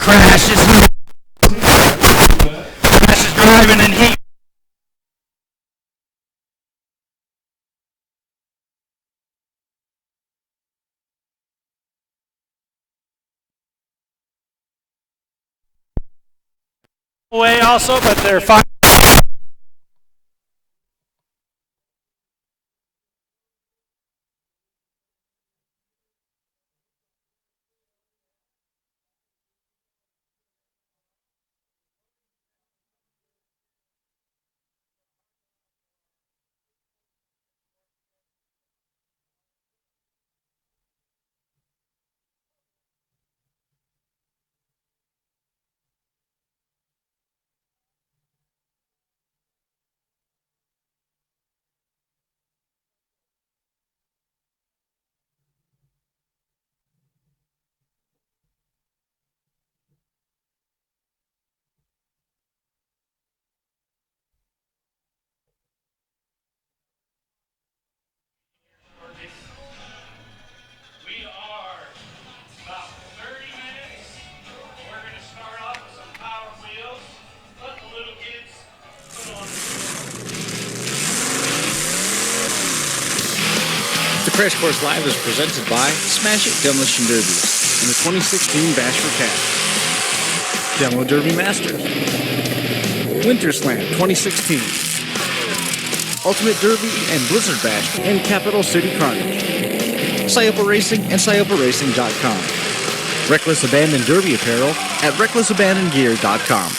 Crash is driving and he away also, but they're fine. Crash Course Live is presented by Smash It Demolition Derby and the 2016 Bash for Cash. Demo Derby Masters. Winter Slam 2016. Ultimate Derby and Blizzard Bash and Capital City Carnage. Scioppa Racing and ScioppaRacing.com. Reckless Abandon Derby Apparel at RecklessAbandonGear.com.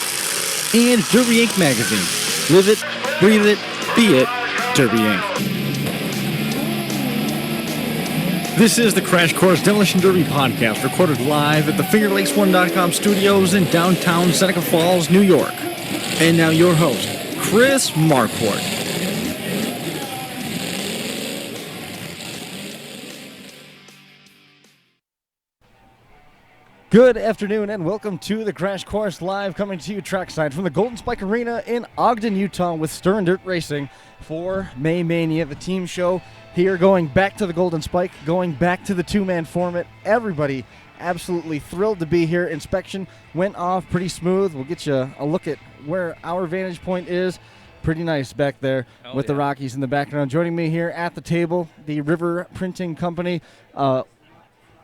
And Derby Inc. Magazine. Live it, breathe it, be it, Derby Inc. This is the Crash Course Demolition Derby podcast, recorded live at the FingerLakes1.com studios in downtown Seneca Falls, New York. And now your host, Chris Marquardt. Good afternoon and welcome to the Crash Course Live, coming to you trackside from the Golden Spike Arena in Ogden, Utah, with Stirrin Dirt Racing for May Mania, the team show here, going back to the Golden Spike, going back to the two-man format. Everybody absolutely thrilled to be here. Inspection went off pretty smooth. We'll get you a look at where our vantage point is. Pretty nice back there with the Rockies in the background. Joining me here at the table, the River Printing Company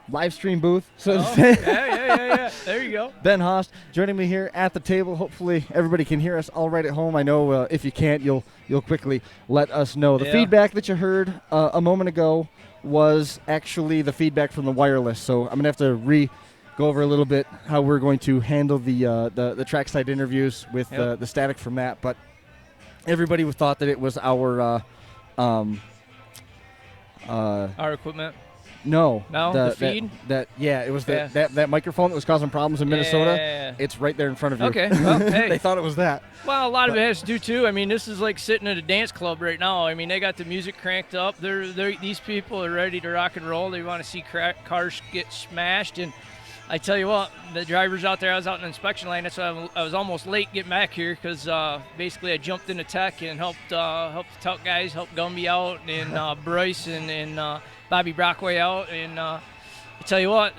live stream booth, so to say. Yeah. There you go. Ben Haas joining me here at the table. Hopefully everybody can hear us all right at home. I know if you can't, you'll quickly let us know. The feedback that you heard a moment ago was actually the feedback from the wireless, so I'm going to have to go over a little bit how we're going to handle the trackside interviews with the static from that. But everybody thought that it was our equipment. No, the feed? It was that microphone that was causing problems in Minnesota. Yeah. It's right there in front of you. Okay, well, hey. They thought it was that. Well, a lot of it has to do, too. I mean, this is like sitting at a dance club right now. I mean, they got the music cranked up. These people are ready to rock and roll. They want to see cars get smashed. And I tell you what, the drivers out there, I was out in the inspection line. That's why I was almost late getting back here, because basically I jumped into tech and helped the tech guys, helped Gumby out, and Bryce and Bobby Brockway out. And I tell you what,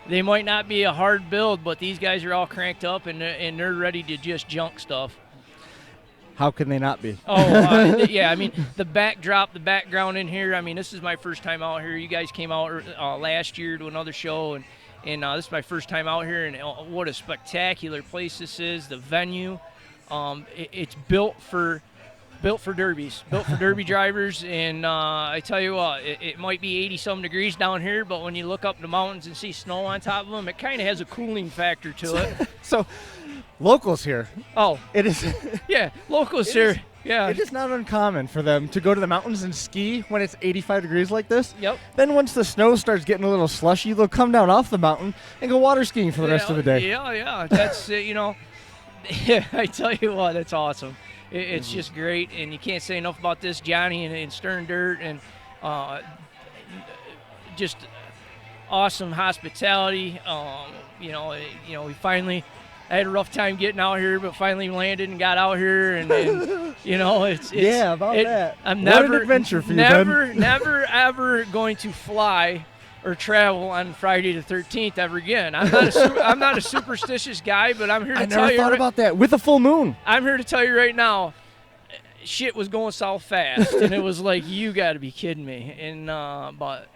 they might not be a hard build, but these guys are all cranked up, and they're ready to just junk stuff. How can they not be? I mean, the backdrop, the background in here, I mean, this is my first time out here. You guys came out last year to another show, and this is my first time out here, and what a spectacular place this is. The venue, it's built for derbies, built for derby drivers. And I tell you what, it might be 80-some degrees down here, but when you look up the mountains and see snow on top of them, it kind of has a cooling factor to it. So, locals here. Oh, it is. Yeah, locals here. Yeah. It is not uncommon for them to go to the mountains and ski when it's 85 degrees like this. Yep. Then once the snow starts getting a little slushy, they'll come down off the mountain and go water skiing for the rest of the day. Yeah. That's, I tell you what, that's awesome. It's just great, and you can't say enough about this, Johnny and Stirrin Dirt, and just awesome hospitality. We finally, I had a rough time getting out here, but finally landed and got out here, and it's that. I'm what an adventure for you, Ben. never ever going to fly or travel on Friday the 13th ever again. I'm not a superstitious guy, but I'm here to I tell never you. thought about that. With a full moon. I'm here to tell you right now, shit was going south fast, and it was like, you got to be kidding me. And but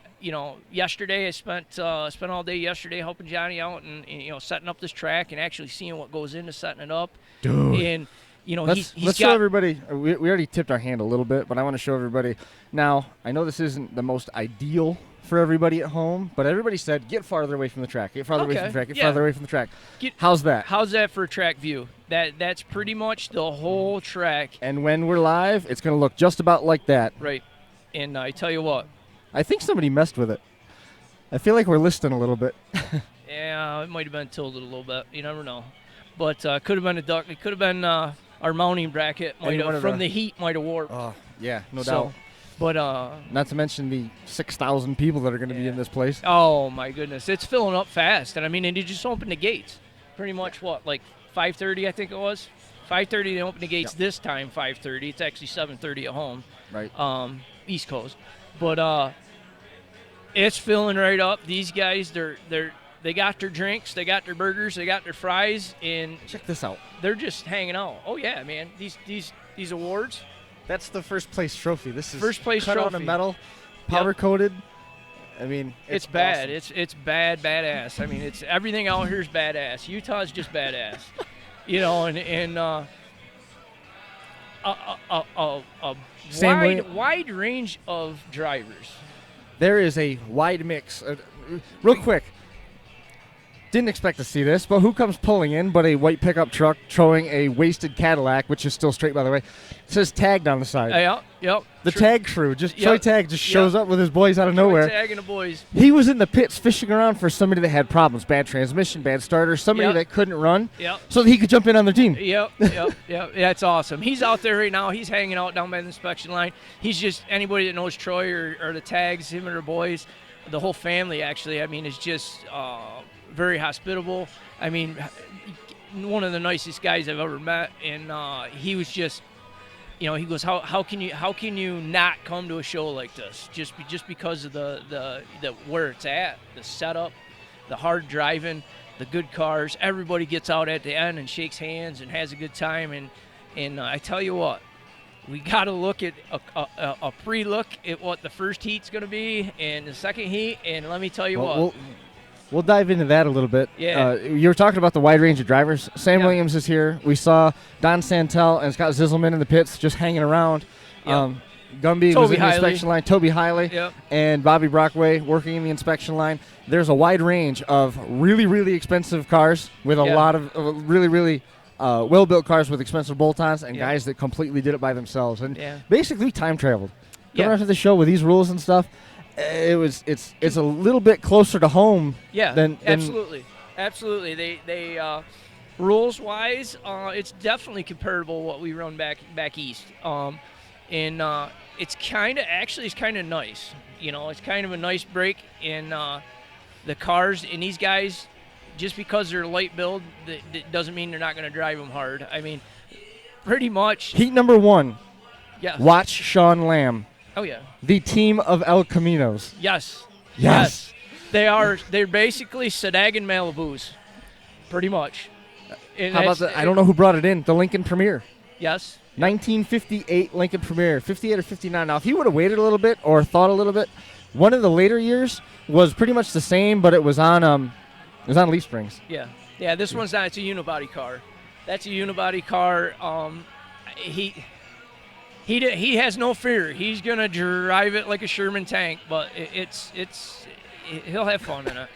yesterday I spent all day yesterday helping Johnny out and setting up this track and actually seeing what goes into setting it up. Dude. And Let's he's show got everybody. We already tipped our hand a little bit, but I want to show everybody. Now, I know this isn't the most ideal for everybody at home, but everybody said, get farther away from the track. Get farther away from the track. Get farther away from the track. How's that? How's that for a track view? That's pretty much the whole track. And when we're live, it's going to look just about like that. Right. And I tell you what. I think somebody messed with it. I feel like we're listing a little bit. Yeah, it might have been tilted a little bit. You never know. But could have been a duck. It could have been our mounting bracket from the heat might have warped. Oh, yeah, no doubt. But not to mention the 6,000 people that are going to be in this place. Oh my goodness, it's filling up fast. And I mean, and they just opened the gates. Pretty much like 5:30, I think it was. 5:30 they opened the gates this time. 5:30. It's actually 7:30 at home. Right. East Coast. But it's filling right up. These guys, they got their drinks, they got their burgers, they got their fries, and check this out. They're just hanging out. Oh yeah, man. These awards. That's the first place trophy. This is first place cut trophy. out of metal, powder coated. I mean, it's bad. Awesome. It's badass. I mean, it's everything out here is badass. Utah's just badass. And a wide range of drivers. There is a wide mix. Real quick. Didn't expect to see this, but who comes pulling in but a white pickup truck towing a wasted Cadillac, which is still straight, by the way. It says tagged on the side. Yep. The tag crew, Troy Tag just shows up with his boys out of nowhere. Troy Tag and the boys. He was in the pits fishing around for somebody that had problems, bad transmission, bad starter, somebody that couldn't run, so that he could jump in on their team. Yep. That's awesome. He's out there right now. He's hanging out down by the inspection line. He's just, anybody that knows Troy or the Tags, him and their boys, the whole family actually, I mean, is just very hospitable. I mean, one of the nicest guys I've ever met, and he was just, he goes, how can you not come to a show like this just because of the where it's at, the setup, the hard driving, the good cars. Everybody gets out at the end and shakes hands and has a good time, and I tell you what, we got to look at a pre-look at what the first heat's going to be and the second heat, and let me tell you what. We'll dive into that a little bit. Yeah. You were talking about the wide range of drivers. Sam Williams is here. We saw Don Santel and Scott Zisselman in the pits just hanging around. Gumby was in the inspection line. Toby Hiley and Bobby Brockway working in the inspection line. There's a wide range of really, really expensive cars with a lot of really, really well-built cars with expensive bolt-ons and guys that completely did it by themselves. And basically we time traveled. Coming after the show with these rules and stuff, it's a little bit closer to home. Than absolutely. They rules wise, it's definitely comparable to what we run back east. And it's kind of nice. It's kind of a nice break in the cars. And these guys, just because they're light build, that doesn't mean they're not going to drive them hard. I mean, pretty much. Heat number 1. Yes. Watch Sean Lamb. Oh yeah. The team of El Caminos. Yes. They're basically Sadag and Malibus, pretty much. And how about that? I don't know who brought it in. The Lincoln Premier. Yes. 1958 Lincoln Premier, 58 or 59. Now, if he would have waited a little bit or thought a little bit, one of the later years was pretty much the same, but it was on leaf springs. Yeah. This one's not. It's a unibody car. That's a unibody car. He has no fear. He's gonna drive it like a Sherman tank, but he'll have fun in it.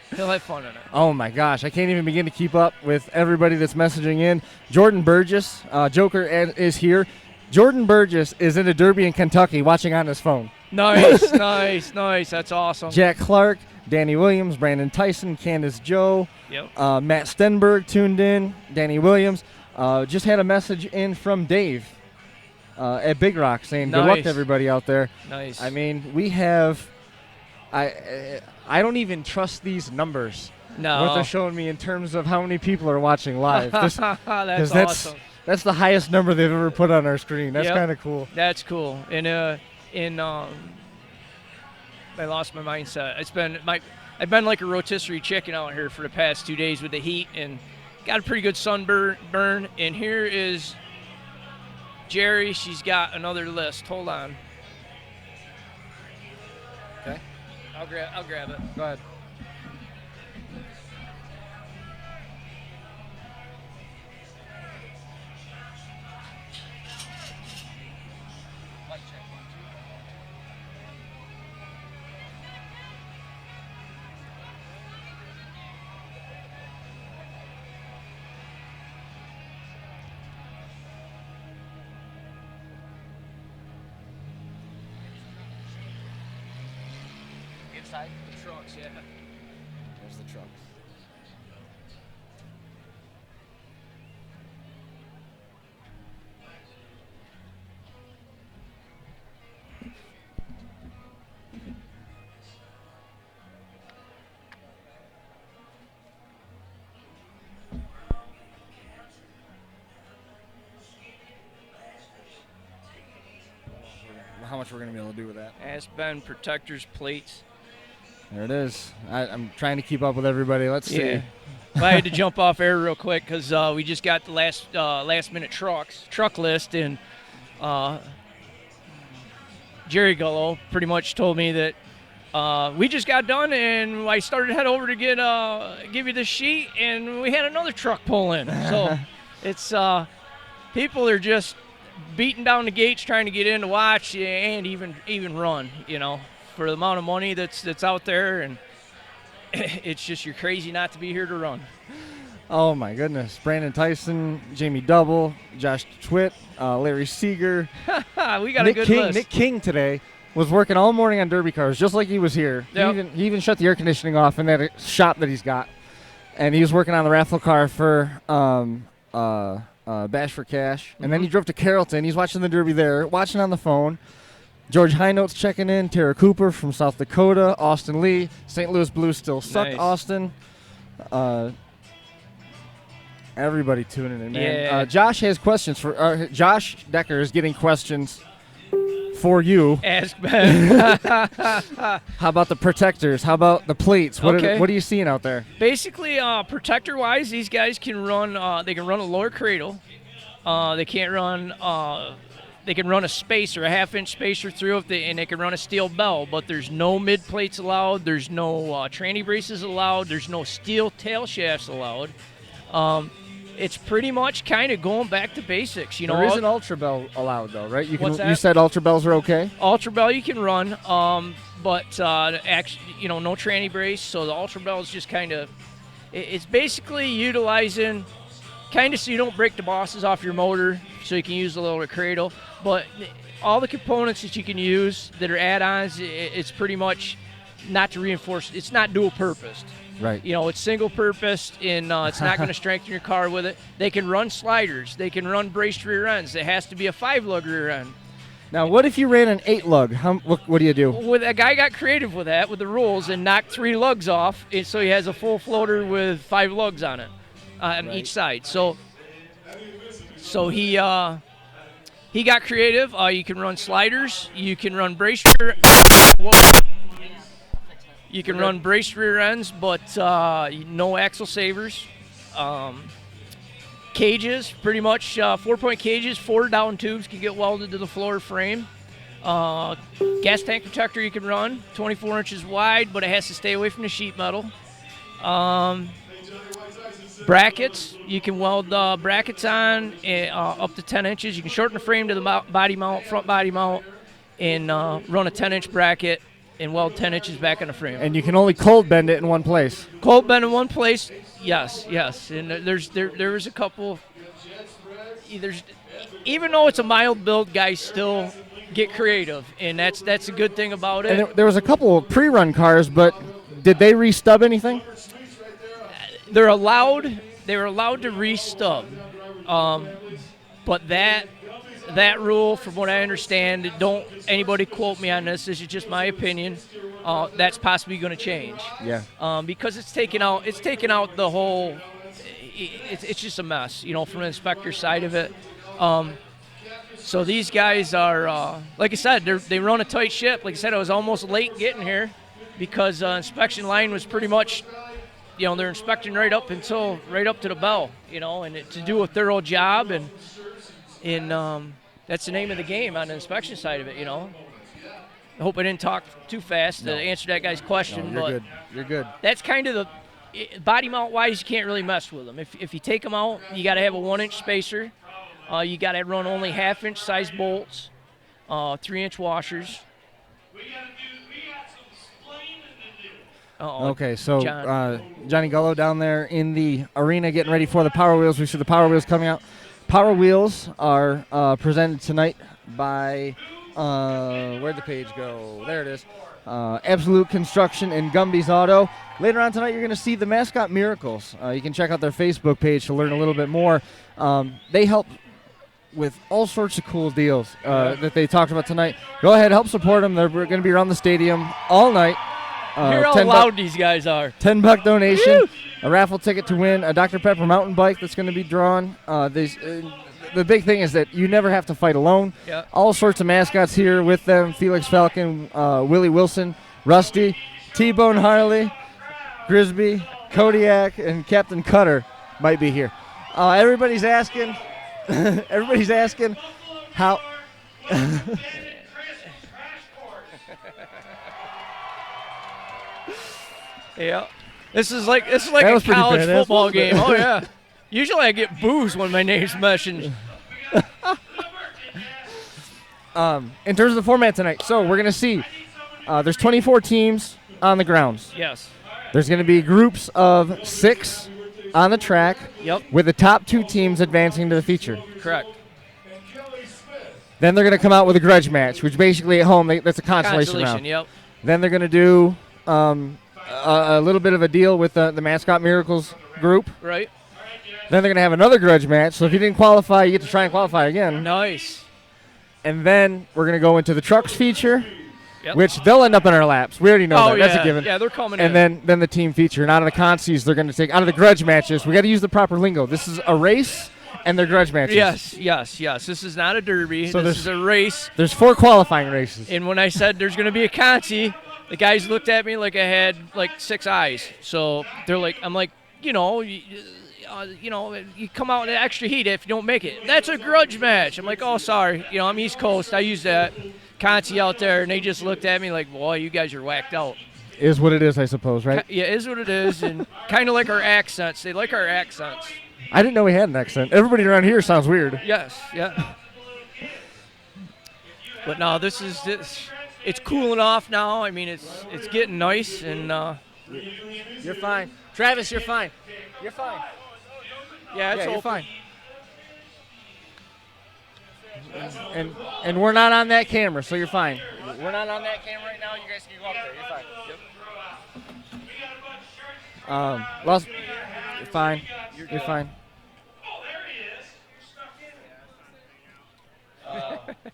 Oh my gosh, I can't even begin to keep up with everybody that's messaging in. Jordan Burgess, Joker, is here. Jordan Burgess is in a Derby in Kentucky watching on his phone. Nice. That's awesome. Jack Clark, Danny Williams, Brandon Tyson, Candace Joe, Matt Stenberg tuned in, Danny Williams. Just had a message in from Dave at Big Rock saying good luck to everybody out there. Nice. I mean, we have I don't even trust these numbers. No. What they're showing me in terms of how many people are watching live. That's awesome. That's the highest number they've ever put on our screen. That's kind of cool. That's cool. And I lost my mindset. It's been I've been like a rotisserie chicken out here for the past 2 days with the heat, and got a pretty good sunburn. And here is Jerry. She's got another list. Hold on. Okay. I'll grab it. Go ahead. Inside the trucks, yeah. There's the truck. How much we're going to be able to do with that. Aspen protectors, plates. There it is. I'm trying to keep up with everybody. Let's see. Yeah. Well, I had to jump off air real quick because we just got the last minute truck list, and Jerry Gullo pretty much told me that we just got done, and I started to head over to give you the sheet, and we had another truck pull in. So it's people are just beating down the gates trying to get in to watch and even run, for the amount of money that's out there, and it's just you're crazy not to be here to run. Oh my goodness. Brandon Tyson, Jamie Double, Josh Twitt, Larry Seeger. We got Nick a good King, list. Nick King today was working all morning on derby cars, just like he was here. Yep. He even shut the air conditioning off in that shop that he's got. And he was working on the raffle car for Bash for Cash. And then he drove to Carrollton. He's watching the derby there, watching on the phone. George Highnote's checking in. Tara Cooper from South Dakota. Austin Lee. St. Louis Blues still suck. Nice. Austin. Everybody tuning in, man. Yeah. Josh has questions for. Josh Decker is getting questions for you. Ask Ben. How about the protectors? How about the plates? What Okay. what are you seeing out there? Basically, protector-wise, these guys can run. They can run a lower cradle. They can't run. They can run a spacer, a half-inch spacer through it, and they can run a steel bell. But there's no mid plates allowed. There's no tranny braces allowed. There's no steel tail shafts allowed. It's pretty much kind of going back to basics. There is an ultra bell allowed, though, right? You can. What's that? You said ultra bells are okay. Ultra bell you can run, but actually, no tranny brace. So the ultra bell is just kind of, it's basically utilizing, kind of so you don't break the bosses off your motor, so you can use the lower cradle. But all the components that you can use that are add-ons, it's pretty much not to reinforce. It's not dual purposed. Right. It's single purposed, and it's not going to strengthen your car with it. They can run sliders. They can run braced rear ends. It has to be a 5-lug rear end. Now, what if you ran an 8-lug? What do you do? Well, a guy got creative with that, with the rules, and knocked 3 lugs off, and so he has a full floater with 5 lugs on it, on each side. So he got creative. You can run sliders. You can run braced rear. You can run braced rear ends, but no axle savers. Cages, pretty much 4-point cages, 4 down tubes can get welded to the floor frame. Gas tank protector you can run, 24 inches wide, but it has to stay away from the sheet metal. Brackets, you can weld brackets on up to 10 inches. You can shorten the frame to the body mount, front body mount, and run a 10-inch bracket and weld 10 inches back on the frame. And you can only cold bend it in one place. Cold bend in one place, yes. And there was a couple. Even though it's a mild build, guys still get creative, and that's a good thing about it. And there was a couple of pre-run cars, but did they re-stub anything? They were allowed to re-stub, but that rule, from what I understand, don't anybody quote me on this. This is just my opinion. That's possibly going to change. Yeah. Because it's taken out the whole. It's just a mess, from the inspector side of it. So these guys are, like I said, they run a tight ship. Like I said, I was almost late getting here. because inspection line was pretty much, they're inspecting right up to the bell, and to do a thorough job, and that's the name of the game on the inspection side of it, I hope I didn't talk too fast to answer that guy's question. No, but good. You're good. that's kind of body mount wise, you can't really mess with them. If you take them out, you got to have a 1-inch spacer. You got to run only 1/2-inch size bolts, 3-inch washers. Okay, so Johnny Gullo down there in the arena getting ready for the Power Wheels. We see the Power Wheels coming out. Power Wheels are presented tonight by, where'd the page go? There it is. Absolute Construction and Gumby's Auto. Later on tonight, you're going to see the Mascot Miracles. You can check out their Facebook page to learn a little bit more. They help with all sorts of cool deals that they talked about tonight. Go ahead, help support them. They're going to be around the stadium all night. Hear how loud these guys are. $10 donation, Woo! a raffle ticket to win, a Dr. Pepper mountain bike that's going to be drawn. The big thing is that you never have to fight alone. Yeah. All sorts of mascots here with them. Felix Falcon, Willie Wilson, Rusty, T-Bone Harley, Grisby, Kodiak, and Captain Cutter might be here. Everybody's asking how... Yeah, this is like a was pretty college badass, football wasn't it? game. Oh yeah. Usually I get boos when my name's mentioned. In terms of the format tonight, so we're going to see there's 24 teams on the grounds. Yes. There's going to be groups of 6 on the track. Yep. With the top 2 teams advancing to the feature. Correct. Then they're going to come out with a grudge match, which basically at home, that's a consolation round. Yep. Then they're going to do a little bit of a deal with the Mascot Miracles group. Right. Then they're going to have another grudge match. So if you didn't qualify, you get to try and qualify again. Nice. And then we're going to go into the trucks feature, Yep. which they'll end up in our laps. We already know that. Yeah. That's a given. Yeah, they're coming And in. then the team feature. And out of the consies, they're going to take out of the grudge matches. We got to use the proper lingo. This is a race, and they're grudge matches. Yes. This is not a derby. So this is a race. There's 4 qualifying races. And when I said there's going to be a consi, the guys looked at me like I had like 6 eyes. So they're like, I'm like, you come out in the extra heat if you don't make it. That's a grudge match. I'm like, oh, sorry. I'm East Coast. I use that consi out there. And they just looked at me like, boy, you guys are whacked out. Is what it is, I suppose, right? Yeah, is what it is. And kind of like our accents. They like our accents. I didn't know we had an accent. Everybody around here sounds weird. Yes, yeah. But no, this. It's cooling off now. I mean, it's getting nice, and You're fine. Travis, you're fine. You're fine. yeah, it's You're open. fine. And we're not on that camera, so you're fine. We're not on that camera right now. You guys can go up there. You're fine. Yep. You're fine. You're fine.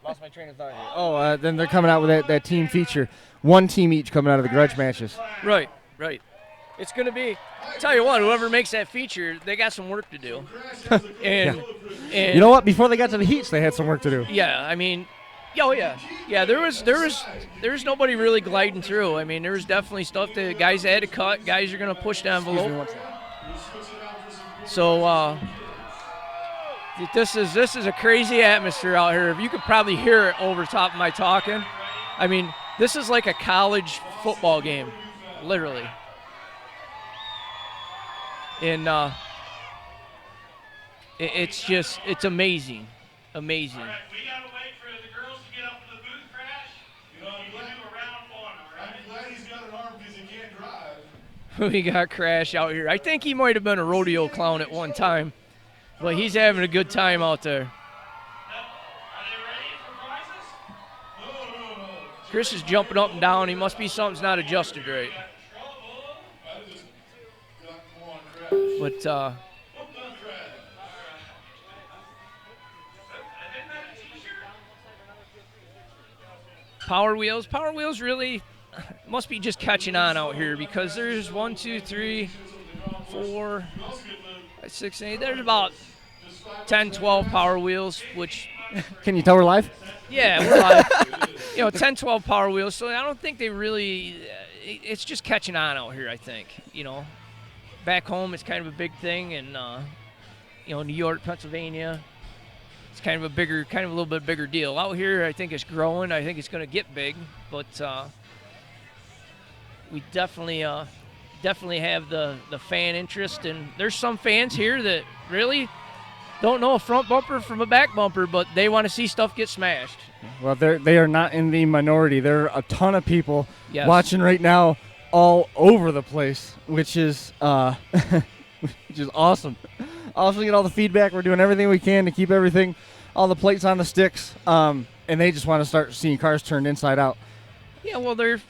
Lost my train of thought here. Oh, then they're coming out with that team feature. 1 team each coming out of the grudge matches. Right. It's going to be, tell you what, whoever makes that feature, they got some work to do. And You know what? Before they got to the heats, they had some work to do. yeah, I mean, yeah. There was nobody really gliding through. I mean, there was definitely stuff that guys had to cut. Guys are going to push the envelope. So this is a crazy atmosphere out here. You could probably hear it over top of my talking. I mean, this is like a college football game, literally. And it's amazing. Amazing. We gotta wait for the girls to get up to the booth crash. You can do a round 1, all right? I'm glad he's got an arm because he can't drive. We got Crash out here. I think he might have been a rodeo clown at one time, but he's having a good time out there. Are they ready for prizes? Chris is jumping up and down. He must be something's not adjusted right. But Power Wheels really must be just catching on out here because there's 1, 2, 3, 4, 5, 6, 8. There's about 10, 12 Power Wheels, which Can you tell we're live? yeah, we're live. 10, 12 Power Wheels. So I don't think they really it's just catching on out here, I think. Back home it's kind of a big thing, and New York, Pennsylvania, it's kind of a little bit bigger deal. Out here, I think it's growing. I think it's going to get big, but we definitely have the fan interest, and there's some fans here that really don't know a front bumper from a back bumper, but they want to see stuff get smashed. Well, they are not in the minority. There are a ton of people Yes. watching right now all over the place, which is which is awesome. Awesome to get all the feedback. We're doing everything we can to keep all the plates on the sticks, and they just want to start seeing cars turned inside out. Yeah, well, they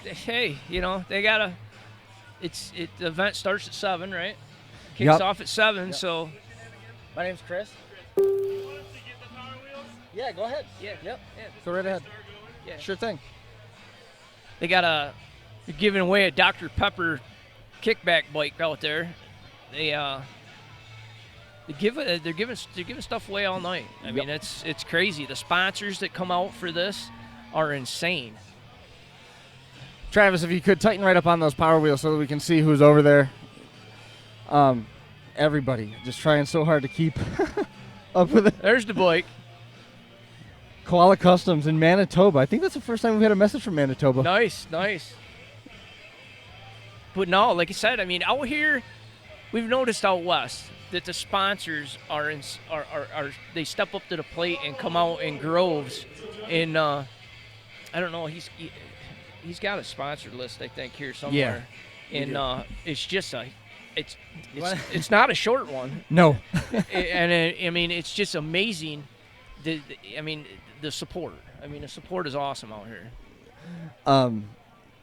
gotta. The event starts at 7, right? Kicks Yep. off at 7, so. My name's Chris. You want us to get the Power Wheels? Yeah, go ahead. Yeah. Yep. Go right ahead. Yeah. Sure thing. They're giving away a Dr. Pepper kickback bike out there. They're giving stuff away all night. I mean, it's crazy. The sponsors that come out for this are insane. Travis, if you could tighten right up on those Power Wheels so that we can see who's over there. Everybody just trying so hard to keep up with it. There's the bike. Koala Customs in Manitoba. I think that's the first time we've had a message from Manitoba. Nice. But no, like I said, I mean, out here, we've noticed out west that the sponsors are they step up to the plate and come out in groves. And I don't know, he's got a sponsor list, I think, here somewhere. Yeah, And it's just it's not a short one. No. I mean, it's just amazing. The support. I mean, the support is awesome out here.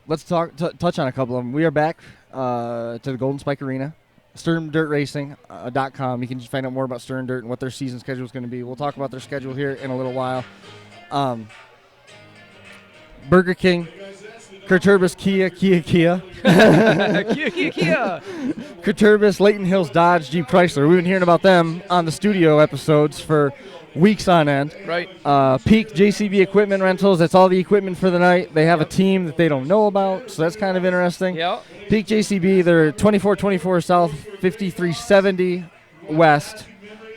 Let's touch on a couple of them. We are back to the Golden Spike Arena, Stirrin Dirt Racing.com. You can just find out more about Stirrin Dirt and what their season schedule is going to be. We'll talk about their schedule here in a little while. Burger King, Kurturbis, Kia. Kia. Kurturbis, Leighton Hills Dodge, Jeep Chrysler. We've been hearing about them on the studio episodes for weeks on end. Right. Peak JCB Equipment Rentals. That's all the equipment for the night. They have a team that they don't know about, so that's kind of interesting. Yeah. Peak JCB, they're 2424 South, 5370 West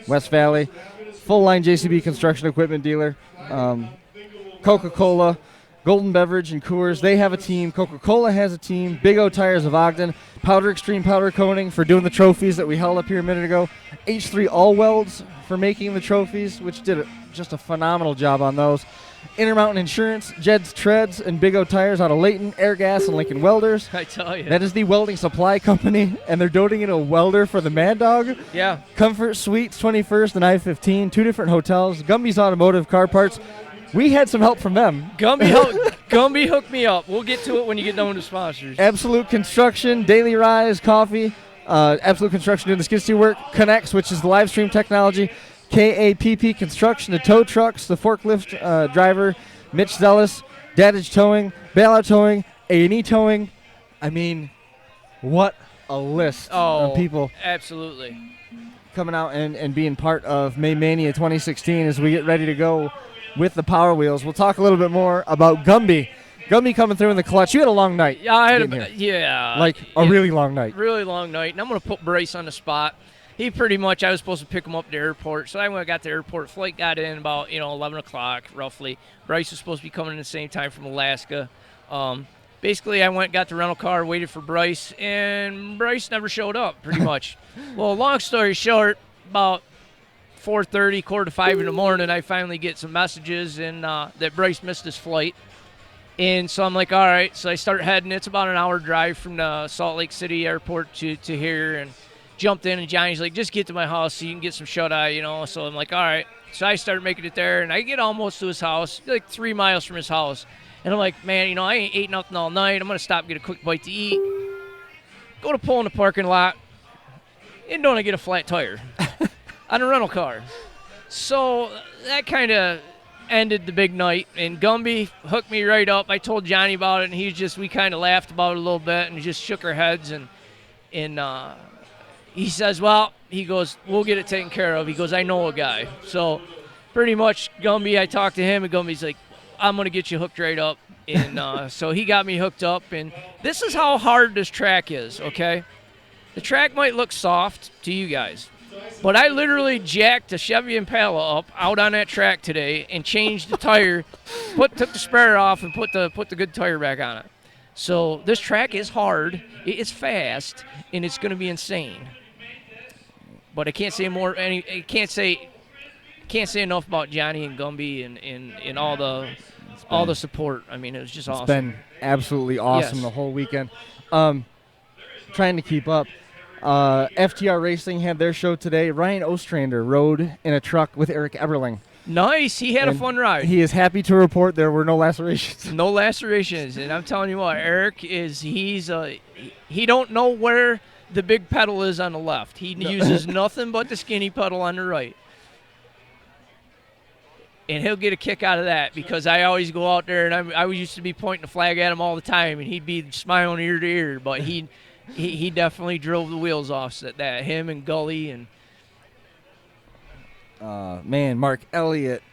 Valley. Full-line JCB construction equipment dealer. Coca-Cola, Golden Beverage, and Coors, they have a team. Coca-Cola has a team. Big O Tires of Ogden. Powder Extreme Powder Coating for doing the trophies that we held up here a minute ago. H3 All Welds for making the trophies, which did just a phenomenal job on those. Intermountain Insurance, Jed's Treads, and Big O Tires out of Layton, Air Gas, and Lincoln Welders. I tell you. That is the welding supply company, and they're donating a welder for the Mad Dog. Yeah. Comfort Suites, 21st and I-15, 2 different hotels. Gumby's Automotive Car Parts. We had some help from them. Gumby hooked me up. We'll get to it when you get done with the sponsors. Absolute Construction, Daily Rise, Coffee, Absolute Construction doing the skid steer work, Connects, which is the live stream technology, KAPP Construction, the tow trucks, the forklift driver, Mitch Zealous, Dadage Towing, Bailout Towing, A&E Towing. I mean, what a list of people Absolutely. coming out and being part of May Mania 2016 as we get ready to go with the Power Wheels. We'll talk a little bit more about Gumby. Gumby coming through in the clutch. You had a long night. Yeah, I had a really long night. Really long night. And I'm going to put Bryce on the spot. I was supposed to pick him up at the airport. So I went and got to the airport. Flight got in about, 11 o'clock, roughly. Bryce was supposed to be coming in the same time from Alaska. Basically, I went, got the rental car, waited for Bryce, and Bryce never showed up, pretty much. Well, long story short, about 4:30, 4:45 in the morning, I finally get some messages and that Bryce missed his flight. And so I'm like, all right. So I start heading. It's about an hour drive from the Salt Lake City airport to here. And jumped in, and Johnny's like, just get to my house so you can get some shut-eye, So I'm like, all right. So I started making it there, and I get almost to his house, like 3 miles from his house. And I'm like, man, I ain't ate nothing all night. I'm going to stop and get a quick bite to eat. Go to pull in the parking lot, and don't I get a flat tire on a rental car. So that kind of ended the big night, and Gumby hooked me right up. I told Johnny about it, and we kind of laughed about it a little bit and just shook our heads, and he says, he goes, we'll get it taken care of. He goes, I know a guy. So pretty much Gumby, I talked to him, and Gumby's like, I'm going to get you hooked right up. And so he got me hooked up. And this is how hard this track is, okay? The track might look soft to you guys, but I literally jacked a Chevy Impala up out on that track today and changed the tire, took the spare off and put the good tire back on it. So this track is hard, it's fast, and it's going to be insane. But I can't say more. I can't say enough about Johnny and Gumby and all the support. I mean, it was just awesome. It's been absolutely awesome Yes. the whole weekend. Trying to keep up. FTR Racing had their show today. Ryan Ostrander rode in a truck with Eric Eberling. Nice. He had a And fun ride. He is happy to report there were no lacerations. No lacerations, and I'm telling you what, Eric he don't know where the big pedal is on the left. He uses nothing but the skinny pedal on the right. And he'll get a kick out of that because I always go out there and I used to be pointing the flag at him all the time, and he'd be smiling ear to ear. But he definitely drove the wheels off at that. Him and Gully and Man, Mark Elliott.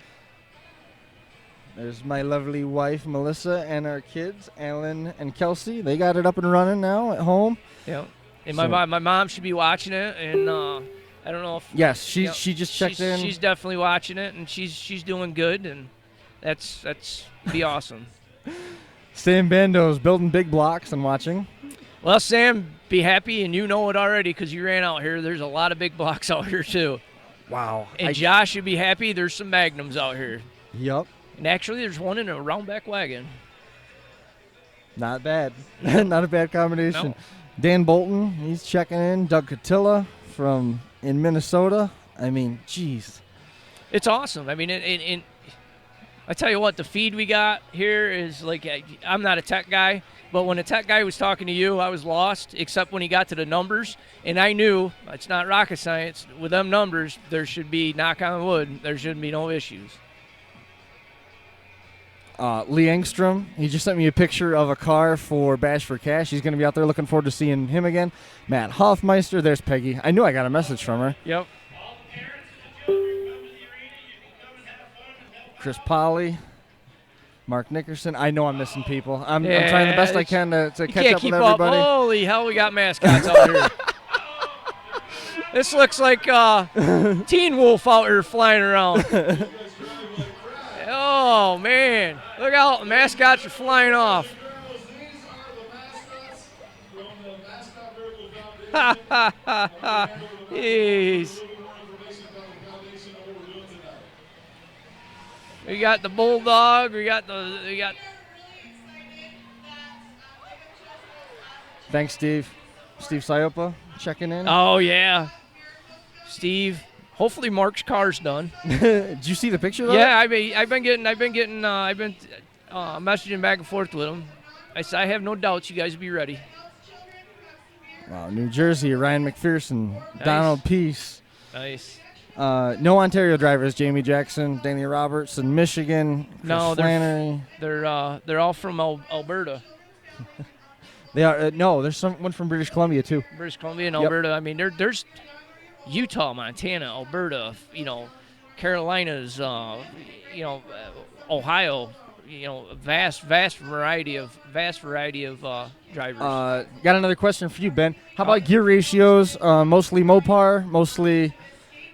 There's my lovely wife Melissa and our kids Alan and Kelsey. They got it up and running now at home. yeah. And So- my mom should be watching it, and I don't know if Yes, she Yep. she just checked in. She's definitely watching it, and she's doing good, and that's be awesome. Sam Bando's building big blocks and watching. Well, Sam, be happy, and you know it already because you ran out here. There's a lot of big blocks out here too. Wow. And Josh should be happy. There's some Magnums out here, Yep. and actually, there's one in a roundback wagon. Not bad. Not a bad combination. No. Dan Bolton, he's checking in. Doug Catilla from in Minnesota. I mean, geez. It's awesome. I mean, and I tell you what, the feed we got here is like, I'm not a tech guy, but when a tech guy was talking to you, I was lost, except when he got to the numbers, and I knew it's not rocket science. With them numbers, there should be, knock on wood, there shouldn't be no issues. Lee Engstrom, he just sent me a picture of a car for Bash for Cash. He's going to be out there. Looking forward to seeing him again. Matt Hoffmeister, there's Peggy. I knew I got a message from her. Yep. All the parents and the children come to the arena. You can come and have fun and help. Chris Polly, Mark Nickerson. I know I'm missing people. I'm Yeah, trying the best I it's- can to You catch can't up keep with up. everybody. Holy hell, we got mascots out here. This looks like Teen Wolf out here flying around. Oh, man. Look out. The mascots are flying off. Girls, these are the mascots from the Mascot Miracle Foundation. Jeez. A little more information about the foundation and what we're doing tonight. We got the bulldog. We got Thanks, Steve. Steve Siopa checking in. Oh yeah, Steve. Hopefully Mark's car's done. Did you see the picture? Though? Yeah, I've been messaging back and forth with him. I said I have no doubts you guys will be ready. Wow, New Jersey, Ryan McPherson, Nice. Donald Peace. Nice. No Ontario drivers, Jamie Jackson, Danny Roberts in Michigan, Chris No, Flannery. They're all from Alberta, They are no. There's someone from British Columbia too. British Columbia, and Yep. Alberta. I mean, there's Utah, Montana, Alberta. Carolinas. Ohio. Vast variety of drivers. Got another question for you, Ben. How about gear ratios? Mostly Mopar, mostly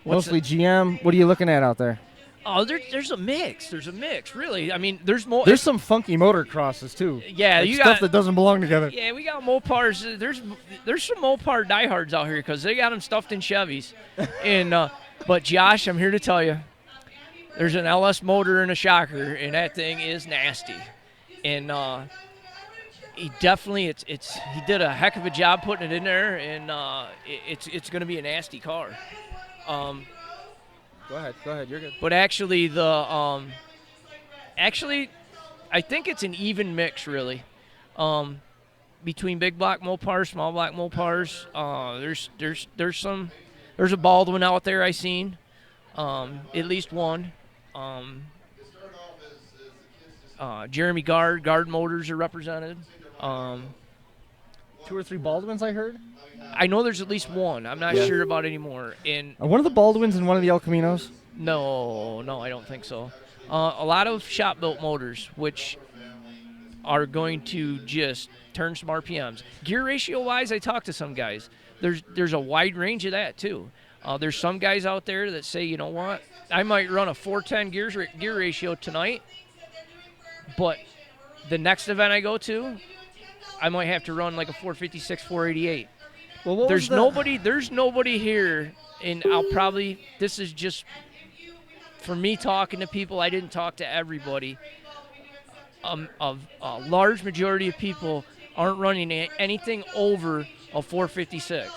GM. What are you looking at out there? Oh, there's a mix. There's a mix, really. I mean, there's more. There's some funky motocrosses too. Yeah, Like you stuff got. that doesn't belong together. Yeah, we got Mopars. There's some Mopar diehards out here because they got them stuffed in Chevys. But Josh, I'm here to tell you, there's an LS motor and a shocker, and that thing is nasty. And he definitely he did a heck of a job putting it in there, and it's going to be a nasty car. Go ahead. You're good. But actually, I think it's an even mix, really, between big block Mopars, small block Mopars. There's a Baldwin out there I seen, at least one. Jeremy Guard Motors are represented. 2 or 3 Baldwins, I heard. I know there's at least one. I'm not sure about any more. And One of the Baldwins and one of the El Caminos. no, I don't think so. A lot of shop-built motors, which are going to just turn some RPMs. Gear ratio wise, I talked to some guys. There's a wide range of that too. There's some guys out there that say, you know what, I might run a 410 gear ratio tonight, but the next event I go to, I might have to run like a 456, 488. Well, There's nobody here, and this is just for me talking to people. I didn't talk to everybody. A large majority of people aren't running anything over a 456.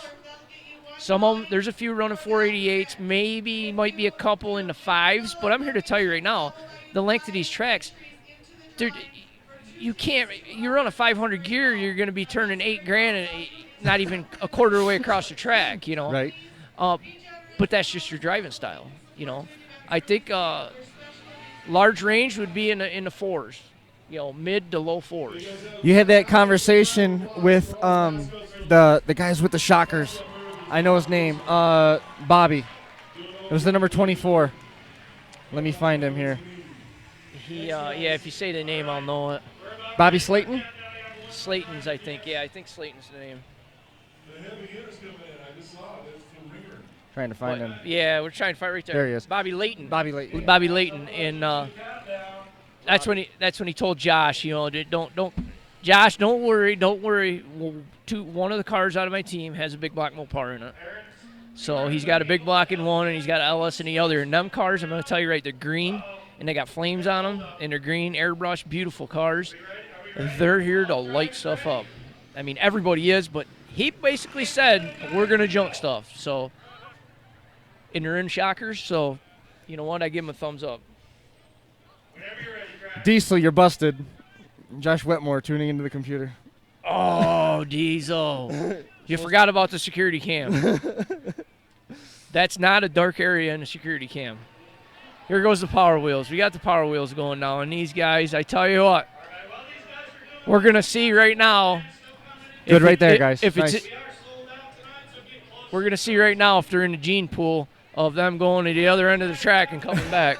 Some of them, there's a few running 488s, might be a couple in the 5s, but I'm here to tell you right now, the length of these tracks, you run a 500 gear, you're going to be turning $8,000 and not even a quarter way across the track, you know. Right. But that's just your driving style, you know. I think large range would be in the 4s, you know, mid to low 4s. You had that conversation with the guys with the shockers. I know his name. Bobby. It was the number 24. Let me find him here. If you say the name, I'll know it. Bobby Slayton? Slayton's, I think. Yeah, I think Slayton's the name. Trying to find him. Yeah, we're trying to find right there. There he is. Bobby Layton. Bobby Layton. Bobby Layton, and that's when he told Josh, you know, Josh, don't worry. Well, one of the cars out of my team has a big block Mopar in it. So he's got a big block in one, and he's got an LS in the other. And them cars, I'm going to tell you right, they're green, and they got flames on them, and they're green, airbrush, beautiful cars. They're here to light stuff up. I mean, everybody is, but he basically said, we're going to junk stuff. So, and they're in shockers, so you know what? I give him a thumbs up. Diesel, you're busted. Josh Wetmore tuning into the computer. Oh, Diesel. You forgot about the security cam. That's not a dark area in the security cam. Here goes the power wheels. We got the power wheels going now, and these guys, I tell you what, we're going to see right now. Good right there, guys. Nice. We're going to see right now if they're in the gene pool of them going to the other end of the track and coming back.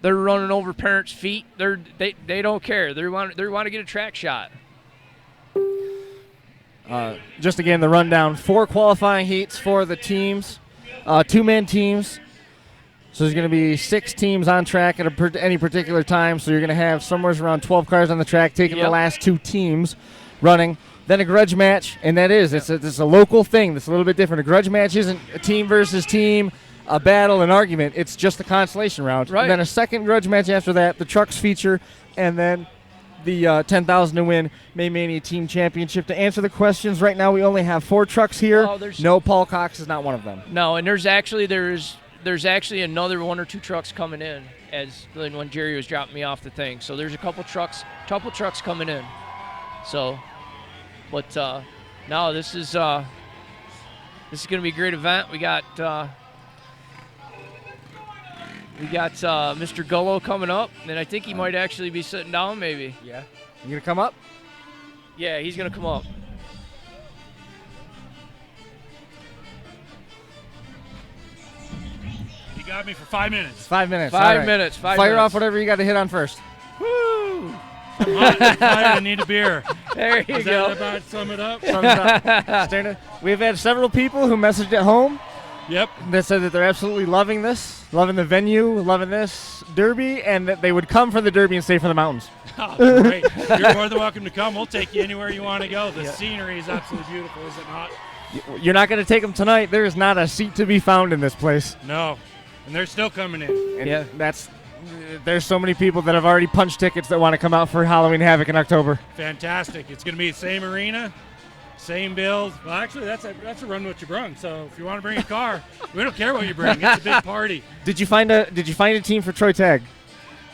They're running over parents' feet. They don't care. They want to get a track shot. Just again, the rundown. 4 qualifying heats for the teams. 2-man teams. So there's going to be 6 teams on track at any particular time. So you're going to have somewhere around 12 cars on the track, taking the last 2 teams running. Then a grudge match, and it's a local thing that's a little bit different. A grudge match isn't a team versus team, a battle, an argument. It's just a consolation round. Right. And then a second grudge match after that, the trucks feature, and then the $10,000 to win May Mania Team Championship. To answer the questions, right now we only have 4 trucks here. No, Paul Cox is not one of them. No, and there's actually another 1 or 2 trucks coming in when Jerry was dropping me off the thing. So there's a couple trucks coming in. So, but no, this is going to be a great event. We got Mr. Gullo coming up, and I think he might actually be sitting down maybe. Yeah. You going to come up? Yeah, he's going to come up. You got me for 5 minutes. 5 minutes. 5 all right. minutes. Fire off whatever you got to hit on first. Woo! I'm hot and tired. I need a beer. There you Does go. that about sum it up? We've had several people who messaged at home Yep. that said that they're absolutely loving this, loving the venue, loving this derby, and that they would come for the derby and stay for the mountains. Oh, great. You're more than welcome to come. We'll take you anywhere you want to go. The scenery is absolutely beautiful, is it not? You're not going to take them tonight. There is not a seat to be found in this place. No. And they're still coming in. And there's so many people that have already punched tickets that want to come out for Halloween Havoc in October. Fantastic. It's going to be the same arena, same build. Well, actually, that's a run what you brung. So if you want to bring a car, we don't care what you bring. It's a big party. Did you find a team for Troy Tagg?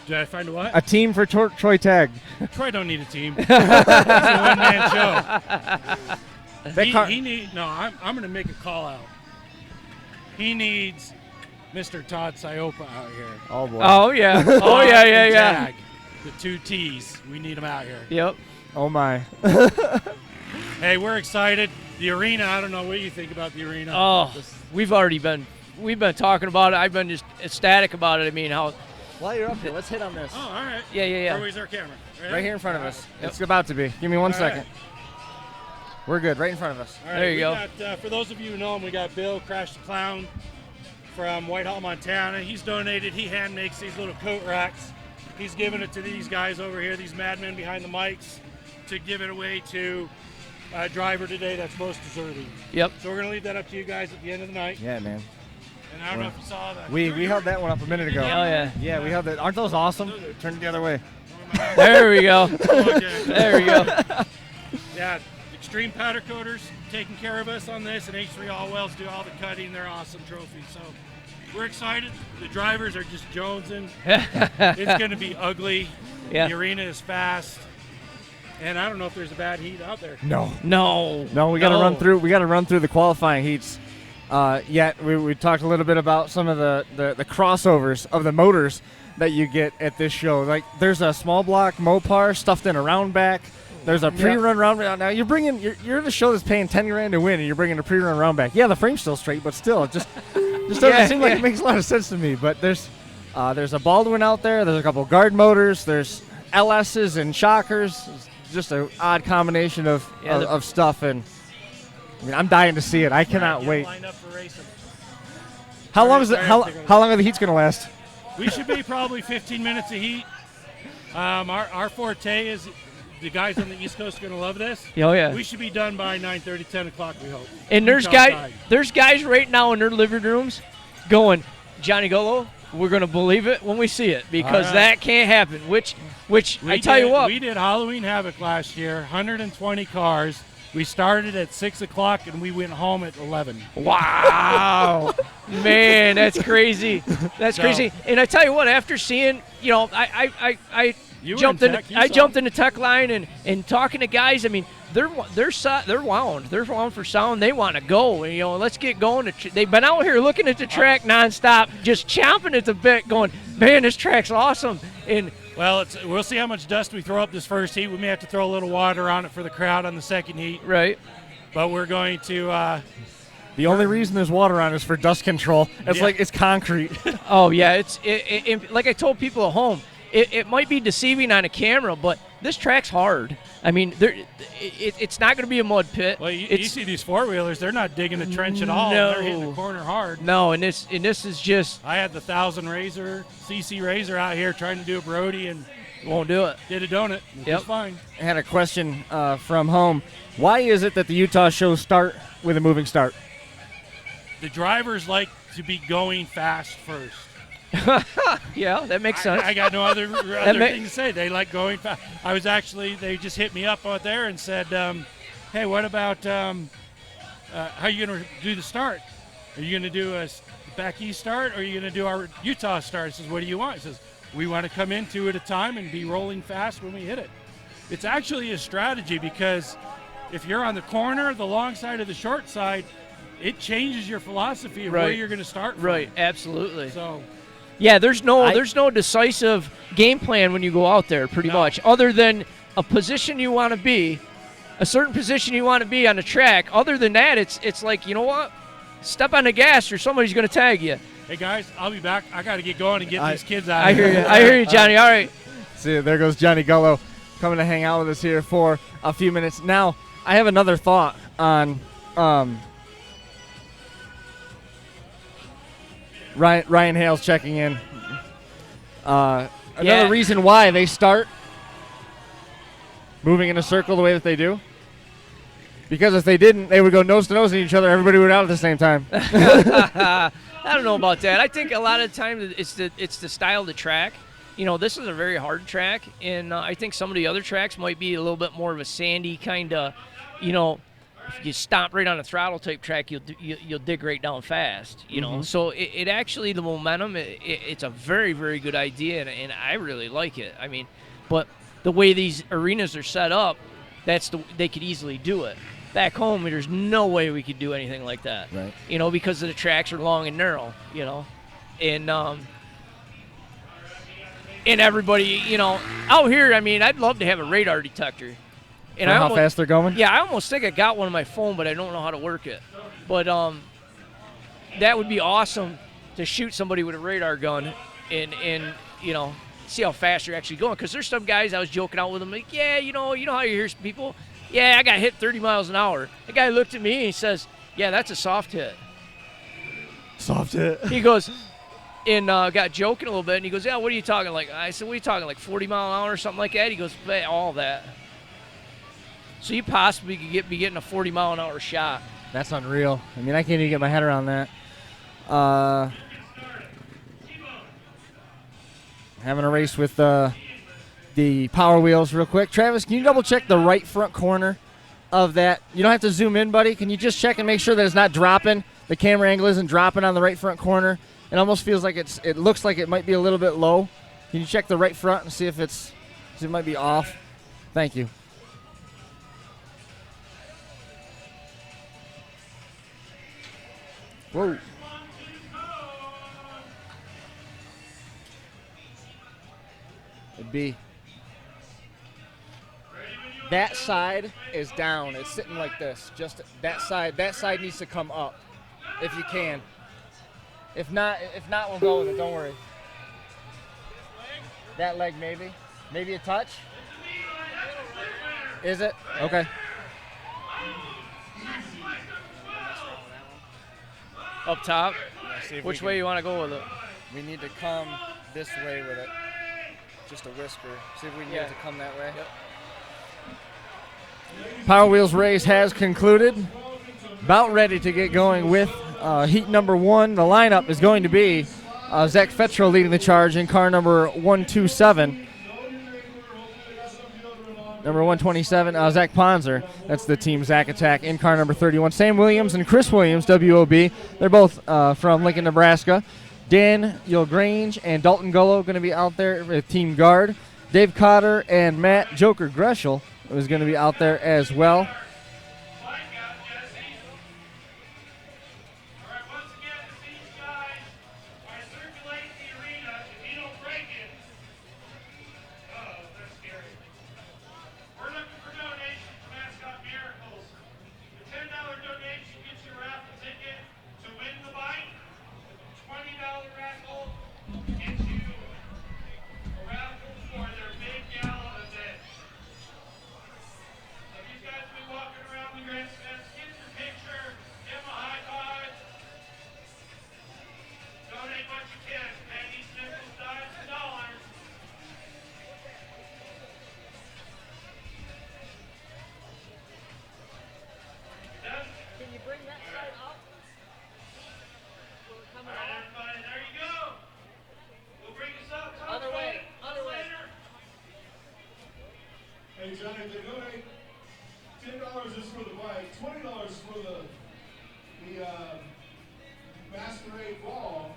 Did I find a what? A team for Troy Tagg. Troy don't need a team. It's a one-man show. I'm going to make a call out. He needs Mr. Todd Siopa out here. Oh, boy. Oh, yeah. Oh, yeah. Tag, the 2 T's. We need him out here. Yep. Oh, my. Hey, we're excited. The arena, I don't know what you think about the arena. Oh, we've been talking about it. I've been just ecstatic about it. I mean, While you're up here, let's hit on this. Oh, all right. Yeah. Where's our camera? Right here in front of us. It's about to be. Give me 1 second. We're good. Right in front of us. All right, There you go. Got, for those of you who know him, we got Bill Crash the Clown from Whitehall, Montana. He's donated. He hand makes these little coat racks. He's giving it to these guys over here, these madmen behind the mics, to give it away to a driver today that's most deserving. Yep. So we're going to leave that up to you guys at the end of the night. Yeah, man. And I don't know if you saw that. We held that one up a minute ago. Oh, yeah. Yeah, we held that. Aren't those awesome? Turn it the other way. There we go. Okay. There we go. Yeah, Extreme Powder Coaters taking care of us on this, and H3 All Wells do all the cutting. They're awesome trophies. So we're excited. The drivers are just jonesing. It's going to be ugly. Yeah. The arena is fast. And I don't know if there's a bad heat out there. No. We got to run through. We got to run through the qualifying heats. Yet we talked a little bit about some of the crossovers of the motors that you get at this show. Like there's a small block Mopar stuffed in a round back. There's a pre-run round back. Now you're at a show that's paying $10,000 to win, and you're bringing a pre-run round back. Yeah, the frame's still straight, but still, it just doesn't seem like it makes a lot of sense to me. But there's a Baldwin out there. There's a couple guard motors. There's LSs and shockers. It's just an odd combination of stuff, and I mean, I'm dying to see it. I cannot wait. Lined up for racing. How long are the heats going to last? We should be probably 15 minutes of heat. Our forte is the guys on the East Coast are going to love this. Oh, yeah. We should be done by 9:30, 10 o'clock, we hope. And there's guys right now in their living rooms going, Johnny Golo, we're going to believe it when we see it because that can't happen. Which I tell you what. We did Halloween Havoc last year, 120 cars. We started at 6 o'clock and we went home at 11. Wow. Man, that's crazy. That's crazy. And I tell you what, after seeing, I jumped in the tech line and talking to guys. I mean, they're wound. They're wound for sound. They want to go. And, let's get going. They've been out here looking at the track nonstop, just chomping at the bit, going, man, this track's awesome. And well, we'll see how much dust we throw up this first heat. We may have to throw a little water on it for the crowd on the second heat. Right. But we're going to. The only reason there's water on is for dust control. It's like it's concrete. Oh yeah, it's like I told people at home. It might be deceiving on a camera, but this track's hard. I mean, it's not going to be a mud pit. Well, you see these four-wheelers, they're not digging the trench at all. No. They're hitting the corner hard. No, and this is just... I had the 1000 Razor, CC Razor out here trying to do a Brody and... Won't do it. Did a donut. Yep. It's fine. I had a question from home. Why is it that the Utah shows start with a moving start? The drivers like to be going fast first. Yeah, that makes sense. I got no other thing to say. They like going fast. They just hit me up out there and said, hey, what about how are you going to do the start? Are you going to do a back east start or are you going to do our Utah start? I says, what do you want? He says, we want to come in two at a time and be rolling fast when we hit it. It's actually a strategy because if you're on the corner, the long side or the short side, it changes your philosophy of where you're going to start from. Right, absolutely. So... yeah, there's no decisive game plan when you go out there, pretty much, other than a position you want to be, a certain position you want to be on the track. Other than that, it's like, you know what? Step on the gas or somebody's going to tag you. Hey, guys, I'll be back. I got to get going and get these kids out I of here. I hear you, Johnny. All right. See, there goes Johnny Gullo coming to hang out with us here for a few minutes. Now, I have another thought on Ryan Hale's checking in. Another reason why they start moving in a circle the way that they do. Because if they didn't, they would go nose to nose at each other. Everybody would out at the same time. I don't know about that. I think a lot of the time it's the style of the track. This is a very hard track, and I think some of the other tracks might be a little bit more of a sandy kind of, if you stomp right on a throttle type track, you'll dig right down fast, So it actually, the momentum, it's a very, very good idea, and I really like it. I mean, but the way these arenas are set up, they could easily do it. Back home, there's no way we could do anything like that, right? Because the tracks are long and narrow, and everybody, out here, I mean, I'd love to have a radar detector. And how fast they're going? Yeah, I almost think I got one on my phone, but I don't know how to work it. But that would be awesome to shoot somebody with a radar gun and see how fast you're actually going. Because there's some guys I was joking out with them, like, yeah, you know how you hear some people, yeah, I got hit 30 miles an hour. The guy looked at me and he says, yeah, that's a soft hit. Soft hit. He goes, and got joking a little bit, and he goes, yeah, what are you talking like? I said, what are you talking, like 40 mile an hour or something like that? He goes, all that. So you possibly could be getting a 40 mile an hour shot. That's unreal. I mean, I can't even get my head around that. Having a race with the Power Wheels real quick. Travis, can you double check the right front corner of that? You don't have to zoom in, buddy. Can you just check and make sure that it's not dropping? The camera angle isn't dropping on the right front corner. It almost feels like it looks like it might be a little bit low. Can you check the right front and see if it might be off? Thank you. Whoa. It'd be. That side is down. It's sitting like this. Just that side. That side needs to come up, if you can. If not, we'll go with it. Don't worry. That leg, maybe a touch. Is it? Okay. Up top. Which way you want to go with it? We need to come this way with it. Just a whisper. See if we can get it to come that way. Yep. Power Wheels race has concluded. About ready to get going with heat number 1. The lineup is going to be Zach Fetro leading the charge in car number 127. Number 127, Zach Ponzer. That's the team Zach Attack in car number 31. Sam Williams and Chris Williams, WOB. They're both from Lincoln, Nebraska. Dan Grange and Dalton Gullo going to be out there with Team Guard. Dave Cotter and Matt Joker Greschel is going to be out there as well. Hey, Johnny, if they donate $10 is for the bike, $20 for the masquerade ball.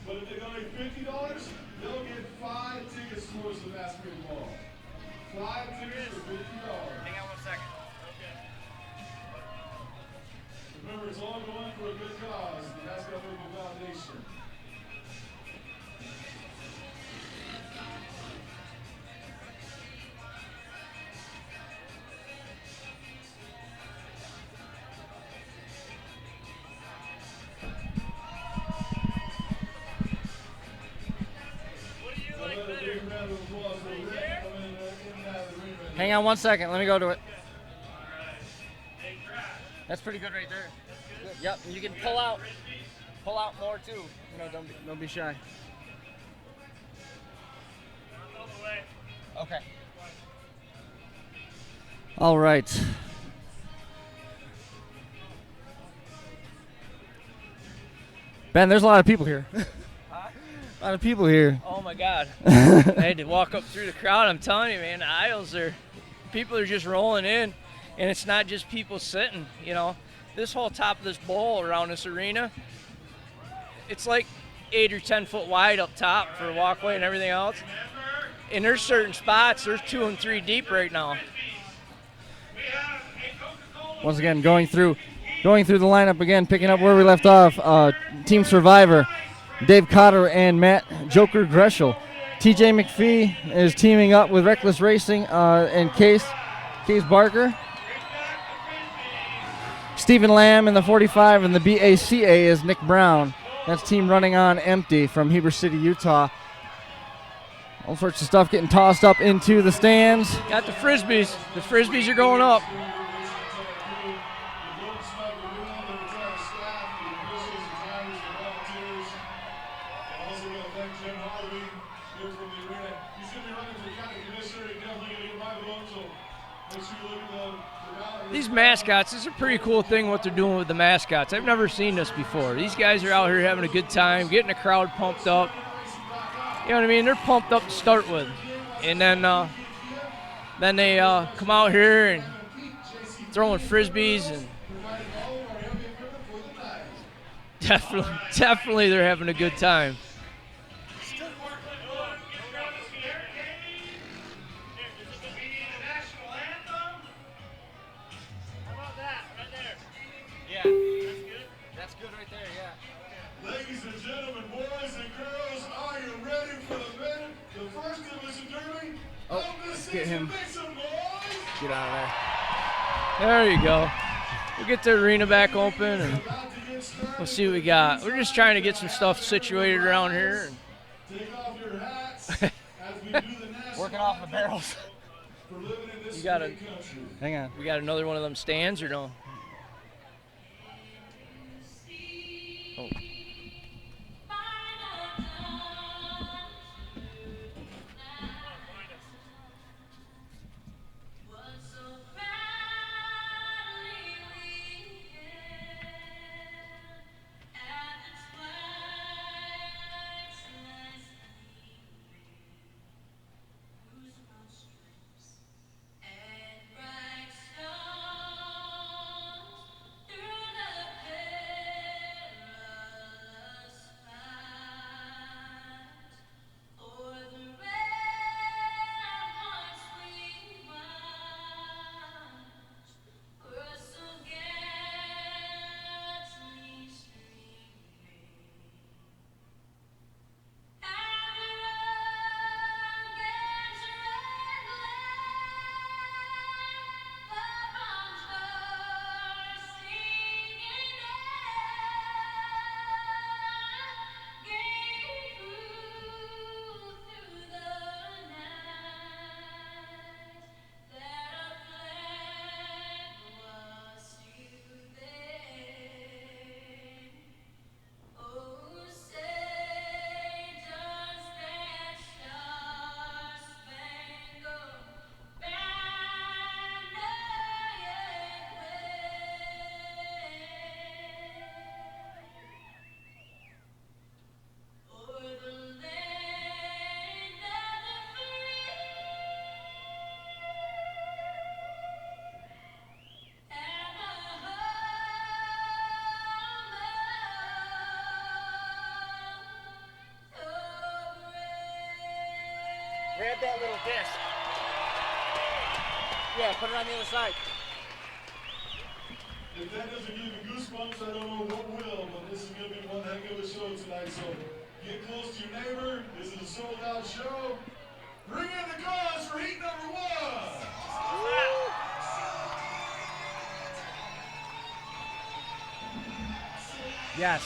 But if they donate $50, they'll get 5 tickets towards the masquerade ball. 5 tickets for $50. Hang on 1 second. Okay. Remember, it's all going for a good cause, the Mascot Miracle Foundation. Hang on 1 second. Let me go to it. That's pretty good right there. Yep. You can pull out more too. Don't be shy. Okay. All right. Ben, there's a lot of people here. A lot of people here. Oh my God. I had to walk up through the crowd. I'm telling you, man, the aisles people are just rolling in, and it's not just people sitting, This whole top of this bowl around this arena, it's like 8 or 10 foot wide up top for a walkway and everything else. And there's certain spots, there's 2 and 3 deep right now. Once again, going through the lineup again, picking up where we left off. Team Survivor, Dave Cotter and Matt Joker Greschel. TJ McPhee is teaming up with Reckless Racing and Case Barker. Stephen Lamb in the 45 and the BACA is Nick Brown. That's team running on empty from Heber City, Utah. All sorts of stuff getting tossed up into the stands. Got the Frisbees. The Frisbees are going up. These mascots, this is a pretty cool thing what they're doing with the mascots. I've never seen this before. These guys are out here having a good time, getting the crowd pumped up. You know what I mean? They're pumped up to start with. And then they come out here and throwing Frisbees. And definitely they're having a good time. Ladies and gentlemen, boys and girls, are you ready for the first Demolition Derby? Oh, let's get him. Make some noise! Get out of There you go. We'll get the arena back open and we'll see what we got. We're just trying to get some stuff situated around here. Take off your hats as we do the there. national Working off the barrels. for living in this You got great it. country. Hang on. We got another one of them stands or no? Oh. Grab that little disc. Yeah, put it on the other side. If that doesn't give you goosebumps, I don't know what will, but this is going to be one heck of a show tonight. So get close to your neighbor. This is a sold-out show. Bring in the cars for heat number 1. Yes.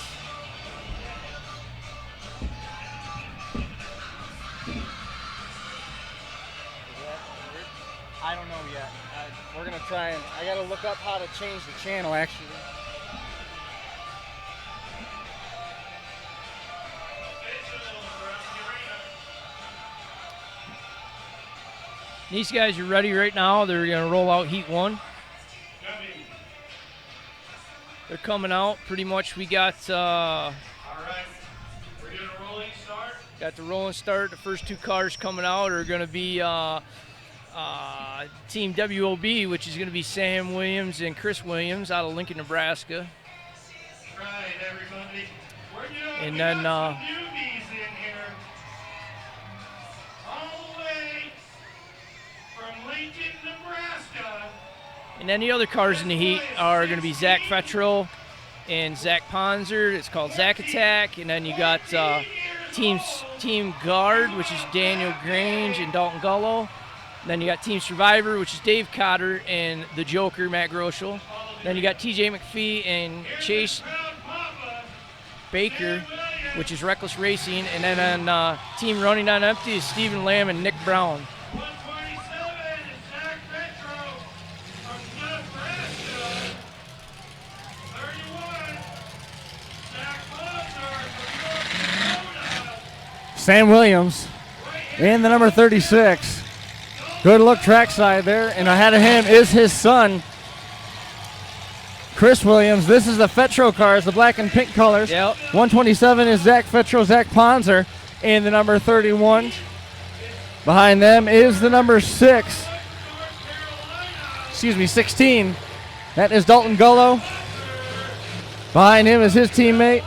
I don't know yet. We're gonna try and I gotta look up how to change the channel actually. These guys are ready right now. They're gonna roll out heat 1. They're coming out. Pretty much we got All right, we're doing a rolling start. got the rolling start. The first 2 cars coming out are gonna be Team WOB, which is gonna be Sam Williams and Chris Williams out of Lincoln, Nebraska. Right, everybody. And then newbies in here. All the way from Lincoln, Nebraska. And then the other cars in the heat are going to be Zach Fettrell and Zach Ponzer. It's called Zach Attack. And then you got Team Guard, which is Daniel Grange and Dalton Gullo. And then you got Team Survivor, which is Dave Cotter and the Joker, Matt Groeschel. Then you got TJ McPhee and Chase Baker. which is Reckless Racing, and then on team running on empty is Stephen Lamb and Nick Brown. 127 is Zach Petro from Nebraska. 31, Zach Monster from North Dakota. Sam Williams in the number 36. Good look trackside there, and ahead of him is his son, Chris Williams. This is the Fetro cars, the black and pink colors. Yep. 127 is Zach Fetro, Zach Ponzer in the number 31. Behind them is the number 16. That is Dalton Gullo. Behind him is his teammate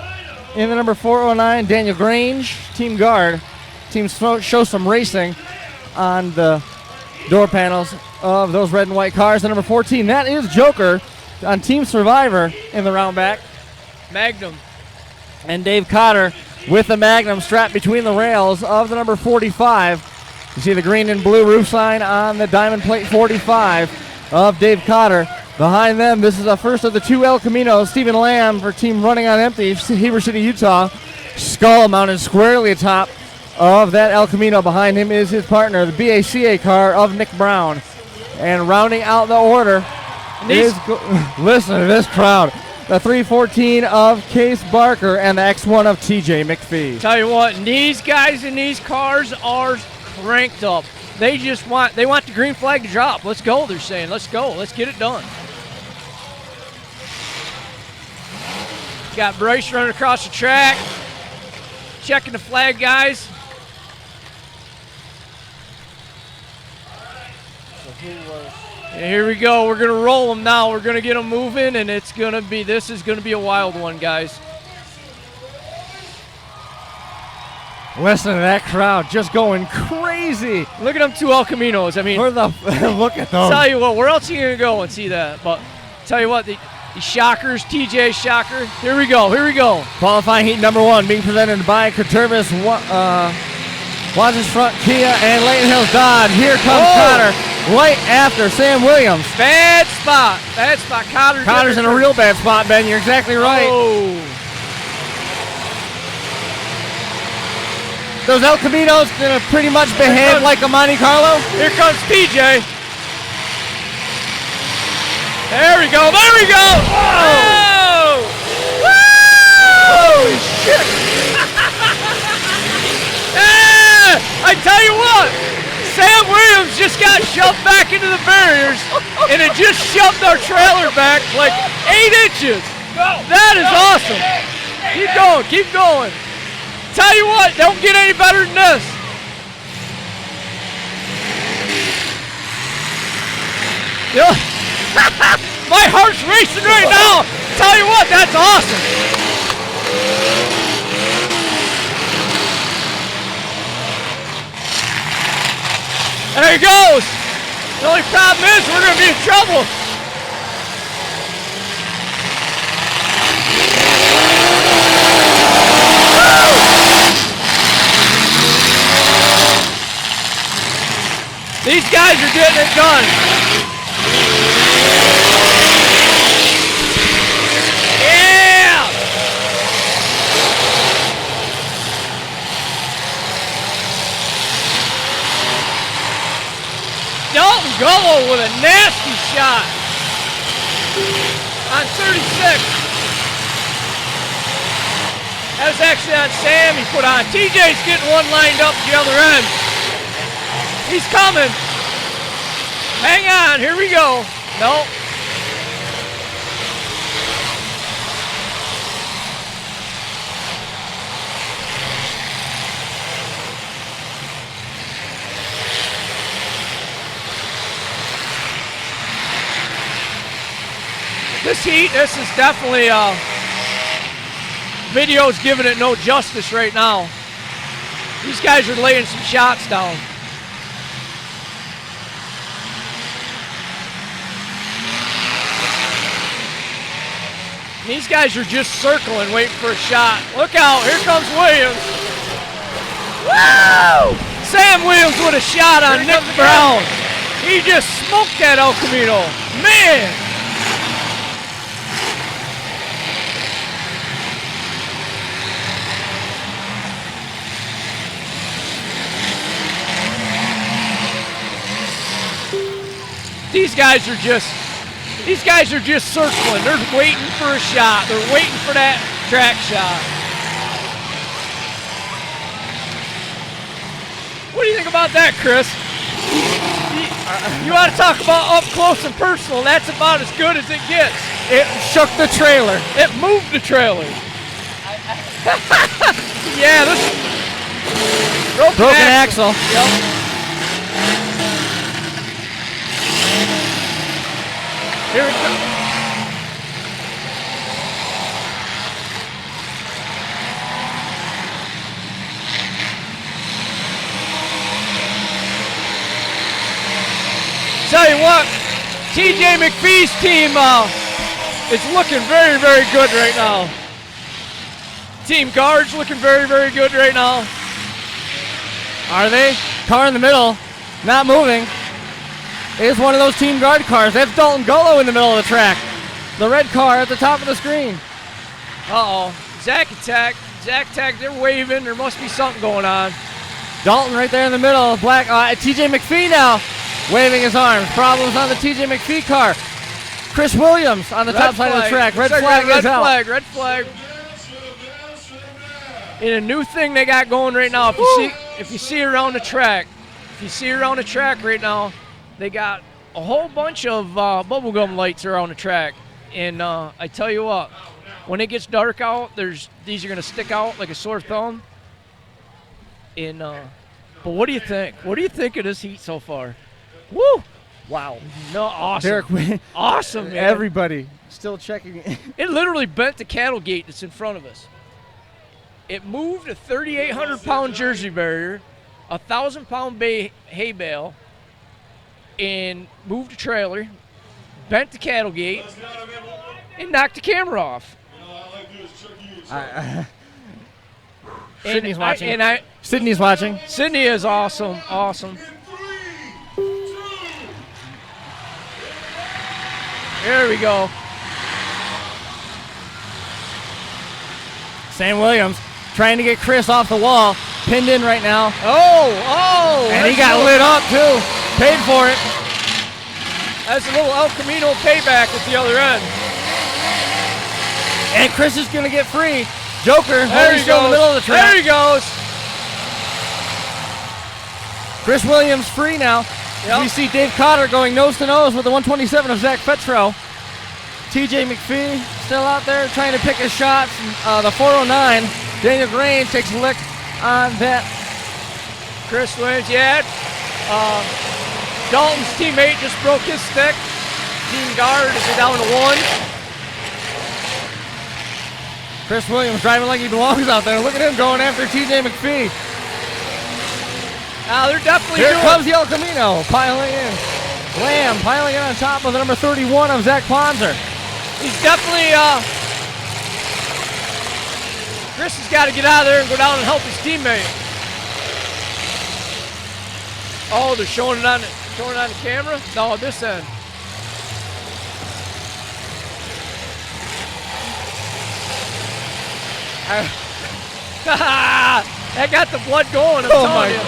in the number 409, Daniel Grange, team guard. Team show some racing on the door panels of those red and white cars. The number 14, that is Joker on Team Survivor in the round back. Magnum. And Dave Cotter with the Magnum strapped between the rails of the number 45. You see the green and blue roof sign on the diamond plate 45 of Dave Cotter. Behind them, this is the first of the two El Caminos. Stephen Lamb for Team Running on Empty, Heber City, Utah. Skull mounted squarely atop of that El Camino. Behind him is his partner, the BACA car of Nick Brown. And rounding out the order is, listen to this crowd, the 314 of Case Barker and the X1 of TJ McPhee. Tell you what, these guys in these cars are cranked up. They want the green flag to drop. Let's go, they're saying. Let's go. Let's get it done. Got Bryce running across the track. Checking the flag, guys. And here we go. We're going to roll them now. We're going to get them moving, and this is going to be a wild one, guys. Listen to that crowd just going crazy. Look at them two El Caminos. I mean, look at those. Tell you what, where else are you going to go and see that? But tell you what, the Shockers, TJ Shocker. Here we go. Qualifying heat number 1 being presented by Coturvis, Wadsworth Front Kia, and Layton Hills Dodge. Here comes Cotter right after Sam Williams. Bad spot. Cotter's in a real bad spot, Ben. You're exactly right. Oh. Those El Caminos gonna pretty much behave like a Monte Carlo. Here comes TJ. There we go. Whoa! Holy shit! I tell you what, Sam Williams just got shoved back into the barriers, and it just shoved our trailer back like 8 inches. That is awesome. Keep going. Tell you what, don't get any better than this. My heart's racing right now. Tell you what, that's awesome. There he goes. The only problem is we're going to be in trouble. These guys are getting it done. Yeah! Dalton Gullo with a nasty shot on 36. That was actually on Sam he put on. TJ's getting one lined up at the other end. He's coming. Hang on, here we go. Nope. This heat, this is definitely, video's giving it no justice right now. These guys are laying some shots down. These guys are just circling, waiting for a shot. Look out, here comes Williams. Woo! Sam Williams with a shot on Nick Brown. He just smoked that El Camino. Man! these guys are just circling. They're waiting for a shot. They're waiting for that track shot. What do you think about that, Chris? You want to talk about up close and personal. That's about as good as it gets. It shook the trailer. It moved the trailer. Yeah, this broken axle. Yep. Here we go. Tell you what, TJ McPhee's team is looking very, very good right now. Team Guard's looking very, very good right now. Are they? Car in the middle, not moving. It's one of those Team Guard cars. That's Dalton Gullo in the middle of the track. The red car at the top of the screen. Uh-oh. Zack Attack, they're waving. There must be something going on. Dalton right there in the middle. Black. TJ McPhee now waving his arms. Problems on the TJ McPhee car. Chris Williams on the top side of the track. Red flag is out. Red flag. And a new thing they got going right now. If you see around the track right now, they got a whole bunch of bubblegum lights around the track. And I tell you what, when it gets dark out, these are going to stick out like a sore thumb. And but what do you think? What do you think of this heat so far? Woo! Wow. No, awesome. Derek, awesome, man. Everybody still checking. It literally bent the cattle gate that's in front of us. It moved a 3,800-pound Jersey barrier, a 1,000-pound hay bale, and moved the trailer, bent the cattle gate, and knocked the camera off. Sydney's watching. Sydney's watching. Sydney is awesome. Awesome. There we go. Sam Williams trying to get Chris off the wall. Pinned in right now. Oh! And he got lit up too. Paid for it. That's a little El Camino payback at the other end. And Chris is going to get free. Joker, there he goes. In the middle of the track. There he goes. Chris Williams free now. Yep. We see Dave Cotter going nose to nose with the 127 of Zach Petro. TJ McPhee still out there trying to pick his shots. The 409, Daniel Grain takes a lick on that. Chris Williams, yeah. Dalton's teammate just broke his stick. Team Guard is down to 1. Chris Williams driving like he belongs out there. Look at him going after TJ McPhee. They're definitely Here comes the El Camino piling in. Lamb piling in on top of the number 31 of Zach Ponzer. He's definitely, Chris has got to get out of there and go down and help his teammate. Oh, they're showing it on the camera? No, this end. That got the blood going, I'm telling you.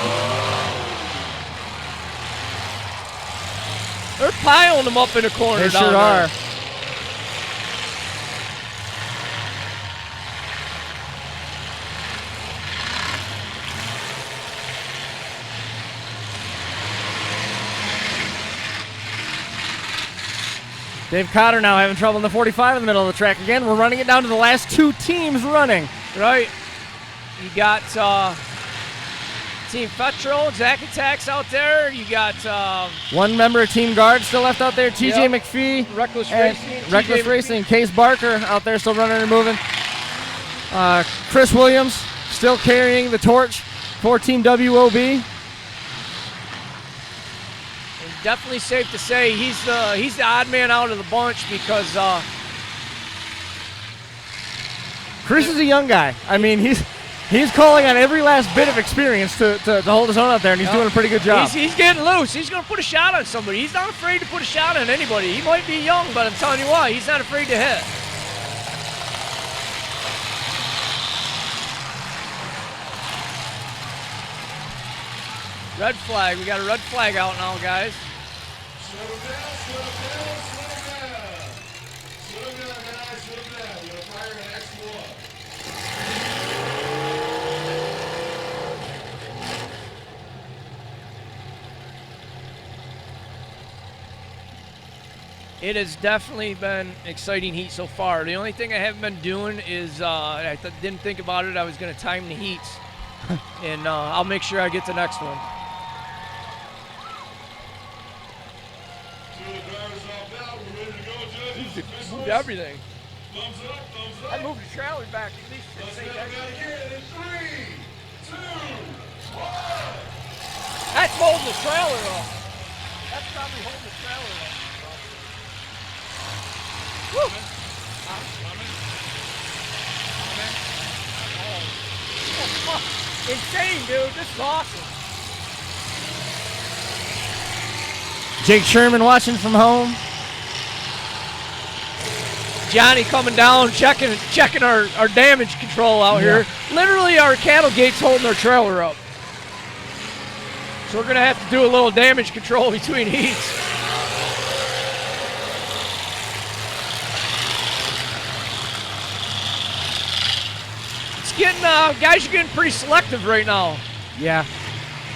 They're piling them up in the corner. They sure are. Dave Cotter now having trouble in the 45 in the middle of the track again. We're running it down to the last 2 teams running. Right. You got Team Petro, Zack Attack's out there. You got one member of Team Guard still left out there. TJ McPhee. Reckless Racing. Reckless Racing. Case Barker out there still running and moving. Chris Williams still carrying the torch for Team WOB. Definitely safe to say he's the odd man out of the bunch because Chris is a young guy. I mean, he's calling on every last bit of experience to hold his own out there, and he's doing a pretty good job. He's getting loose. He's going to put a shot on somebody. He's not afraid to put a shot on anybody. He might be young, but I'm telling you what, he's not afraid to hit. Red flag. We got a red flag out now, guys. Slow him down, slow him down, slow him down. Slow him down, guys, slow him down. You're gonna fire the next one. It has definitely been an exciting heat so far. The only thing I haven't been doing is, didn't think about it, I was going to time the heats. And I'll make sure I get the next one. Two of the drivers off now. We're ready to go, judges. Moved everything. Thumbs up, thumbs up. I moved the trailer back at least. Let's have it out again in 3, 2, 1. That's holding the trailer up. That's probably holding the trailer up. Woo! Insane, dude. This is awesome. Jake Sherman watching from home. Johnny coming down, checking our damage control out here. Literally, our cattle gate's holding our trailer up. So we're going to have to do a little damage control between heats. Guys are getting pretty selective right now. Yeah,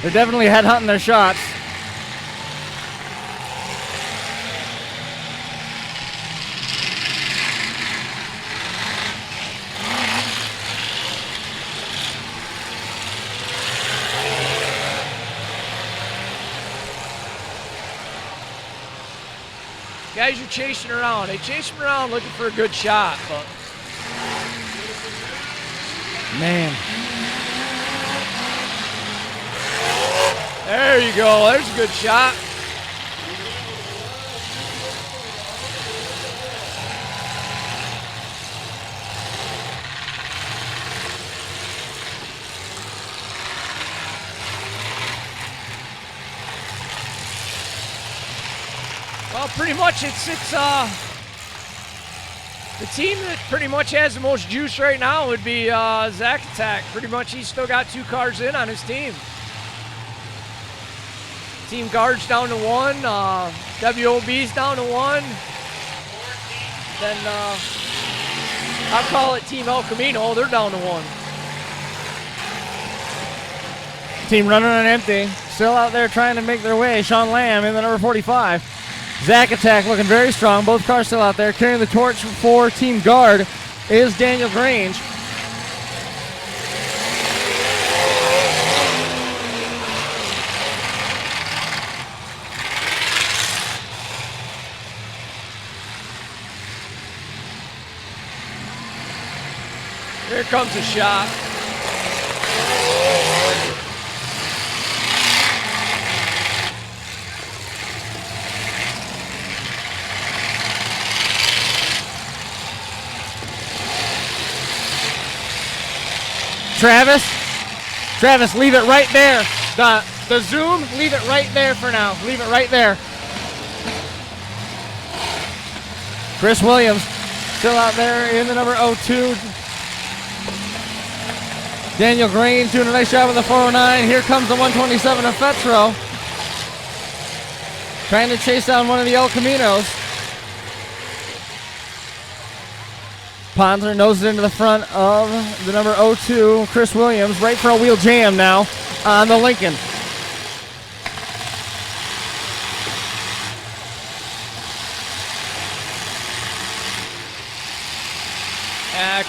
they're definitely headhunting their shots. Guys are chasing around. They chase them around looking for a good shot, but Man, there you go. There's a good shot. Well, pretty much it's the team that pretty much has the most juice right now would be Zach Attack. Pretty much he's still got 2 cars in on his team. Team Guard's down to 1. WOB's down to 1. Then I'll call it Team El Camino. They're down to 1. team running on empty. Still out there trying to make their way. Sean Lamb in the number 45. Zach Attack looking very strong. Both cars still out there. Carrying the torch for Team Guard is Daniel Grange. Here comes a shot. Travis, leave it right there. The zoom, leave it right there for now. Leave it right there. Chris Williams still out there in the number 02. Daniel Grange doing a nice job with the 409. Here comes the 127 of Fetro. Trying to chase down one of the El Caminos. Ponsler noses into the front of the number 02, Chris Williams, right for a wheel jam now on the Lincoln.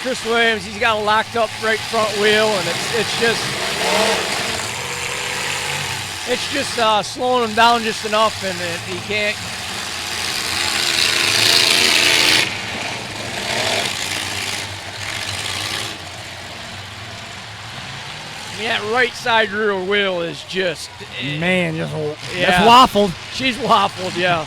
Chris Williams, he's got a locked up right front wheel, and it's just slowing him down just enough, and he can't. I mean, that right side rear wheel is just... Man, just waffled. She's waffled, yeah.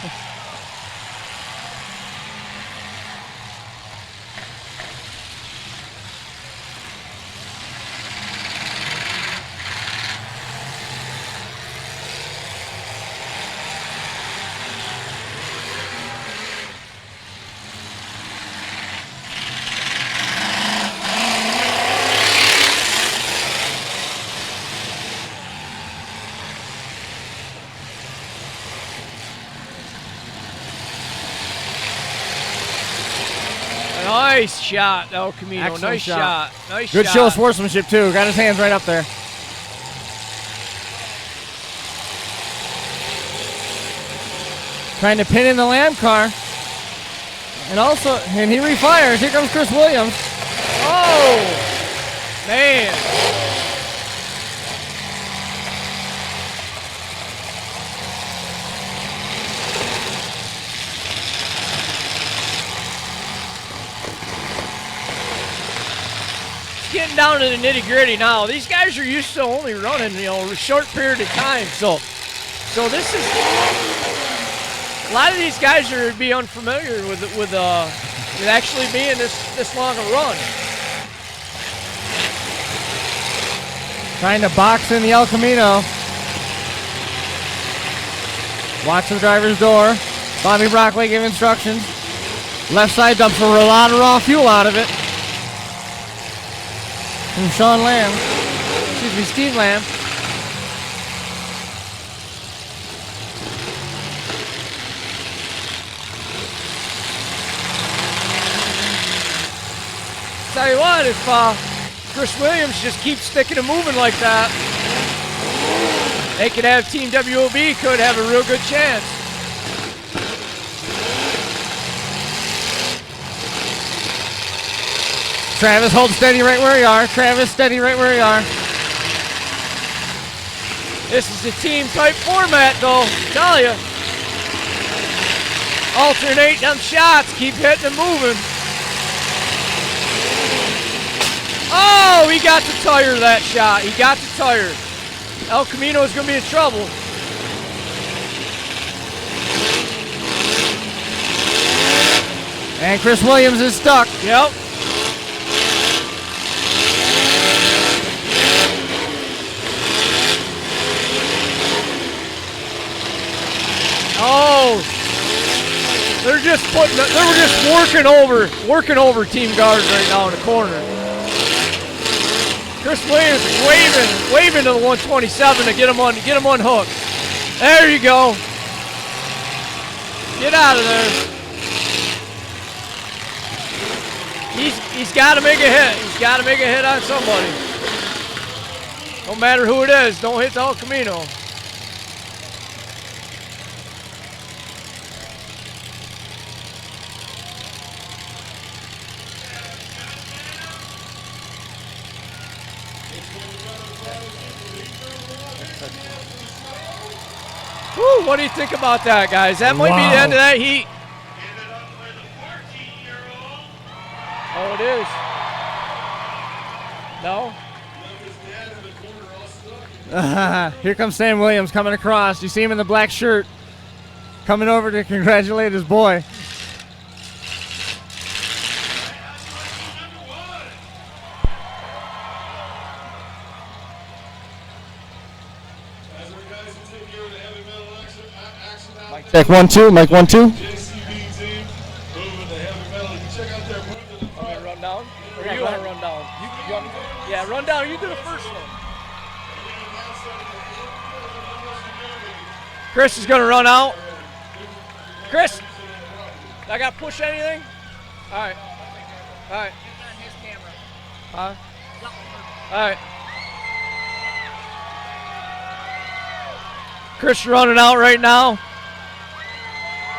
Nice shot, El Camino. Excellent Nice shot. Nice Good shot. show of sportsmanship, too. Got his hands right up there. Trying to pin in the Lamb car. And he refires. Here comes Chris Williams. Oh, man. Getting down to the nitty gritty now. These guys are used to only running, a short period of time. So this is a lot of these guys are be unfamiliar with actually being this long a run. Trying to box in the El Camino. Watch the driver's door. Bobby Brockway gave instructions. Left side dumps a lot of raw fuel out of it. From Steve Lamb. Tell you what, if Chris Williams just keeps sticking and moving like that, they could have Team WOB could have a real good chance. Travis, hold steady right where you are. Travis, steady right where you are. This is a team type format though, tell you. Alternate them shots, keep hitting and moving. Oh, he got the tire that shot. He got the tire. El Camino is going to be in trouble. And Chris Williams is stuck. Yep. Oh, they were just working over Team Guards right now in the corner. Chris Williams is waving to the 127 to get him unhooked. There you go. Get out of there. He's got to make a hit. He's got to make a hit on somebody. No matter who it is, don't hit the El Camino. Woo, what do you think about that, guys? That might be the end of that heat. Oh, it is. No? Here comes Sam Williams coming across. You see him in the black shirt coming over to congratulate his boy. Check 1 2, Mike 1 2. JCB team moving the heavy metal. You check out their movement. I'm going to run down. Or you want to run down? You want me to? Yeah, run down. You do the first one. Chris is going to run out. Chris, I got to push anything? All right. All right. Huh? All right. Chris running out right now.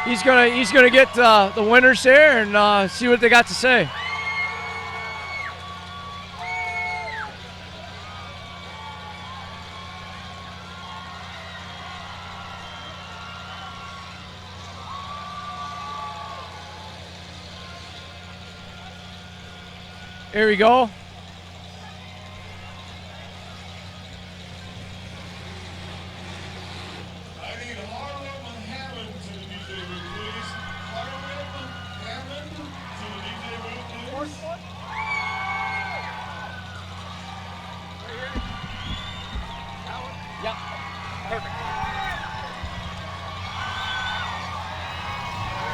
He's gonna get the winners here and see what they got to say. Here we go.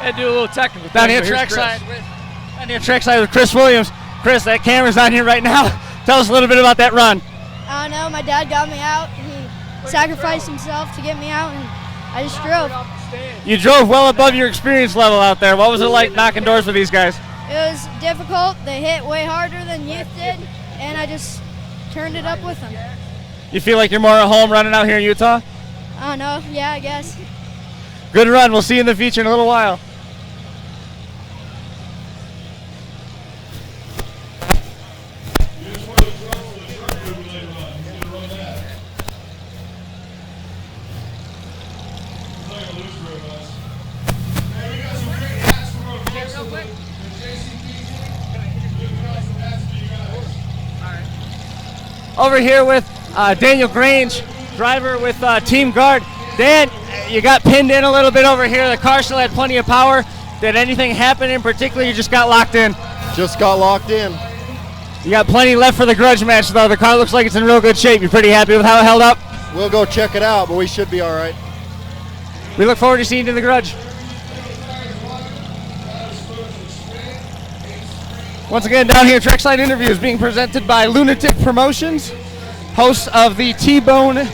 And do a little technical Down here trackside with Chris Williams. Chris, that camera's on here right now. Tell us a little bit about that run. I don't know. My dad got me out. He sacrificed himself to get me out, and I just drove. You drove well above your experience level out there. What was it like knocking doors with these guys? It was difficult. They hit way harder than youth did, and I just turned it up with them. You feel like you're more at home running out here in Utah? I don't know. Yeah, I guess. Good run. We'll see you in the feature in a little while. Over here with Daniel Grange, driver with Team Guard. Dan, you got pinned in a little bit over here. The car still had plenty of power. Did anything happen in particular? You just got locked in? Just got locked in. You got plenty left for the Grudge match, though. The car looks like it's in real good shape. You pretty happy with how it held up? We'll go check it out, but we should be all right. We look forward to seeing you in the Grudge. Once again, down here, Trackside Interviews being presented by Lunatic Promotions, hosts of the T-Bone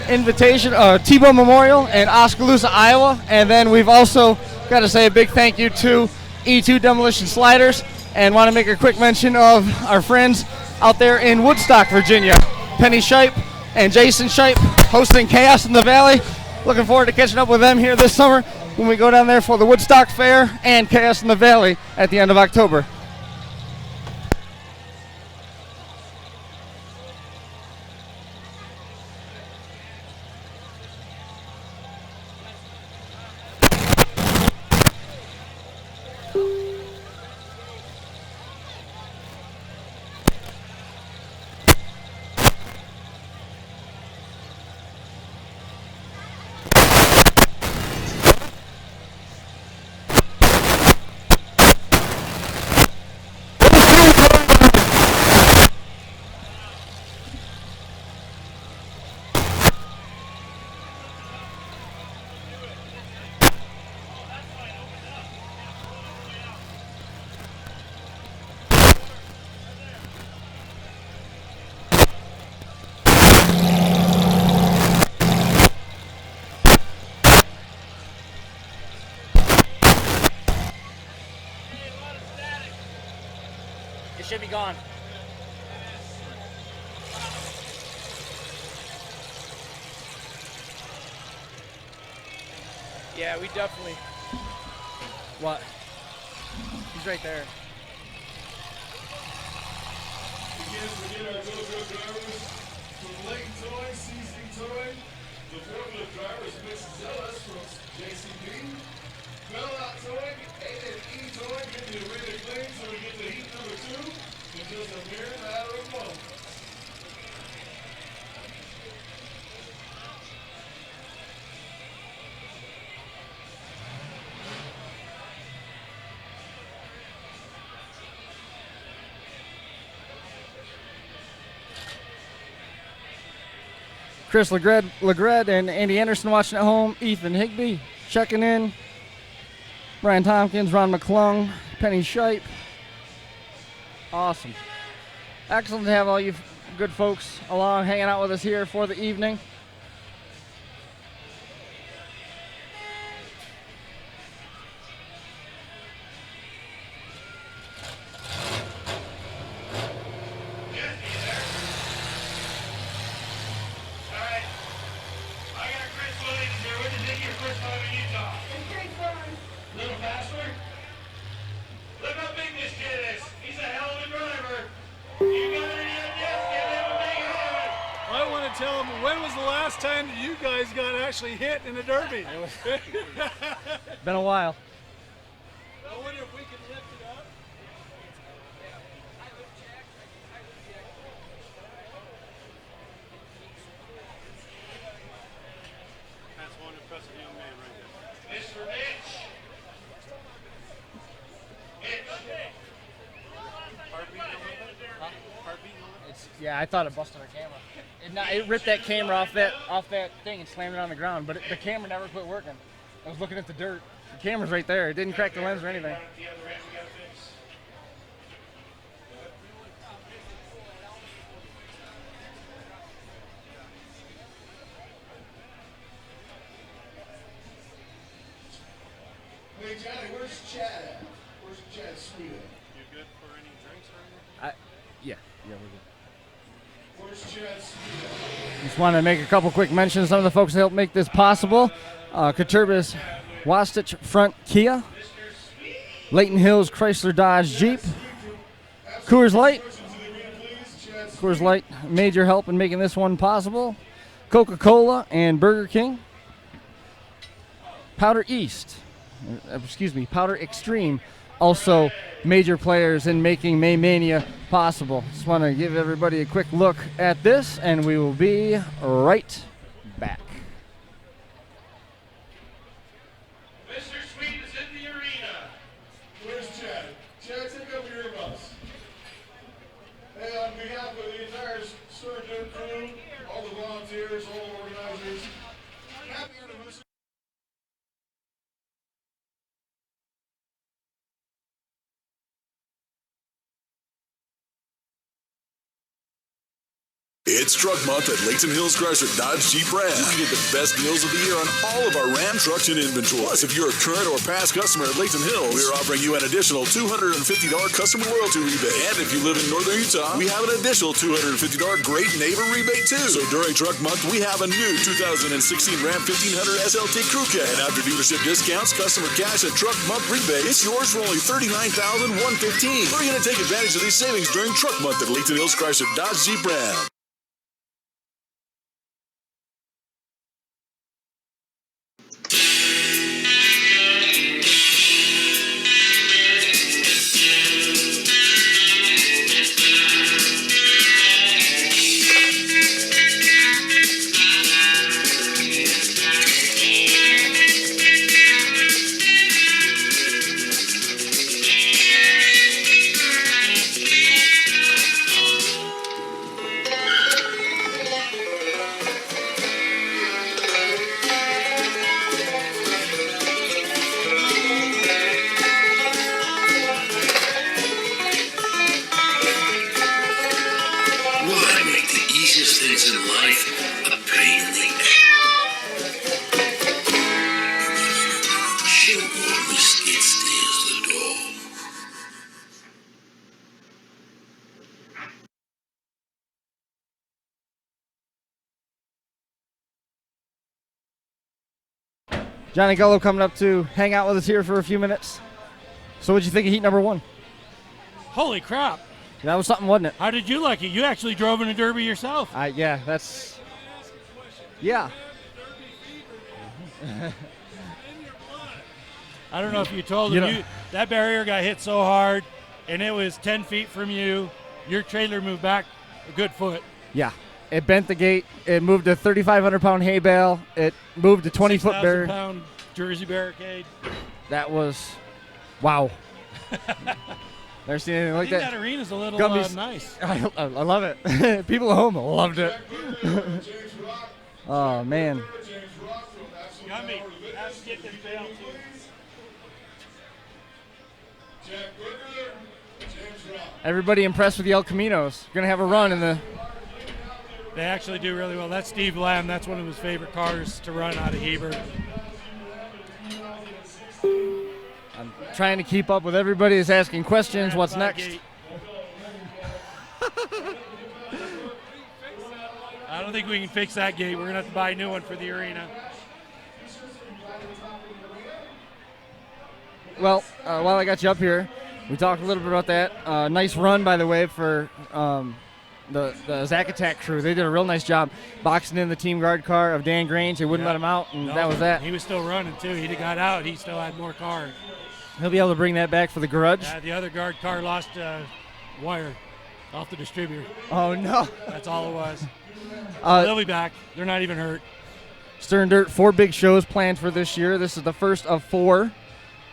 Invitation, T-Bone Memorial in Oskaloosa, Iowa. And then we've also got to say a big thank you to E2 Demolition Sliders, and want to make a quick mention of our friends out there in Woodstock, Virginia. Penny Shipe and Jason Shipe hosting Chaos in the Valley. Looking forward to catching up with them here this summer when we go down there for the Woodstock Fair and Chaos in the Valley at the end of October. Should be gone. Yeah, we definitely. What? He's right there. Again, we get our go-go drivers from Lake Toy, CC Toy, the forklift drivers, Mitch Zealous from JCB, Bell Out Toy, A&E Toy, get the arena clean so we get to heat number 2 in just a mere matter of moments. Chris Legred and Andy Anderson watching at home. Ethan Higbee checking in. Brian Tompkins, Ron McClung, Penny Shipe. Awesome. Excellent to have all you good folks along hanging out with us here for the evening. Tell them, when was the last time that you guys got actually hit in a derby? Been a while. I wonder if we can lift it up. That's one impressive young man right there. Mr. Mitch. Yeah, I thought it busted our camera. It ripped that camera off that thing and slammed it on the ground, but the camera never quit working. I was looking at the dirt. The camera's right there. It didn't crack the lens or anything. Hey, Johnny, where's Chad at? Where's Chad Sweden? You good for any drinks or anything? Yeah, we're good. Where's Chad Sweden? Just want to make a couple quick mentions. Some of the folks that helped make this possible. Katurbis Wastich Front Kia, Layton Hills Chrysler Dodge Jeep, Coors Light. Coors Light, major help in making this one possible. Coca-Cola and Burger King. Powder Extreme, also major players in making May Mania possible. Just want to give everybody a quick look at this, and we will be right back. Mr. Sweet is in the arena. Where's Chad? Chad, take up your earbuds. Hey, on behalf of the entire Stirrin Dirt crew, all the volunteers, all the organizers, happy anniversary. It's Truck Month at Layton Hills Chrysler Dodge Jeep Ram. You can get the best deals of the year on all of our Ram trucks in inventory. Plus, if you're a current or past customer at Layton Hills, we're offering you an additional $250 customer loyalty rebate. And if you live in northern Utah, we have an additional $250 Great Neighbor rebate too. So during Truck Month, we have a new 2016 Ram 1500 SLT Crew Cab. And after dealership discounts, customer cash, and Truck Month rebate, it's yours for only $39,115. We're going to take advantage of these savings during Truck Month at Layton Hills Chrysler Dodge Jeep Ram. Johnny Gullo coming up to hang out with us here for a few minutes. So what'd you think of heat number one? Holy crap. That was something, wasn't it? How did you like it? You actually drove in a Derby yourself. Yeah, that's... Yeah. I don't know if you told him. That barrier got hit so hard, and it was 10 feet from you. Your trailer moved back a good foot. Yeah. It bent the gate. It moved a 3,500-pound hay bale. It moved a 20-foot barrier. 6,000-pound Jersey barricade. That was... Wow. Never seen anything like that. That arena's a little nice. I love it. People at home loved it. Oh, man. Yummy. That's getting failed too. Everybody impressed with the El Caminos. Going to have a run in the... They actually do really well. That's Steve Lamb. That's one of his favorite cars to run out of Hebert. I'm trying to keep up with everybody who's asking questions. What's next? I don't think we can fix that gate. We're going to have to buy a new one for the arena. Well, while I got you up here, we talked a little bit about that. Nice run, by the way, for the Zack Attack crew. They did a real nice job boxing in the team guard car of Dan Grange. They wouldn't let him out, and that was that. He was still running, too. He got out. He still had more cars. He'll be able to bring that back for the Grudge. Yeah, the other guard car lost wire off the distributor. Oh, no. That's all it was. They'll be back. They're not even hurt. Stirrin Dirt, 4 big shows planned for this year. This is the first of 4.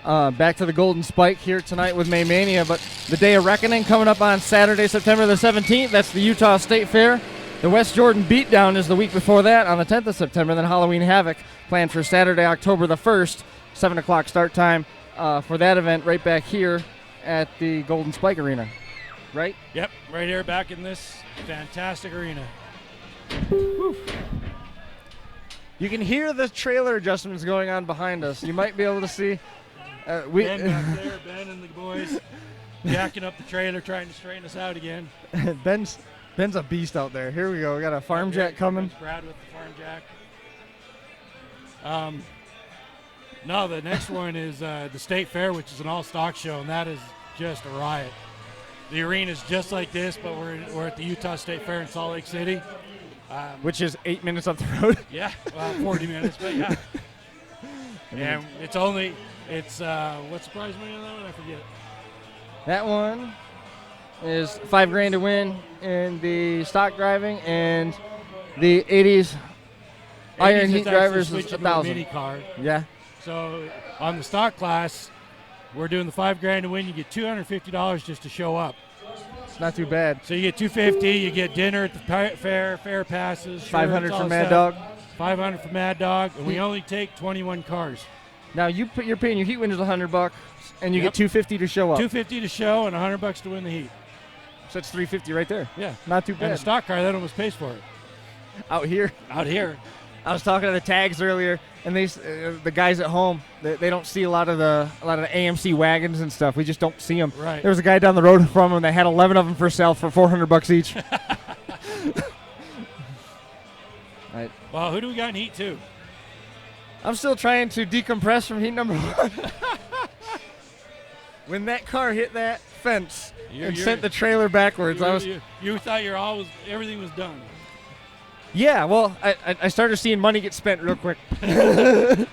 Back to the Golden Spike here tonight with May Mania, but the Day of Reckoning coming up on Saturday, September the 17th. That's the Utah State Fair. The West Jordan Beatdown is the week before that on the 10th of September. Then Halloween Havoc planned for Saturday, October the 1st, 7 o'clock start time for that event right back here at the Golden Spike Arena, right? Yep, right here back in this fantastic arena. Woo. You can hear the trailer adjustments going on behind us. You might be able to see. Ben back there, Ben and the boys jacking up the trailer, trying to straighten us out again. Ben's a beast out there. Here we go. We got a farm jack coming. Brad with the farm jack. No, the next one is the State Fair, which is an all-stock show, and that is just a riot. The arena is just like this, but we're at the Utah State Fair in Salt Lake City. Which is 8 minutes up the road. Yeah, well, 40 minutes, but yeah. And it's what surprised me on that one? I forget. That one is $5,000 to win in the stock driving, and the 80s Iron Heat drivers is $1,000. Mini car. Yeah. So on the stock class, we're doing the $5,000 to win. You get $250 just to show up. It's not too bad. So you get $250. You get dinner at the fair passes. $500 for Mad Dog. $500 for Mad Dog, and we only take 21 cars. Now you're paying your heat winners $100, and you get $250 to show up. $250 to show and $100 to win the heat. So that's $350 right there. Yeah, not too bad. And a stock car that almost pays for it. Out here. I was talking to the tags earlier, and the guys at home, they don't see a lot of the AMC wagons and stuff. We just don't see them. Right. There was a guy down the road from them that had 11 of them for sale for $400 each. Right. Well, who do we got in heat 2? I'm still trying to decompress from heat number 1. When that car hit that fence and sent the trailer backwards, you thought everything was done. Yeah, well, I started seeing money get spent real quick. Heat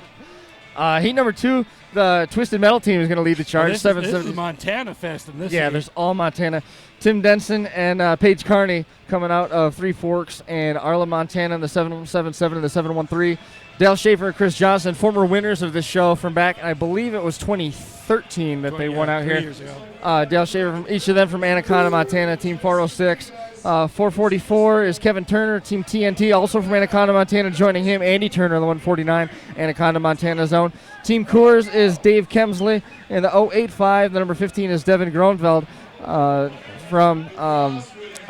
number 2, the Twisted Metal team is going to lead the charge. This is Montana Fest in this. Yeah, heat. there's all Montana. Tim Denson and Paige Carney coming out of Three Forks and Arlen, Montana, in the 777 and the 713. Dale Schaefer and Chris Johnson, former winners of this show from back, I believe it was 2013 that they won out 3 here. years ago. Dale Schaefer, each of them from Anaconda, Montana, Team 406. 444 is Kevin Turner, Team TNT, also from Anaconda, Montana, joining him. Andy Turner, the 149, Anaconda, Montana zone. Team Coors is Dave Kemsley, and the 085, the number 15 is Devin Gronveld from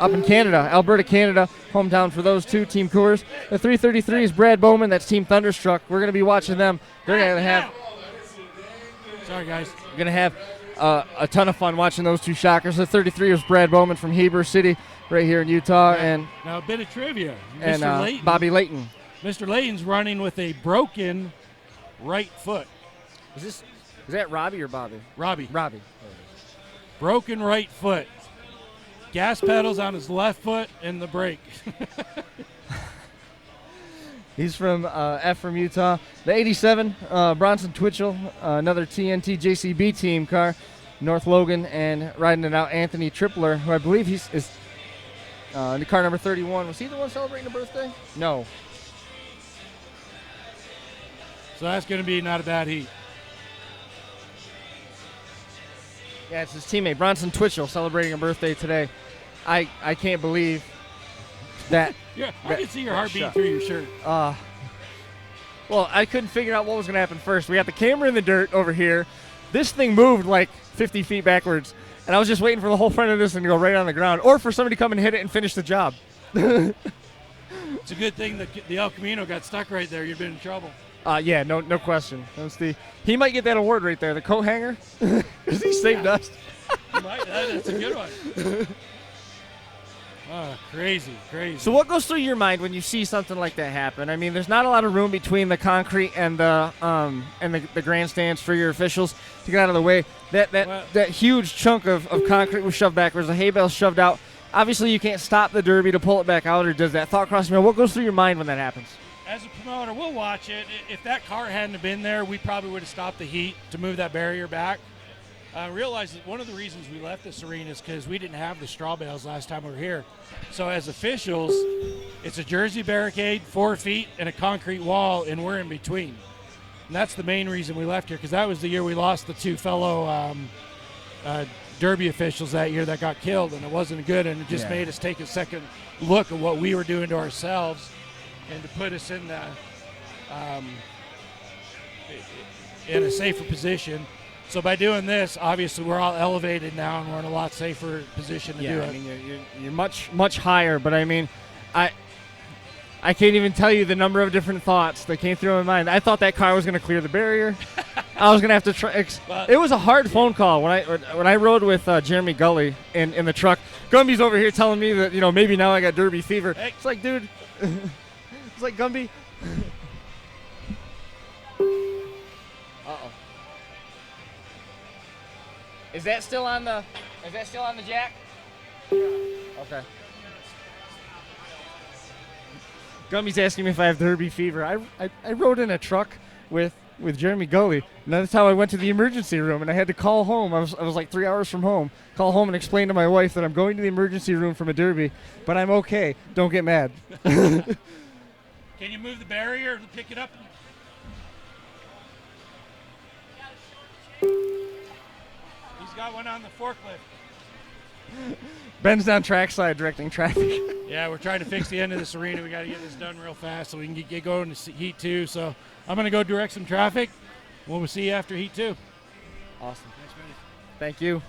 up in Canada, Alberta, Canada, hometown for those two, Team Coors. The 333 is Brad Bowman, that's Team Thunderstruck. We're going to be watching them. They're going to have... Sorry, guys. We're going to have a ton of fun watching those two shockers. The 33 is Brad Bowman from Heber City, right here in Utah. And now a bit of trivia. And Mr. Layton, Bobby Layton. Mr. Layton's running with a broken right foot. Is that Robbie or Bobby? Robbie. Broken right foot. Gas pedals on his left foot and the brake. He's from Utah. The 87, Bronson Twitchell, another TNT JCB team car. North Logan, and riding it out, Anthony Tripler, who I believe is the car number 31. Was he the one celebrating a birthday? No. So that's going to be not a bad heat. Yeah, it's his teammate, Bronson Twitchell, celebrating a birthday today. I can't believe that. Yeah, I can see your heart beating through your shirt. Well, I couldn't figure out what was going to happen first. We got the camera in the dirt over here. This thing moved like 50 feet backwards, and I was just waiting for the whole front of this thing to go right on the ground, or for somebody to come and hit it and finish the job. It's a good thing that the El Camino got stuck right there. You've been in trouble. Yeah, no question. He might get that award right there, the coat hanger, because he saved us. That's a good one. Crazy. So what goes through your mind when you see something like that happen? I mean, there's not a lot of room between the concrete and the grandstands for your officials to get out of the way. That huge chunk of concrete was shoved backwards. The hay bale's shoved out. Obviously, you can't stop the Derby to pull it back out, or does that thought cross your mind? What goes through your mind when that happens? As a promoter, we'll watch it. If that car hadn't have been there, we probably would have stopped the heat to move that barrier back. Realize that one of the reasons we left this arena is because we didn't have the straw bales last time we were here. So as officials, it's a jersey barricade, 4 feet, and a concrete wall, and we're in between. And that's the main reason we left here, because that was the year we lost the two fellow Derby officials that year that got killed, and it wasn't good, and it just made us take a second look at what we were doing to ourselves and to put us in a safer position. So by doing this, obviously we're all elevated now, and we're in a lot safer position to do it. I mean, you're much higher, but I mean, I can't even tell you the number of different thoughts that came through my mind. I thought that car was going to clear the barrier. I was gonna have to try. It was a hard phone call when I rode with Jeremy Gully in the truck. Gumby's over here telling me that maybe now I got Derby fever. Hey. It's like, dude, it's like Gumby. Uh-oh. Is that still on the jack? Okay. Gumby's asking me if I have Derby fever. I rode in a truck with Jeremy Gully, and that's how I went to the emergency room, and I had to call home. I was like 3 hours from home. Call home and explain to my wife that I'm going to the emergency room from a Derby, but I'm okay. Don't get mad. Can you move the barrier to pick it up? He's got one on the forklift. Ben's down trackside directing traffic. Yeah, we're trying to fix the end of this arena. We got to get this done real fast so we can get going to Heat 2. So I'm going to go direct some traffic. We'll see you after Heat 2. Awesome. Thank you.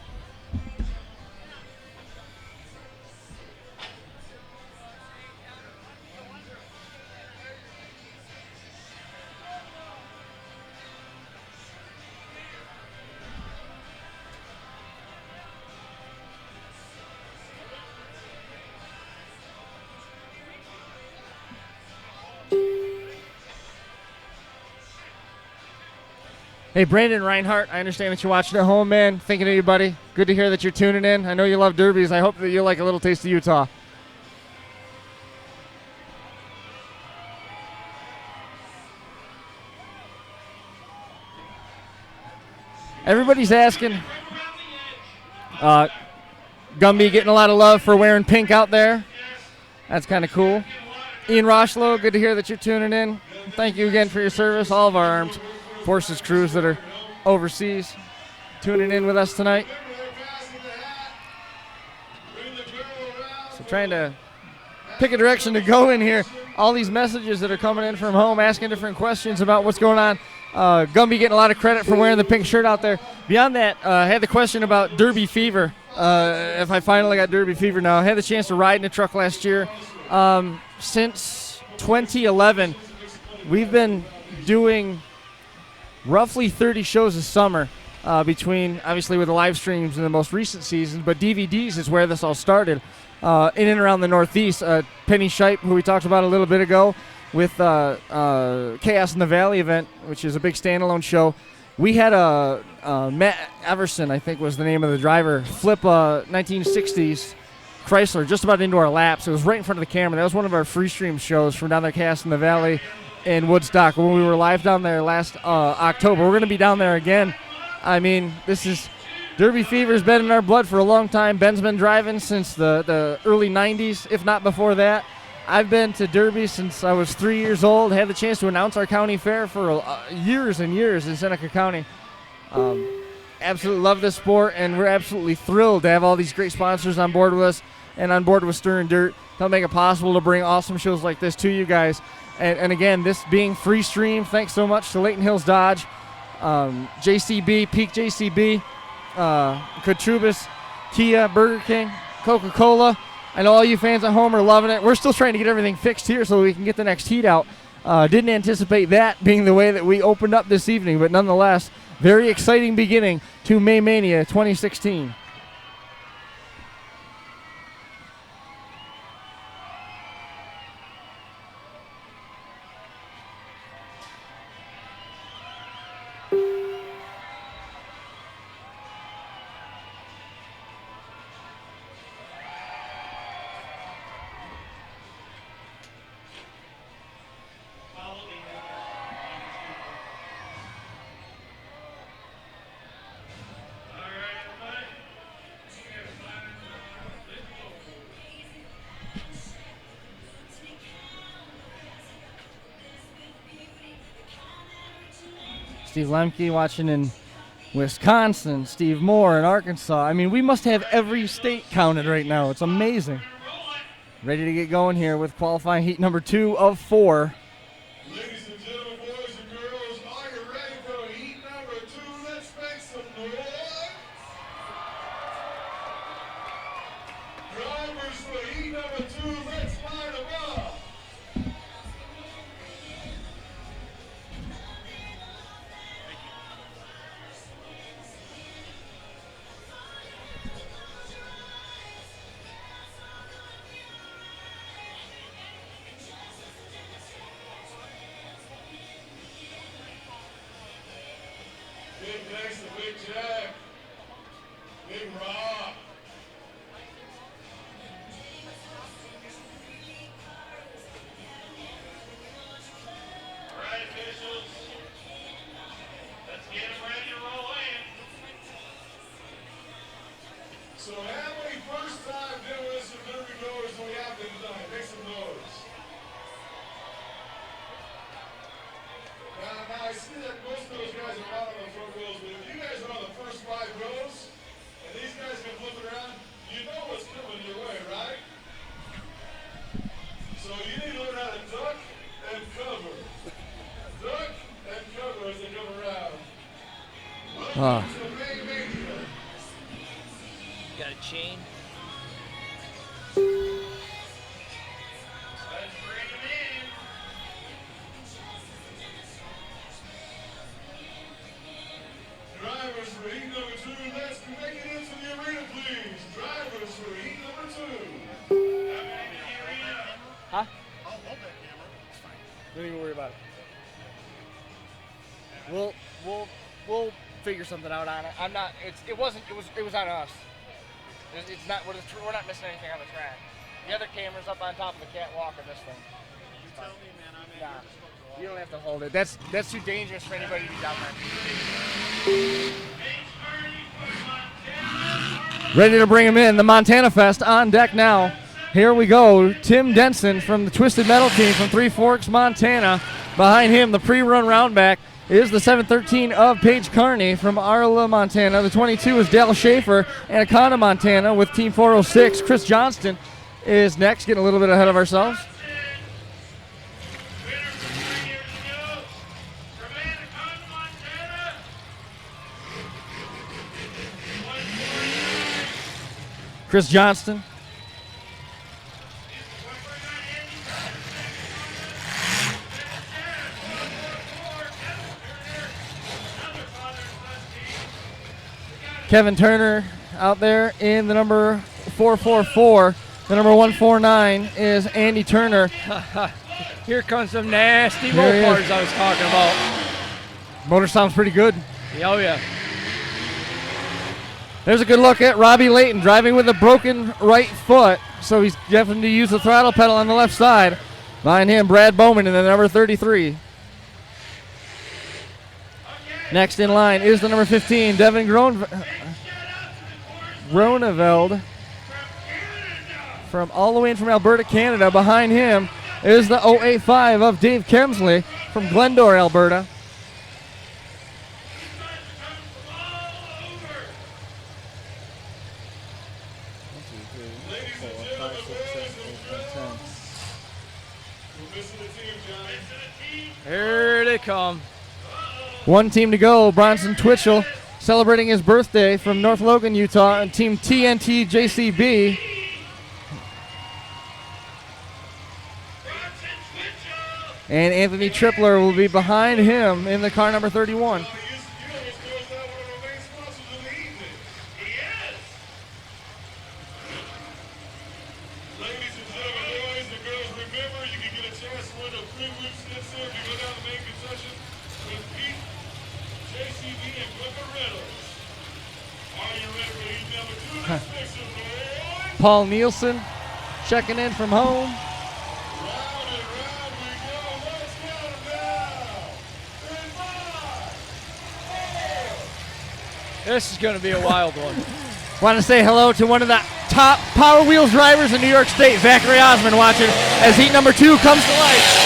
Hey, Brandon Reinhardt, I understand that you're watching at home, man. Thinking of you, buddy. Good to hear that you're tuning in. I know you love derbies. I hope that you like a little taste of Utah. Everybody's asking. Gumby getting a lot of love for wearing pink out there. That's kind of cool. Ian Rochlow, good to hear that you're tuning in. Thank you again for your service. All of our armed forces crews that are overseas tuning in with us tonight. So trying to pick a direction to go in here. All these messages that are coming in from home asking different questions about what's going on. Gumby getting a lot of credit for wearing the pink shirt out there. Beyond that, I had the question about Derby fever. If I finally got Derby fever now. I had the chance to ride in a truck last year. Since 2011, we've been doing roughly 30 shows a summer between, obviously, with the live streams in the most recent season, but DVDs is where this all started. In and around the Northeast, Penny Shipe, who we talked about a little bit ago, with Chaos in the Valley event, which is a big standalone show. We had Matt Everson, I think was the name of the driver, flip a 1960s Chrysler just about into our laps. It was right in front of the camera. That was one of our free stream shows from down there, Chaos in the Valley in Woodstock, when we were live down there last October. We're going to be down there again. I mean, this is Derby fever's been in our blood for a long time. Ben's been driving since the early 90s, if not before that. I've been to Derby since I was 3 years old. Had the chance to announce our county fair for years and years in Seneca County. Absolutely love this sport, and we're absolutely thrilled to have all these great sponsors on board with us and on board with Stirrin Dirt. They'll make it possible to bring awesome shows like this to you guys. And again, this being free stream, thanks so much to Layton Hills Dodge, JCB, Peak JCB, Cotrubus, Kia, Burger King, Coca-Cola. I know all you fans at home are loving it. We're still trying to get everything fixed here so we can get the next heat out. Didn't anticipate that being the way that we opened up this evening, but nonetheless, very exciting beginning to May Mania 2016. Steve Lemke watching in Wisconsin, Steve Moore in Arkansas. I mean, we must have every state counted right now. It's amazing. Ready to get going here with qualifying heat number 2 of 4. Ladies and gentlemen, boys and girls, are you ready for heat number 2? Let's make some noise. Drivers for heat number 2, let's line them up. Big Rob. All right, officials. Let's get them ready to roll in. So how many first-time demolition derby goers do we have tonight? Make some noise. Now I see that most of those guys are out on the front rows, but if you guys are on the first 5 rows, and these guys can flip it around, you know what's coming your way, right? So you need to learn how to duck and cover. Duck and cover as they come around. Welcome to Mania. Got a chain. Let's bring them in. Drivers for heat number 2, let's make it into the arena, please. Drivers for heat number 2. Huh? Don't even worry about it. We'll figure something out on it. I'm not. It was on us. It's not. We're not missing anything on the track. The other camera's up on top of the catwalk of this thing. You tell me, man. I'm in. Nah, you don't have to hold it. That's too dangerous for anybody to be down there. Ready to bring him in. The Montana Fest on deck now. Here we go. Tim Denson from the Twisted Metal team from Three Forks, Montana. Behind him, the pre-run roundback is the 713 of Paige Carney from Arla, Montana. The 22 is Dale Schaefer, Anaconda, Montana with Team 406. Chris Johnston is next, getting a little bit ahead of ourselves. Chris Johnston. Kevin Turner out there in the number 444. The number 149 is Andy Turner. Here comes some nasty Mopars I was talking about. Motor sounds pretty good. Oh, yeah. There's a good look at Robbie Layton driving with a broken right foot, so he's having to use the throttle pedal on the left side. Behind him, Brad Bowman in the number 33. Next in line is the number 15, Devin Groneveld from all the way in from Alberta, Canada. Behind him is the 085 of Dave Kemsley from Glendora, Alberta. Here they come. One team to go. Bronson Twitchell celebrating his birthday from North Logan, Utah, and Team TNT JCB. And Anthony Tripler will be behind him in the car number 31. Paul Nielsen checking in from home. This is going to be a wild one. Want to say hello to one of the top Power Wheels drivers in New York State, Zachary Osmond, watching as heat number 2 comes to life.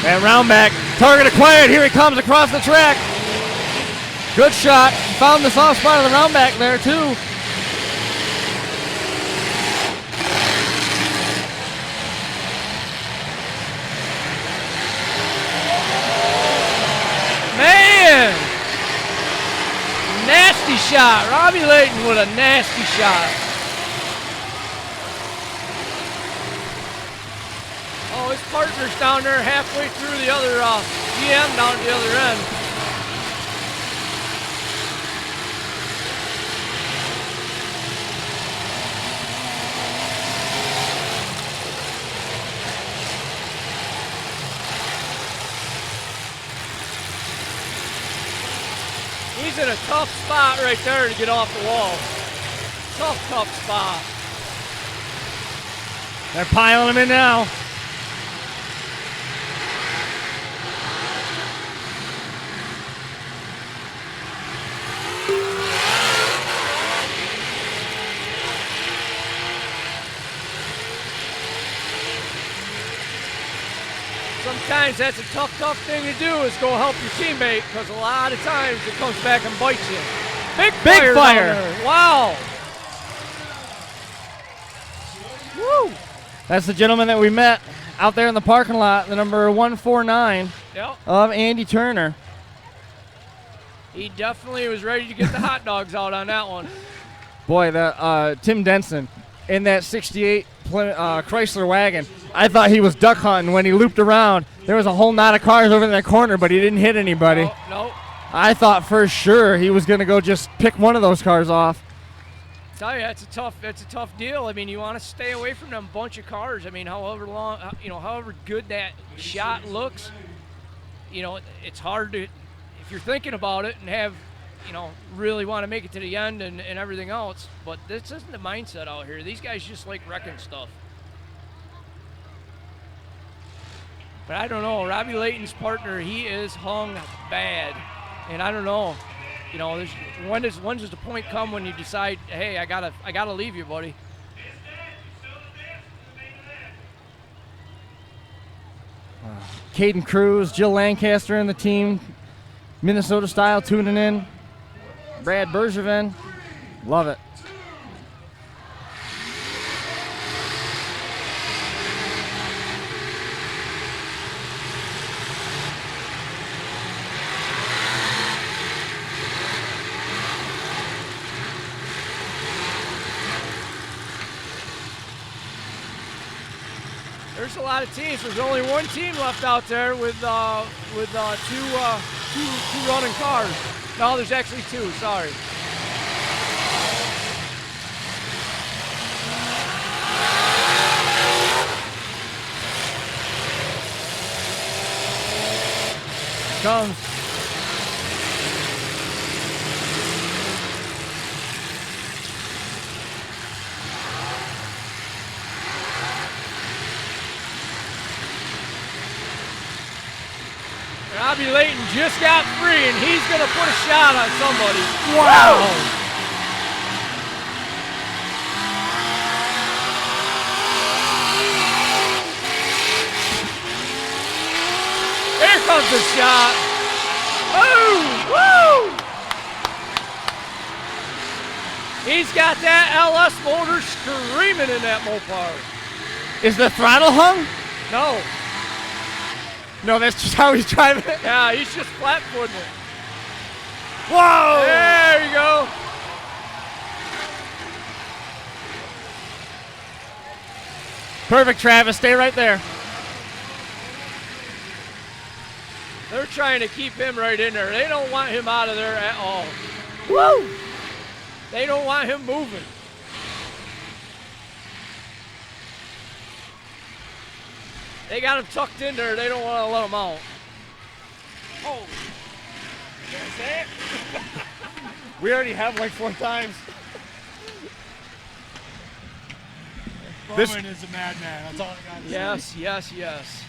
And round back, target acquired. Here he comes across the track. Good shot. Found the soft spot of the round back there, too. Man! Nasty shot. Robbie Layton with a nasty shot. Oh, his partner's down there halfway through the other GM down at the other end. He's in a tough spot right there to get off the wall. Tough spot. They're piling him in now. Sometimes that's a tough thing to do is go help your teammate because a lot of times it comes back and bites you. Big fire. Down there. Wow. Woo. That's the gentleman that we met out there in the parking lot, the number 149 of Andy Turner. He definitely was ready to get the hot dogs out on that one. Boy, that Tim Denson in that 68 Chrysler wagon. I thought he was duck hunting when he looped around. There was a whole knot of cars over in that corner, but he didn't hit anybody. No. I thought for sure he was going to go just pick one of those cars off. I tell you, it's a tough deal. I mean, you want to stay away from them bunch of cars. I mean, however good that shot looks, it's hard to, if you're thinking about it and have, really want to make it to the end and everything else. But this isn't the mindset out here. These guys just like wrecking stuff. But I don't know. Robbie Layton's partner, he is hung bad, and I don't know. When does the point come when you decide, hey, I gotta leave you, buddy? Caden Cruz, Jill Lancaster and the team, Minnesota style tuning in. Brad Bergevin, love it. There's a lot of teams. There's only one team left out there with two running cars. No, there's actually two. Sorry. Comes. Robbie Layton just got free, and he's going to put a shot on somebody. Wow! Here comes the shot. Woo! Woo! He's got that LS motor screaming in that Mopar. Is the throttle hung? No. No, that's just how he's driving it. Yeah, he's just flat-footing it. Whoa! There you go. Perfect, Travis. Stay right there. They're trying to keep him right in there. They don't want him out of there at all. Woo! They don't want him moving. They got him tucked in there. They don't want to let him out. Oh. Can I say it? We already have like 4 times. Bowman is a madman. That's all I got to say. Yes.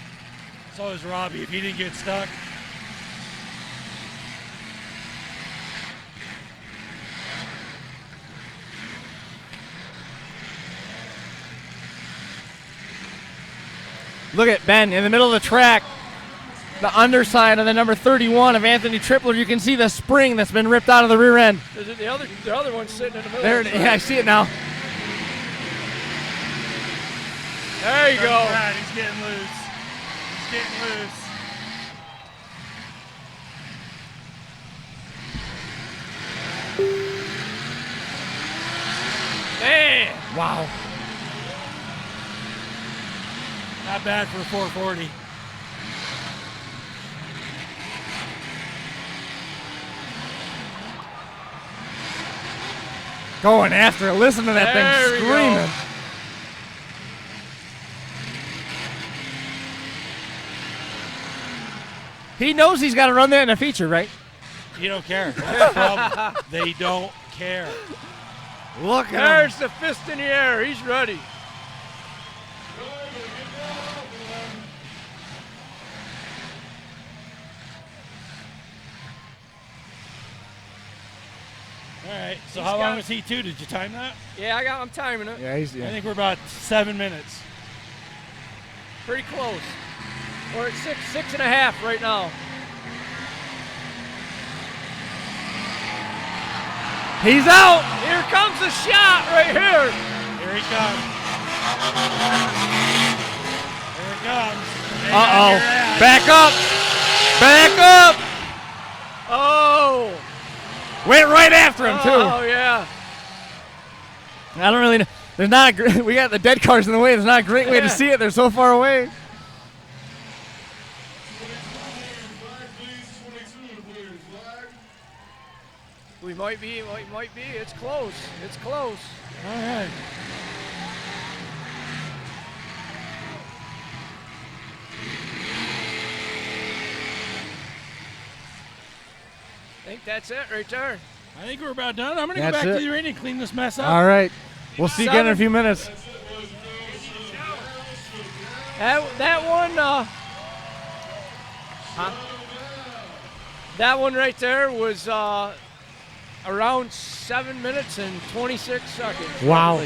So is Robbie. If he didn't get stuck. Look at Ben in the middle of the track. The underside of the number 31 of Anthony Tripler. You can see the spring that's been ripped out of the rear end. The other one's sitting in the middle. There, yeah, I see it now. There you go. Brad, he's getting loose. He's getting loose. Man. Wow. Not bad for a 440. Going after it. Listen to that thing screaming. He knows he's got to run that in a feature, right? You don't care. That's the problem. They don't care. Look at him. There's the fist in the air. He's ready. All right. So how long was he too? Did you time that? Yeah, I'm timing it. Yeah, I think we're about 7 minutes. Pretty close. We're at six and a half right now. He's out. Here comes the shot right here. Here he comes. Here it comes. Uh-oh. Back up. Back up. Oh. Went right after him, too. Oh, yeah. I don't really know. There's not a we got the dead cars in the way. There's not a great way to see it. They're so far away. We might be. It's close. It's close. All right. I think that's it right there. I think we're about done. I'm going to go That's back it. to the arena and clean this mess up. All right. We'll see you again in a few minutes. That one, that one right there was around 7 minutes and 26 seconds. Wow.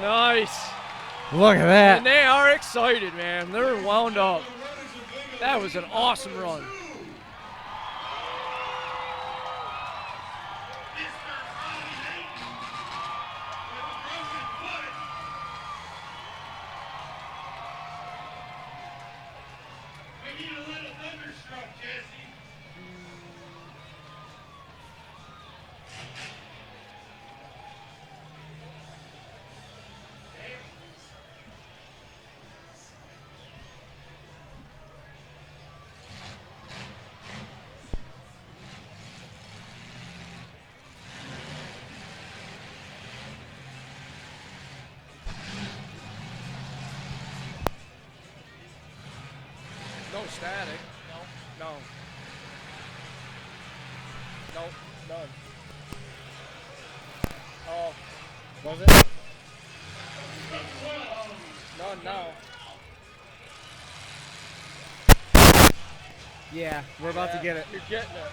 Nice. Look at that. And they are excited, man. They're wound up. That was an awesome run. No static. No. Nope, none. Oh. Was it? None now. Yeah, we're about to get it. You're getting it.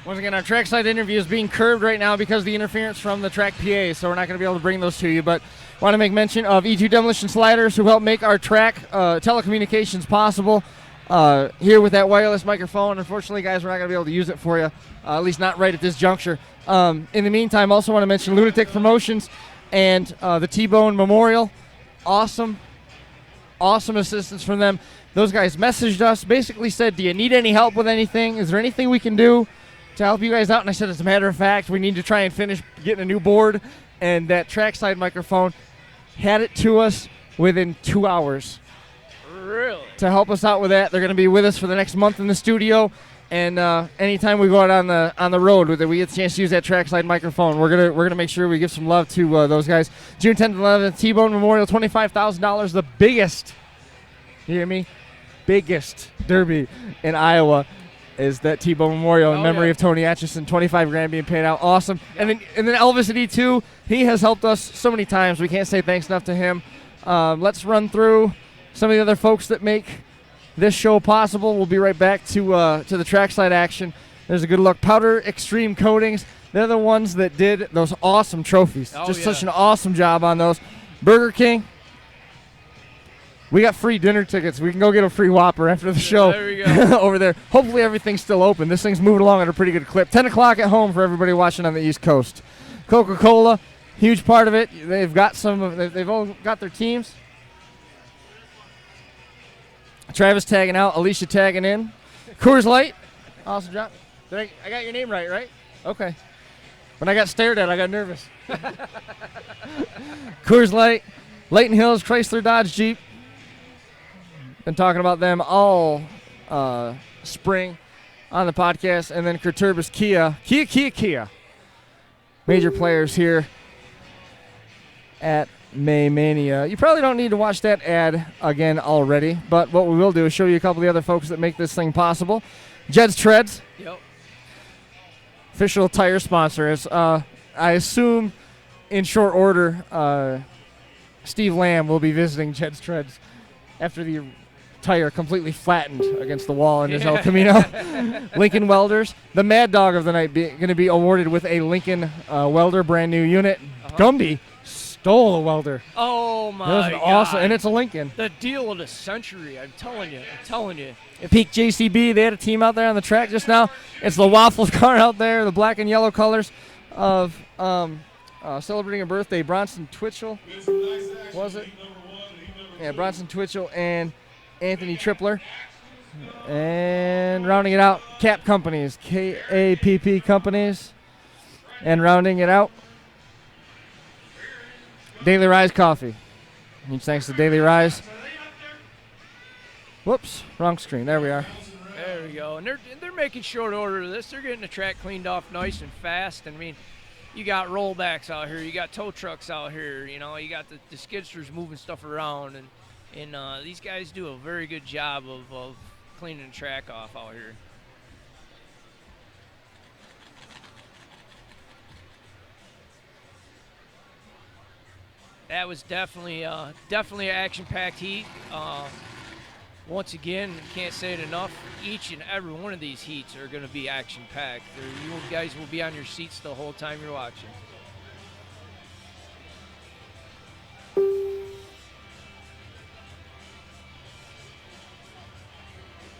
Once again, our trackside interview is being curbed right now because of the interference from the track PA, so we're not going to be able to bring those to you. But want to make mention of E2 Demolition Sliders, who help make our track telecommunications possible here with that wireless microphone. Unfortunately, guys, we're not going to be able to use it for you, at least not right at this juncture. In the meantime, also want to mention Lunatic Promotions and the T-Bone Memorial. Awesome assistance from them. Those guys messaged us, basically said, do you need any help with anything? Is there anything we can do to help you guys out? And I said, as a matter of fact, we need to try and finish getting a new board. And that trackside microphone had it to us within 2 hours. Really? To help us out with that. They're going to be with us for the next month in the studio. And anytime we go out on the road with it, we get the chance to use that trackside microphone. We're gonna make sure we give some love to those guys. June 10th and 11th, T-Bone Memorial, $25,000, the biggest. You hear me? Biggest derby in Iowa is that T-Bone Memorial in memory of Tony Atchison. $25,000 being paid out. Awesome. And then Elvis at E2, he has helped us so many times. We can't say thanks enough to him. Let's run through some of the other folks that make this show possible. We'll be right back to the trackside action. There's a good look. Powder Extreme Coatings. They're the ones that did those awesome trophies. Such an awesome job on those. Burger King. We got free dinner tickets. We can go get a free Whopper after the show. There we go. Over there. Hopefully everything's still open. This thing's moving along at a pretty good clip. 10 o'clock at home for everybody watching on the East Coast. Coca-Cola, huge part of it. They've got they've all got their teams. Travis tagging out, Alicia tagging in. Coors Light, awesome job. I got your name right? Okay. When I got stared at, I got nervous. Coors Light, Layton Hills, Chrysler, Dodge, Jeep. Been talking about them all spring. on the podcast, and then Kurturbis Kia. Major players here at May Mania. You probably don't need to watch that ad again already, but what we will do is show you a couple of the other folks that make this thing possible. Jed's Treads. Yep. Official tire sponsor. As I assume in short order, Steve Lamb will be visiting Jed's Treads after the tire completely flattened against the wall in his El Camino. Lincoln Welders. The Mad Dog of the night going to be awarded with a Lincoln Welder brand new unit. Gumby stole a welder. Oh my That was God. awesome, and it's a Lincoln. The deal of the century. I'm telling you. Peak JCB, they had a team out there on the track just now. It's the Waffles car out there, the black and yellow colors of celebrating a birthday. Bronson Twitchell, was it? Yeah, Bronson Twitchell and Anthony Tripler. And rounding it out, CAP Companies, KAPP Companies. And rounding it out, Daily Rise Coffee. Huge thanks to Daily Rise. Whoops, wrong screen. There we are. There we go. And they're making short order of this. They're getting the track cleaned off nice and fast. I mean, you got rollbacks out here. You got tow trucks out here. You know, you got the skidsters moving stuff around. And these guys do a very good job of cleaning the track off out here. That was definitely an action-packed heat. Once again, can't say it enough, each and every one of these heats are going to be action-packed. You guys will be on your seats the whole time you're watching.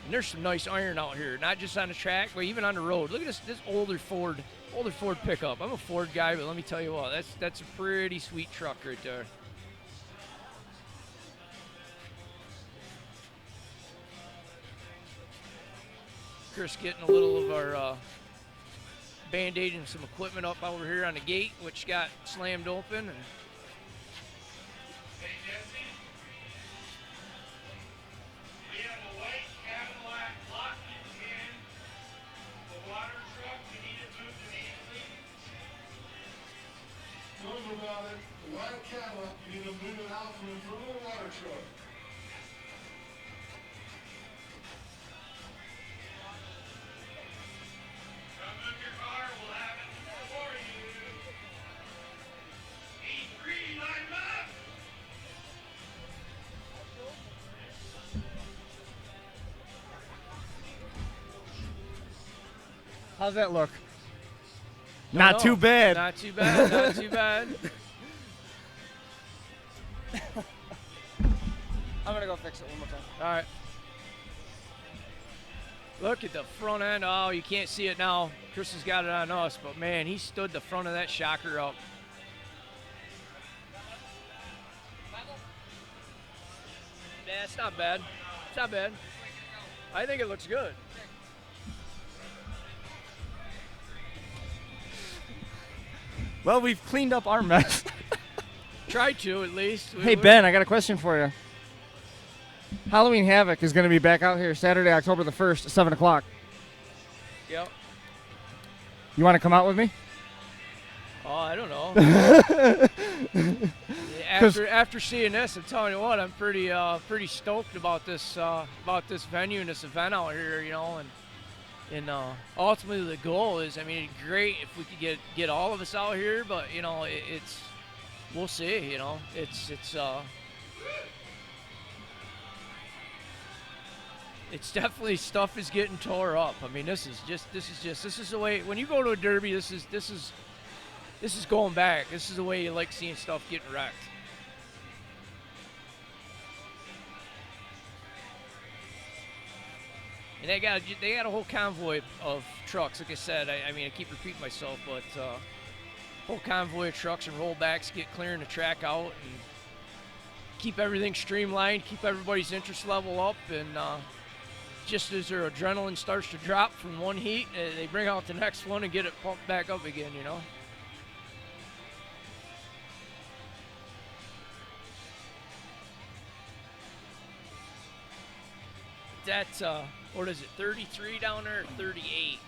And there's some nice iron out here, not just on the track, but even on the road. Look at this older Ford pickup. I'm a Ford guy, but let me tell you what, that's a pretty sweet truck right there. Chris getting a little of our Band-Aid and some equipment up over here on the gate, which got slammed open. And about it, the white Cadillac, you need to move it out from in front of the water truck. Come move your car, we'll have it for you. 83, line up. How's that look? Not too bad. Not too bad. Not too bad. I'm going to go fix it one more time. All right. Look at the front end. Oh, you can't see it now. Chris has got it on us, but man, he stood the front of that shocker up. Yeah, it's not bad. It's not bad. I think it looks good. Well, we've cleaned up our mess. Tried to, at least. Hey, Ben, I got a question for you. Halloween Havoc is going to be back out here Saturday, October the 1st, 7 o'clock. Yep. You want to come out with me? Oh, I don't know. After seeing this, I'm telling you what, I'm pretty stoked about this venue and this event out here, you know, and ultimately the goal is, I mean, it'd be great if we could get all of us out here, but you know, we'll see, you know, it's definitely stuff is getting tore up. I mean, this is the way when you go to a derby. This is going back. This is the way you like seeing stuff getting wrecked. And they got a whole convoy of trucks. Like I said, I mean, I keep repeating myself, but whole convoy of trucks and rollbacks get clearing the track out and keep everything streamlined, keep everybody's interest level up, and just as their adrenaline starts to drop from one heat, they bring out the next one and get it pumped back up again, you know. That's what is it? 33 down there, or 38.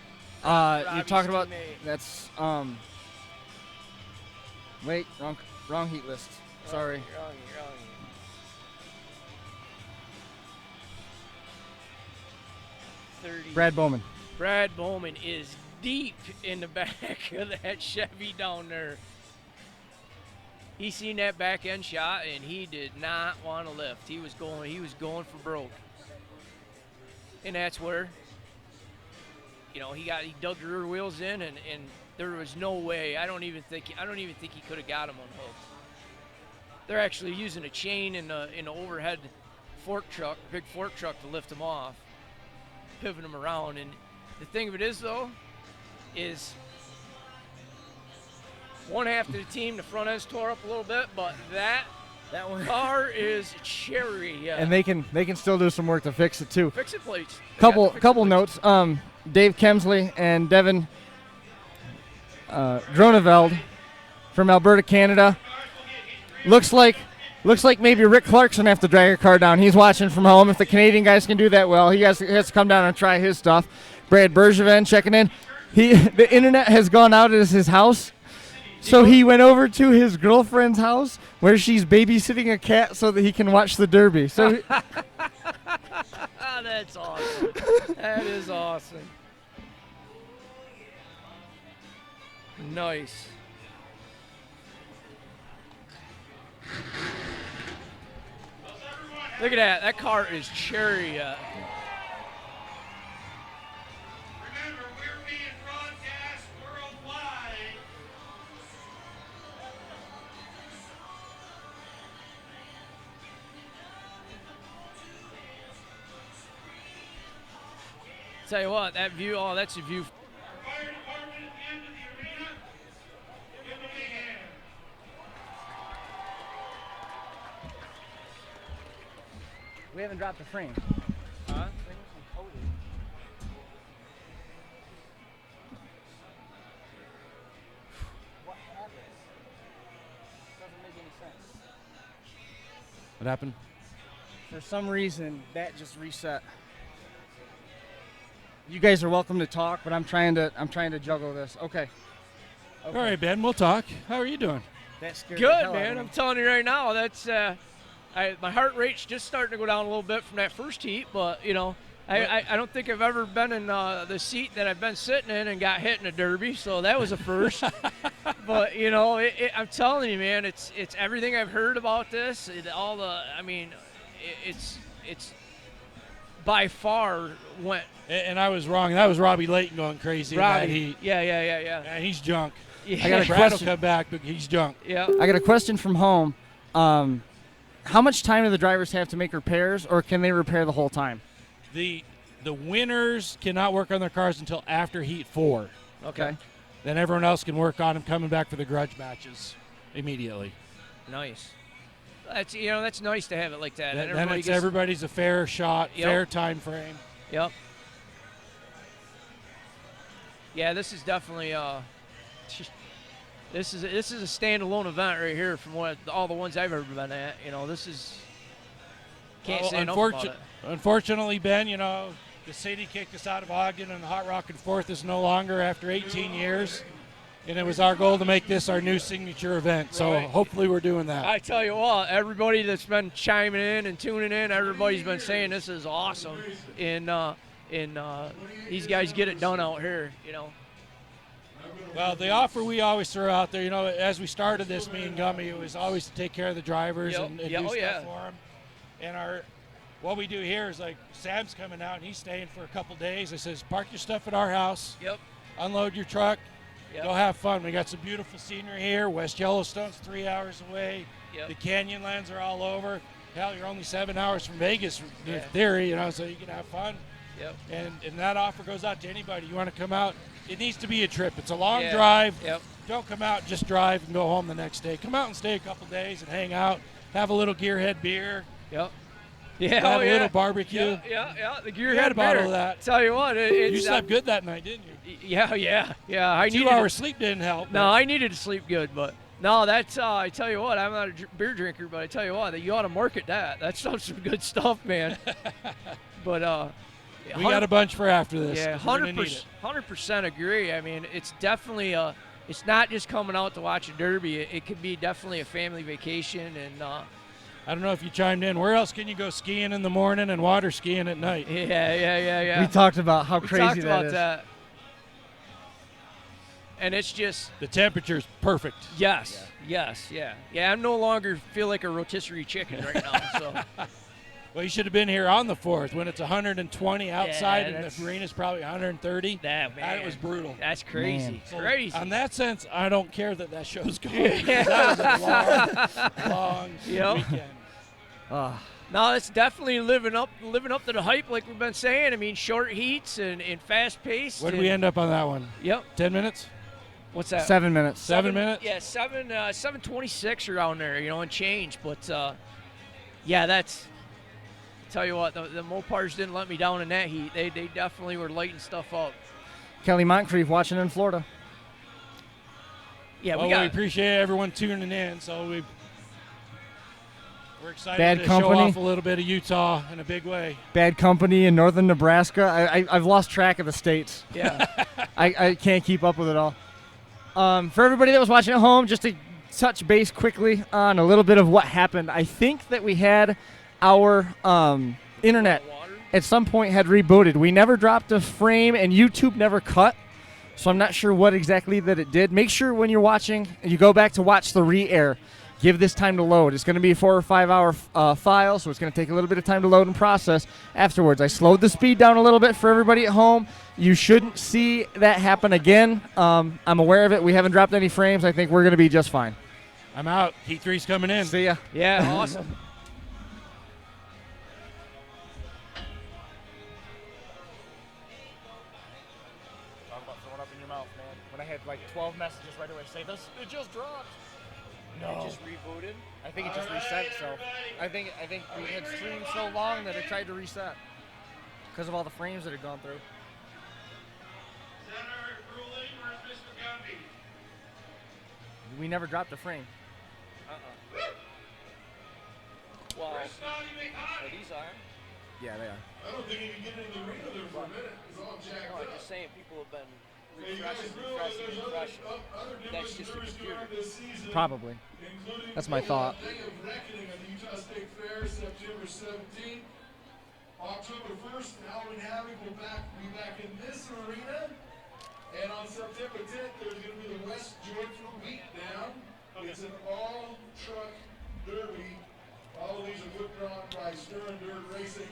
You're Robbie's talking about teammate. that's wait, wrong heat list. Sorry. Wrong. Brad Bowman. Brad Bowman is deep in the back of that Chevy down there. He seen that back end shot and he did not want to lift. He was going for broke. And that's where, you know, he dug the rear wheels in and there was no way. I don't even think he could have got him unhooked. They're actually using a chain in the overhead big fork truck to lift him off, pivot him around. And the thing of it is, though, is one half of the team, the front end's tore up a little bit, but that one car is cherry. And they can still do some work to fix it too. Fix it plates. Couple notes. Dave Kemsley and Devin Groneveld from Alberta, Canada. Looks like maybe Rick Clarkson have to drag a car down. He's watching from home. If the Canadian guys can do that well, he has to come down and try his stuff. Brad Bergevin checking in. The internet has gone out at his house, so he went over to his girlfriend's house where she's babysitting a cat so that he can watch the Derby. So that's awesome. That is awesome. Nice. Look at that. That car is cherry. Remember, we're being broadcast worldwide. Tell you what, that view, that's a view. Fire department at the end of the arena, give them a big hand. we haven't dropped the frame. Huh? What happened? Doesn't make any sense. What happened? For some reason, that just reset. You guys are welcome to talk, but I'm trying to juggle this. Okay. All right, Ben, we'll talk. How are you doing? That scared the Good, hell out man. of I'm me. telling you right now, that's my heart rate's just starting to go down a little bit from that first heat, but you know, I don't think I've ever been in the seat that I've been sitting in and got hit in a derby, so that was a first. But you know, I'm telling you, man, it's everything I've heard about this. It's by far went. And I was wrong. That was Robbie Layton going crazy in that heat. Yeah. Yeah, he's junk. Yeah. I got a Brad will question. come back, but he's junk. Yeah. I got a question from home. How much time do the drivers have to make repairs, or can they repair the whole time? The winners cannot work on their cars until after heat 4. Okay. Then everyone else can work on them coming back for the grudge matches immediately. Nice. That's nice to have it like that. And Then everybody it's gets- everybody's a fair shot, Yep. fair time frame. Yep. Yeah, this is definitely this is a standalone event right here from all the ones I've ever been at. You know, this is can't say enough about it. Unfortunately, Ben, you know, the city kicked us out of Ogden, and the Hot Rockin' Fourth is no longer after 18 years. And it was our goal to make this our new signature event. So Right. hopefully we're doing that. I tell you what, everybody that's been chiming in and tuning in, everybody's been saying this is awesome. And these guys get it done out here, you know. Well, the offer we always throw out there, you know, as we started this, me and Gummy, it was always to take care of the drivers Yep. and Yeah, do oh, stuff yeah. for them. And what we do here is, like, Sam's coming out and he's staying for a couple days. I says, park your stuff at our house, Yep. unload your truck, Yep. go have fun. We got some beautiful scenery here. West Yellowstone's 3 hours away. Yep. The Canyonlands are all over. Hell, you're only 7 hours from Vegas, in Yeah. theory, you know, so you can have fun. Yep. And that offer goes out to anybody. You want to come out, it needs to be a trip. It's a long Yeah. drive. Yep. Don't come out, just drive and go home the next day. Come out and stay a couple days and hang out, have a little Gearhead beer, Yep. Yeah. have oh, a yeah. little barbecue. Yeah. The You had a bottle of that. Tell you what, You slept good that night, didn't you? Yeah. I 2 needed hours sleep didn't help. No, I needed to sleep good, but No, that's I tell you what, I'm not a beer drinker, but I tell you what, you ought to market that. That's some good stuff, man. But we got a bunch for after this. Yeah, 100% agree. I mean, it's definitely it's not just coming out to watch a derby. It could be definitely a family vacation. And I don't know if you chimed in. Where else can you go skiing in the morning and water skiing at night? Yeah. We talked about how crazy that is. That. And it's just the temperature's perfect. Yes. Yeah. I'm no longer feel like a rotisserie chicken right now. So. Well, you should have been here on the 4th when it's 120 outside and the arena's probably 130. That was brutal. That's crazy. So crazy. On that sense, I don't care that show's going. That was a long weekend. No, it's definitely living up to the hype, like we've been saying. I mean, short heats and fast pace. Where did we end up on that one? Yep. 10 minutes? What's that? 7 minutes. 7 minutes? Yeah, 7:26 around there, and change. But that's. Tell you what, the Mopars didn't let me down in that heat. They definitely were lighting stuff up. Kelly Moncrief watching in Florida. Yeah, we appreciate everyone tuning in. So we're excited Bad to company. show off a little bit of Utah in a big way. Bad company in northern Nebraska. I've lost track of the states. Yeah. I can't keep up with it all. For everybody that was watching at home, just to touch base quickly on a little bit of what happened. I think that we had our internet at some point had rebooted. We never dropped a frame, and YouTube never cut, so I'm not sure what exactly that it did. Make sure when you're watching, you go back to watch the re-air. Give this time to load. It's going to be a 4 or 5 hour file, so it's going to take a little bit of time to load and process afterwards. I slowed the speed down a little bit for everybody at home. You shouldn't see that happen again. I'm aware of it. We haven't dropped any frames. I think we're going to be just fine. I'm out. Heat 3's coming in. See ya. Yeah, awesome. When I had like 12 messages right away say this, it just dropped. No. It just rebooted? I think it just reset itself. I think we had streamed so long that it tried to reset because of all the frames that had gone through. We never dropped a frame. Well, these are. Yeah, they are. I don't think you can get in the arena there for a minute. It's all jacked No, I'm up. just saying people have been Hey, you guys realize there's other That's just the different computer. during this season, Probably. including That's my the thought. Day of Reckoning at the Utah State Fair, September 17th. October 1st, Halloween Havoc will be back in this arena. And on September 10th, there's going to be the West Jordan Beatdown. It's an all-truck derby. All of these are put on by Stirrin Dirt Racing.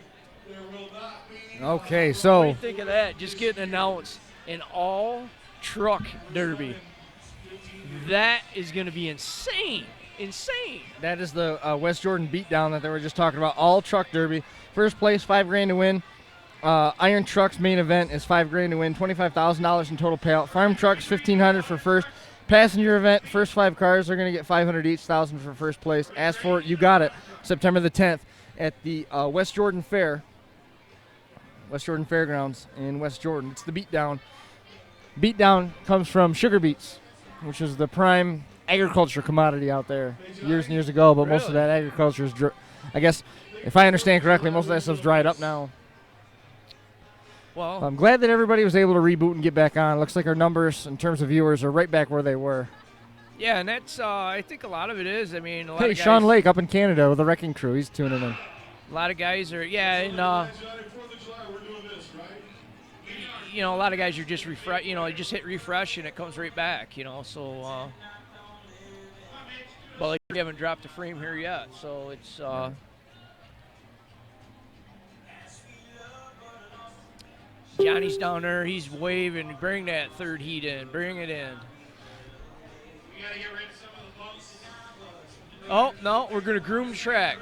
There will not be... Okay, What do so you think of that? Just getting announced an all-truck derby. That is going to be insane. Insane. that is the West Jordan beatdown that they were just talking about. All truck derby. First place, $5,000 to win. Iron Trucks main event is $5,000 to win. $25,000 in total payout. Farm Trucks $1,500 for first. Passenger event, first 5 cars are going to get $500 each, $1,000 for first place. Ask for it, you got it. September the 10th at the West Jordan Fair. West Jordan Fairgrounds in West Jordan. It's the beatdown. Beatdown comes from sugar beets, which is the prime agriculture commodity out there years and years ago, but most of that agriculture is, I guess, if I understand correctly, most of that stuff's dried up now. Well, I'm glad that everybody was able to reboot and get back on. Looks like our numbers in terms of viewers are right back where they were. yeah, and that's, I think a lot of it is. I mean, a lot Hey, of guys, Sean Lake up in Canada with the Wrecking Crew. He's tuning in. a lot of guys are, yeah, and, Johnny, 4th of July, we're doing this, right? you know, a lot of guys are just refresh, you know, you just hit refresh and it comes right back, you know, so, but like we haven't dropped a frame here yet, so it's, Johnny's down there, he's waving, bring that third heat in, bring it in. Oh, no, we're going to groom the track.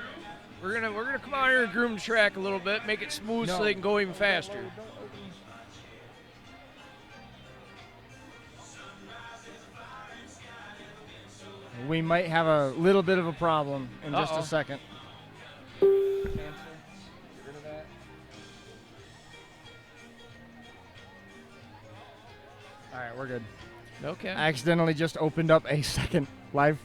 We're gonna come out here and groom the track a little bit, make it smooth so they can go even faster. We might have a little bit of a problem in just a second. All right, we're good. Okay. I accidentally just opened up a second live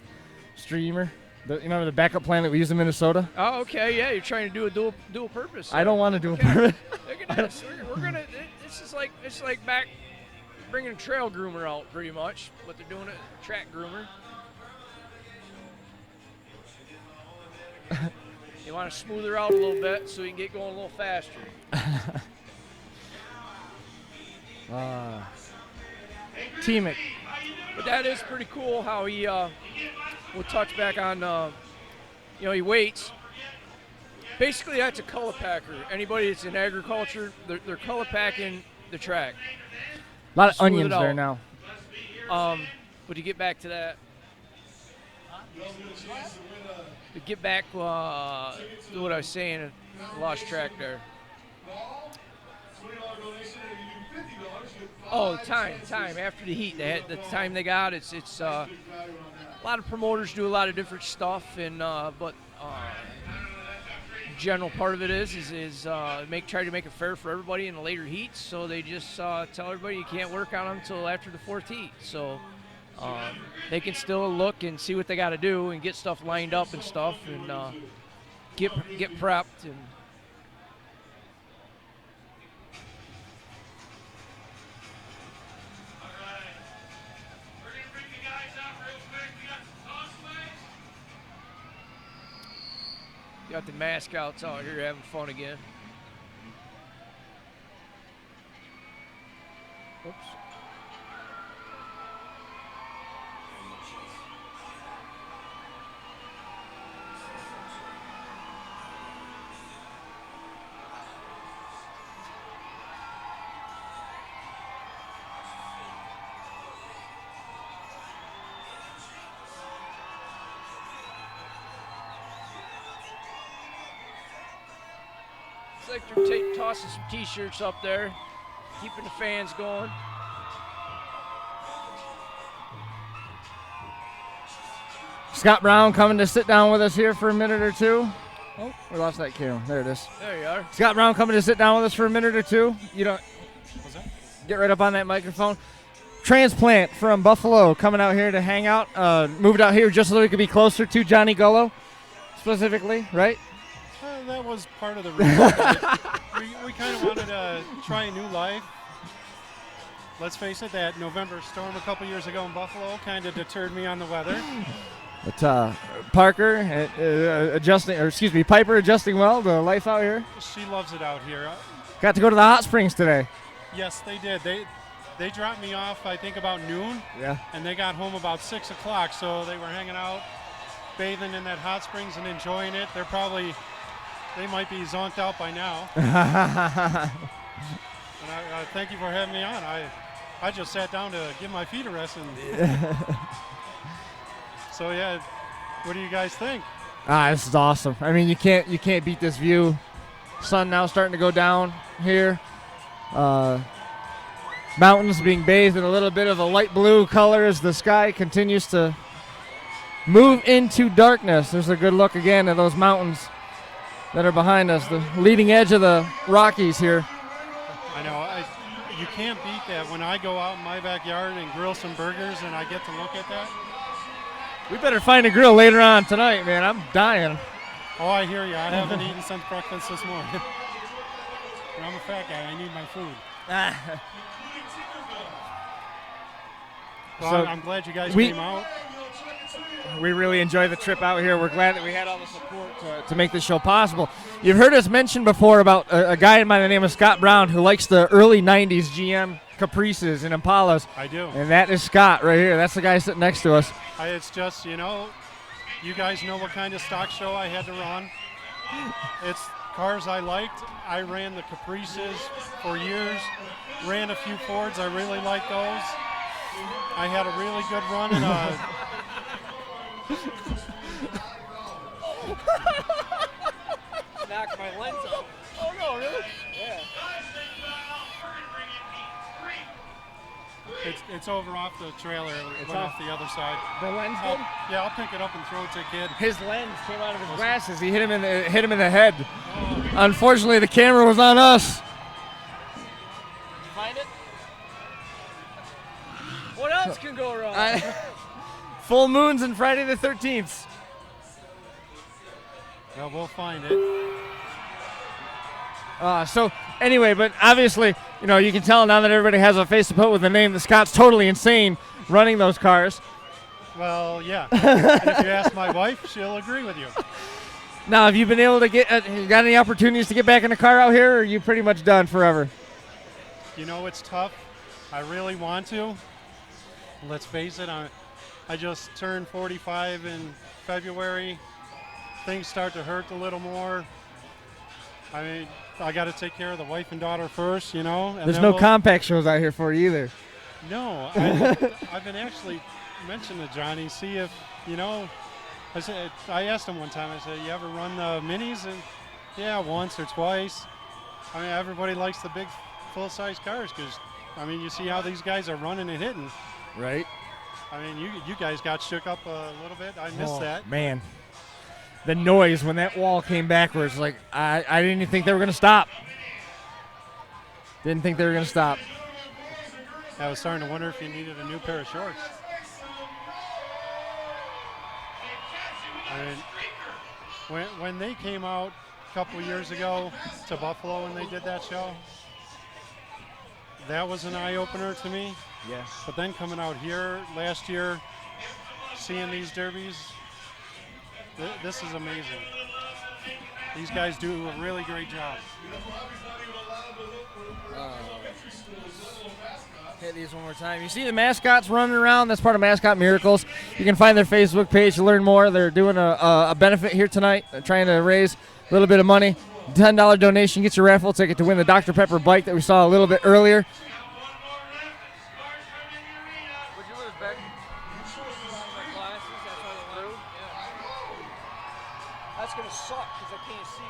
streamer. You remember the backup plan that we used in Minnesota? Oh, okay, yeah. You're trying to do a dual purpose. I don't want to do a purpose. Look at this. We're gonna. It's like back bringing a trail groomer out, pretty much. What they're doing, a track groomer. You want to smooth her out a little bit so you can get going a little faster. Team it. But that is pretty cool how he will touch back on, he waits. Basically, that's a color packer. Anybody that's in agriculture, they're color packing the track. A lot of Smooth onions it out. there now. But to get back to that, to get back to what I was saying, I lost track there. Oh, time after the heat. The time they got, it's a lot of promoters do a lot of different stuff, and but general part of it is try to make it fair for everybody in the later heats. So they just tell everybody you can't work on them until after the 4th heat. So they can still look and see what they got to do and get stuff lined up and stuff, and get prepped and. Got the Mascots out here having fun again. Oops. Like they're tossing some t-shirts up there, keeping the fans going. Scott Brown coming to sit down with us here for a minute or two. Oh, we lost that camera. There it is. There you are. Scott Brown coming to sit down with us for a minute or two. You don't. What's that? Get right up on that microphone. Transplant from Buffalo coming out here to hang out. Moved out here just so we could be closer to Johnny Gullo, specifically, right? That was part of the reason. we kind of wanted to try a new life. Let's face it, that November storm a couple years ago in Buffalo kind of deterred me on the weather. But Piper adjusting well to life out here. She loves it out here. Got to go to the hot springs today. Yes, they did. They dropped me off, I think, about noon. Yeah. And they got home about 6 o'clock, so they were hanging out, bathing in that hot springs and enjoying it. They might be zonked out by now. And I thank you for having me on. I just sat down to give my feet a rest. So yeah, what do you guys think? This is awesome. I mean, you can't beat this view. Sun now starting to go down here. Mountains being bathed in a little bit of a light blue color as the sky continues to move into darkness. There's a good look again at those mountains that are behind us, the leading edge of the Rockies here. I know. You can't beat that. When I go out in my backyard and grill some burgers and I get to look at that. We better find a grill later on tonight, man. I'm dying. Oh, I hear you. I haven't eaten since breakfast this morning. I'm a fat guy. I need my food. Well, So I'm glad you guys came out. We really enjoy the trip out here. We're glad that we had all the support to make this show possible. You've heard us mention before about a guy by the name of Scott Brown who likes the early 90s GM Caprices and Impalas. I do. And that is Scott right here. That's the guy sitting next to us. It's just, you guys know what kind of stock show I had to run. It's cars I liked. I ran the Caprices for years, ran a few Fords. I really liked those. I had a really good run in Knocked my lens off. Oh no, really? Yeah. It's over off the trailer. It went off the other side. The lens did? Yeah, I'll pick it up and throw it to a kid. His lens came out of his glasses. He hit him in the head. Unfortunately, the camera was on us. Did you find it? What else can go wrong? Full moons and Friday the 13th. Well, we'll find it. So anyway, but obviously, you can tell now that everybody has a face to put with the name that Scott's totally insane running those cars. Well, yeah. And if you ask my wife, she'll agree with you. Now, have you been able to got any opportunities to get back in the car out here, or are you pretty much done forever? It's tough. I really want to. Let's face it, I just turned 45 in February. Things start to hurt a little more. I mean, I got to take care of the wife and daughter first, And There's no compact shows out here for you either. No. I've been actually mentioning to Johnny, see if, I asked him one time, I said, you ever run the minis? And yeah, once or twice. I mean, everybody likes the big full-size cars because, you see how these guys are running and hitting. Right. I mean, you guys got shook up a little bit. I missed that. Man. The noise when that wall came backwards, like, I didn't even think they were going to stop. Didn't think they were going to stop. I was starting to wonder if you needed a new pair of shorts. I mean, when they came out a couple years ago to Buffalo and they did that show, that was an eye-opener to me. Yes. But then coming out here last year, seeing these derbies, this is amazing. These guys do a really great job. Hit these one more time. You see the mascots running around. That's part of Mascot Miracles. You can find their Facebook page to learn more. They're doing a benefit here tonight. They're trying to raise a little bit of money. $10 donation gets your raffle ticket to win the Dr. Pepper bike that we saw a little bit earlier. That's going to suck because I can't see.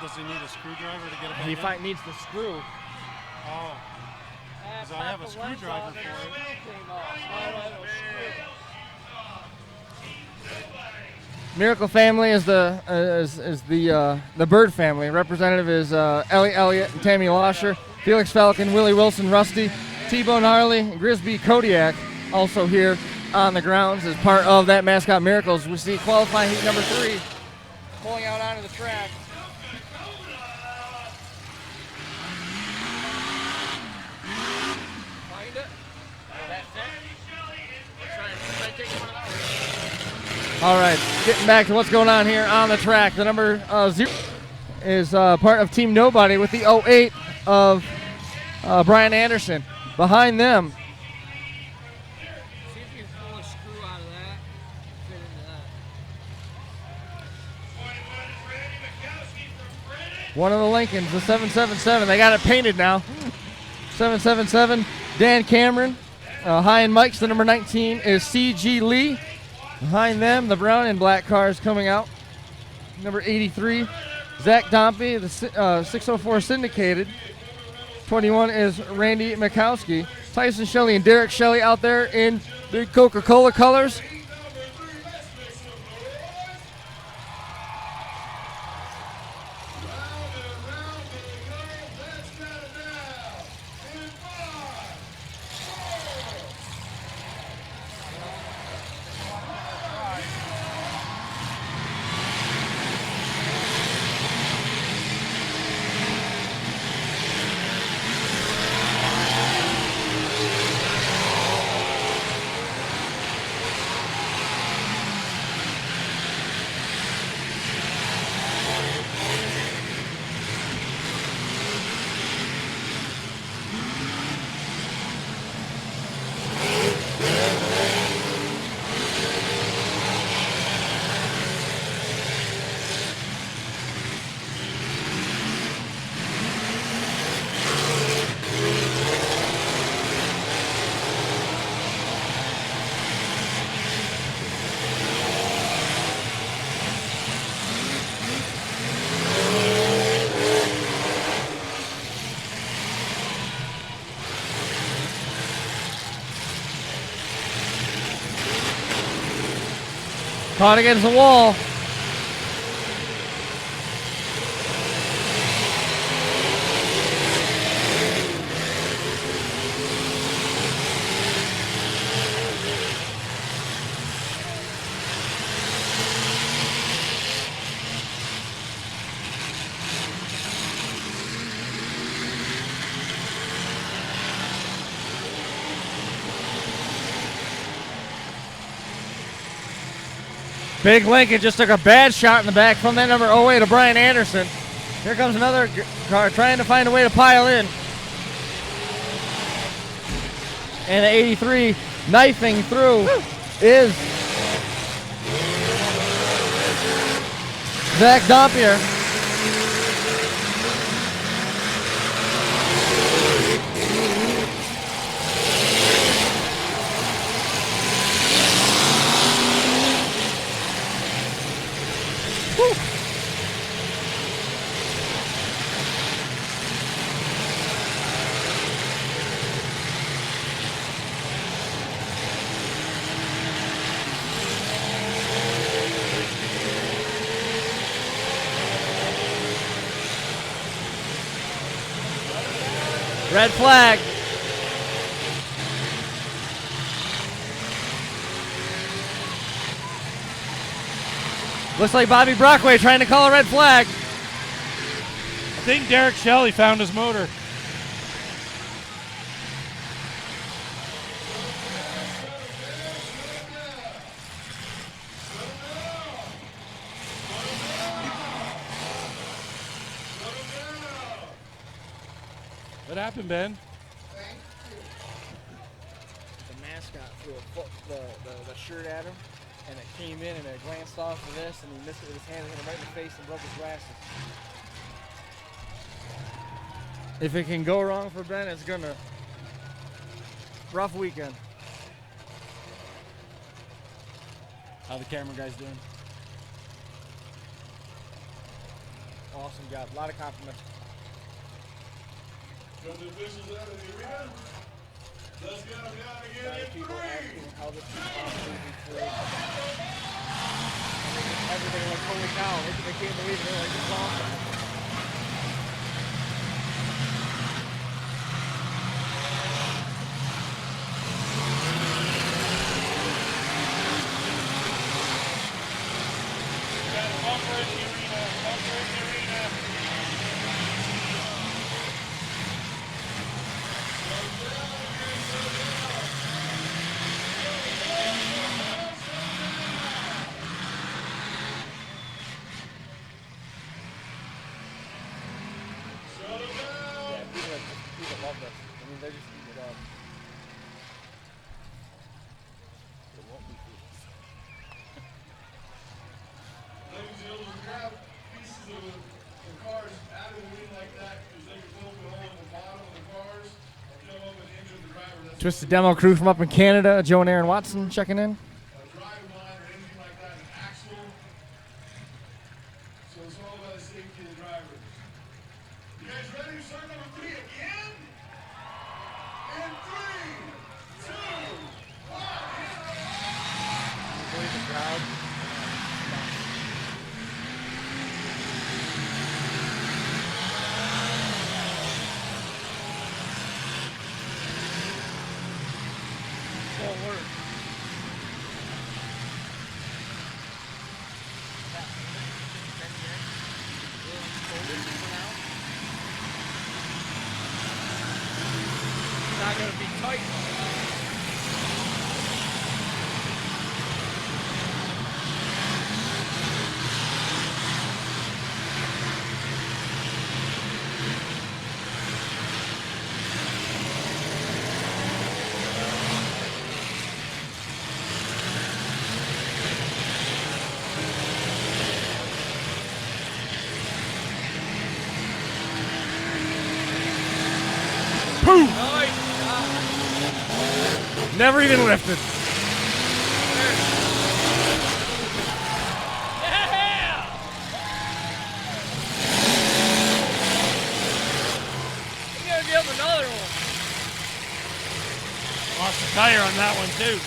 Does he need a screwdriver to get it back in? He needs the screw. Oh. Because I have a screwdriver for it. Miracle Family is the Bird family. Representative is Ellie Elliott and Tammy Lasher, Felix Falcon, Willie Wilson, Rusty, T-Bone Harley, and Grisby Kodiak also here on the grounds as part of that Mascot Miracles. We see qualifying heat number 3 pulling out onto the track. Find it. That's it. All right, getting back to what's going on here on the track. The number 0 is part of Team Nobody with the 08 of Brian Anderson. Behind them, See if you can pull a screw out of that. Fit into that. one of the Lincolns, the 777. They got it painted now. 777, Dan Cameron. Behind Mike's, the number 19 is C.G. Lee. Behind them, the brown and black cars coming out. Number 83, Zach Dompey, the 604 Syndicated. 21 is Randy Mikowski. Tyson Shelley and Derek Shelley out there in the Coca-Cola colors. Caught against the wall. Big Lincoln just took a bad shot in the back from that number 08 of Brian Anderson. Here comes another car trying to find a way to pile in. And the 83 knifing through is Zach Dompier. Red flag. Looks like Bobby Brockway trying to call a red flag. I think Derek Shelley found his motor. What happened, Ben? The mascot threw the shirt at him, and it came in and it glanced off of this, and he missed it with his hand and hit him right in the face and broke his glasses. If it can go wrong for Ben, it's gonna. Rough weekend. How the camera guys doing? Awesome job. A lot of compliments. From the officials out of the arena, let's get them down A again lot of in people 3, asking how this is possibly through. Everybody like, holy cow, they can't believe it. They're like, this is awesome. got a bumper in the arena, bumper in the arena. Yeah, people love this. I mean, they're just eating it up. It won't be food. Ladies and gentlemen, grab pieces of the cars out of the wind like that because they can fill the hole in the bottom of the cars and come up and injure the driver. That's Twisted Demo crew from up in Canada. Joe and Aaron Watson checking in. a driving line or anything like that, an axle. So it's all about the safety of the driver. You guys ready to start number 3 again? In 3, 2, 1. Believe the crowd. Won't work. It's not going to be tight. Never even lifted. Yeah! You gotta give him another one. Lost a tire on that one, too.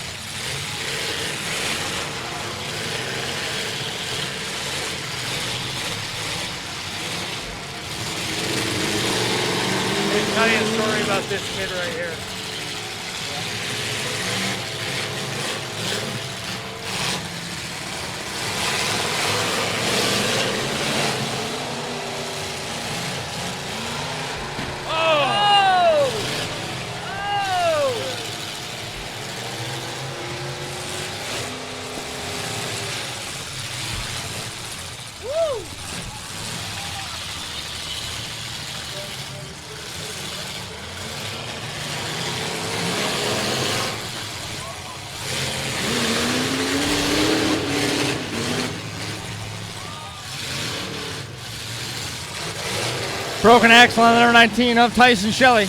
Let me tell you a story about this kid right here. Broken axle on the number 19 of Tyson Shelley.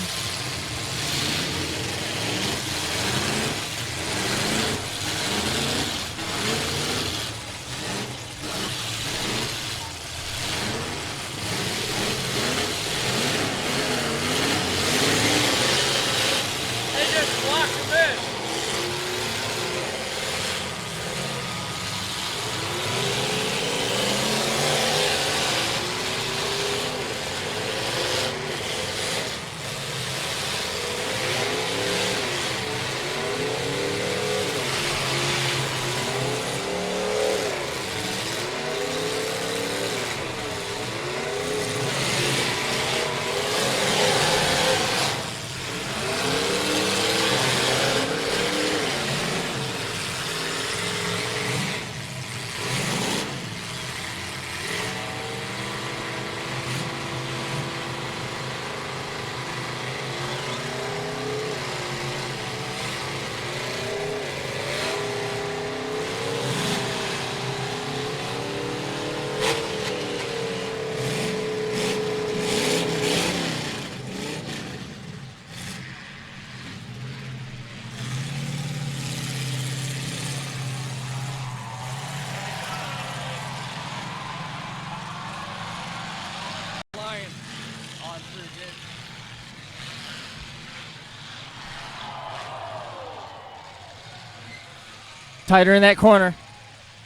Tighter in that corner.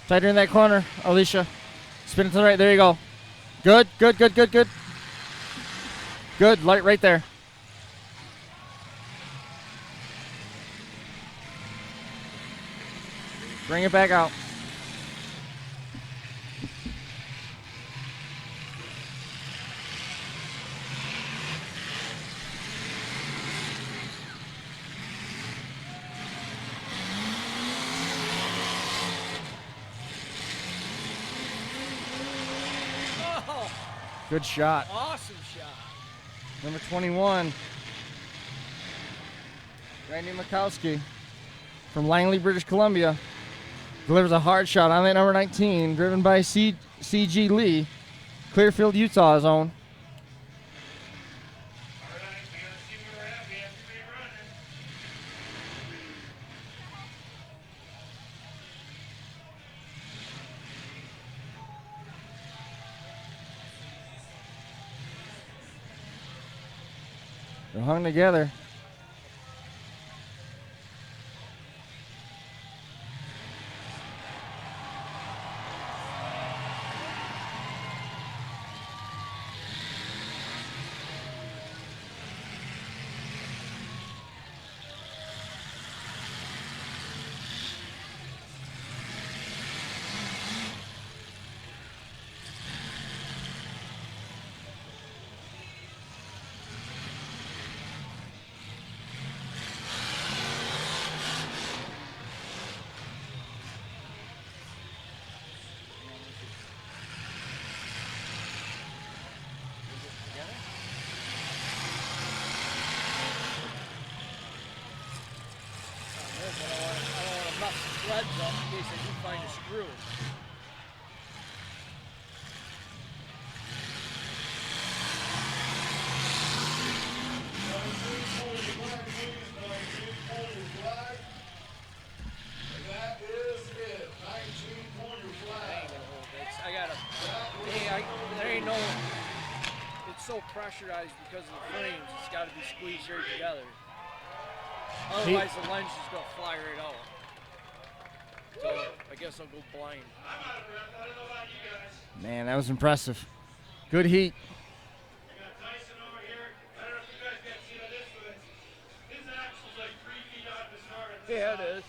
Tighter in that corner, Alicia. Spin it to the right. There you go. Good, good, good, good, good. Good, light right there. Bring it back out. Good shot. Awesome shot. Number 21, Randy Mikowski from Langley, British Columbia, delivers a hard shot on that number 19, driven by C.G. Lee, Clearfield, Utah zone. They're hung together. Threads up in case I do find a screw. That is it. 19 for your flag. I gotta. There ain't no. It's so pressurized because of the frames. It's got to be squeezed right together. Otherwise, the lens is gonna fly right out. So I guess I'll go blind. Man, that was impressive. Good heat. We got Tyson over here. I don't know if you guys got to see this, but his axle's like 3 feet off the start. Yeah, it is.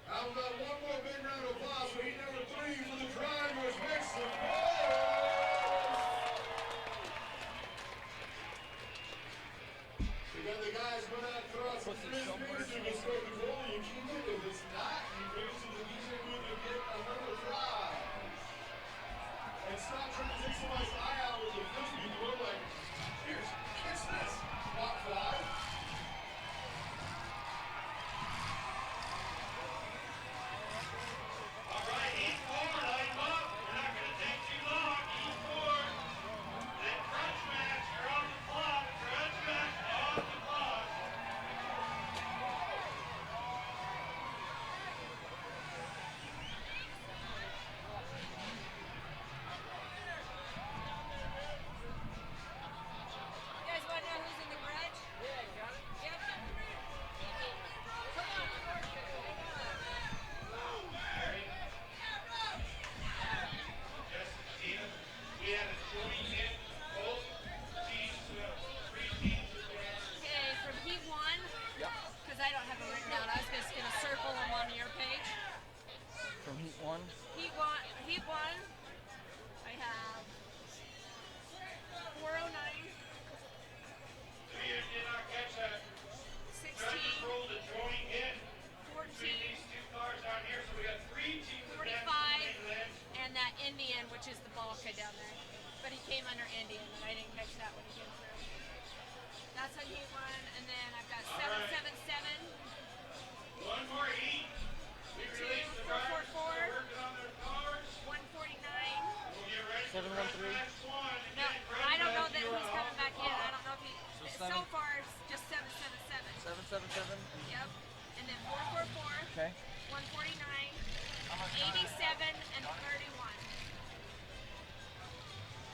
How about one more big round of applause for heat number 3 for the drivers, Mexico? We got the guys going out throughout some music. It's going to roll. You keep it. If it's not, you bring it to the DJ booth and get another prize. And stop trying to take somebody's eye out with your frisbee. You go like, here's, catch this. Not fly.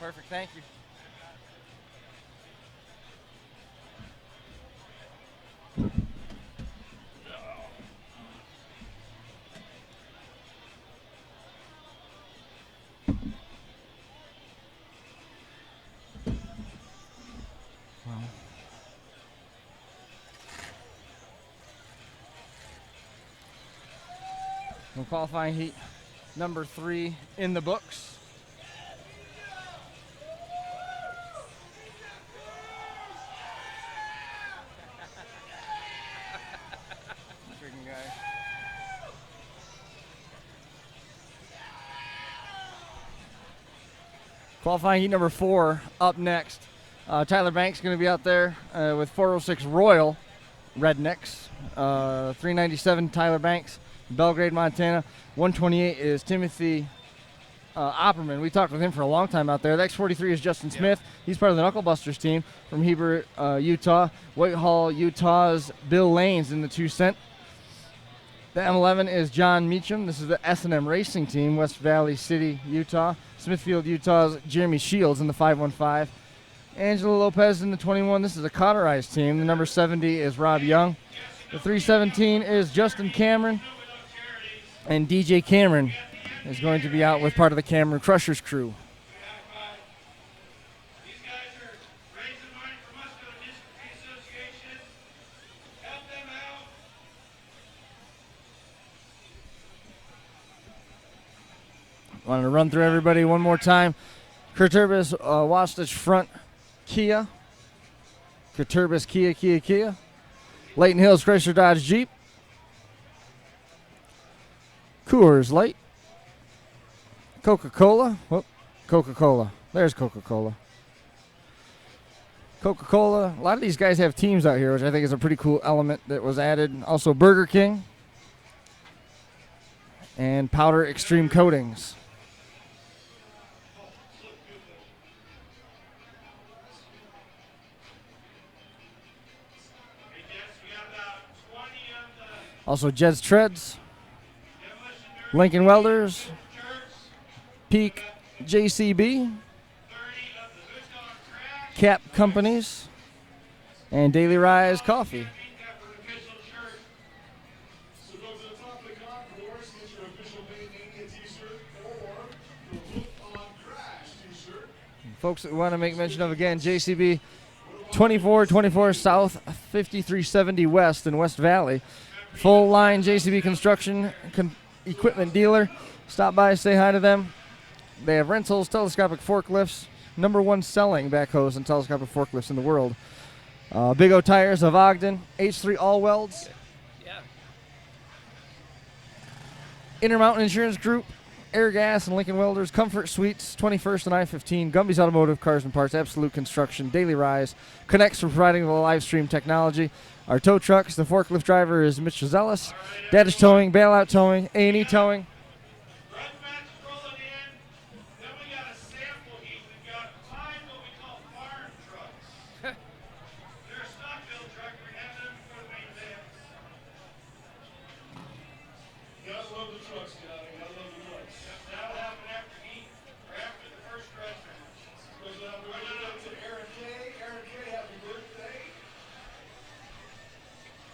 Perfect. Thank you. Well, qualifying heat number 3 in the books. Freaking guy. Qualifying heat number 4 up next. Tyler Banks going to be out there with 406 Royal Rednecks. 397 Tyler Banks, Belgrade, Montana. 128 is Timothy Opperman. We talked with him for a long time out there. The X43 is Justin Smith. He's part of the Knucklebusters team from Hebert, Utah. Whitehall, Utah's Bill Lanes in the 2 cent. The M11 is John Meacham. This is the S&M Racing team, West Valley City, Utah. Smithfield, Utah's Jeremy Shields in the 515. Angelo Lopez in the 21. This is a cauterized team. The number 70 is Rob Young. The 317 is Justin Cameron. And DJ Cameron is going to be out with part of the Cameron Crushers crew. These guys are raising money for Mascot Association. Help them out. Wanted to run through everybody one more time. Kurturbis, Wasatch Front, Kia. Kurturbis, Kia. Layton Hills, Chrysler Dodge Jeep. Coors Light. Coca-Cola. Whoop. Coca-Cola. There's Coca-Cola. Coca-Cola. A lot of these guys have teams out here, which I think is a pretty cool element that was added. Also Burger King. And Powder Extreme Coatings. Also Jed's Treads, Lincoln Welders, Peak JCB, Cap Companies, and Daily Rise Coffee. So go to the top of the concourse, get your official Mania t-shirt or the Look on Crash t-shirt. Folks that we want to make mention of again, JCB 2424 South 5370 West in West Valley. Full line JCB construction equipment dealer. Stop by, say hi to them. They have rentals, telescopic forklifts, number 1 selling backhoes and telescopic forklifts in the world. Big O Tires of Ogden, H3 All Welds. Yeah. Intermountain Insurance Group, Air Gas and Lincoln Welders, Comfort Suites, 21st and I-15, Gumby's Automotive, Cars and Parts, Absolute Construction, Daily Rise, Connects for providing the live stream technology. Our tow trucks, the forklift driver is Mitch Zealous, Daddish Towing, Bailout Towing, A&E Towing. Grudge match is rolling in. Then we got a sample heat. We've got 5 what we call farm trucks. They're a stock build truck. We have them for the main event. Gotta love the trucks, Johnny. Gotta love the trucks. That'll happen after heat or after the first grudge match. Goes out to Aaron K. Aaron K, happy birthday.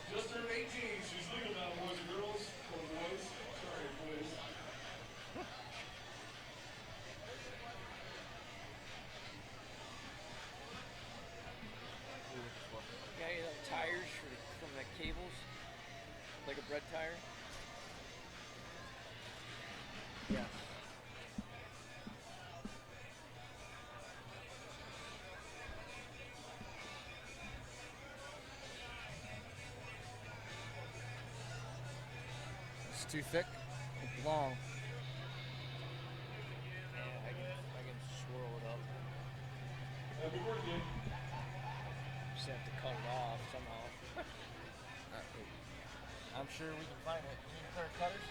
Just turned 18. She's legal now, boys and girls. Or boys. Sorry, boys. Got any tires from the cables? Like a bread tire? Yeah. It's too thick, it's long. Yeah, I can swirl it up. Happy birthday. Just have to cut it off somehow. I'm sure we can find it. You need a pair of cutters?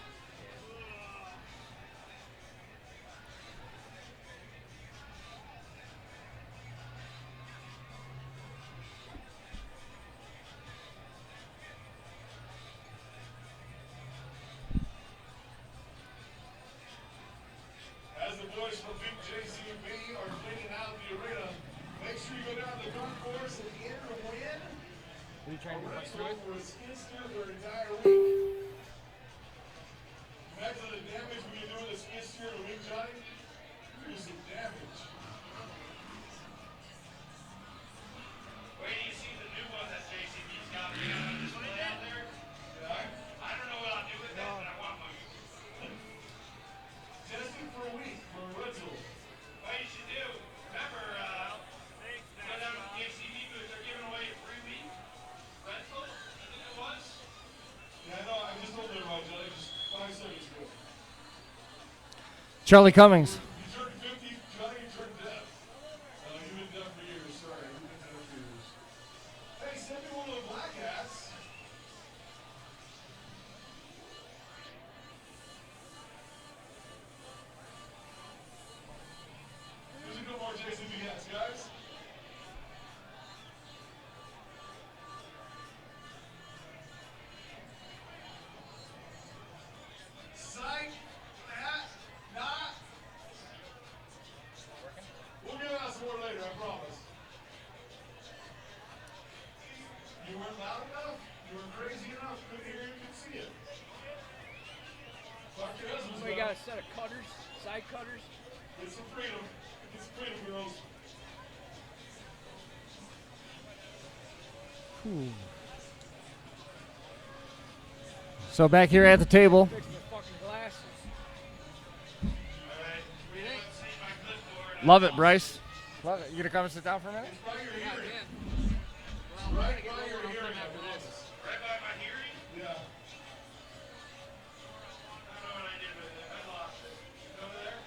As the boys from Big JCB are cleaning Are you trying to fight through it? For a skid steer for an entire week. Imagine the damage we can do with a skid steer in a week, Johnny. Do some damage. Wait till you see the new one that JCB's got on display out there. I don't know what I'll do with that, but I want one. Test it for a week for a rental. What you should do, remember, go down to the JCB booth, they're giving away a free week rental, I think it was. Yeah, I know, I just told everybody, Johnny, just 5 seconds ago. Charlie Cummings. You turned 50, Johnny, you turned deaf. You've been deaf for years, sorry. You've been deaf for years. Hey, send me one of the black hats. There's a couple more JCB hats, guys. Psych, hat, not. We'll give out some more later, I promise. You weren't loud enough? You weren't crazy enough? Couldn't hear you, couldn't see it. Talk to your husbands We about got a set of cutters, side cutters. Get some freedom. Get some freedom, girls. So back here at the table, Fix my fucking glasses. Alright, we didn't see my clipboard. love it, Bryce. Love it. You gonna come and sit down for a minute? It's by your hearing. Right by your hearing after this. Right by my hearing? Yeah. I don't know what I did with it. I lost it. Over there?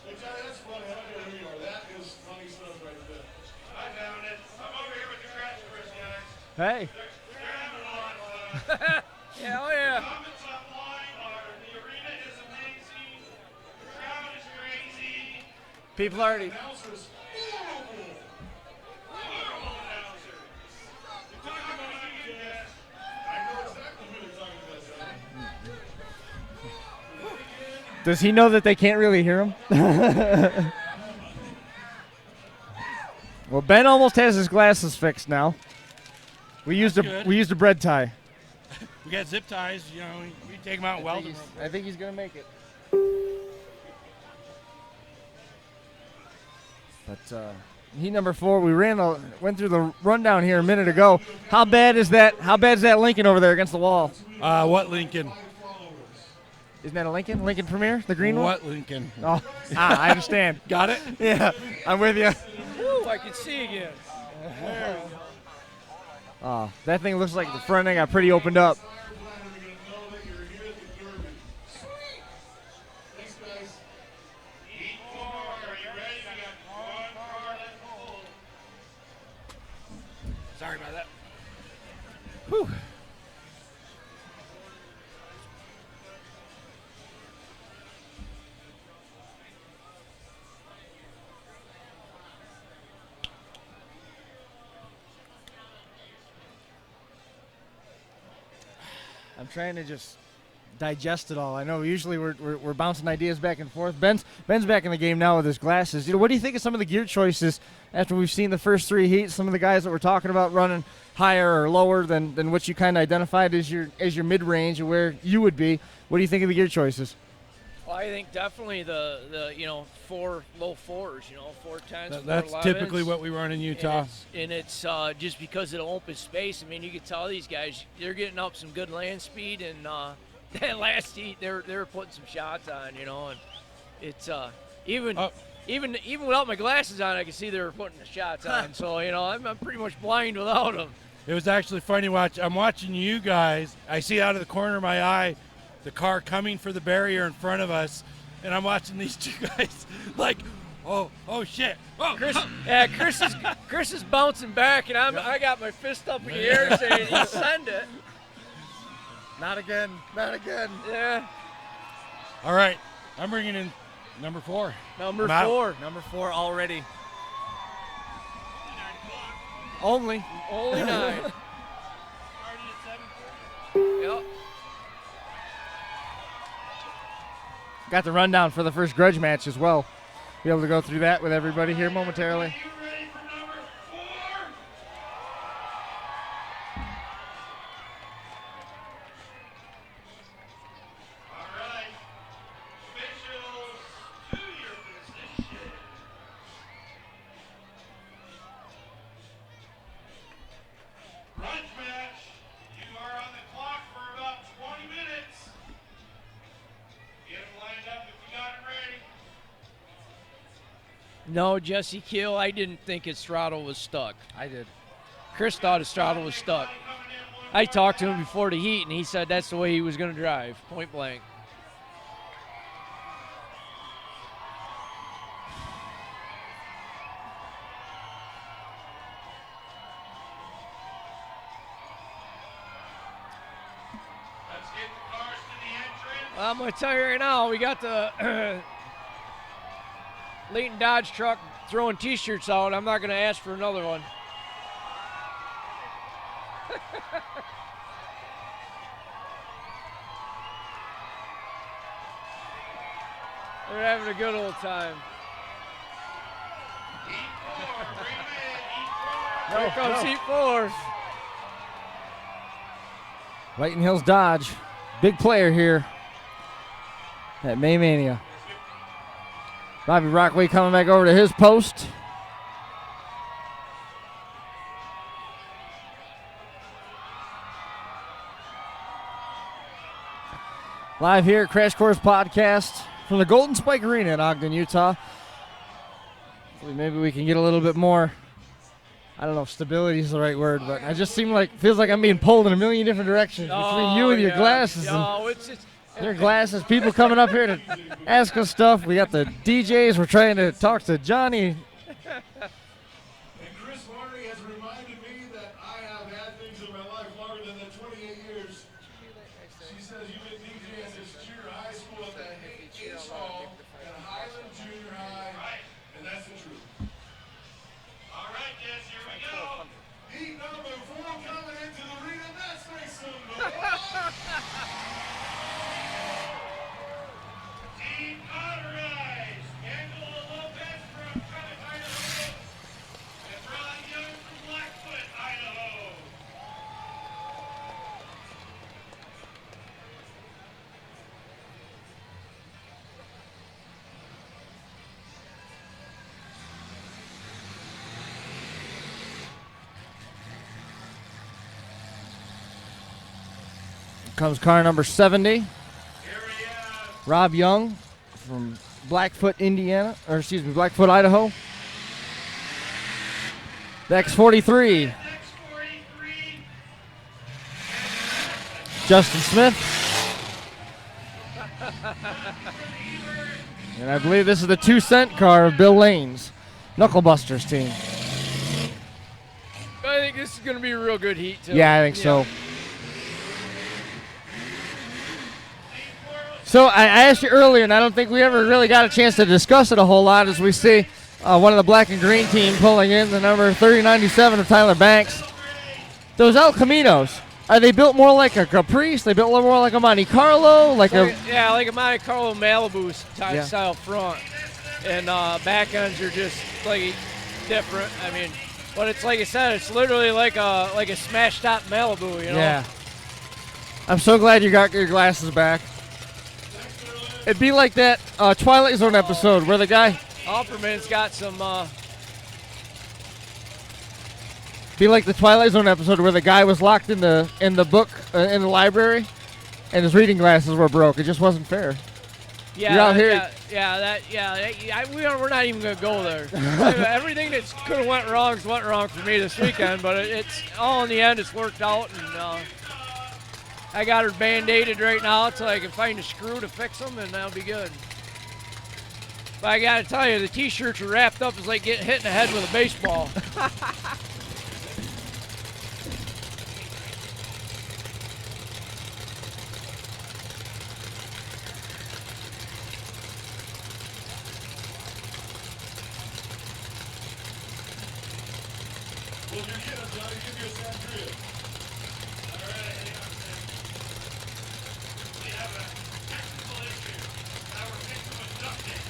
Hey, Johnny, that's funny. I don't know who you are. That is funny stuff right there. I found it. I'm over here with the Grudge Chris guys. Hey. They're having a lot of fun. Yeah, oh yeah. Comments online are the arena is amazing. The crowd is crazy. People already. Announcers. Horrible announcers. You're talking about you, yes. I know exactly who they're talking about, Johnny. Does he know that they can't really hear him? Well, Ben almost has his glasses fixed now. We used good. a bread tie. We got zip ties. You know, we take them out and weld them. I think he's gonna make it. But heat number 4. We went through the rundown here a minute ago. How bad is that? How bad is that Lincoln over there against the wall? What Lincoln? Isn't that a Lincoln? Lincoln Premier, the green one. What Lincoln? Oh, I understand. Got it? Yeah, I'm with you. Woo, I can see again. Oh, that thing looks like the front end got pretty opened up. Fire planner, they're going to know that you're here at the Derby. Thanks, guys. Heat 4, are you ready? We got one car left to hold. Sorry about that. Whew. I'm trying to just digest it all. I know usually we're bouncing ideas back and forth. Ben's back in the game now with his glasses. What do you think of some of the gear choices after we've seen the first 3 heats? Some of the guys that we're talking about running higher or lower than what you kind of identified as your mid-range or where you would be. What do you think of the gear choices? Well, I think definitely the 4 low 4s, 410s. That's 411s. typically what we run in Utah. And it's just because of the open space. I mean, you can tell these guys, they're getting up some good land speed, and that last heat, they were putting some shots on, and it's even without my glasses on, I can see they were putting the shots on. So, I'm pretty much blind without them. It was actually funny I'm watching you guys. I see out of the corner of my eye the car coming for the barrier in front of us, and I'm watching these 2 guys like, oh shit. Oh, Chris is bouncing back, and I got my fist up in the air saying, "You send it." Not again. Not again. Yeah. All right, I'm bringing in number 4. Number I'm out. 4. Number 4 already. Only 9. Yep. Got the rundown for the first Grudge match as well. Be able to go through that with everybody here momentarily. You ready for number 4? No, Jesse Keel, I didn't think his throttle was stuck. I did. Chris thought his throttle was stuck. I talked to him before the heat, and he said that's the way he was going to drive, point blank. Let's get the cars to the entrance. I'm going to tell you right now, we got the Leighton Dodge truck throwing T-shirts out. I'm not going to ask for another one. We're having a good old time. Here comes Heat 4. Leighton Hills Dodge, big player here at May Mania. Bobby Rockway coming back over to his post. Live here at Crash Course Podcast from the Golden Spike Arena in Ogden, Utah. Hopefully maybe we can get a little bit more, I don't know if stability is the right word, but I just feels like I'm being pulled in a million different directions between you and your glasses. And your glasses, people coming up here to ask us stuff. We got the DJs, we're trying to talk to Johnny. And Chris Marty has reminded me that I have had things in my life longer than that 28 years. She says you've been DJing since junior high school at the H Hall and Highland Junior High, and that's the truth. All right, Jess, here we go. Heat number 4 coming into the arena. Let's make some noise. Team Cauterize, Angela Lopez from Tribe, Idaho, and Ron Young from Blackfoot, Idaho. Comes car number 70. Rob Young from Blackfoot, Blackfoot, Idaho. The X43. Justin Smith. And I believe this is the 2 cent car of Bill Lane's Knucklebusters team. I think this is going to be a real good heat, too. Yeah, I think so. So I asked you earlier, and I don't think we ever really got a chance to discuss it a whole lot, as we see one of the black and green team pulling in, the number 3097 of Tyler Banks. Those El Caminos, are they built more like a Caprice? They built a little more like a Monte Carlo? Like a Monte Carlo Malibu style front. And back ends are just like different. I mean, but it's like I said, it's literally like a smashed top Malibu, you know? Yeah. I'm so glad you got your glasses back. It'd be like that Twilight Zone episode where the guy... Opperman's got some... Be like the Twilight Zone episode where the guy was locked in the book in the library, and his reading glasses were broke. It just wasn't fair. Yeah, You're out here. We're not even gonna go there. Everything that could have went wrong for me this weekend, but it's all in the end. It's worked out, and I got her band-aided right now until I can find a screw to fix them, and that'll be good. But I gotta tell you, the T-shirts are wrapped up. It's like getting hit in the head with a baseball. Well, if you're getting them, Johnny, give me a San Andreas. All right, hang on a second. We have a technical issue. Now we're fixing with duct tape.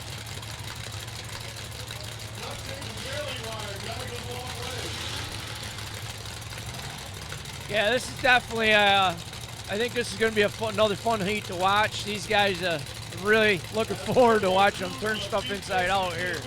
Duct tape and railing wire. Gotta go a long way. Yeah, this is definitely. I think this is going to be another fun heat to watch. These guys are really looking forward to watching them turn stuff inside out here.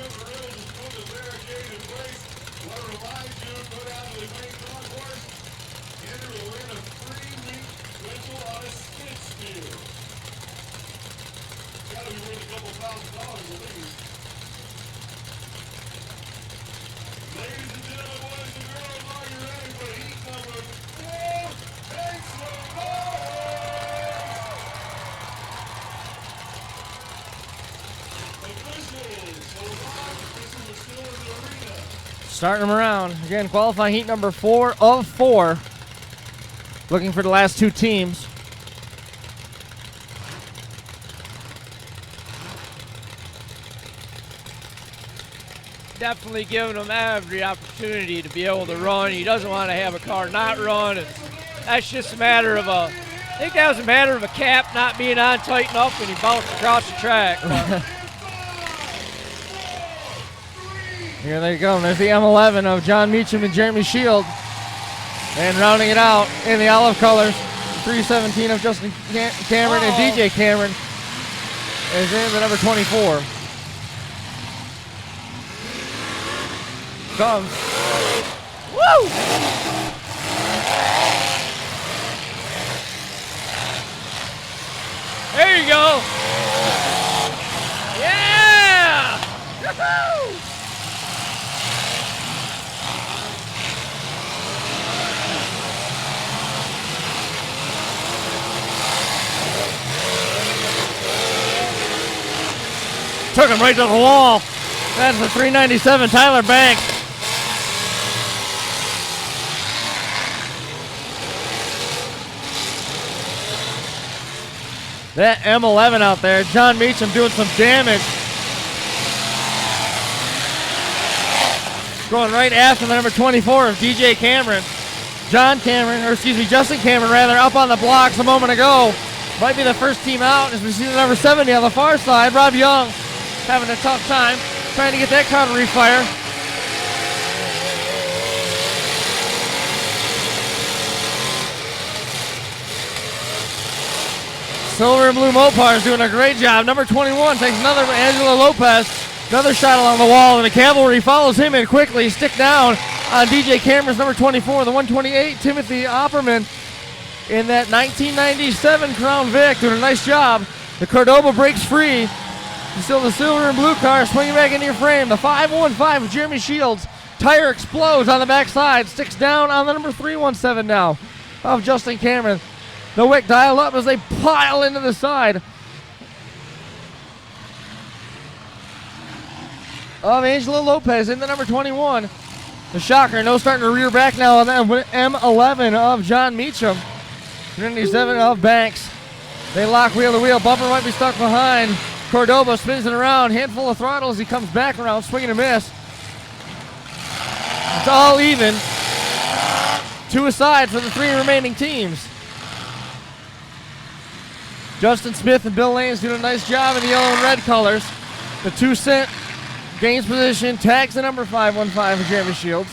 Starting them around. Again, qualifying heat number 4 of 4. Looking for the last 2 teams. Definitely giving him every opportunity to be able to run. He doesn't want to have a car not run. And that's just a matter of I think that was a matter of a cap not being on tight enough when he bounced across the track. Here they go. There's the M11 of John Meacham and Jeremy Shields. And rounding it out in the olive colors, 317 of Justin Cameron and DJ Cameron is in the number 24. Comes. Woo! There you go. Yeah! Woo-hoo! Took him right to the wall. That's the 397 Tyler Banks. That M11 out there, John Meacham doing some damage. Going right after the number 24 of DJ Cameron. Justin Cameron rather, up on the blocks a moment ago. Might be the first team out as we see the number 70 on the far side. Rob Young having a tough time trying to get that car to refire. Silver and blue Mopar is doing a great job. Number 21 takes another Angelo Lopez. Another shot along the wall, and the cavalry follows him in quickly. Stick down on DJ Cameron's number 24, the 128, Timothy Opperman, in that 1997 Crown Vic, doing a nice job. The Cordoba breaks free. Still the silver and blue car swinging back into your frame. The 515 of Jeremy Shields. Tire explodes on the backside. Sticks down on the number 317 now of Justin Cameron. The wick dial up as they pile into the side of Angelo Lopez in the number 21. The shocker, no starting to rear back now on that M11 of John Meacham. 97 of Banks. They lock wheel to wheel. Bumper might be stuck behind. Cordoba spins it around. Handful of throttle as he comes back around, swinging a miss. It's all even. 2 aside for the 3 remaining teams. Justin Smith and Bill Lane's doing a nice job in the yellow and red colors. The 2 cent gains position, tags the number 515 for Jeremy Shields.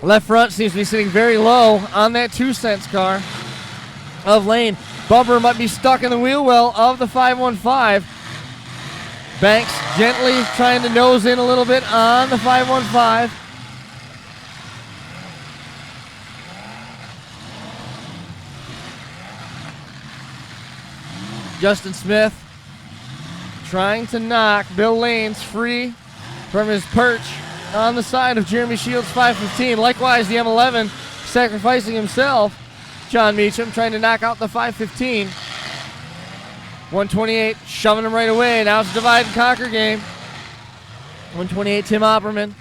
Left front seems to be sitting very low on that 2 cents car of Lane. Bumper might be stuck in the wheel well of the 515. Banks gently trying to nose in a little bit on the 515. Justin Smith trying to knock Bill Lanes free from his perch on the side of Jeremy Shields' 515. Likewise, the M11 sacrificing himself. John Meacham trying to knock out the 515. 128 shoving him right away. Now it's a divide and conquer game. 128 Tim Opperman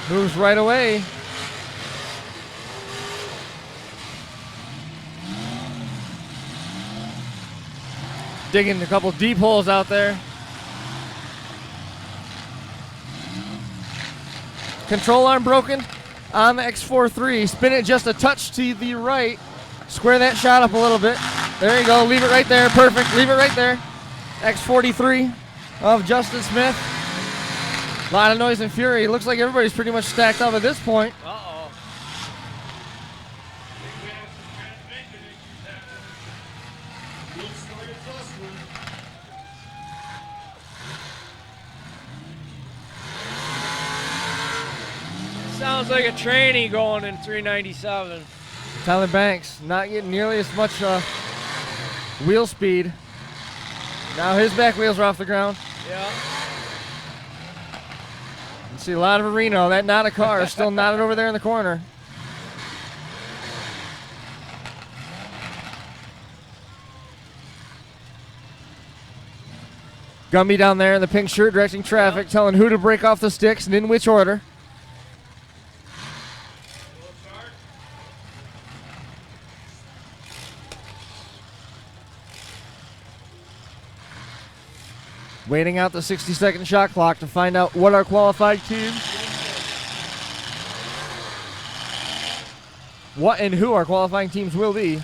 moves right away. Digging a couple deep holes out there. Control arm broken on the X43. Spin it just a touch to the right. Square that shot up a little bit. There you go. Leave it right there. Perfect. Leave it right there. X43 of Justin Smith. A lot of noise and fury. Looks like everybody's pretty much stacked up at this point. Uh-oh. Sounds like a tranny going in 397. Tyler Banks not getting nearly as much wheel speed. Now his back wheels are off the ground. Yeah. You see a lot of Reno. That not a car is still knotted over there in the corner. Gumby down there in the pink shirt directing traffic, telling who to break off the sticks and in which order. Waiting out the 60-second shot clock to find out what our qualified teams, what and who our qualifying teams will be.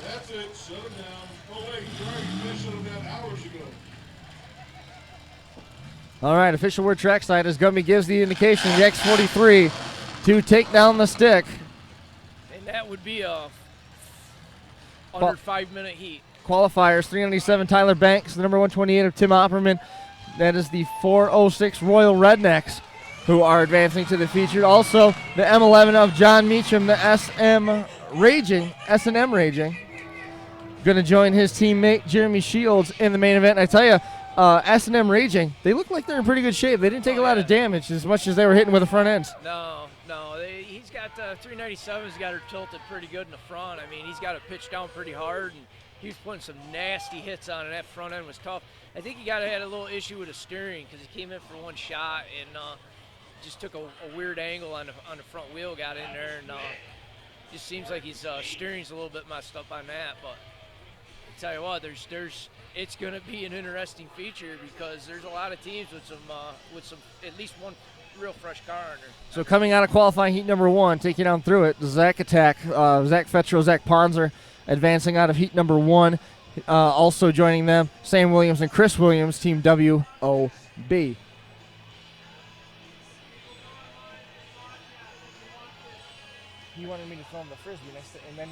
That's it. Shut him down. Oh, wait. Sorry. You shut him down hours ago. All right, official word trackside as Gumby gives the indication, the X43, to take down the stick. And that would be a under 5-minute heat. Qualifiers, 397 Tyler Banks, the number 128 of Tim Opperman. That is the 406 Royal Rednecks who are advancing to the featured. Also, the M11 of John Meacham, the S&M Raging. Going to join his teammate Jeremy Shields in the main event. And I tell you, S&M Raging, they look like they're in pretty good shape. They didn't take a lot of damage as much as they were hitting with the front ends. No. He's got 397's got her tilted pretty good in the front. I mean, he's got it pitched down pretty hard, and he was putting some nasty hits on it. That front end was tough. I think he had a little issue with the steering because he came in for one shot and just took a weird angle on the front wheel, got in there, and just seems like his steering's a little bit messed up on that. But I tell you what, it's going to be an interesting feature because there's a lot of teams with some at least one real fresh car in there. So coming out of qualifying heat number 1, taking on through it, the Zach Attack, Zach Fetro, Zach Ponzer advancing out of heat number 1. Also joining them, Sam Williams and Chris Williams, Team WOB. He wanted me to throw him the Frisbee, and then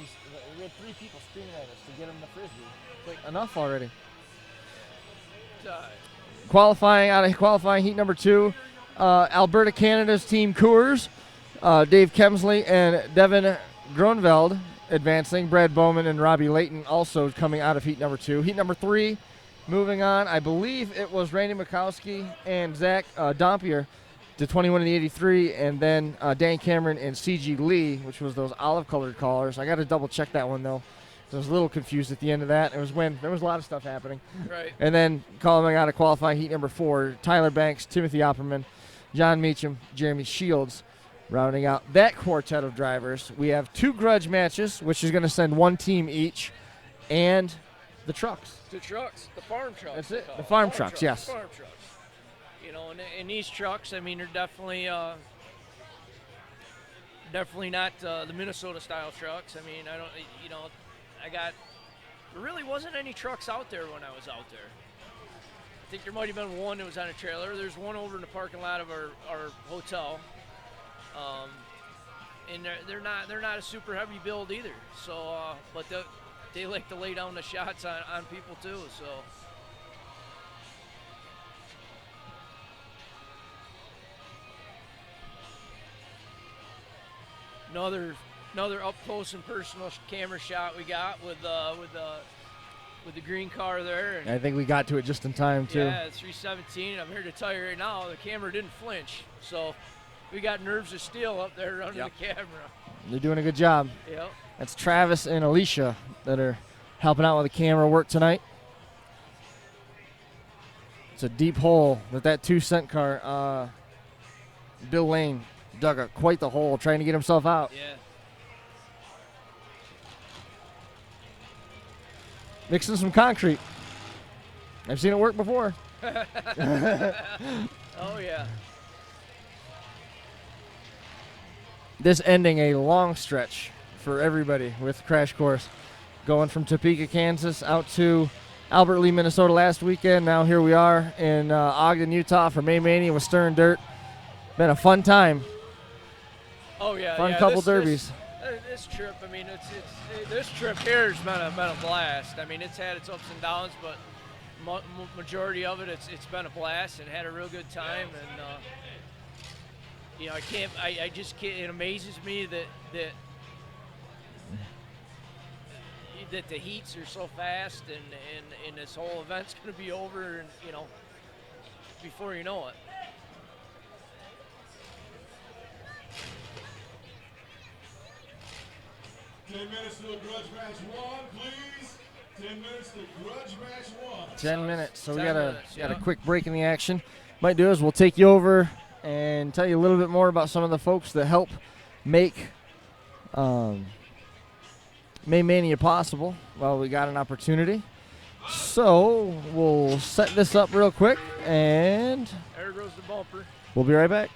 we had 3 people screaming at us to get him the Frisbee. It's like, enough already. Qualifying out of qualifying heat number 2, Alberta, Canada's Team Coors, Dave Kemsley and Devin Gronveld advancing. Brad Bowman and Robbie Layton also coming out of heat number 2. Heat number 3, moving on, I believe it was Randy Mikowski and Zach Dompier to 21 and the 83, and then Dan Cameron and CG Lee, which was those olive-colored collars. I got to double-check that one, though. I was a little confused at the end of that. It was when there was a lot of stuff happening. Right. And then coming out of qualifying heat number 4, Tyler Banks, Timothy Opperman, John Meacham, Jeremy Shields, rounding out that quartet of drivers. We have 2 grudge matches, which is going to send 1 team each, and the trucks. The trucks, the farm trucks. That's it, the farm trucks, yes. Farm trucks. You know, and these trucks, I mean, they're definitely not the Minnesota-style trucks. I mean, there really wasn't any trucks out there when I was out there. I think there might have been one that was on a trailer. There's one over in the parking lot of our hotel. And they're not a super heavy build either. So, but they like to lay down the shots on people too. So. Another up close and personal camera shot we got with the green car there. And I think we got to it just in time too. Yeah, it's 317. I'm here to tell you right now, the camera didn't flinch. So we got nerves of steel up there running the camera. They're doing a good job. Yep. That's Travis and Alicia that are helping out with the camera work tonight. It's a deep hole that 2-cent car. Bill Lane dug quite the hole trying to get himself out. Yeah. Mixing some concrete. I've seen it work before. Oh, yeah. This ending a long stretch for everybody with Crash Course. Going from Topeka, Kansas out to Albert Lee, Minnesota last weekend. Now here we are in Ogden, Utah for May Mania with Stirrin Dirt. Been a fun time. Oh, yeah. Fun couple derbies. This trip, I mean, this trip here has been a blast. I mean, it's had its ups and downs, but majority of it, it's been a blast and had a real good time. And I just can't. It amazes me that the heats are so fast, and this whole event's going to be over, and before you know it. 10 minutes to the Grudge match 1, please. 10 minutes to Grudge match 1. 10 minutes. So we 10 got minutes, a yeah. quick break in the action. Might do is we'll take you over and tell you a little bit more about some of the folks that help make May Mania possible. Well, we got an opportunity. So we'll set this up real quick and There goes the bumper. we'll be right back.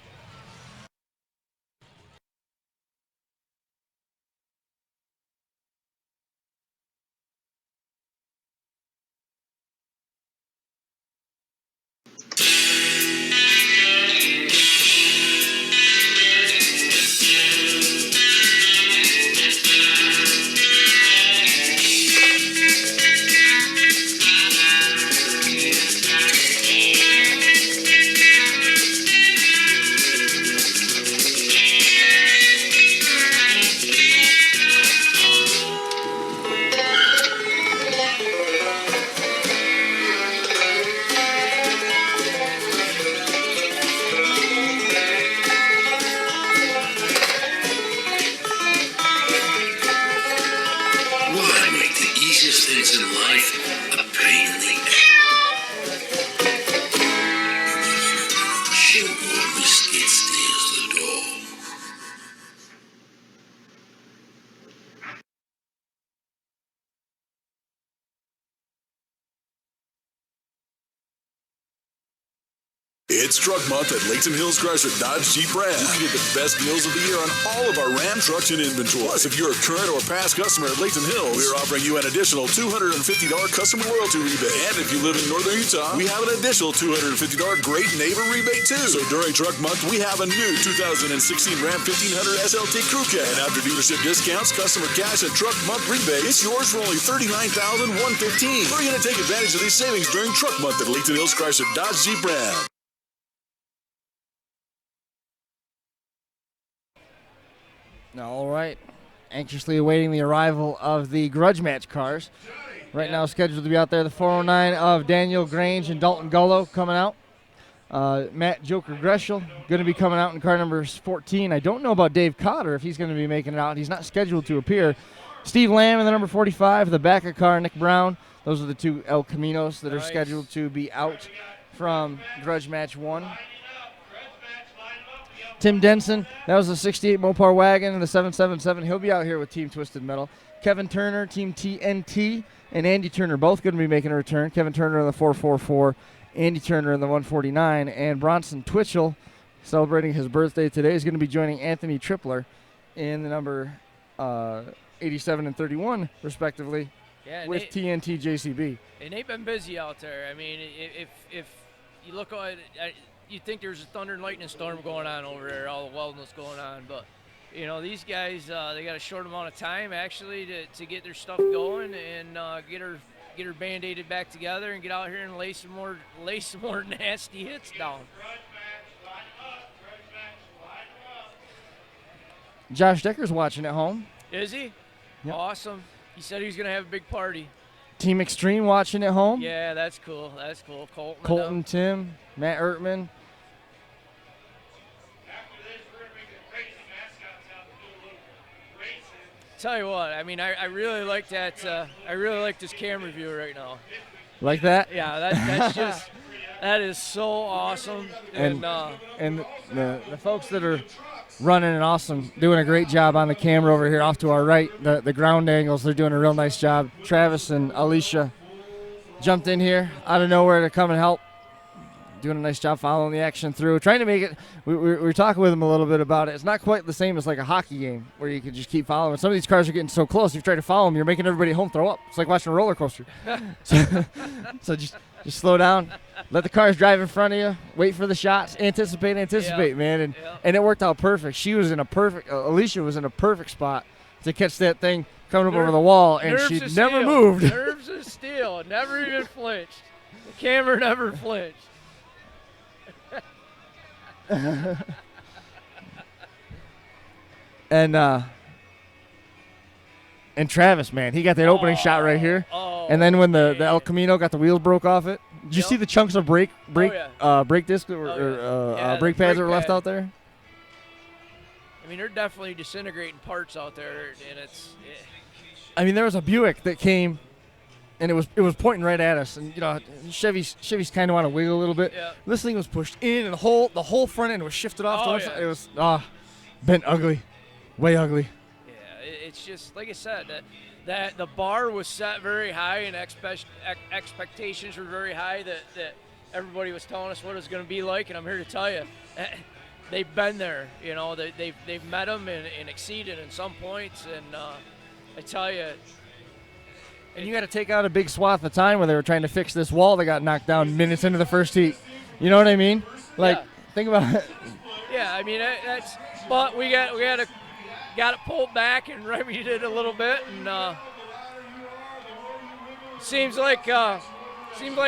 Why make the easiest things in life a pain in the ass? She'll always skid steers the door. It's Truck Month at Layton Hills Chrysler Dodge Jeep Ram. You can get the best deals of the year on all of our Ram trucks in inventory. Plus, if you're a current or past customer at Layton Hills, we're offering you an additional $250 customer loyalty rebate. And if you live in northern Utah, we have an additional $250 Great Neighbor rebate too. So during Truck Month, we have a new 2016 Ram 1500 SLT Crew Cab. And after dealership discounts, customer cash, and Truck Month rebate, it's yours for only $39,115. We're going to take advantage of these savings during Truck Month at Layton Hills Chrysler Dodge Jeep Ram. All right. Anxiously awaiting the arrival of the grudge match cars. Right now scheduled to be out there. The 409 of Daniel Grange and Dalton Gullo coming out. Matt Joker Greschel going to be coming out in car number 14. I don't know about Dave Cotter if he's going to be making it out. He's not scheduled to appear. Steve Lamb in the number 45, the back of car, Nick Brown. Those are the two El Caminos that are scheduled to be out from grudge match 1. Tim Denson, that was the 68 Mopar wagon and the 777. He'll be out here with Team Twisted Metal. Kevin Turner, Team TNT, and Andy Turner both going to be making a return. Kevin Turner in the 444, Andy Turner in the 149, and Bronson Twitchell, celebrating his birthday today, is going to be joining Anthony Tripler in the number 87 and 31, respectively, with TNT JCB. And they've been busy out there. I mean, if you look at it, you'd think there's a thunder and lightning storm going on over there, all the wildness going on. But, you know, these guys, they got a short amount of time, actually, to get their stuff going and get her Band-Aided back together and get out here and lay some more nasty hits down. Josh Decker's watching at home. Is he? Yep. Awesome. He said he was going to have a big party. Team Extreme watching at home. Yeah, that's cool. That's cool. Colton, Tim, Matt Ertman. Tell you what, I mean, I really like that. I really like this camera view right now. Like that? Yeah, that's just that is so awesome. And the folks that are running and awesome, doing a great job on the camera over here off to our right. The ground angles, they're doing a real nice job. Travis and Alicia jumped in here out of nowhere to come and help. Doing a nice job following the action through. Trying to make it, we were talking with them a little bit about it. It's not quite the same as like a hockey game where you can just keep following. Some of these cars are getting so close, if you try to follow them, you're making everybody at home throw up. It's like watching a roller coaster. So just slow down. Let the cars drive in front of you. Wait for the shots. Anticipate, man. And it worked out perfect. She was in a perfect, Alicia was in a perfect spot to catch that thing coming up over the wall, and she never moved. Nerves of steel. Never even flinched. The camera never flinched. And Travis, man, he got that opening shot right here. And then when the El Camino got the wheels broke off it, did you see the chunks of brake disc or brake pads that were left out there? I mean, they're definitely disintegrating parts out there, and it's. I mean, there was a Buick that came, and it was pointing right at us, and Chevys kind of want to wiggle a little bit. Yeah. This thing was pushed in, and the whole front end was shifted off to one side. It was bent ugly, way ugly. Yeah, it's just like I said that the bar was set very high, and expectations were very high that everybody was telling us what it was going to be like, and I'm here to tell you. They've been there, they've met them and exceeded in some points, and I tell you. And you got to take out a big swath of time when they were trying to fix this wall that got knocked down minutes into the first heat. You know what I mean? Like, think about it. Yeah, I mean that's. But we got it pulled back and remedied it a little bit, and seems like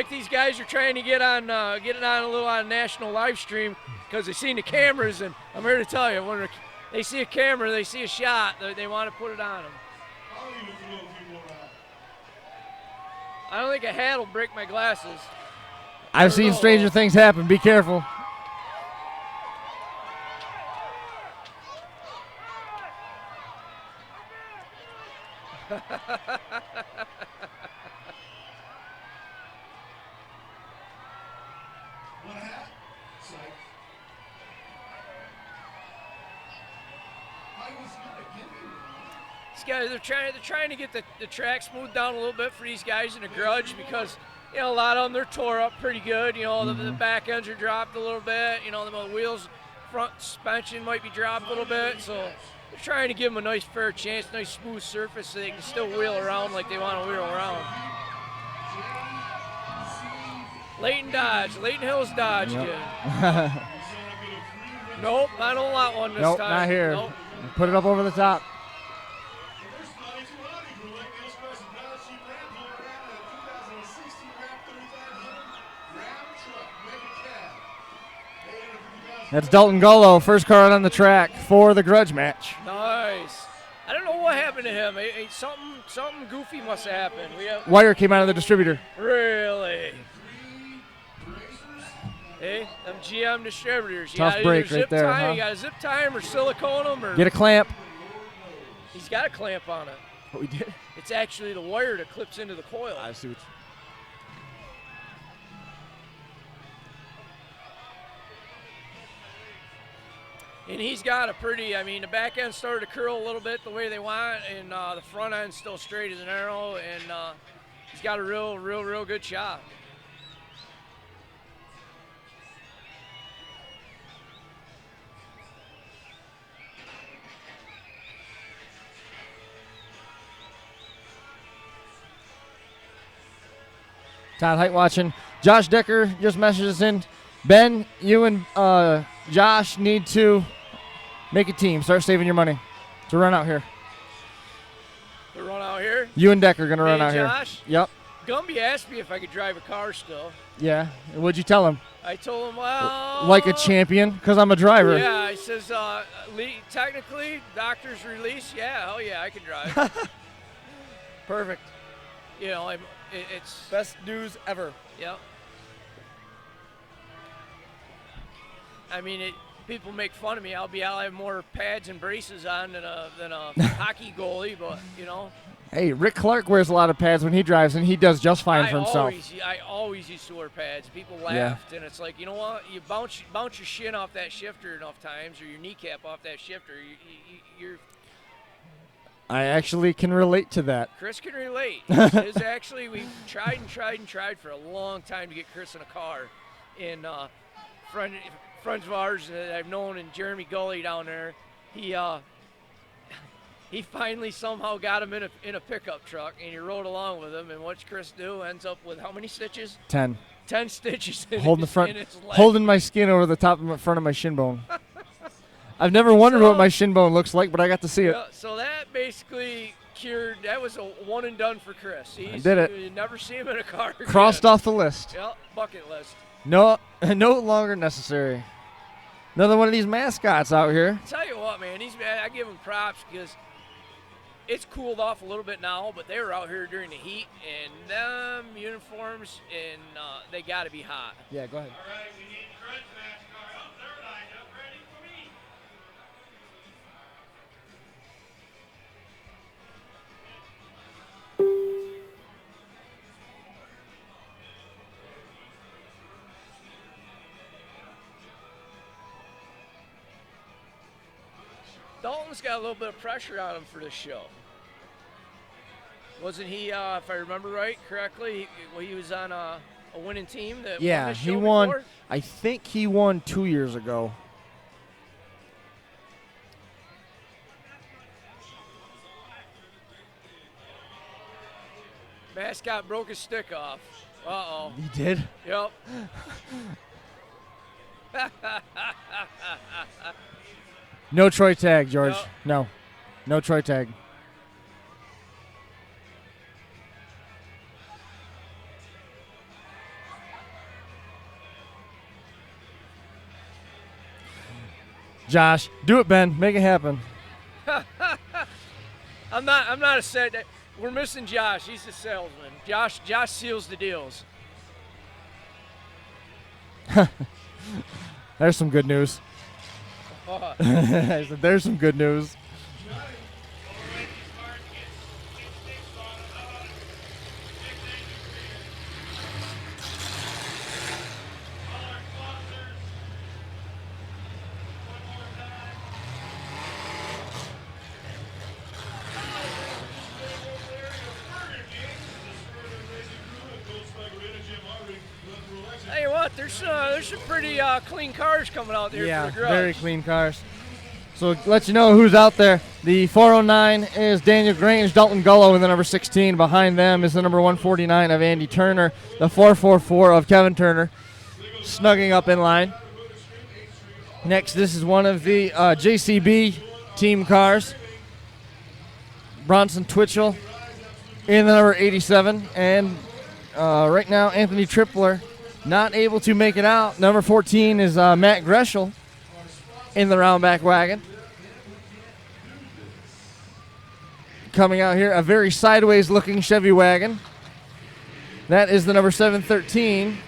these guys are trying to get it on a little on national live stream. Because they've seen the cameras, and I'm here to tell you, when they see a camera, they see a shot, they want to put it on them. I don't think a hat will break my glasses. I've seen stranger things happen. Be careful. Guys, they're trying to get the track smoothed down a little bit for these guys in the Grudge, because a lot of them, they're tore up pretty good. The back ends are dropped a little bit. The wheels, front suspension might be dropped a little bit. So they're trying to give them a nice fair chance, nice smooth surface, so they can still wheel around like they want to wheel around. Layton Hills Dodge. Yep. Nope, I don't want one this time. Nope, not here. Nope. Put it up over the top. That's Dalton Gullo, first car out on the track for the Grudge match. Nice. I don't know what happened to him. Something goofy must have happened. Wire came out of the distributor. Really? Hey, them GM distributors. Tough break right there. Huh? You got to zip tie them or silicone them, or get a clamp. He's got a clamp on it. Oh, he did? It's actually the wire that clips into the coil. I see what And he's got a pretty, the back end started to curl a little bit the way they want, and the front end's still straight as an arrow, and he's got a real good shot. Todd Height watching. Josh Decker just messaged us in. Ben, you and Josh need to make a team. Start saving your money to run out here. To run out here? You and Decker are going to run out Josh? here. Yep. Gumby asked me if I could drive a car still. Yeah. What'd you tell him? I told him, well... Like a champion? Because I'm a driver. Yeah, I says, technically, doctor's release, hell yeah, I can drive. Perfect. It's... Best news ever. Yep. People make fun of me. I'll have more pads and braces on than a hockey goalie, but Hey, Rick Clark wears a lot of pads when he drives, and he does just fine for himself. I always used to wear pads. People laughed, and it's like, you know what? You bounce your shin off that shifter enough times, or your kneecap off that shifter, you're. I actually can relate to that. Chris can relate. We've tried for a long time to get Chris in a car, and friends of ours that I've known, and Jeremy Gully down there, he finally somehow got him in a pickup truck, and he rode along with him. And what's Chris do? Ends up with how many stitches? 10. 10 stitches in holding his, the front, in his leg. Holding my skin over the top of the front of my shin bone. I've never wondered what my shin bone looks like, but I got to see it. So that basically cured. That was a one and done for Chris. I did it. You never see him in a car again. Crossed off the list. Yep, bucket list. No longer necessary. Another one of these mascots out here. Tell you what, man, I give them props because it's cooled off a little bit now, but they were out here during the heat, and them uniforms, and they got to be hot. Yeah, go ahead. All right, we need Grudge Mascot. Oh, they're lined up ready for me. Dalton's got a little bit of pressure on him for this show. Wasn't he, if I remember correctly, he was on a winning team that won Yeah, this he show won. before? I think he won 2 years ago. Mascot broke his stick off. Uh-oh. He did? Yep. No Troy tag, George. No. No Troy tag. Josh, do it, Ben. Make it happen. I'm not a set. We're missing Josh. He's the salesman. Josh seals the deals. There's some good news. There's some good news. Tell you what, there's some pretty clean cars coming out there Yeah, for the Grudge. very clean cars. So let you know who's out there. The 409 is Daniel Grange, Dalton Gullo in the number 16. Behind them is the number 149 of Andy Turner, the 444 of Kevin Turner, snugging up in line. Next, this is one of the JCB team cars. Bronson Twitchell in the number 87. And right now, Anthony Tripler not able to make it out. Number 14 is Matt Greschel in the roundback wagon. Coming out here, a very sideways looking Chevy wagon. That is the number 713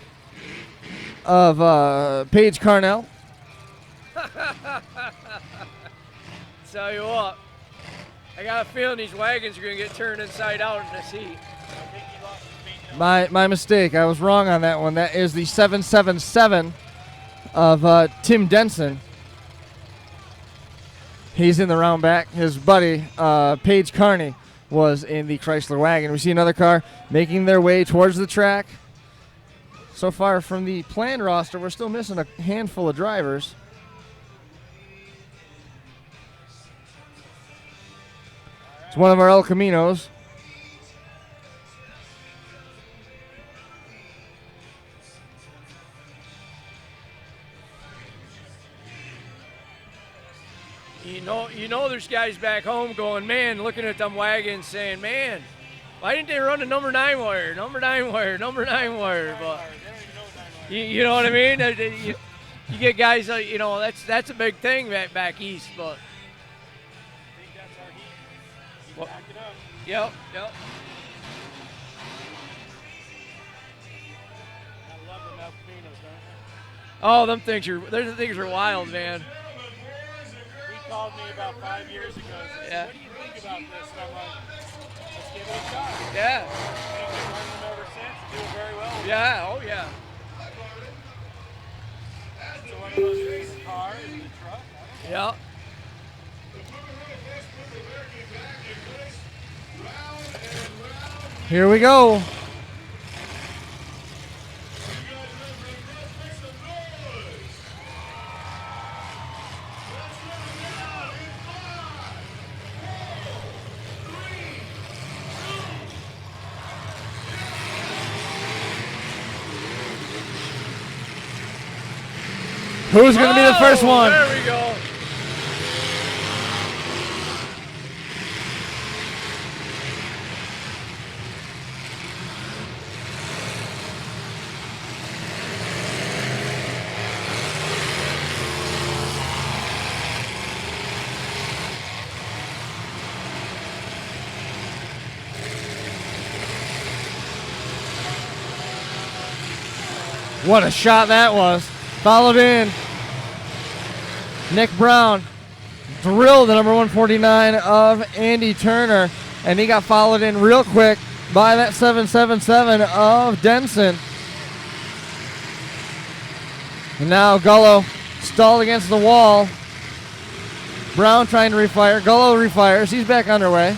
of Paige Carnell. Tell you what, I got a feeling these wagons are going to get turned inside out in this heat. My mistake. I was wrong on that one. That is the 777 of Tim Denson. He's in the round back. His buddy, Paige Carney, was in the Chrysler wagon. We see another car making their way towards the track. So far from the planned roster, we're still missing a handful of drivers. It's one of our El Caminos. You know there's guys back home going, man, looking at them wagons saying, man, why didn't they run a number 9 wire, number 9 wire, number 9 wire? But you know what I mean? You get guys, you know, that's a big thing back east. But well, yep. Oh, them things are wild, man. He called me about 5 years ago and said, what do you think about this? And I'm like, let's give it a shot. Yeah. And we've been running them ever since, doing very well. Yeah, oh yeah. It's one of those race cars and the truck. Yeah. Here we go. Who's going to be the first one? There we go. What a shot that was. Followed in. Nick Brown drilled the number 149 of Andy Turner, and he got followed in real quick by that 777 of Denson. And now Gullo stalled against the wall. Brown trying to refire. Gullo refires. He's back underway.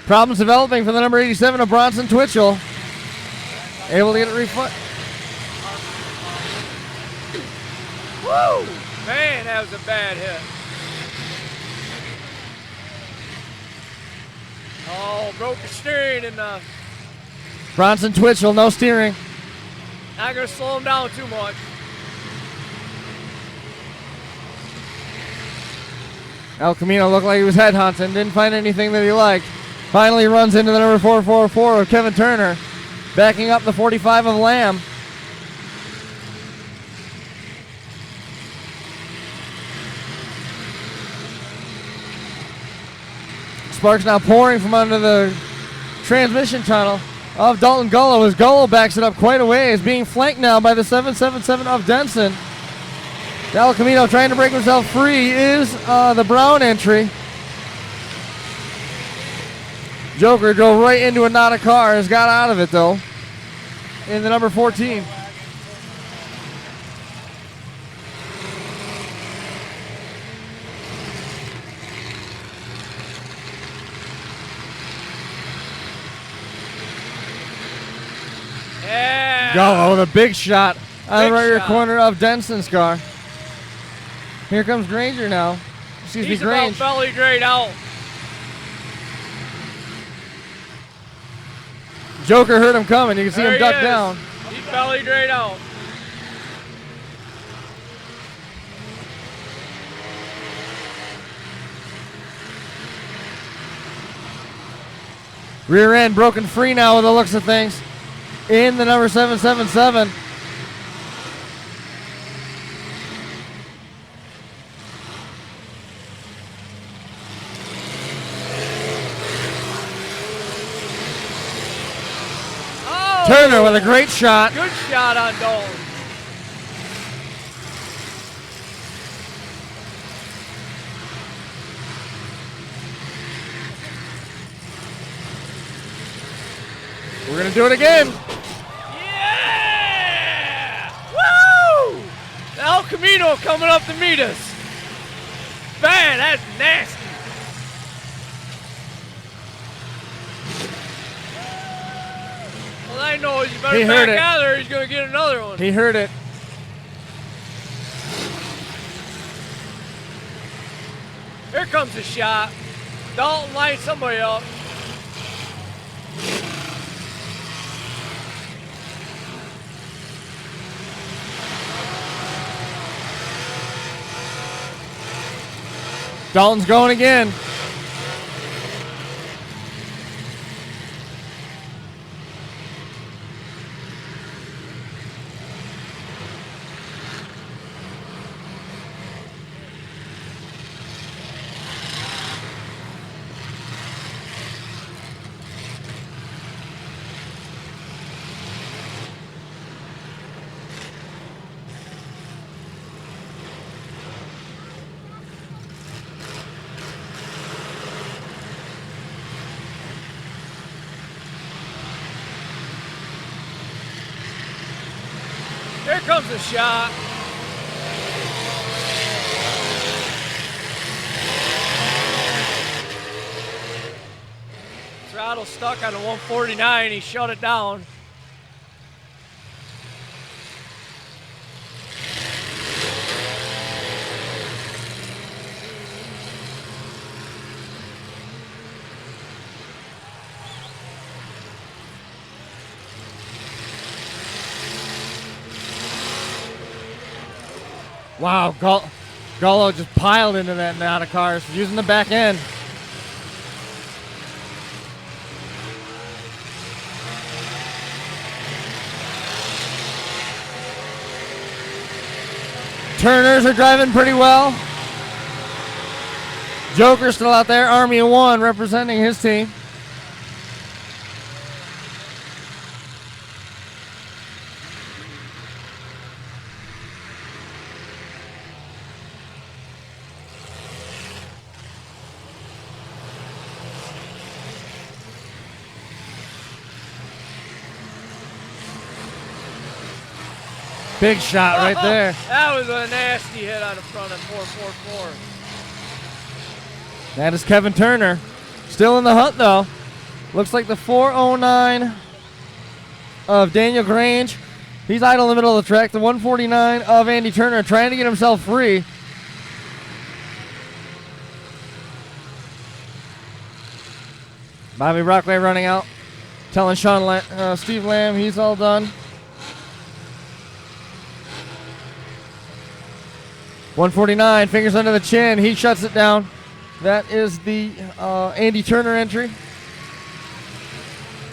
Problems developing for the number 87 of Bronson Twitchell. Able to get it refired. Woo! Man, that was a bad hit. Oh, broke the steering and Bronson Twitchell, no steering. not gonna slow him down too much. El Camino looked like he was headhunting. Didn't find anything that he liked. Finally runs into the number 444 of Kevin Turner. Backing up the 45 of Lamb. Sparks now pouring from under the transmission tunnel of Dalton Gullo as Gullo backs it up quite a ways, being flanked now by the 777 of Denson. El Camino trying to break himself free is the Brown entry. Joker drove right into a knot of cars, got out of it though, in the number 14. Yeah. Gullo with a big shot on the Big right rear shot. corner of Denson's car. Here comes Granger now. Excuse He's me, Grange. about belly drained out. Joker heard him coming. You can see There him he duck is. down. He's belly drained out. Rear end broken free now with the looks of things in the number 777. Oh, Turner with a great shot. good shot on Dalton. We're going to do it again. Yeah! Woo! El Camino coming up to meet us. Man, that's nasty. All I know is you better He heard back it. out of there. He's going to get another one. He heard it. Here comes the shot. Dalton lights somebody up. Dalton's going again. Here comes the shot. Throttle stuck on the 149. He shut it down. Wow, Gullo just piled into that knot of cars using the back end. Turners are driving pretty well. Joker's still out there, Army of One representing his team. Big shot right there. That was a nasty hit on the front of 444. That is Kevin Turner. Still in the hunt, though. Looks like the 409 of Daniel Grange. He's idle in the middle of the track. The 149 of Andy Turner trying to get himself free. Bobby Brockway running out, telling Steve Lamb he's all done. 149, fingers under the chin. He shuts it down. That is the Andy Turner entry.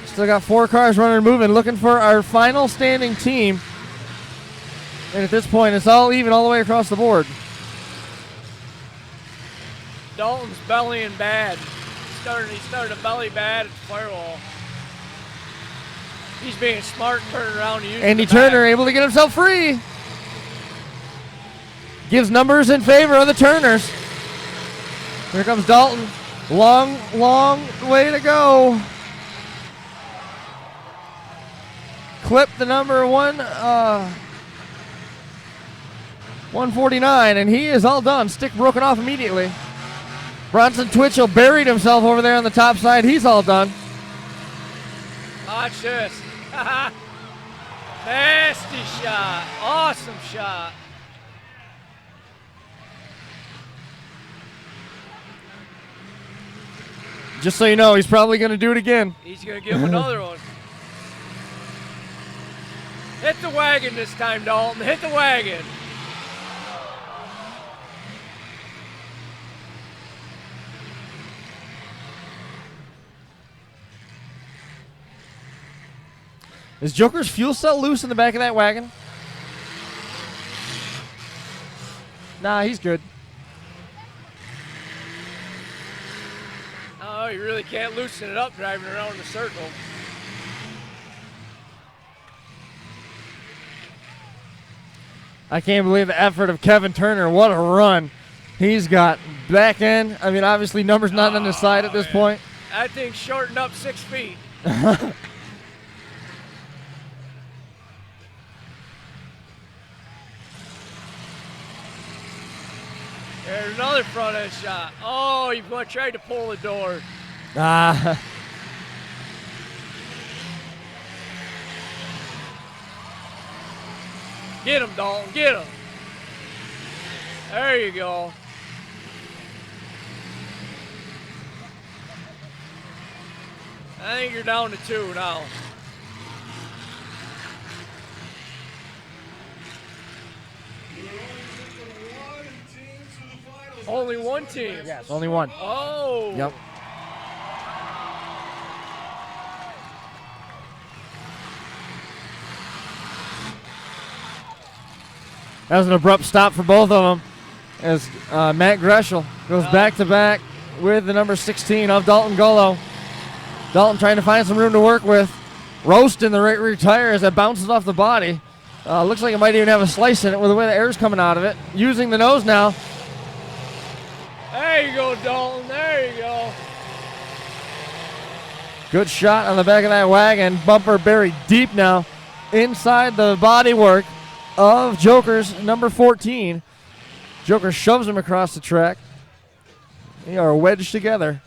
Still got 4 cars running and moving, looking for our final standing team. And at this point, it's all even all the way across the board. Dalton's bellying bad. He started to belly bad at the firewall. He's being smart and turning around and using Andy the back. Turner able to get himself free. Gives numbers in favor of the Turners. Here comes Dalton. Long, long way to go. Clip the number 149, and he is all done. Stick broken off immediately. Bronson Twitchell buried himself over there on the top side. He's all done. Watch this. Nasty shot. Awesome shot. Just so you know, he's probably going to do it again. He's going to give him another one. Hit the wagon this time, Dalton. Hit the wagon. Is Joker's fuel cell loose in the back of that wagon? Nah, he's good. Oh, you really can't loosen it up driving around in a circle. I can't believe the effort of Kevin Turner. What a run. He's got back end. I mean, obviously, numbers not on his side at this point. That thing shortened up 6 feet. There's another front end shot. Oh, he tried to pull the door. Get him, Dalton. Get him. There you go. I think you're down to 2 now. Only one team. Yes, only one. Oh. Yep. That was an abrupt stop for both of them as Matt Greschel goes back-to-back with the number 16 of Dalton Gullo. Dalton trying to find some room to work with. Roasting the rear tire as it bounces off the body. Looks like it might even have a slice in it with the way the air's coming out of it. Using the nose now. There you go, Dalton. There you go. Good shot on the back of that wagon. Bumper buried deep now inside the bodywork of Joker's number 14. Joker shoves him across the track. They are wedged together.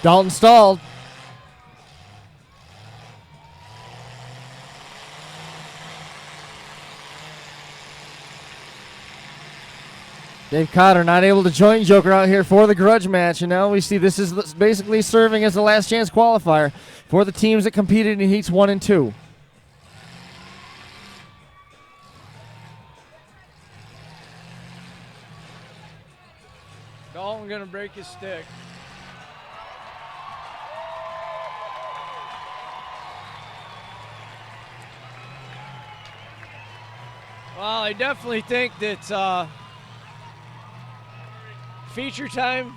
Dalton stalled. Dave Cotter not able to join Joker out here for the Grudge match, and now we see this is basically serving as the last chance qualifier for the teams that competed in heats 1 and 2. Dalton gonna break his stick. Well, I definitely think that feature time,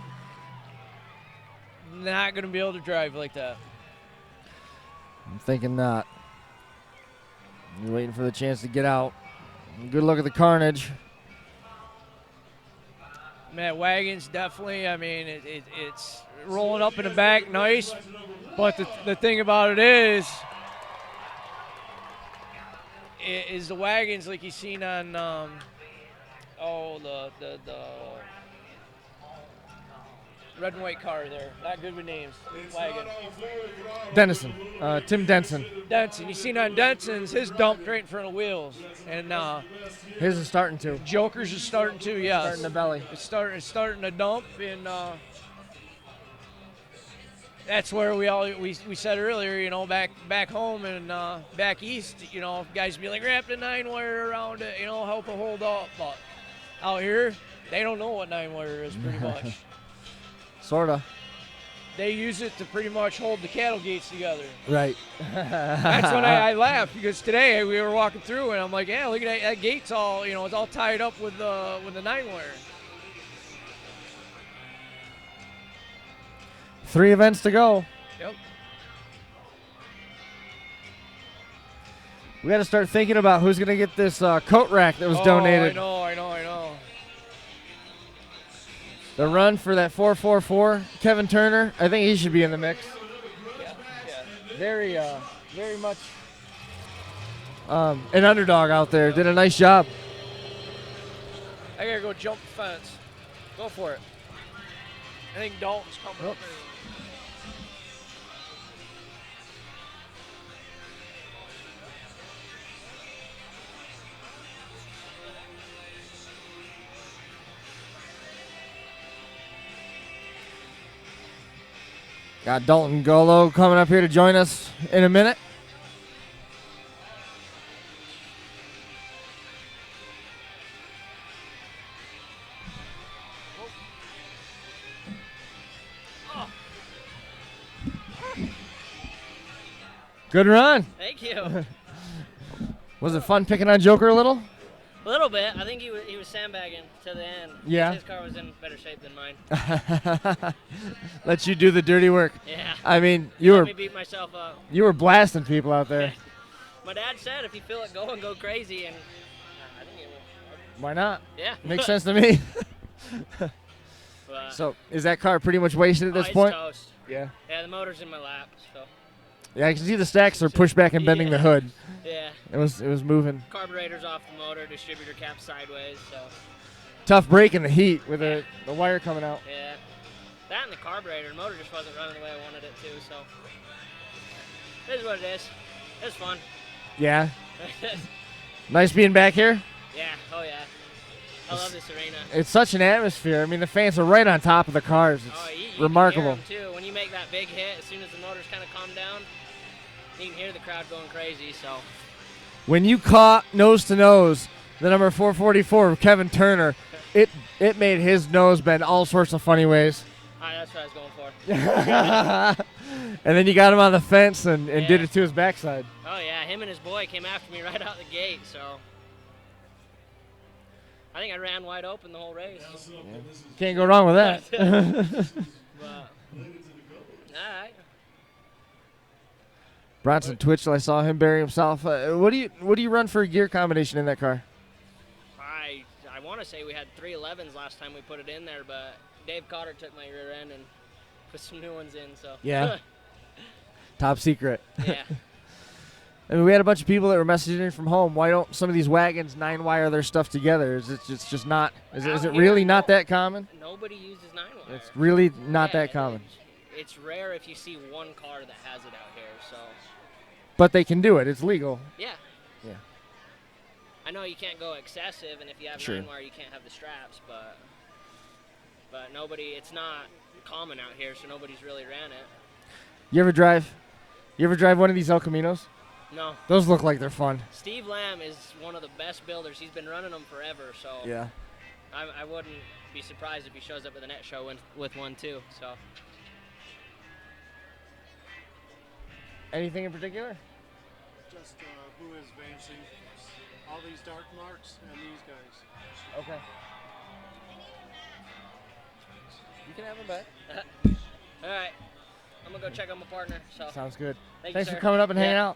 not going to be able to drive like that. I'm thinking not. You're waiting for the chance to get out. Good look at the carnage. Man, wagons definitely, I mean, it's rolling up in the back nice, but the thing about it is the wagons like you seen on, the red and white car there. Not good with names. Wagon. Denison. Tim Denson. Denson. You seen on Denson's, his dumped right in front of wheels. And his is starting to. Joker's is starting to, yes. Starting the belly. It's starting to dump, and that's where we said earlier, you know, back home and back east, you know, guys be like, wrap the 9-wire around it, you know, help it hold up. But out here, they don't know what 9-wire is pretty much. Sorta. They use it to pretty much hold the cattle gates together. Right. That's when I laughed, because today we were walking through and I'm like, yeah, look at that gate's all, you know, it's all tied up with the 9-wire. 3 events to go. Yep. We got to start thinking about who's going to get this coat rack that was donated. I know. The run for that 444, Kevin Turner, I think he should be in the mix. Yeah. Very much an underdog out there. Did a nice job. I gotta go jump the fence. Go for it. I think Dalton's coming up there. Got Dalton Golo coming up here to join us in a minute. Good run. Thank you. Was it fun picking on Joker a little? A little bit. I think he was sandbagging to the end. Yeah. His car was in better shape than mine. Let you do the dirty work. Yeah. I mean, Let me beat myself up. You were blasting people out there. My dad said if you feel it going, go crazy, and I think it will. Why not? Yeah. Makes sense to me. So, is that car pretty much wasted at this point? It's toast. Yeah. Yeah, the motor's in my lap, so. Yeah, I can see the stacks are pushed back and bending the hood. Yeah. It was moving. Carburetor's off the motor, distributor cap sideways, so. Tough break in the heat with the wire coming out. Yeah. That and the carburetor. The motor just wasn't running the way I wanted it to, so. This is what it is. It's fun. Yeah. Nice being back here. Yeah, oh yeah. I love this arena. It's such an atmosphere. I mean, the fans are right on top of the cars. It's remarkable. You can hear 'em too. When you make that big hit, as soon as the motor's kind of calmed down, you can hear the crowd going crazy, so. When you caught nose to nose the number 444 of Kevin Turner, it made his nose bend all sorts of funny ways. That's what I was going for. And then you got him on the fence and did it to his backside. Oh yeah, him and his boy came after me right out the gate, so. I think I ran wide open the whole race. Yeah. Can't go wrong with that. All right. Bronson Twitchell, I saw him bury himself. What do you run for a gear combination in that car? I want to say we had 311s last time we put it in there, but Dave Cotter took my rear end and put some new ones in. So yeah, top secret. Yeah. I mean, we had a bunch of people that were messaging in from home. Why don't some of these wagons 9-wire their stuff together? Is it just not? Is it really not that common? Nobody uses 9-wire. It's really not that common. It's rare if you see one car that has it out here. So. But they can do it. It's legal. Yeah. Yeah. I know you can't go excessive, and if you have Sure. 9-wire, you can't have the straps, but nobody, it's not common out here, so nobody's really ran it. You ever drive one of these El Caminos? No. Those look like they're fun. Steve Lamb is one of the best builders. He's been running them forever, so Yeah. I wouldn't be surprised if he shows up at the net show with one too. So. Anything in particular? Just who is advancing. All these dark marks and these guys. Okay. You can have them back. All right. I'm going to go check on my partner. So. Sounds good. Thanks Thanks sir. for coming up and hanging out.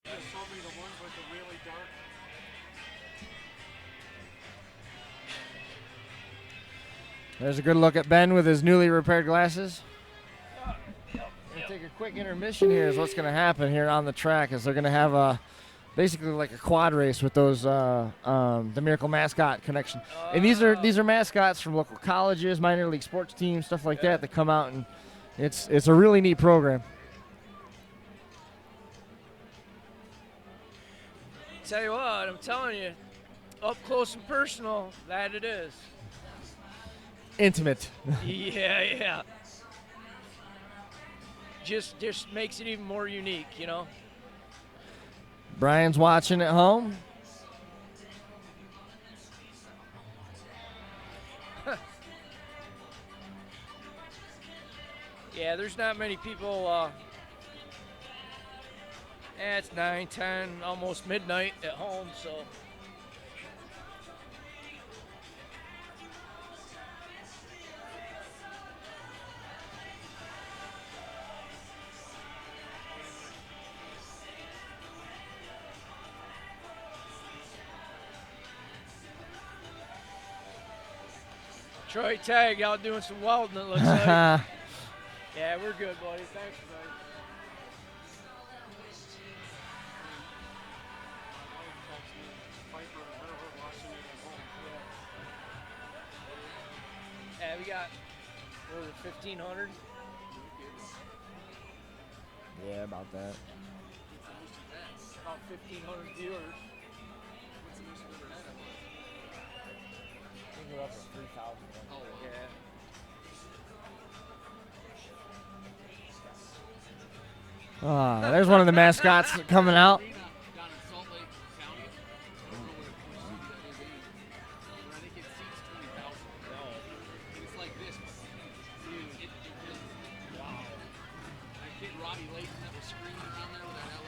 Just show me the ones with the really dark. There's a good look at Ben with his newly repaired glasses. We'll take a quick intermission here is what's going to happen here on the track is they're going to have a basically like a quad race with those the Miracle Mascot connection. And these are mascots from local colleges, minor league sports teams, stuff like that come out, and it's a really neat program. Tell you what, I'm telling you, up close and personal, that it is. Intimate. Yeah. Just makes it even more unique, you know. Brian's watching at home. Yeah, there's not many people. It's 9, 10, almost midnight at home, so. Troy Tag out doing some welding, it looks like. Yeah, we're good, buddy. Thanks, buddy. Yeah, we got, what was it, 1,500? Yeah, about that. About 1,500 viewers. I think we're up to 3,000. Oh, yeah. There's one of the mascots coming out.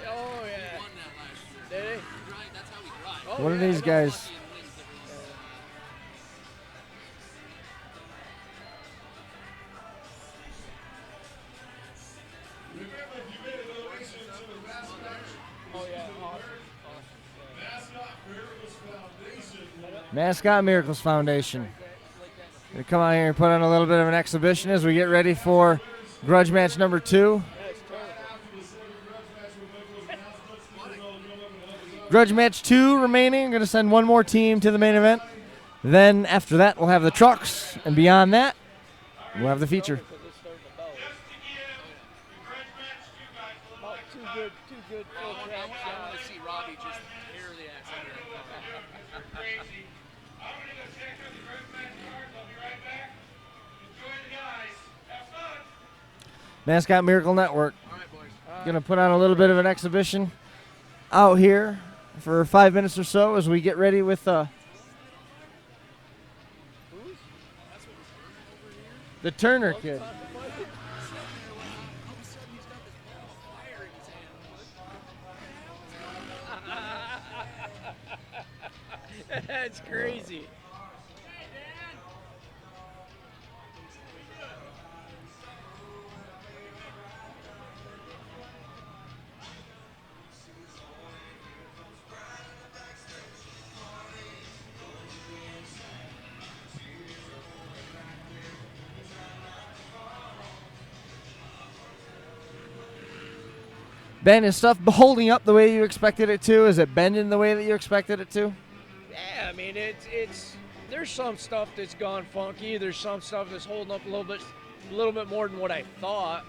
Oh, yeah. Did he? What are these guys? Mascot Miracles Foundation. They come out here and put on a little bit of an exhibition as we get ready for Grudge match number 2. Grudge match 2 remaining. I'm going to send one more team to the main event. Then after that, we'll have the trucks. And beyond that, we'll have the feature. Mascot Miracle Network. Going to put on a little bit of an exhibition out here for 5 minutes or so as we get ready with the Turner kid. That's crazy. Ben, is stuff holding up the way you expected it to? Is it bending the way that you expected it to? Yeah, I mean it's there's some stuff that's gone funky. There's some stuff that's holding up a little bit more than what I thought.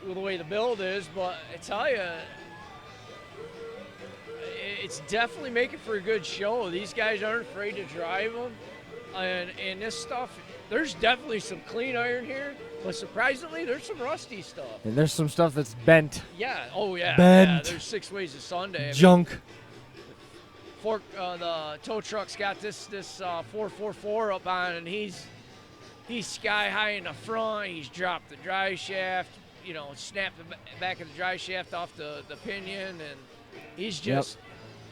With the way the build is, but I tell you, it's definitely making for a good show. These guys aren't afraid to drive them, and this stuff. There's definitely some clean iron here, but surprisingly, there's some rusty stuff. And there's some stuff that's bent. Yeah. Oh yeah. Bent. Yeah, there's 6 ways to Sunday. Junk. The tow truck's got this 444 up on, and he's sky high in the front. He's dropped the drive shaft, snapped the back of the drive shaft off the pinion, and he's just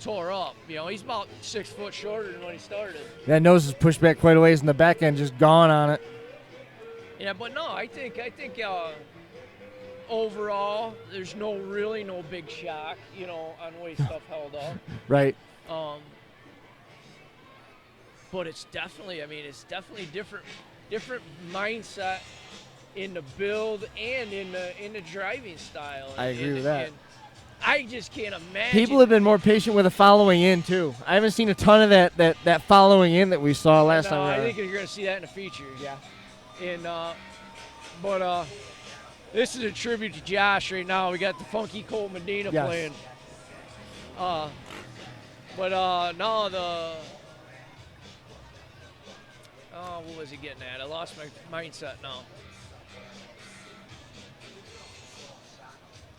tore up. He's about 6 foot shorter than when he started. That nose is pushed back quite a ways, and the back end just gone on it. Yeah, but no, I think overall there's no big shock, on the way stuff held up. Right. But it's definitely different mindset in the build and in the driving style. I agree with that. And I just can't imagine. People have been more patient with the following in too. I haven't seen a ton of that following in that we saw last time. I think you're going to see that in the feature. Yeah. And but this is a tribute to Josh right now. We got the funky Colt Medina playing. But no, what was he getting at? I lost my mindset now.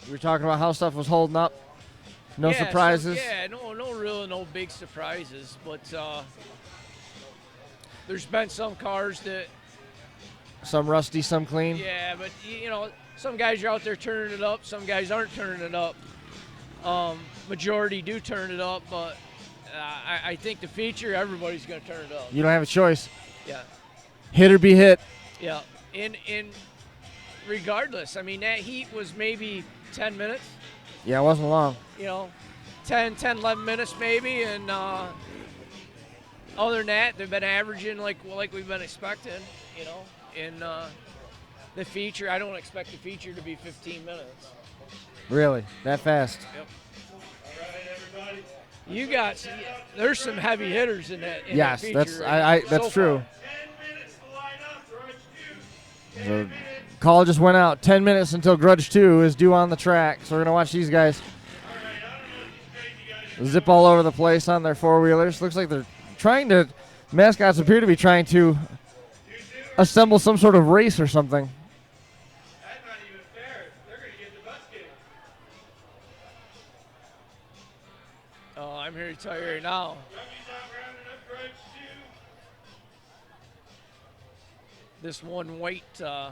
We were talking about how stuff was holding up. No surprises. No big surprises. But there's been some cars that. Some rusty, some clean. Yeah, but some guys are out there turning it up. Some guys aren't turning it up. Majority do turn it up, but I think the feature, everybody's going to turn it up. You don't have a choice. Yeah. Hit or be hit. Yeah. And regardless, I mean, that heat was maybe 10 minutes. Yeah, it wasn't long. 10, 11 minutes maybe, and other than that, they've been averaging like we've been expecting, In the feature, I don't expect the feature to be 15 minutes. Really? That fast? Yep. You got there's some heavy hitters in that. Yes, that that's feature that's true. 10 minutes to line up, Grudge 2. The call just went out. 10 minutes until Grudge 2 is due on the track. So we're going to watch these guys zip all over the place on their four-wheelers. Looks like they're trying to, mascots appear to be trying to assemble some sort of race or something. That's not even fair. They're going to get the bus kicked I'm here to tell you right now. This one white, the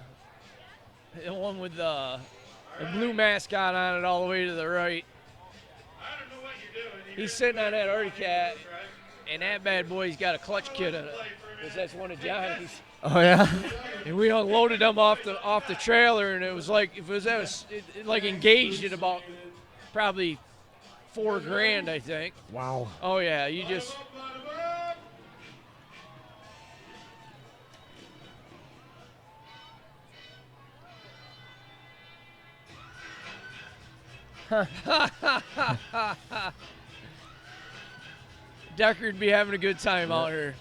one with the blue mascot on it all the way to the right. He's sitting on that Artie Cat, and that bad boy's got a clutch kit in it, because that's one of Johnny's. Oh yeah. And we unloaded them off the trailer, and it was like like engaged at about probably $4,000, I think. Wow. Oh yeah, you just. Deckard'd be having a good time out here.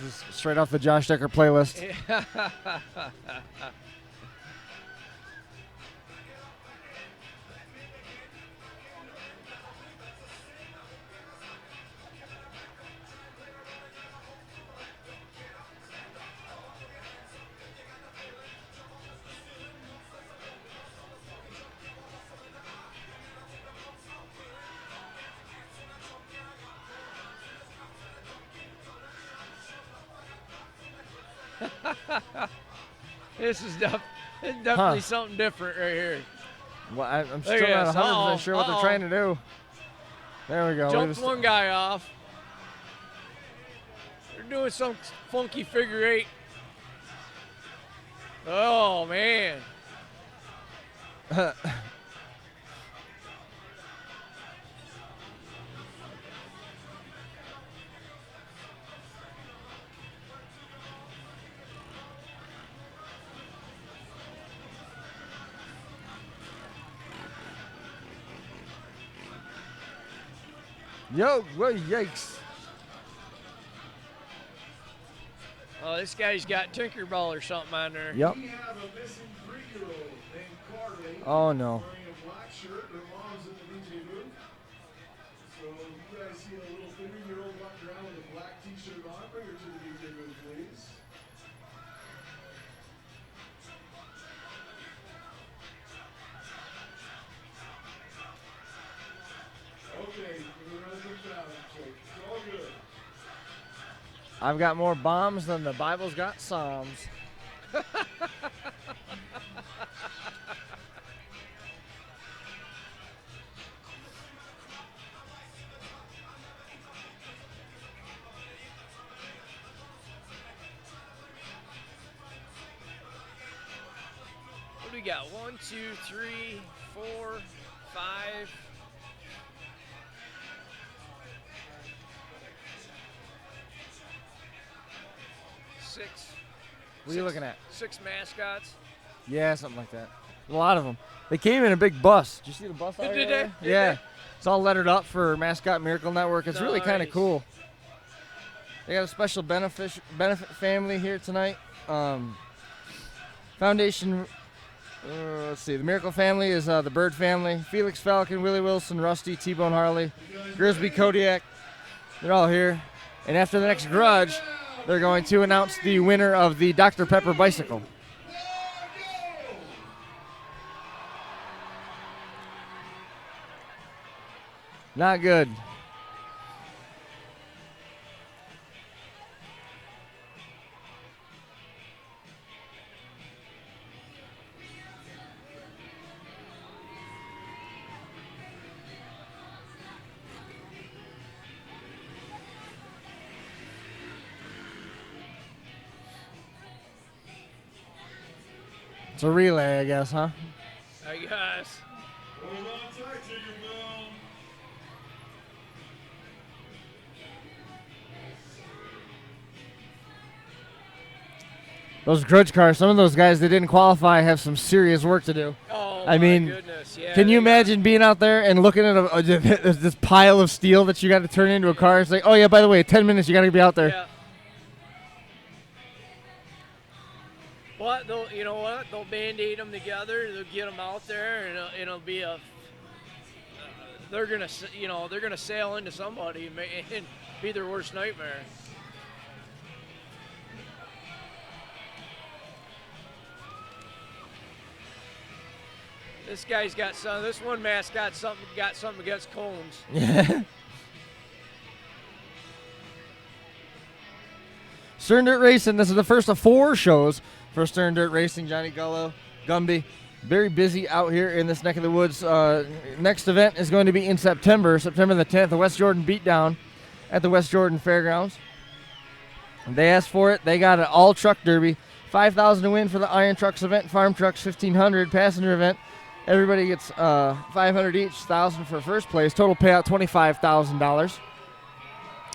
This is straight off the Josh Decker playlist. This is definitely something different right here. Well, I'm still not 100% sure what they're trying to do. There we go. Jumped one guy off. They're doing some funky figure eight. Oh, man. Yo, whoa, yikes. Oh, this guy's got Tinkerbell or something on there. Yep. Oh, no. I've got more bombs than the Bible's got Psalms. What do we got? 1, 2, 3, 4, 5. What are you looking at? 6 mascots. Yeah, something like that. A lot of them. They came in a big bus. Did you see the bus out Did there? they? Yeah. It's all lettered up for Mascot Miracle Network. It's really kind of Nice. cool. They got a special benefit family here tonight. Foundation, let's see. The Miracle family is the Bird family. Felix Falcon, Willie Wilson, Rusty, T-Bone Harley, Grisby Kodiak. They're all here. And after the next Grudge, they're going to announce the winner of the Dr. Pepper bicycle. Not good. It's a relay, I guess, huh? I guess. Hold on tight, Tinkerbell. Those Grudge cars, some of those guys that didn't qualify have some serious work to do. Oh, I mean, goodness. Yeah, can you imagine being out there and looking at this pile of steel that you got to turn into a car? It's like, oh, yeah, by the way, 10 minutes, you got to be out there. Yeah. But you know what? They'll band-aid them together. They'll get them out there, and it'll be a. They're gonna sail into somebody and be their worst nightmare. This guy's got some. This one mascot got something against cones. Yeah. Stirrin Dirt Racing. This is the first of 4 shows for Stirrin Dirt Racing. Johnny Gullo, Gumby, very busy out here in this neck of the woods. Next event is going to be in September the 10th, the West Jordan Beatdown at the West Jordan Fairgrounds. They asked for it. They got an all-truck derby. $5,000 to win for the Iron Trucks event. Farm Trucks $1,500. Passenger event. Everybody gets $500 each. $1,000 for first place. Total payout $25,000.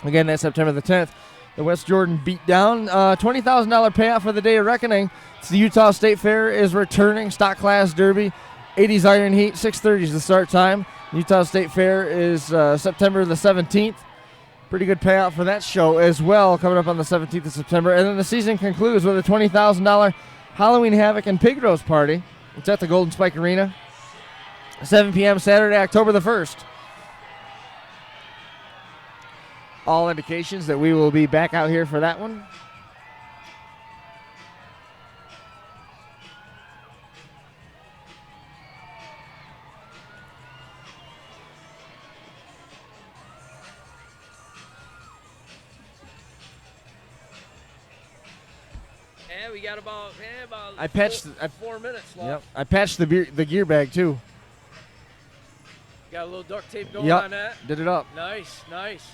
Again, that's September the 10th. The West Jordan Beatdown. $20,000 payout for the Day of Reckoning. It's the Utah State Fair is returning. Stock Class Derby. 80s Iron Heat. 6:30 is the start time. Utah State Fair is September the 17th. Pretty good payout for that show as well, coming up on the 17th of September. And then the season concludes with a $20,000 Halloween Havoc and Pig Roast Party. It's at the Golden Spike Arena. 7 p.m. Saturday, October the 1st. All indications that we will be back out here for that one. Yeah, we got about I patched 4 minutes left. Yep. I patched the gear bag too. Got a little duct tape going Yep. on that. Did it up. Nice, nice.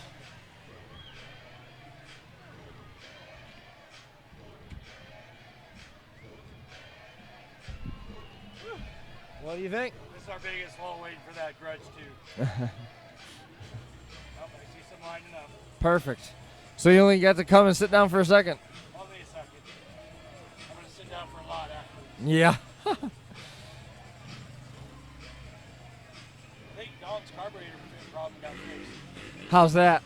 What do you think? This is our biggest hole waiting for that Grudge too. Oh, I see some lining up. Perfect. So you only got to come and sit down for a second. Only a second. I'm going to sit down for a lot after. Yeah. I think Don's carburetor problem got fixed. How's that?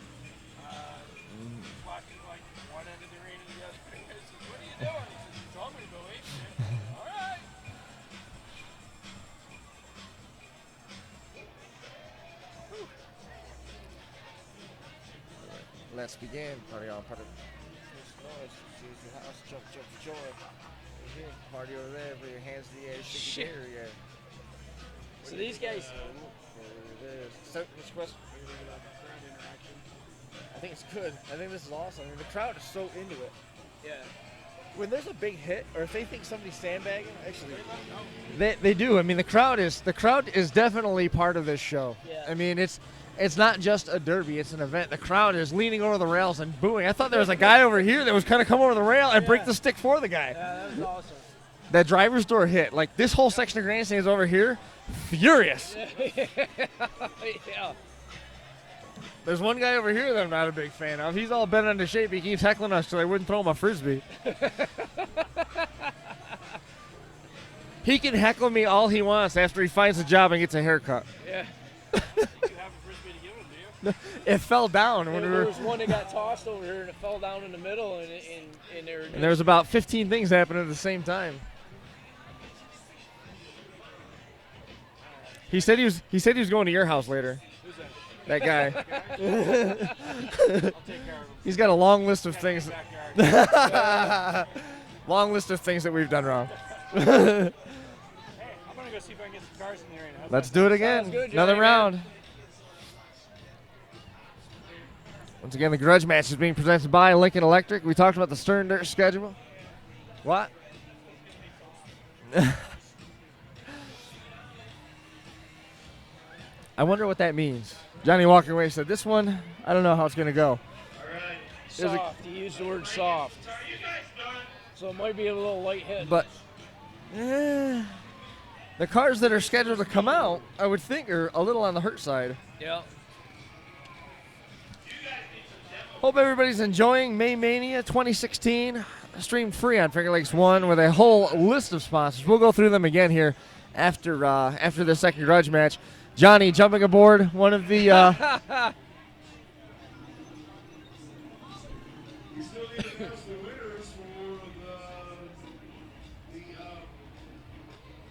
Walking like one end of the arena to the other. I said, what are you doing? He says, you told me to go 8. All right. Let's begin. Party on, party. Noise. Use your house. Jump, jump for joy. Over here. Party over there. Put your hands in the air. Shake your hair. Yeah. So these guys. So, which question? I think it's good. I think this is awesome. I mean, the crowd is so into it. Yeah. When there's a big hit, or if they think somebody's sandbagging, actually, they do. I mean, the crowd is definitely part of this show. Yeah. I mean, it's not just a derby; it's an event. The crowd is leaning over the rails and booing. I thought there was a guy over here that was kind of come over the rail and break the stick for the guy. Yeah, that was awesome. That driver's door hit. Like this whole section of grandstands over here, furious. Yeah. There's one guy over here that I'm not a big fan of. He's all bent into shape. He keeps heckling us so I wouldn't throw him a frisbee. He can heckle me all he wants after he finds a job and gets a haircut. Yeah. You have a frisbee to give him, do you? It fell down when There was one that got tossed over here and it fell down in the middle and there was about 15 things happening at the same time. He said he was going to your house later. Who's that? That guy. I'll take care of him. He's got a long list of things. Long list of things that we've done wrong. Hey, I'm going to go see if I can get some cars in the arena. Let's do it again. good, Another Johnny, round. Once again, the Grudge match is being presented by Lincoln Electric. We talked about the Stirrin Dirt schedule. What? I wonder what that means. Johnny walking away said, this one, I don't know how it's going to go. Soft. He used the word soft. So it might be a little light hit. But the cars that are scheduled to come out, I would think, are a little on the hurt side. Yeah. Hope everybody's enjoying May Mania 2016. Streamed free on Finger Lakes 1 with a whole list of sponsors. We'll go through them again here after the second Grudge match. Johnny jumping aboard one of the We still need to announce the winners for the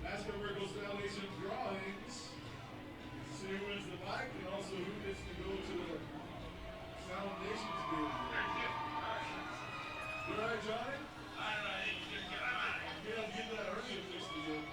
Mascot Miracles Foundation drawings. See who wins the bike and also who gets to go to the Foundation's game. You all right, Johnny? Yeah, get that hernia fixed again.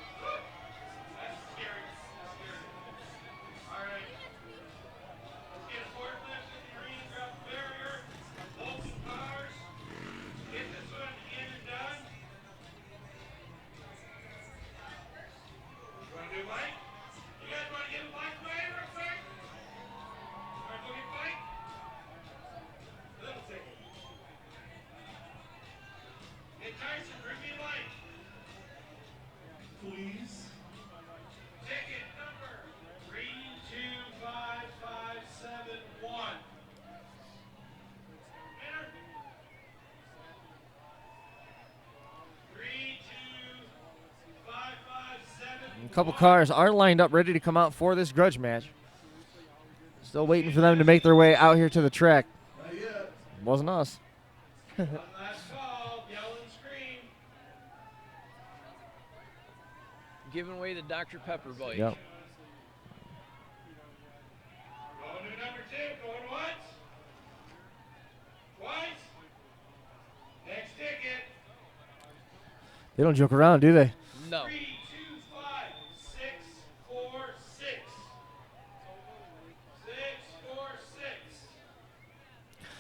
couple cars are lined up ready to come out for this grudge match. Still waiting for them to make their way out here to the track. Wasn't us. One last call, yell and scream. Giving away the Dr. Pepper bike. Yep. Going to number 2, going once. Twice. Next ticket. They don't joke around, do they? No. 3, 2, 5, 6, 4, 6. 6, 4, 6.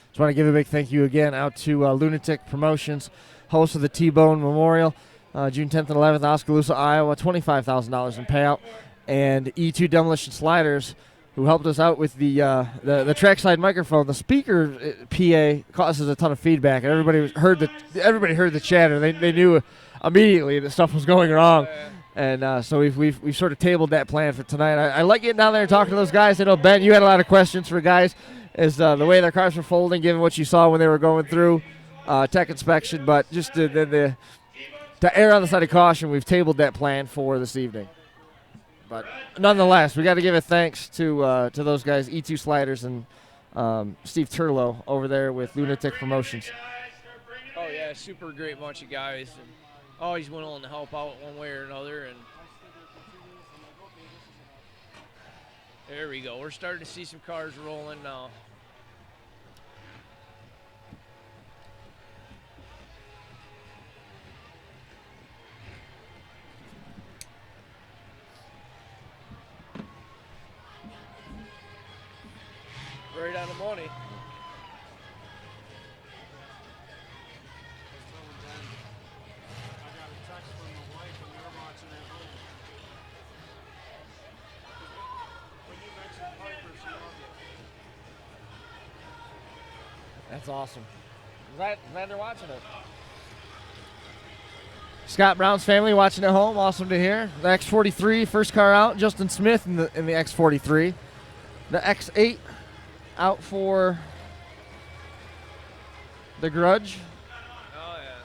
Just want to give a big thank you again out to Lunatic Promotions, host of the T-Bone Memorial, June 10th and 11th, Oskaloosa, Iowa, $25,000 in payout, and E2 Demolition Sliders, who helped us out with the trackside microphone. The speaker PA causes a ton of feedback, and everybody heard the chatter. They knew immediately that stuff was going wrong, and so we've sort of tabled that plan for tonight. I like getting down there and talking to those guys. I know Ben, you had a lot of questions for guys as the way their cars were folding, given what you saw when they were going through tech inspection, but just to err on the side of caution, we've tabled that plan for this evening. But nonetheless, we got to give a thanks to those guys, E2 Sliders and Steve Turlow over there with Lunatic Promotions. Oh yeah, super great bunch of guys, and always willing to help out one way or another. And there we go. We're starting to see some cars rolling now. Right on the money. That's awesome. Glad they're watching it. Scott Brown's family watching at home. Awesome to hear. The X43, first car out. Justin Smith in the X43. The X8 out for the Grudge. Oh yeah.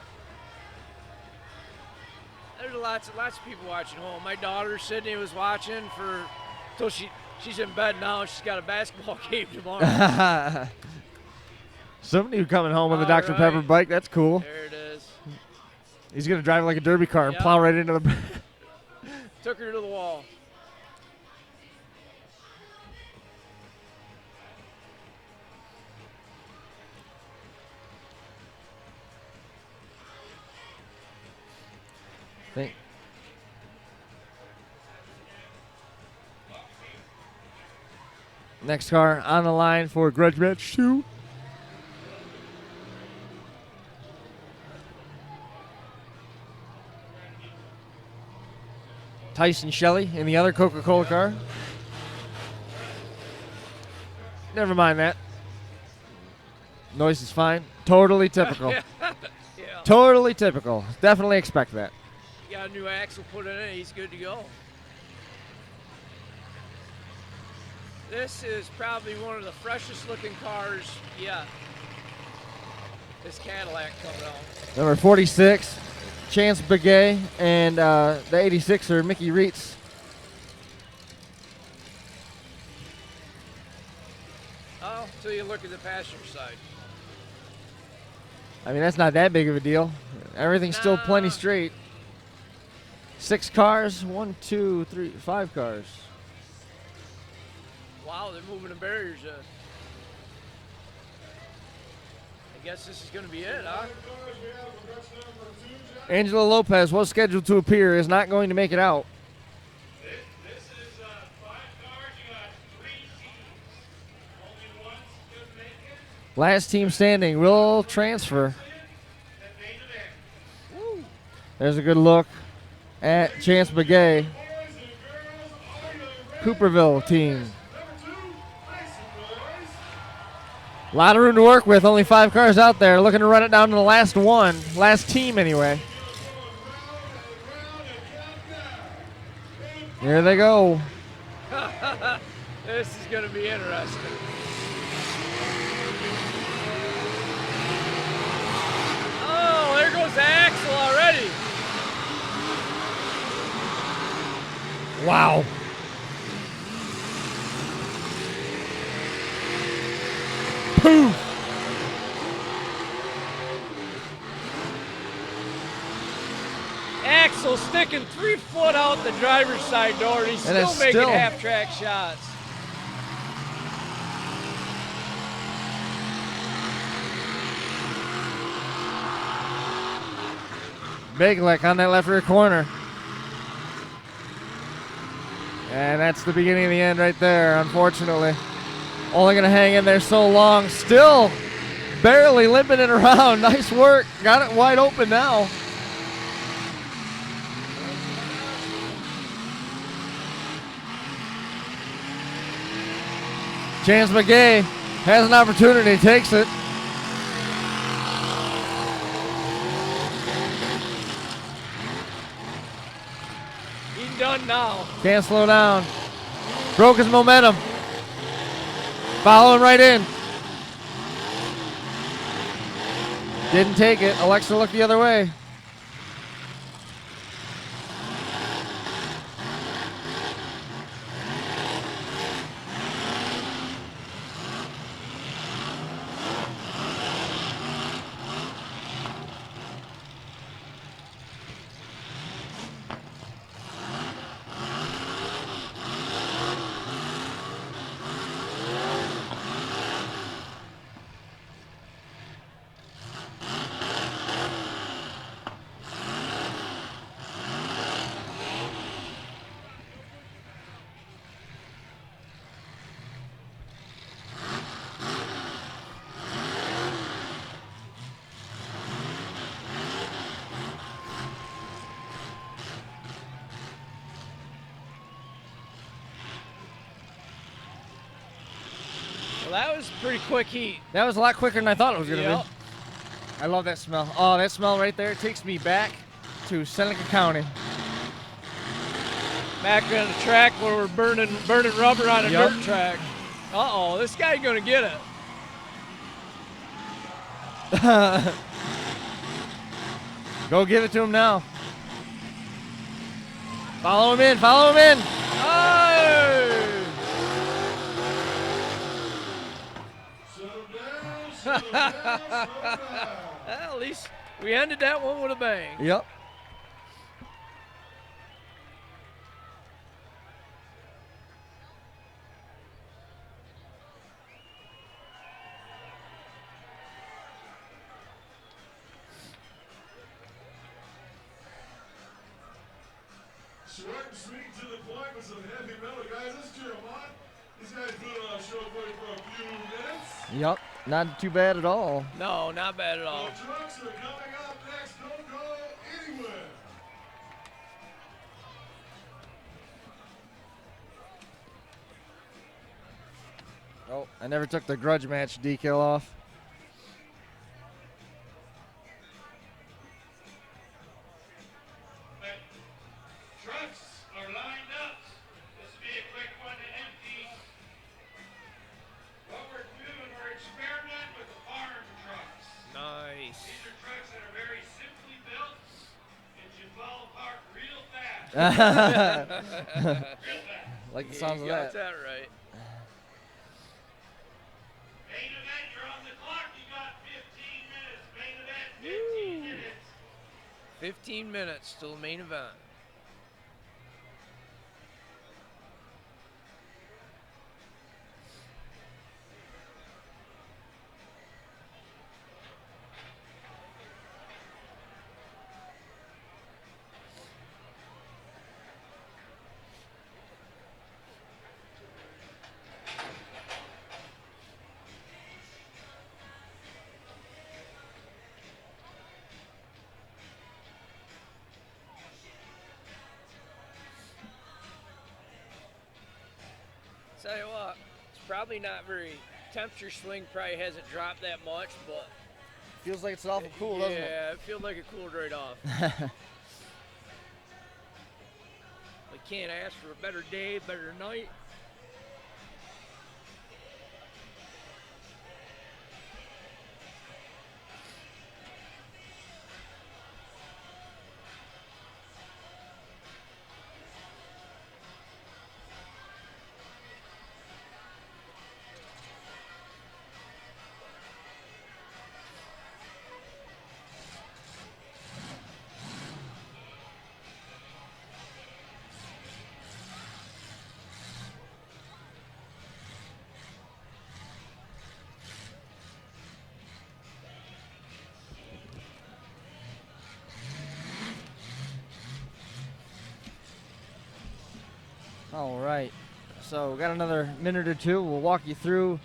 There's lots of people watching home. My daughter Sydney was watching till she's in bed now. She's got a basketball game tomorrow. Somebody coming home with a Dr. Pepper bike. That's cool. There it is. He's going to drive like a derby car and plow right into the... Took her to the wall. Next car on the line for Grudge Match 2. Tyson Shelley in the other Coca-Cola car. Never mind that. Noise is fine. Totally typical. Yeah. Totally typical. Definitely expect that. You got a new axle put in it. He's good to go. This is probably one of the freshest looking cars yet. This Cadillac coming out. Number 46, Chance Begay, and the 86er, Mickey Reitz. Oh, till you look at the passenger side. I mean, that's not that big of a deal. Everything's still plenty straight. 6 cars, 1, 2, 3, 5 cars. Wow, they're moving the barriers in. I guess this is going to be it, huh? Angela Lopez was scheduled to appear, is not going to make it out. This is 5 cars. You got 3 teams. Only one's going to make it. Last team standing will transfer. There's a good look at Chance Begay. Cooperville team. A lot of room to work with. Only 5 cars out there. Looking to run it down to the last one. Last team, anyway. Here they go. This is going to be interesting. Oh, there goes the axle already. Poof! Axel sticking 3 foot out the driver's side door. He's And still making still- half-track shots. Big lick on that left rear corner. And that's the beginning of the end right there, unfortunately. Only going to hang in there so long. Still barely limping it around. Nice work. Got it wide open now. Chance McGay has an opportunity, takes it. He's done now. Can't slow down. Broke his momentum. Following right in. Didn't take it. Alexa looked the other way. That was a pretty quick heat. That was a lot quicker than I thought it was going to Yep. be. I love that smell. Oh, that smell right there takes me back to Seneca County. Back on the track where we're burning rubber on a Yep. dirt track. Uh-oh, this guy's going to get it. Go give it to him now. Follow him in, follow him in. Well, at least we ended that one with a bang. Yep. Short and sweet to the point with some heavy metal, guys. Let's cheer them on. These guys put on a show for you for a few minutes. Yep. Not too bad at all. No, not bad at all. The trucks are coming up next. Don't go anywhere. Oh, I never took the grudge match decal off. Trucks are lined up. This will be a quick one to empty. What we're doing, we're experimenting with the farm trucks. Nice. These are trucks that are very simply built and should fall apart real fast. Real fast. Like the sounds of You got that. that right. Main event, you're on the clock. You got 15 minutes. Main event, 15 minutes. 15 minutes till the main event. Tell you what, it's probably not very, temperature swing probably hasn't dropped that much, but Feels like it's awful cool, doesn't it? yeah, it feels like it cooled right off. We can't ask for a better day, better night. All right. So we got another minute or two. We'll walk you through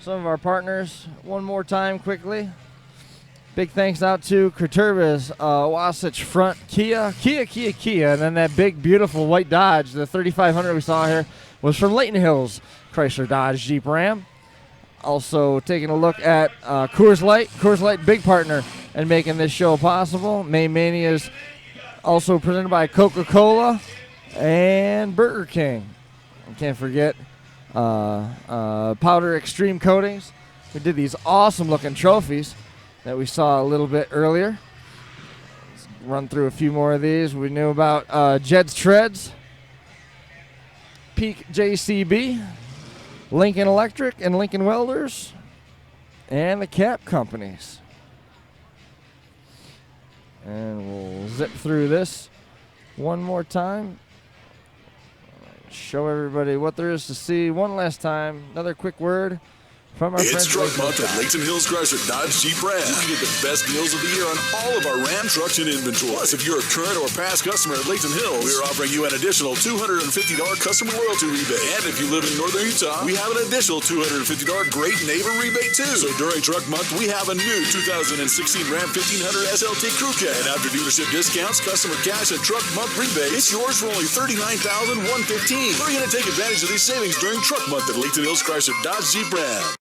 some of our partners one more time quickly. Big thanks out to Kurturbis, Wasatch Front, Kia, and then that big, beautiful white Dodge, the 3500 we saw here, was from Layton Hills, Chrysler Dodge Jeep Ram. Also taking a look at Coors Light, big partner in making this show possible. May Mania is also presented by Coca-Cola and Burger King. And can't forget Powder Extreme Coatings. We did these awesome looking trophies that we saw a little bit earlier. Let's run through a few more of these. We knew about Jed's Treads, Peak JCB, Lincoln Electric and Lincoln Welders, and the Cap Companies. And we'll zip through this one more time. Show everybody what there is to see one last time. Another quick word from our friends. It's Truck Month at Layton Hills Chrysler Dodge Jeep Ram. You can get the best deals of the year on all of our Ram trucks in inventory. Plus, if you're a current or past customer at Layton Hills, we're offering you an additional $250 customer loyalty rebate. And if you live in northern Utah, we have an additional $250 Great Neighbor rebate too. So during Truck Month, we have a new 2016 Ram 1500 SLT Crew Cab. And after dealership discounts, customer cash, and Truck Month rebate, it's yours for only $39,115. We're going to take advantage of these savings during Truck Month at Layton Hills Chrysler Dodge Jeep Ram.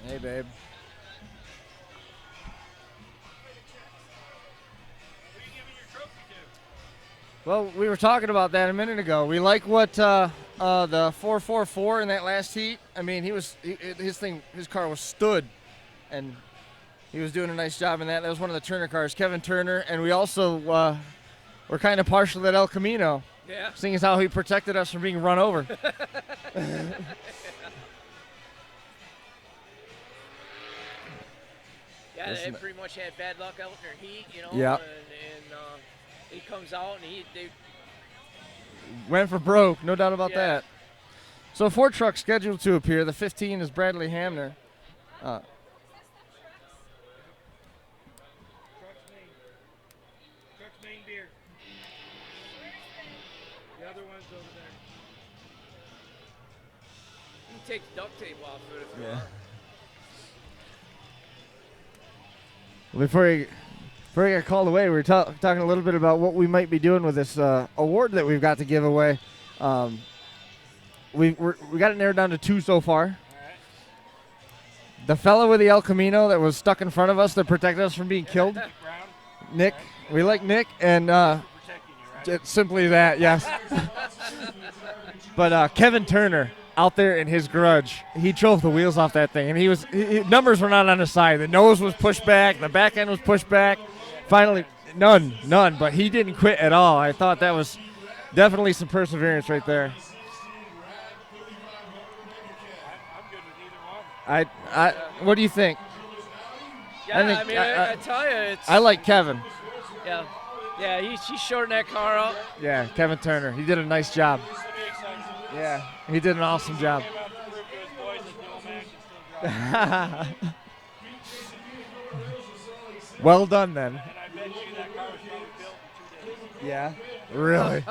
Hey, babe. Well, we were talking about that a minute ago. We like what the 444 in that last heat. I mean, his car was stood, and he was doing a nice job in that. That was one of the Turner cars, Kevin Turner, and we also were kind of partial at El Camino. Yeah. Seeing as how he protected us from being run over. Yeah, they pretty much had bad luck out in their heat, you know. Yeah. And he comes out and they went for broke, no doubt about that. So 4 trucks scheduled to appear. The 15 is Bradley Hamner. Truck's main beer. The other one's over there. You can take the duct tape off of it if you want. Before we got called away, we were talking a little bit about what we might be doing with this award that we've got to give away. We got it narrowed down to 2 so far. All right. The fellow with the El Camino that was stuck in front of us that protected us from being killed. Nick. Right. We like Nick, and it's simply that, yes. But Kevin Turner, out there in his Grudge, he drove the wheels off that thing, and numbers were not on his side. The nose was pushed back, the back end was pushed back. Finally, none, but he didn't quit at all. I thought that was definitely some perseverance right there. I'm good with either one. What do you think? Yeah, I tell you, I like Kevin. Yeah, he shortened that car up. Yeah, Kevin Turner, he did a nice job. Yeah, he did an awesome job. Well done, then. And I bet you that car was probably built in 2 days. Yeah, really.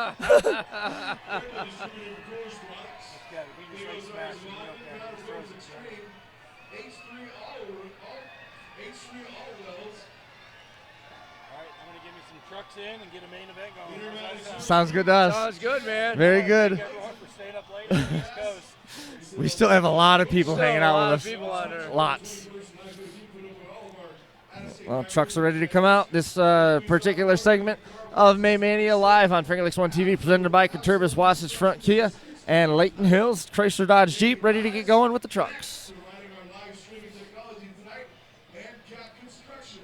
H3 All-Wells. All right, I'm going to give me some trucks in and get a main event going. How's that sound? Sounds good to us. Sounds good, man. Very good. Thank everyone for staying up late on the East Coast. We still have a lot of people Still hanging a out lot with of us. people on there. Lots. Well, trucks are ready to come out. This particular segment of May Mania live on Finger Lakes 1 TV, presented by Conturbis, Wasatch Front Kia, and Layton Hills Chrysler Dodge Jeep, ready to get going with the trucks. Providing our live streaming technology tonight and Cap Construction.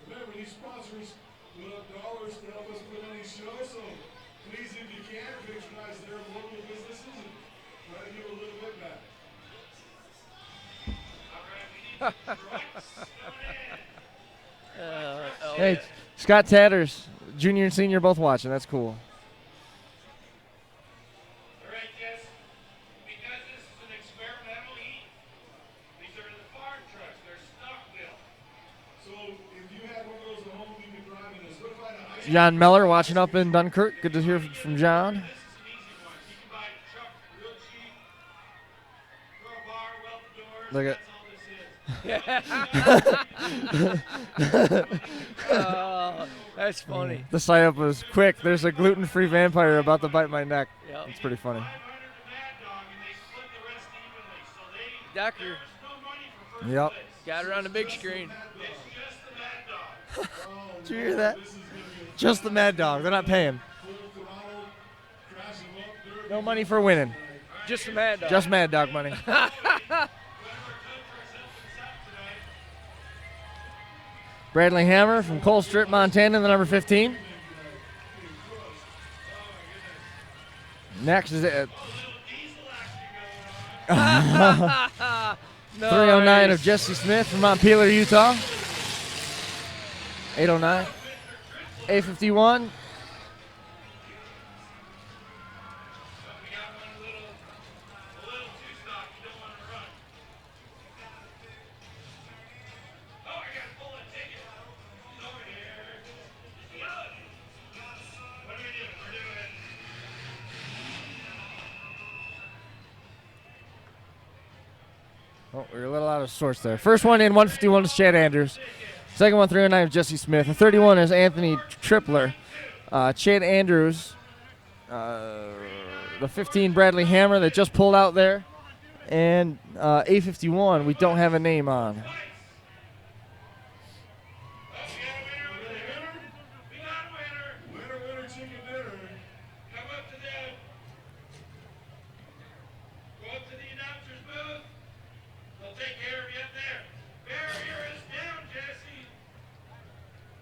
Remember, these sponsors put up dollars to help us put on these shows, so please, if you can, patronize their local businesses and try to give a little bit back. Hey, Scott Tatters, junior and senior, both watching. That's cool. All right, Jess. Because this is an experimental heat, these are the farm trucks. They're stock built. So if you had one of those at home, you could drive in this. What if I had a John Meller watching up in Dunkirk. Good to hear from John. This is an easy one. You can buy a truck real cheap, throw a bar, weld the doors. Look at- Oh, that's funny. The sign-up was quick. There's a gluten-free vampire about to bite my neck. Yep. It's pretty funny. Doctor, Yep. got her on the big screen. Did you hear that? Just the Mad Dog. They're not paying. No money for winning. Just the Mad Dog. Just Mad Dog money. Bradley Hammer from Colstrip, Montana, the number 15. Next is it. 309 of Jesse Smith from Montpelier, Utah. 809. A51. Oh, we're a little out of sorts there. First one in, 151 is Chad Andrews. Second one, 309 is Jesse Smith. The 31 is Anthony Tripler. Chad Andrews. The 15, Bradley Hammer, that just pulled out there. And A51, we don't have a name on. winner chicken dinner? Come up to the, go up to the announcer's booth. They'll take care of you up there. Barrier is down, Jesse.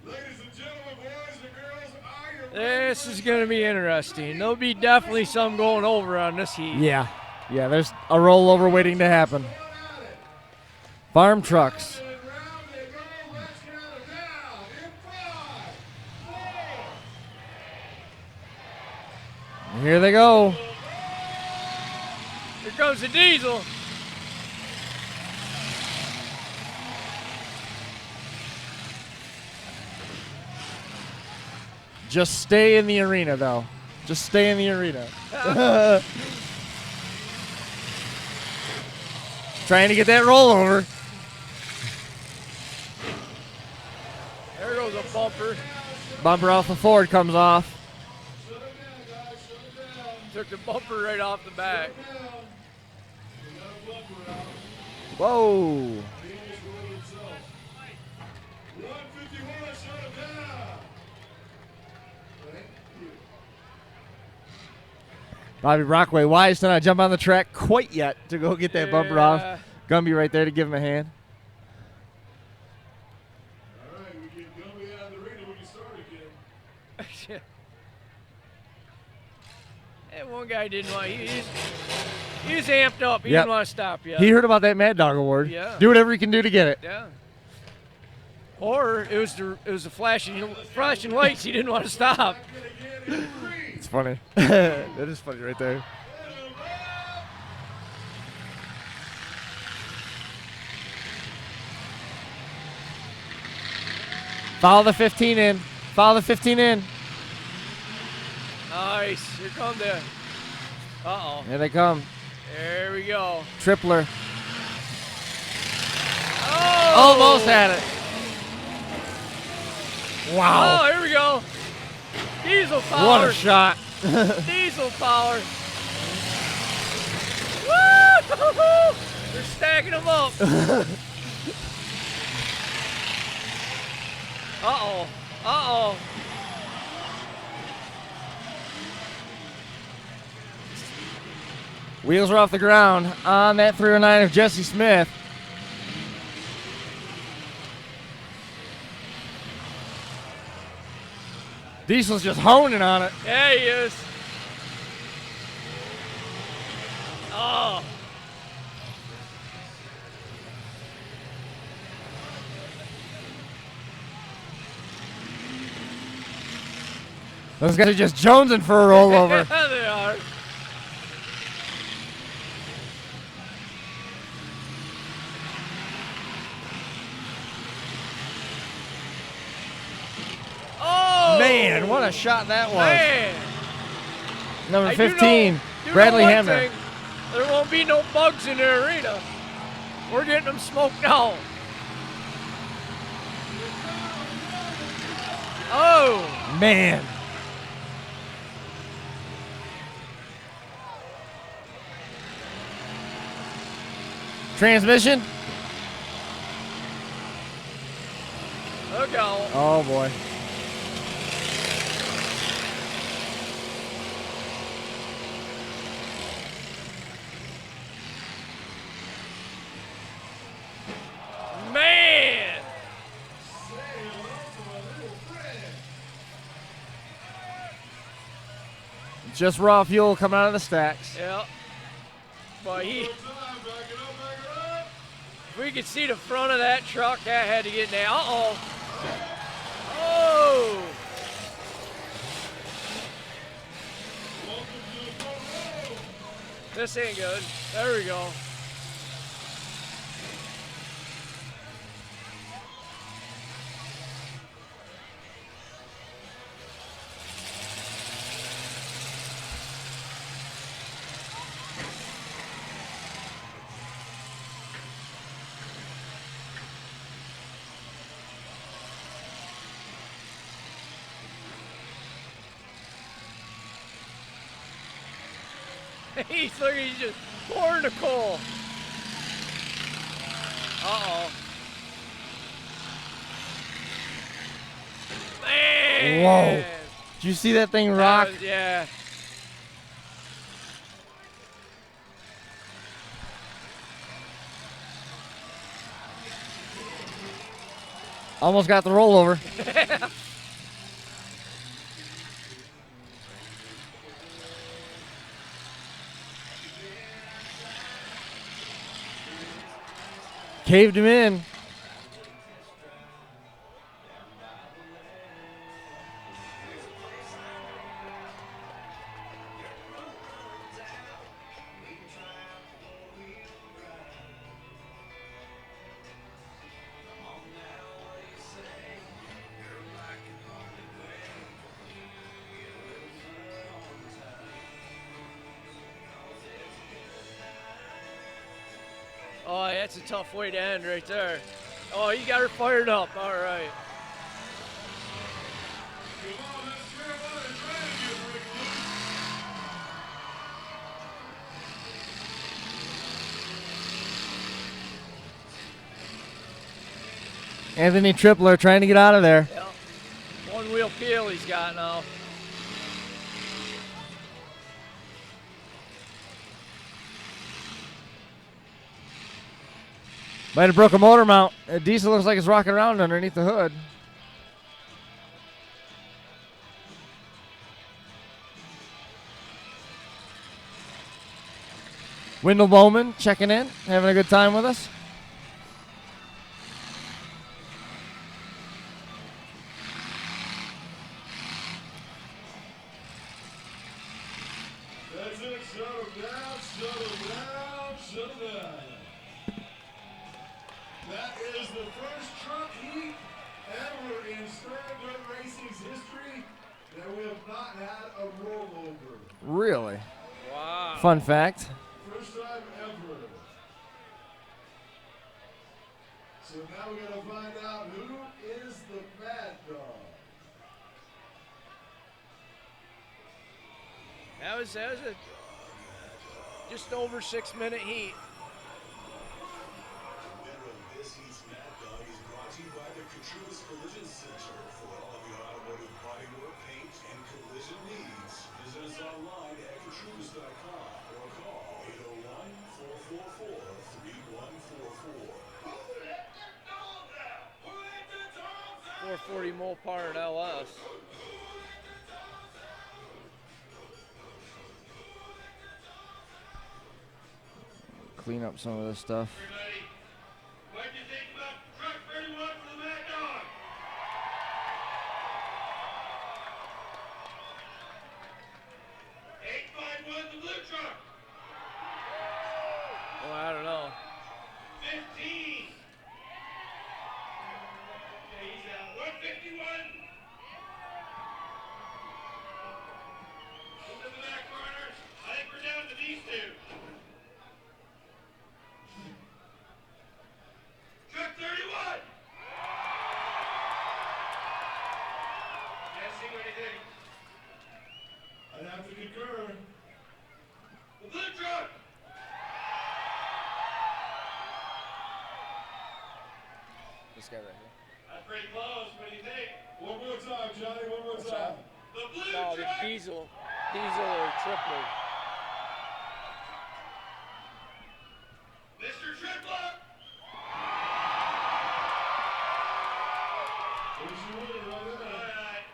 Ladies and gentlemen, boys and girls, are you This is going to be interesting. There'll be definitely some going over on this heat. Yeah. Yeah, there's a rollover waiting to happen. Farm trucks. Here they go. Here comes the diesel. Just stay in the arena, though. Just stay in the arena. Trying to get that rollover. There goes a bumper. Bumper off the Ford comes off. Took the bumper right off the back. Whoa. Bobby Brockway wise to not jump on the track quite yet to go get that bumper off. Gumby right there to give him a hand. All right, we get Gumby out of the arena, we can start again. That one guy didn't want. He was amped up. He Yep. didn't want to stop yet. He heard about that Mad Dog Award. Yeah. Do whatever he can do to get it. Yeah. Or it was the flashing lights. He didn't want to stop. It's funny. That is funny right there. Follow the 15 in. Follow the 15 in. Nice. Here come the. Uh-oh. Here they come. There we go. Tripler. Almost had it. Wow. Oh, here we go. Diesel power. What a shot. Diesel power. Woo! They're stacking them up. Uh-oh. Uh-oh. Wheels are off the ground on that 309 of Jesse Smith. Diesel's just honing on it. Yeah, he is. Oh. Those guys are just jonesing for a rollover. Yeah, they are. Oh! Man, what a shot that was. Man. Number Hey, 15, you Bradley know one Hamner. thing, there won't be no bugs in the arena. We're getting them smoked out. Oh! Man. Transmission? Look out. Oh, boy. Man! Just raw fuel coming out of the stacks. Yeah. Boy, if we could see the front of that truck, that had to get down. Uh-oh. Oh! This ain't good. There we go. He's just pouring the coal. Uh-oh. Man! Whoa. Did you see that thing rock? Yeah. Almost got the rollover. Caved him in. Oh, that's a tough way to end right there. Oh, you got her fired up. All right. Anthony Tripler trying to get out of there. Yeah. One wheel peel he's got now. Might have broke a motor mount. Diesel looks like it's rocking around underneath the hood. Wendell Bowman checking in, having a good time with us. That's it. Shut him down, shut him down, shut him down. That is the first truck heat ever in Stirrin Dirt Racing's history that we have not had a rollover. Really? Wow. Fun fact. First time ever. So now That was a just over 6 minute heat. This heat's Mad Dog is brought to you by the Katrubis Collision Center for all of your automotive bodywork, paint, and collision needs. Visit us online at katrubis.com or call 801-444-3144. 440 Mopar and LS. Clean up some of this stuff. What do you think about truck 31 for the Mad Dog? 851 the blue truck. Well, I don't know. 15. Okay, he's out. 151. Into the back corner. I think we're down to these two. Truck 31. Jesse, what do you think? I'd have to concur. The blue truck. This guy right here. That's pretty close. What do you think? One more time, Johnny, one more time. The blue No, the truck. diesel or tripler. Mr. Tripler. There's your winner right All there. right.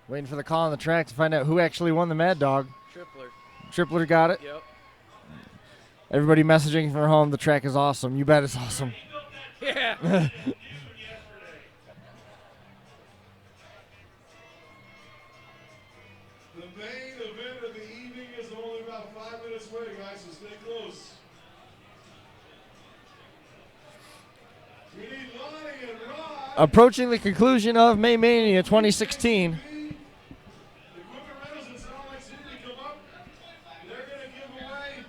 Waiting for the call on the track to find out who actually won the Mad Dog. Tripler. Tripler got it. Yep. Everybody messaging from home, the track is awesome. You bet it's awesome. Yeah. The main event of the evening is only about 5 minutes away, guys, so stay close. We need Lonnie and Rod. Approaching the conclusion of May Mania 2016. The equipment rentals in Salt Lake City come up. They're going to give away.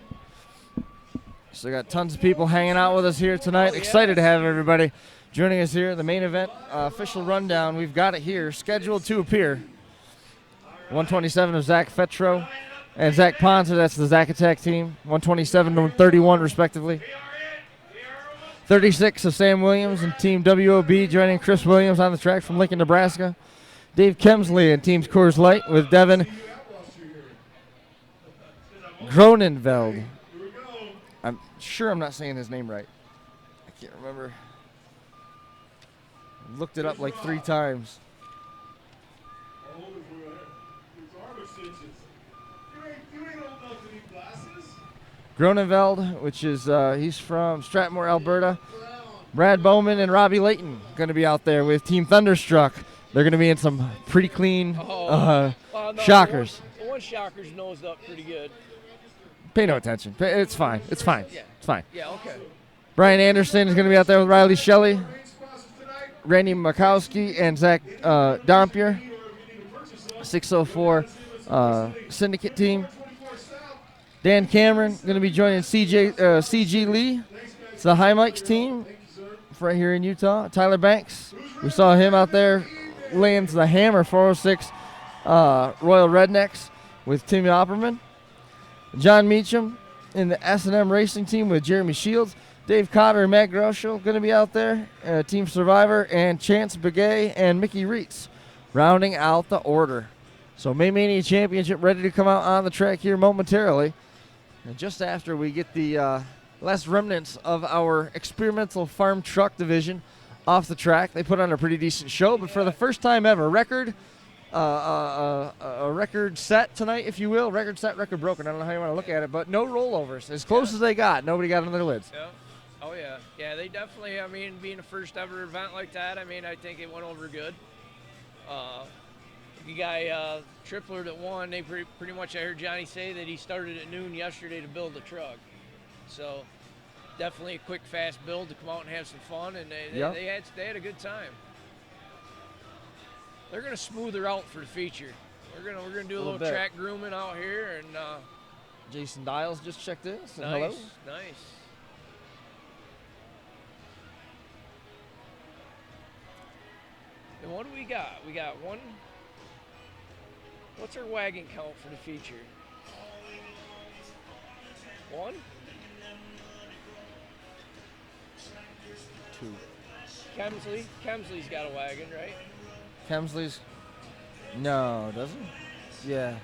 So got tons of people hanging out with us here tonight. Excited to have everybody joining us here. The main event official rundown. We've got it here. Scheduled to appear. 127 of Zach Fetro and Zach Ponzer. That's the Zach Attack team. 127 to 31 respectively. 36 of Sam Williams and Team WOB joining Chris Williams on the track from Lincoln, Nebraska. Dave Kemsley and Teams Coors Light with Devin Gronenveld. I'm sure I'm not saying his name right. I can't remember. Looked it up like 3 times. I'll hold it for you. It's arm extensions. You ain't old enough to need glasses. Gronenveld, which is he's from Strathmore, Alberta. Brad Bowman and Robbie Layton going to be out there with Team Thunderstruck. They're going to be in some pretty clean No, shockers. One shocker's nosed up pretty good. Pay no attention. It's fine. It's fine. Yeah. It's fine. Yeah, okay. Brian Anderson is going to be out there with Riley Shelley, Randy Makowski, and Zach Dompier. 604 Syndicate team. Dan Cameron going to be joining CG Lee. It's the High Mikes team right here in Utah. Tyler Banks, we saw him out there laying the hammer. 406 Royal Rednecks with Timmy Opperman. John Meacham in the S&M Racing team with Jeremy Shields. Dave Cotter and Matt Groschel going to be out there. Team Survivor and Chance Begay and Mickey Reitz rounding out the order. So May Mania Championship ready to come out on the track here momentarily. And just after we get the last remnants of our experimental farm truck division off the track. They put on a pretty decent show, but for the first time ever, a record set tonight, if you will. Record set, record broken. I don't know how you want to look at it, but no rollovers. As close as they got. Nobody got on their lids. Yeah. Oh, yeah. Yeah, they definitely, I mean, being a first ever event like that, I mean, I think it went over good. The guy, Tripler that won, they pretty much, I heard Johnny say that he started at noon yesterday to build the truck. So definitely a quick, fast build to come out and have some fun, and they had a good time. They're gonna smooth her out for the feature. We're gonna do a little track grooming out here, and Jason Dials just checked in. nice, Hello. nice. And what do we got? We got one. What's our wagon count for the feature? One? Two. Kemsley's got a wagon, right? Kemsley's? No, doesn't? Yeah.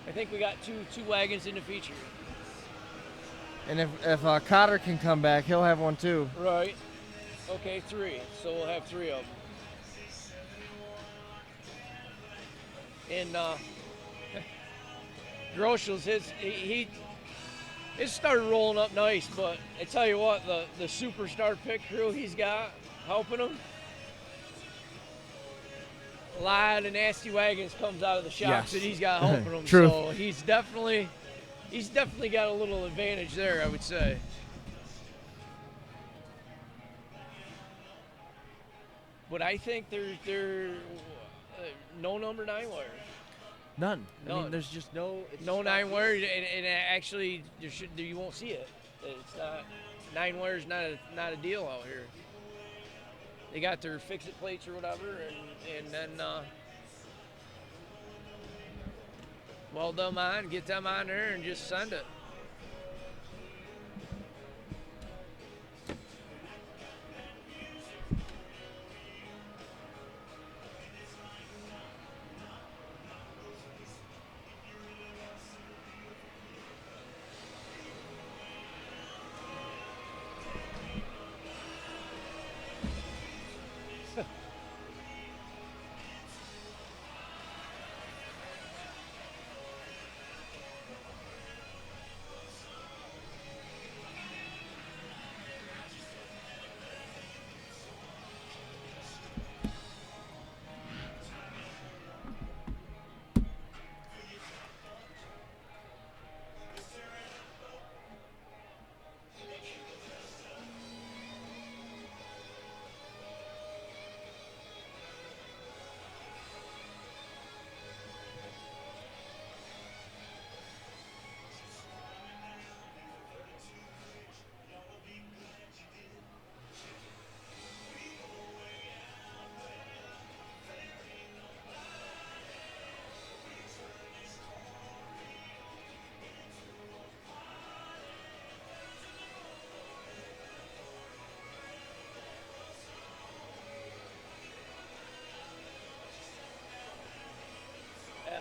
I think we got two wagons in the feature. And if Cotter can come back, he'll have one too. Right. Okay, 3. So we'll have 3 of them. And Groschel's it started rolling up nice, but I tell you what, the superstar pit crew he's got helping him, a lot of nasty wagons comes out of the shops that he's got helping him. True. So he's definitely got a little advantage there, I would say. But I think there's no number 9 wire. None. I None. mean, there's just no. No 9 wire, and actually, you won't see it. It's not 9 wire is not a deal out here. They got their fix-it plates or whatever, and then weld them on, get them on there, and just send it.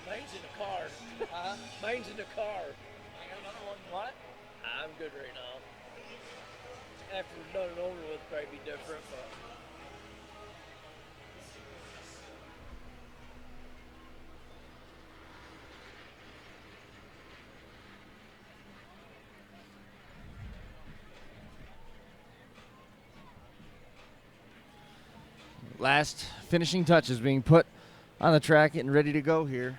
Mine's in the car. Mine's in the car. I got another one. What? I'm good right now. After we're done and over with, probably be different, but. Last finishing touches being put on the track, getting ready to go here.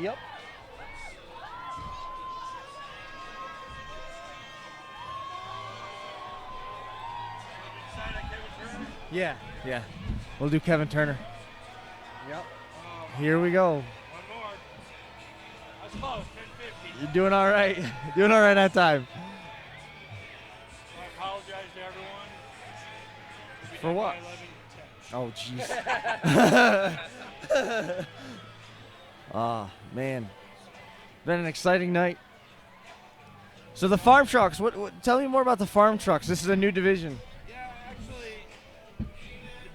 Yep. Yeah. We'll do Kevin Turner. Yep. Here we go. One more. That's close. 10:50. You're doing all right. Doing all right that time. I apologize to everyone. We'll be For done what? by 11:10. Oh, jeez. Ah, man. Been an exciting night. So the farm trucks, what? Tell me more about the farm trucks. This is a new division. Yeah, actually, the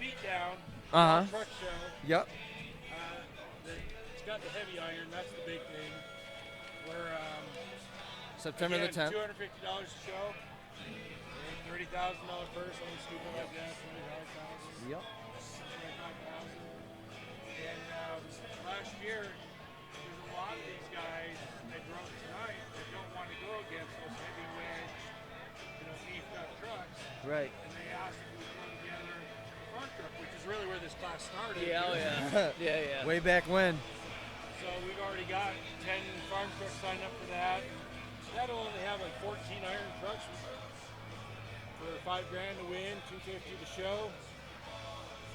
beatdown Uh-huh. truck show. Yep. It's got the heavy iron. That's the big thing. We're September the 10th. $250 a show. $30,000 purse. Only stupid like that. $25,000. Yep. $25,000. And last year, there's a lot of these guys that drove tonight that don't want to go against those heavy wedge, beefed up trucks. Right. And they asked if we could put together a farm truck, which is really where this class started. Yeah, oh yeah. yeah. Way back when. So we've already got 10 farm trucks signed up for that. That'll only have like 14 iron trucks for $5 grand to win, $250 to show.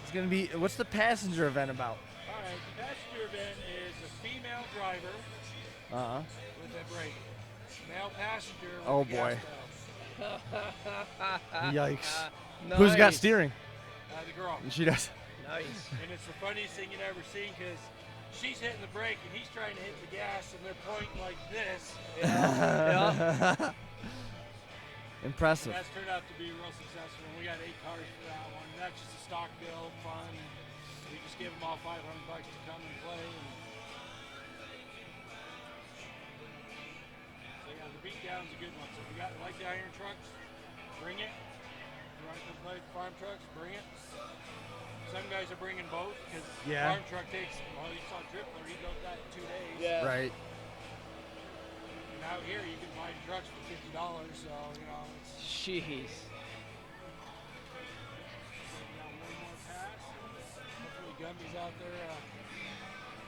It's gonna be. What's the passenger event about? All right, the passenger event is a female driver with a brake. Male passenger with Oh a gas boy. pedal. Yikes. Nice. Who's got steering? The girl. She does. Nice. And it's the funniest thing you'd ever seen because she's hitting the brake and he's trying to hit the gas and they're pointing like this. Yeah. Impressive. That's turned out to be real successful. We got 8 cars for that one. That's just a stock build, fun. We just give them all $500 to come and play. So yeah, the beatdown's a good one. So if you got like the iron trucks, bring it. If you want to play the farm trucks, bring it. Some guys are bringing both because Yeah. farm truck takes. Well, you saw Tripler. He built that in 2 days. Yeah. Right. And out here, you can buy trucks for $50. So it's. Jeez. Hopefully Gumby's out there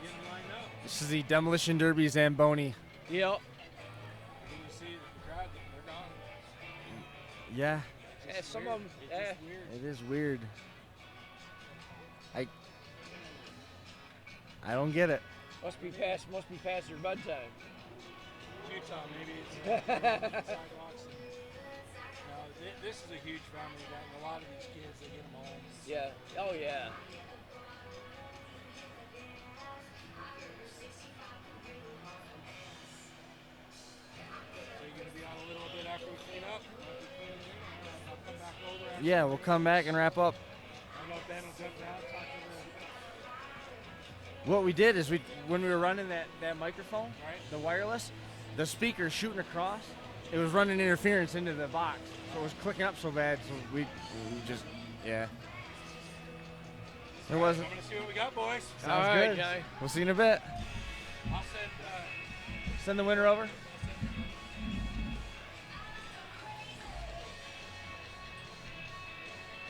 getting lined up. This is the Demolition Derby Zamboni. Yep. You see the crowd, they're gone. Yeah. Yeah, some of them. It's just weird. It is weird. I don't get it. Must be past their bedtime. Utah, maybe it's sidewalks. This is a huge family event. A lot of these kids, they get them home. Yeah. Oh yeah. So you're gonna be on a little bit after we clean up. I'll come back over. After Yeah, we'll come back and wrap up. I know Ben will jump down, talk to What we did is when we were running that microphone, Right. the wireless, the speaker shooting across, it was running interference into the box. So it was clicking up so bad, so we just, yeah. It wasn't. I'm gonna see what we got, boys. Sounds All right, good. Johnny. We'll see you in a bit. I'll Send the winner over.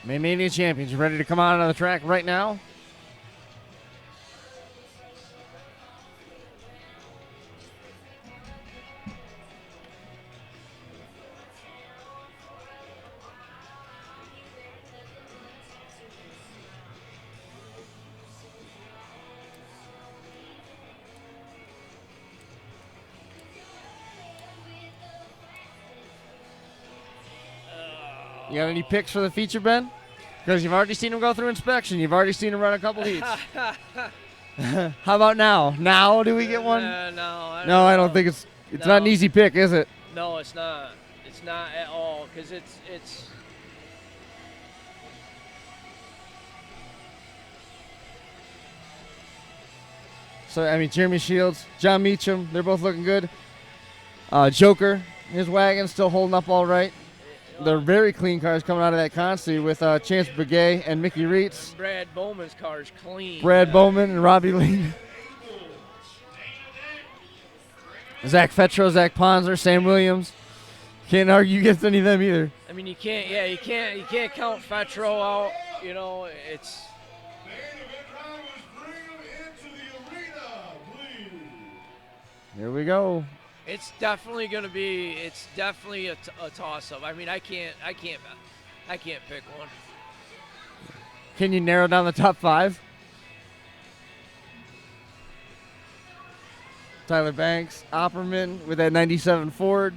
Mania champions, you ready to come out on the track right now? You got any picks for the feature, Ben? Because you've already seen him go through inspection. You've already seen him run a couple heats. How about now? Now do we get one? No, I don't think it's not an easy pick, is it? No, it's not. It's not at all because it's. So, I mean, Jeremy Shields, John Meacham, they're both looking good. Joker, his wagon's still holding up all right. They're very clean cars coming out of that consi with Chance Begay and Mickey Reitz. Brad Bowman's car's clean. Brad Bowman and Robbie Lee. Zach Fetro, Zach Ponzer, Sam Williams. Can't argue against any of them either. I mean, you can't. Yeah, you can't count Fetro out. It's. Here we go. It's definitely gonna be. It's definitely a toss-up. I mean, I can't pick one. Can you narrow down the top 5? Tyler Banks, Opperman with that 97 Ford.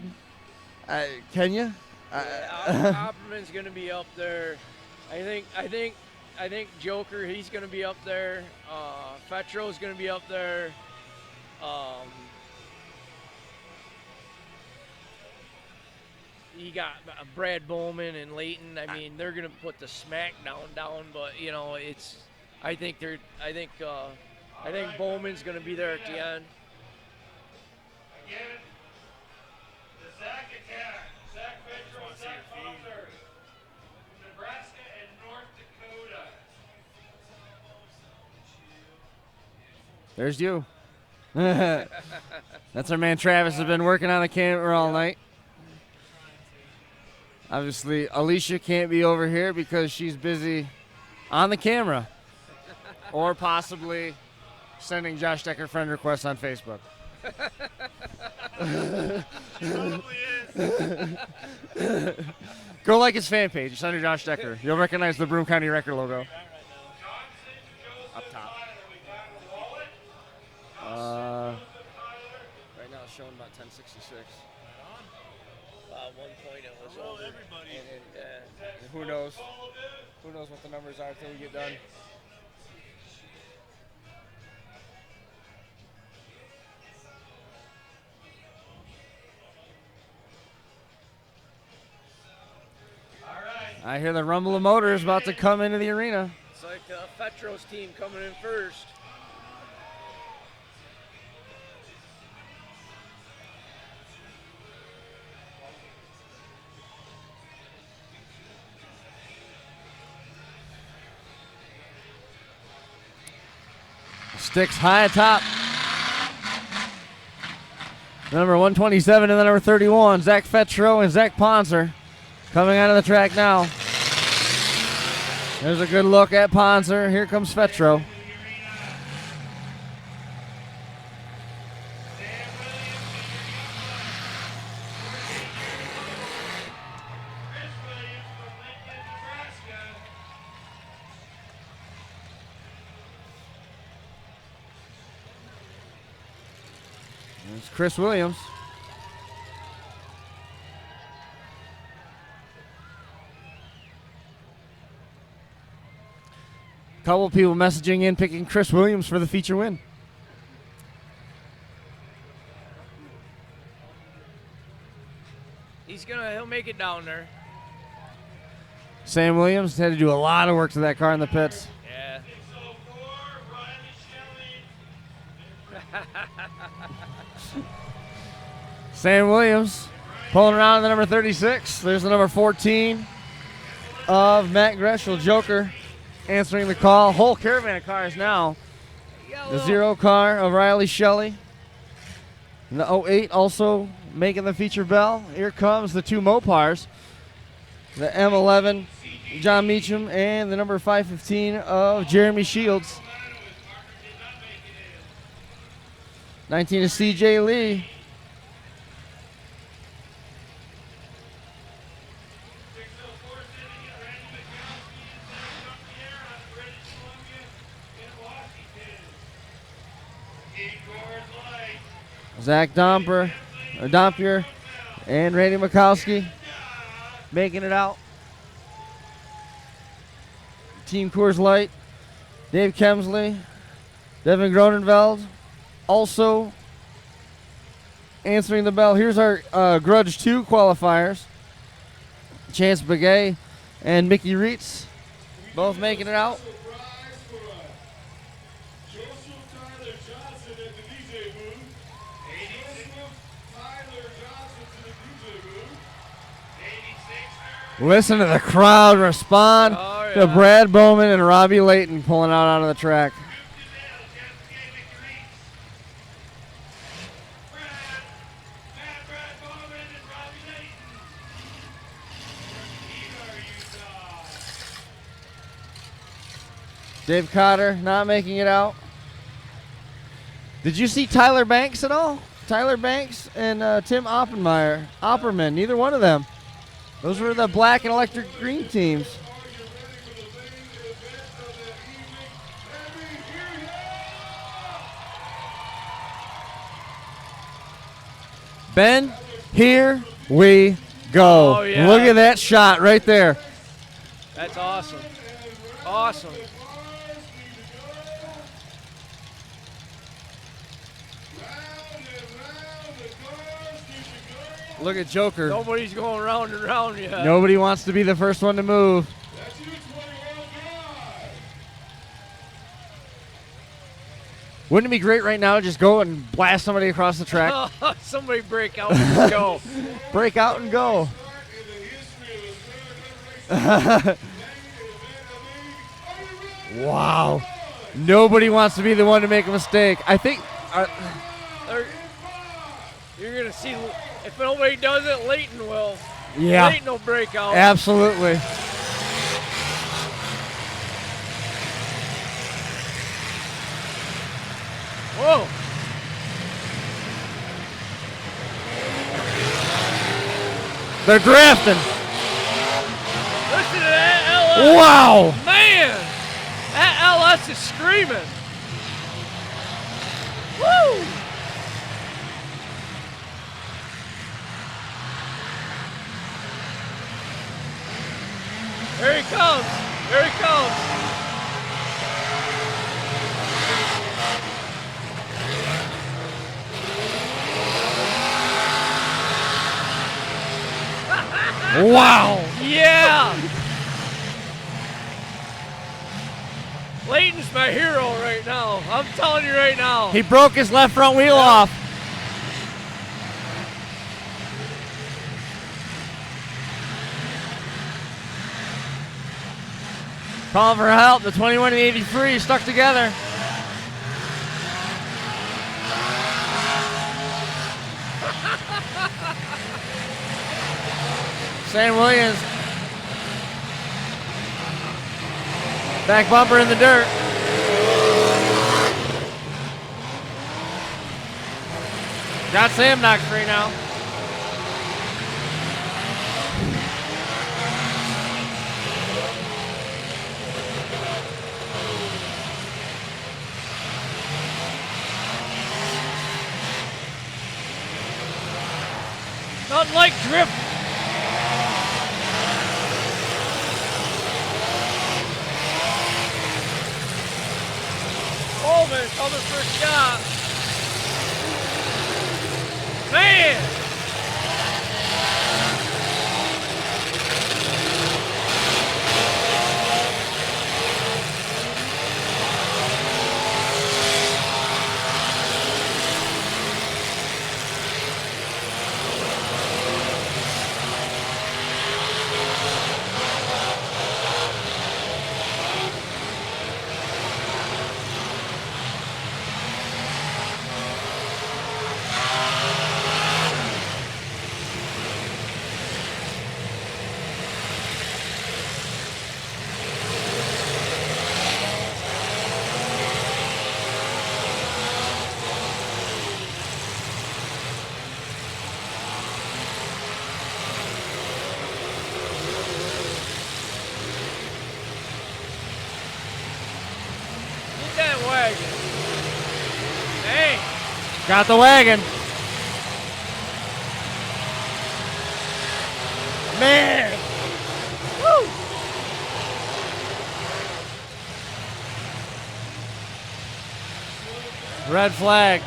Kenya? Opperman's going to be up there. I think Joker, he's going to be up there. Fetro's going to be up there. You got Brad Bowman and Leighton. I mean, they're going to put the smackdown down, but you know, I think Bowman's going to be there at the end. Again, the Zach attack. Zach Fetro, Zach Foster. Nebraska and North Dakota. There's you. That's our man Travis has been working on the camera all night. Obviously, Alicia can't be over here because she's busy on the camera or possibly sending Josh Decker friend requests on Facebook. She probably is. Go like his fan page. It's under Josh Decker. You'll recognize the Broome County Record logo. Up top. Right now it's showing about 1066. At one point it was over. And who knows? Who knows what the numbers are until we get done. I hear the rumble of motors about to come into the arena. It's like Fetro's team coming in first. Sticks high atop. Number 127 and the number 31, Zach Fetro and Zach Ponser coming out of the track now. There's a good look at Ponser. Here comes Fetro. There's Chris Williams. Couple people messaging in, picking Chris Williams for the feature win. He'll make it down there. Sam Williams had to do a lot of work to that car in the pits. Yeah. Sam Williams pulling around the number 36. There's the number 14 of Matt Greschel, Joker, answering the call. Whole caravan of cars now. The 0 car of Riley Shelley. And the 08 also making the feature bell. Here comes the 2 Mopars. The M11, John Meacham, and the number 515 of Jeremy Shields. 19 is CJ Lee. Zach Dompier and Randy Mikowski making it out. Team Coors Light, Dave Kemsley, Devin Gronenveld also answering the bell. Here's our Grudge 2 qualifiers. Chance Begay and Mickey Reitz both making it out. Listen to the crowd respond to Brad Bowman and Robbie Layton pulling out onto the track. Dave Cotter not making it out. Did you see Tyler Banks at all? Tyler Banks and Tim Opperman, neither one of them. Those were the black and electric green teams. Ben, here we go. Oh, yeah. Look at that shot right there. That's awesome. Awesome. Look at Joker. Nobody's going round and round yet. Nobody wants to be the first one to move. Wouldn't it be great right now just go and blast somebody across the track? Somebody break out and go. Break out and go. Wow. Nobody wants to be the one to make a mistake. I think... You're going to see, if nobody does it, Leighton will. Yeah. Leighton will break out. Absolutely. Whoa. They're drafting. Listen to that LS. Wow. Man, that LS is screaming. Woo. Here he comes. Here he comes. Wow. Yeah. Leighton's my hero right now. I'm telling you right now. He broke his left front wheel off. Calling for help. The 21 and 83 stuck together. Sam Williams. Back bumper in the dirt. Got Sam knocked free now. Nothing like drift. Coleman coming for a shot. Man! That wagon. Hey. Got the wagon. Man. Woo. Red flag.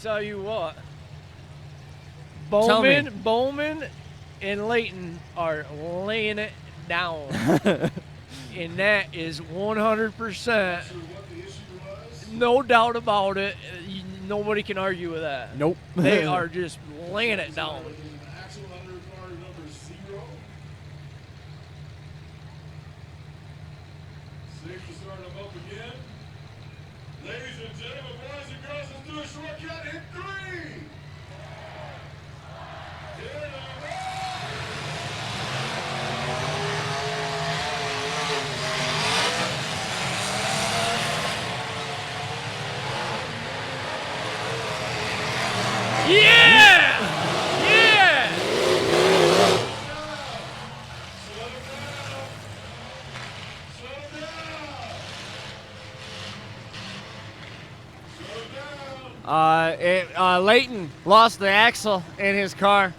Tell you what, Tell me. Bowman and Leighton are laying it down. And that is 100%. No doubt about it. Nobody can argue with that. Nope. They are just laying it down. Safety starting them up again. Ladies and gentlemen, boys and girls, let's do a shortcut in 3. Here they go. Leighton lost the axle in his car.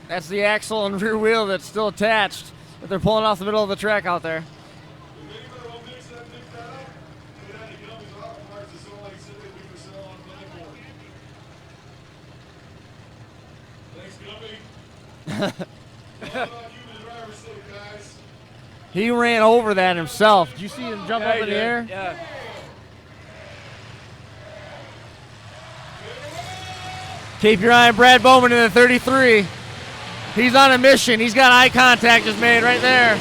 That's the axle and rear wheel that's still attached that they're pulling off the middle of the track out there. He ran over that himself. Did you see him jump up in the air? Yeah. Keep your eye on Brad Bowman in the 33. He's on a mission. He's got eye contact just made right there.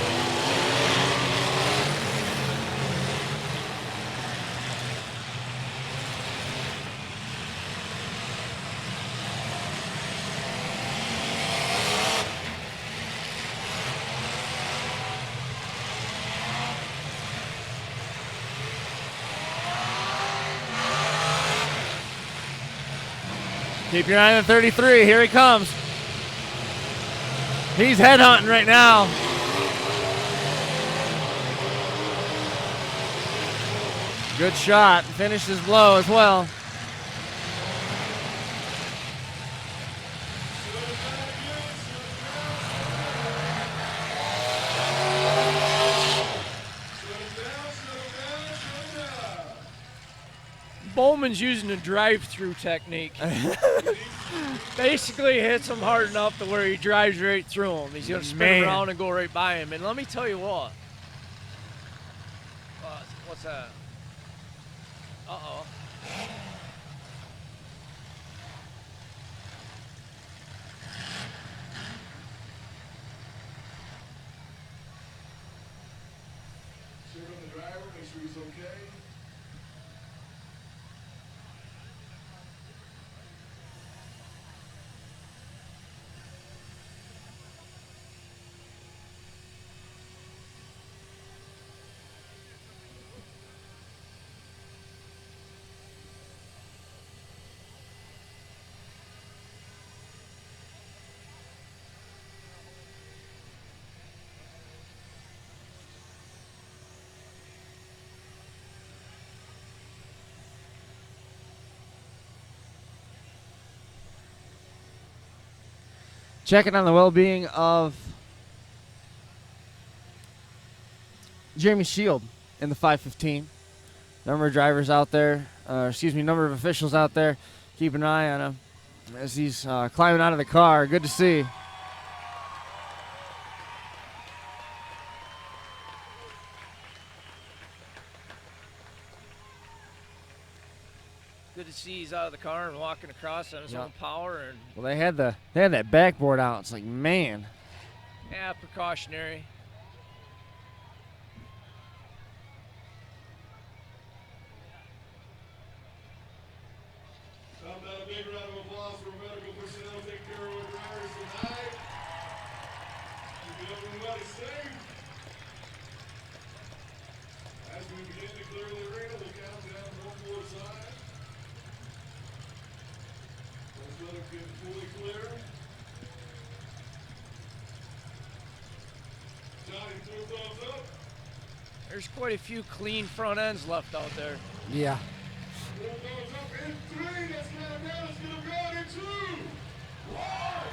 Keep your eye on the 33. Here he comes. He's headhunting right now. Good shot. Finishes low as well. Bowman's using a drive-through technique. Basically hits him hard enough to where he drives right through him. He's going to spin around and go right by him. And let me tell you what. What's that? Uh-oh. Check on the driver, make sure he's okay. Checking on the well-being of Jeremy Shield in the 515. Number of drivers out there, number of officials out there. Keep an eye on him as he's climbing out of the car. Good to see. Good to see he's out of the car and walking across on his own power. And Well, they had that backboard out. It's like, man. yeah, precautionary. How about a big round of applause for medical personnel taking care of our drivers tonight? Keep everybody safe. As we begin to clear the arena, we'll count down one more time. Let's let it get fully clear. Johnny, two thumbs up. There's quite a few clean front ends left out there. Yeah. Two thumbs up in three. Let's count down. Let's get them going in two. One.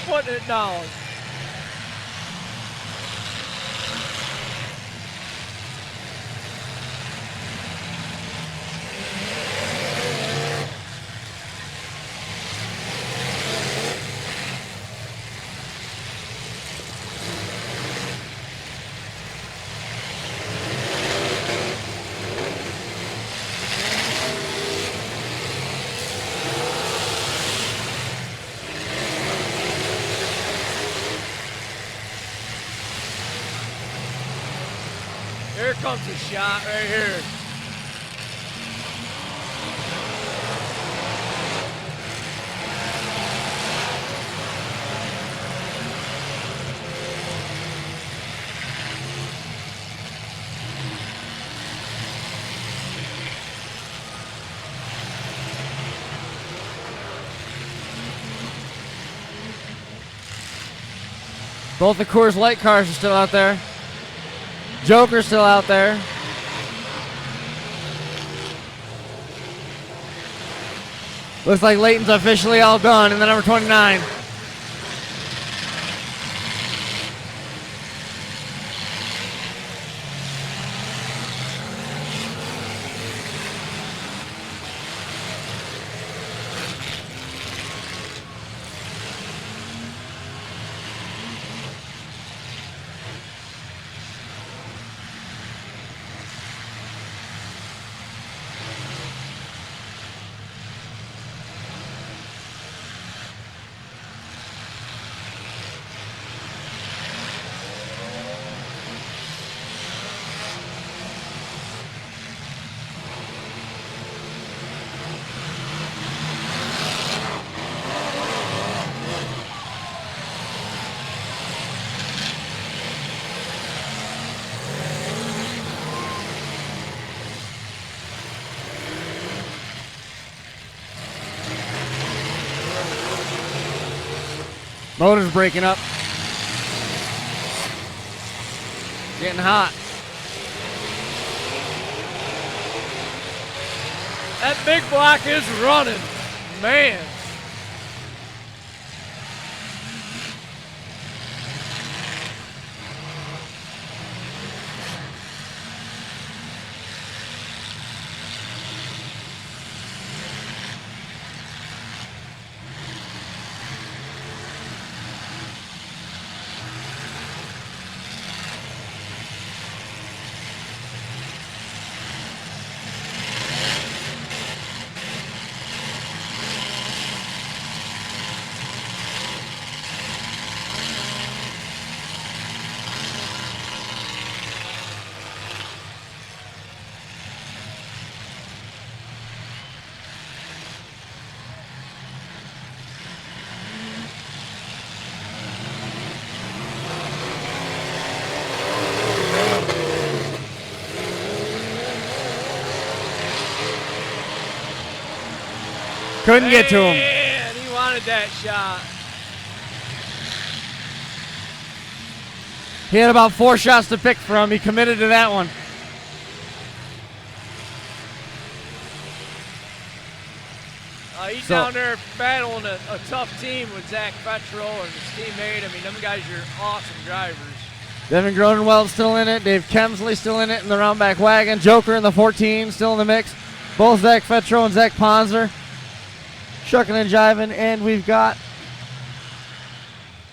putting it down. Here comes a shot right here. Both the Coors Light cars are still out there. Joker's still out there. Looks like Layton's officially all done in the number 29. Motor's breaking up. Getting hot. That big block is running. Man. Couldn't get to him. Man, he wanted that shot. He had about 4 shots to pick from. He committed to that one. He's down there battling a tough team with Zach Petro and his teammate. I mean, them guys are awesome drivers. Devin Gronenwald's still in it. Dave Kemsley still in it in the roundback wagon. Joker in the 14 still in the mix. Both Zach Petro and Zach Ponzer shucking and jiving. And we've got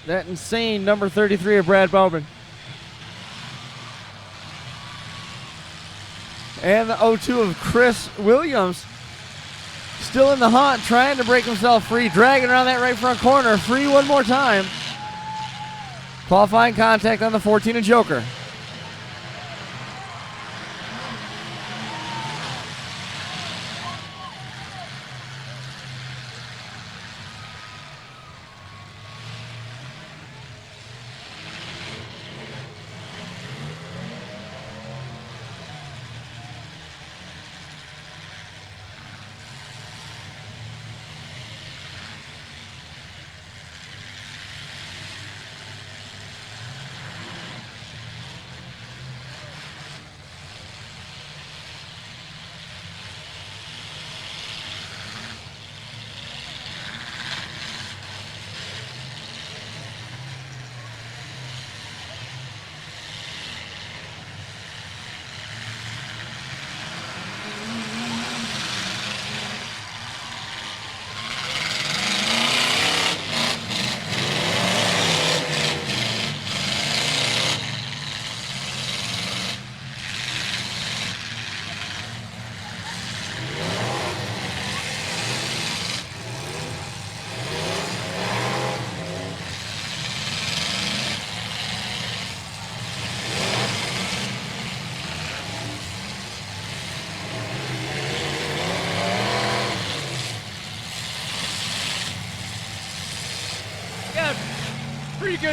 that insane number 33 of Brad Bowman. And the 02 of Chris Williams. Still in the hunt, trying to break himself free, dragging around that right front corner. Free one more time. Qualifying contact on the 14 of Joker.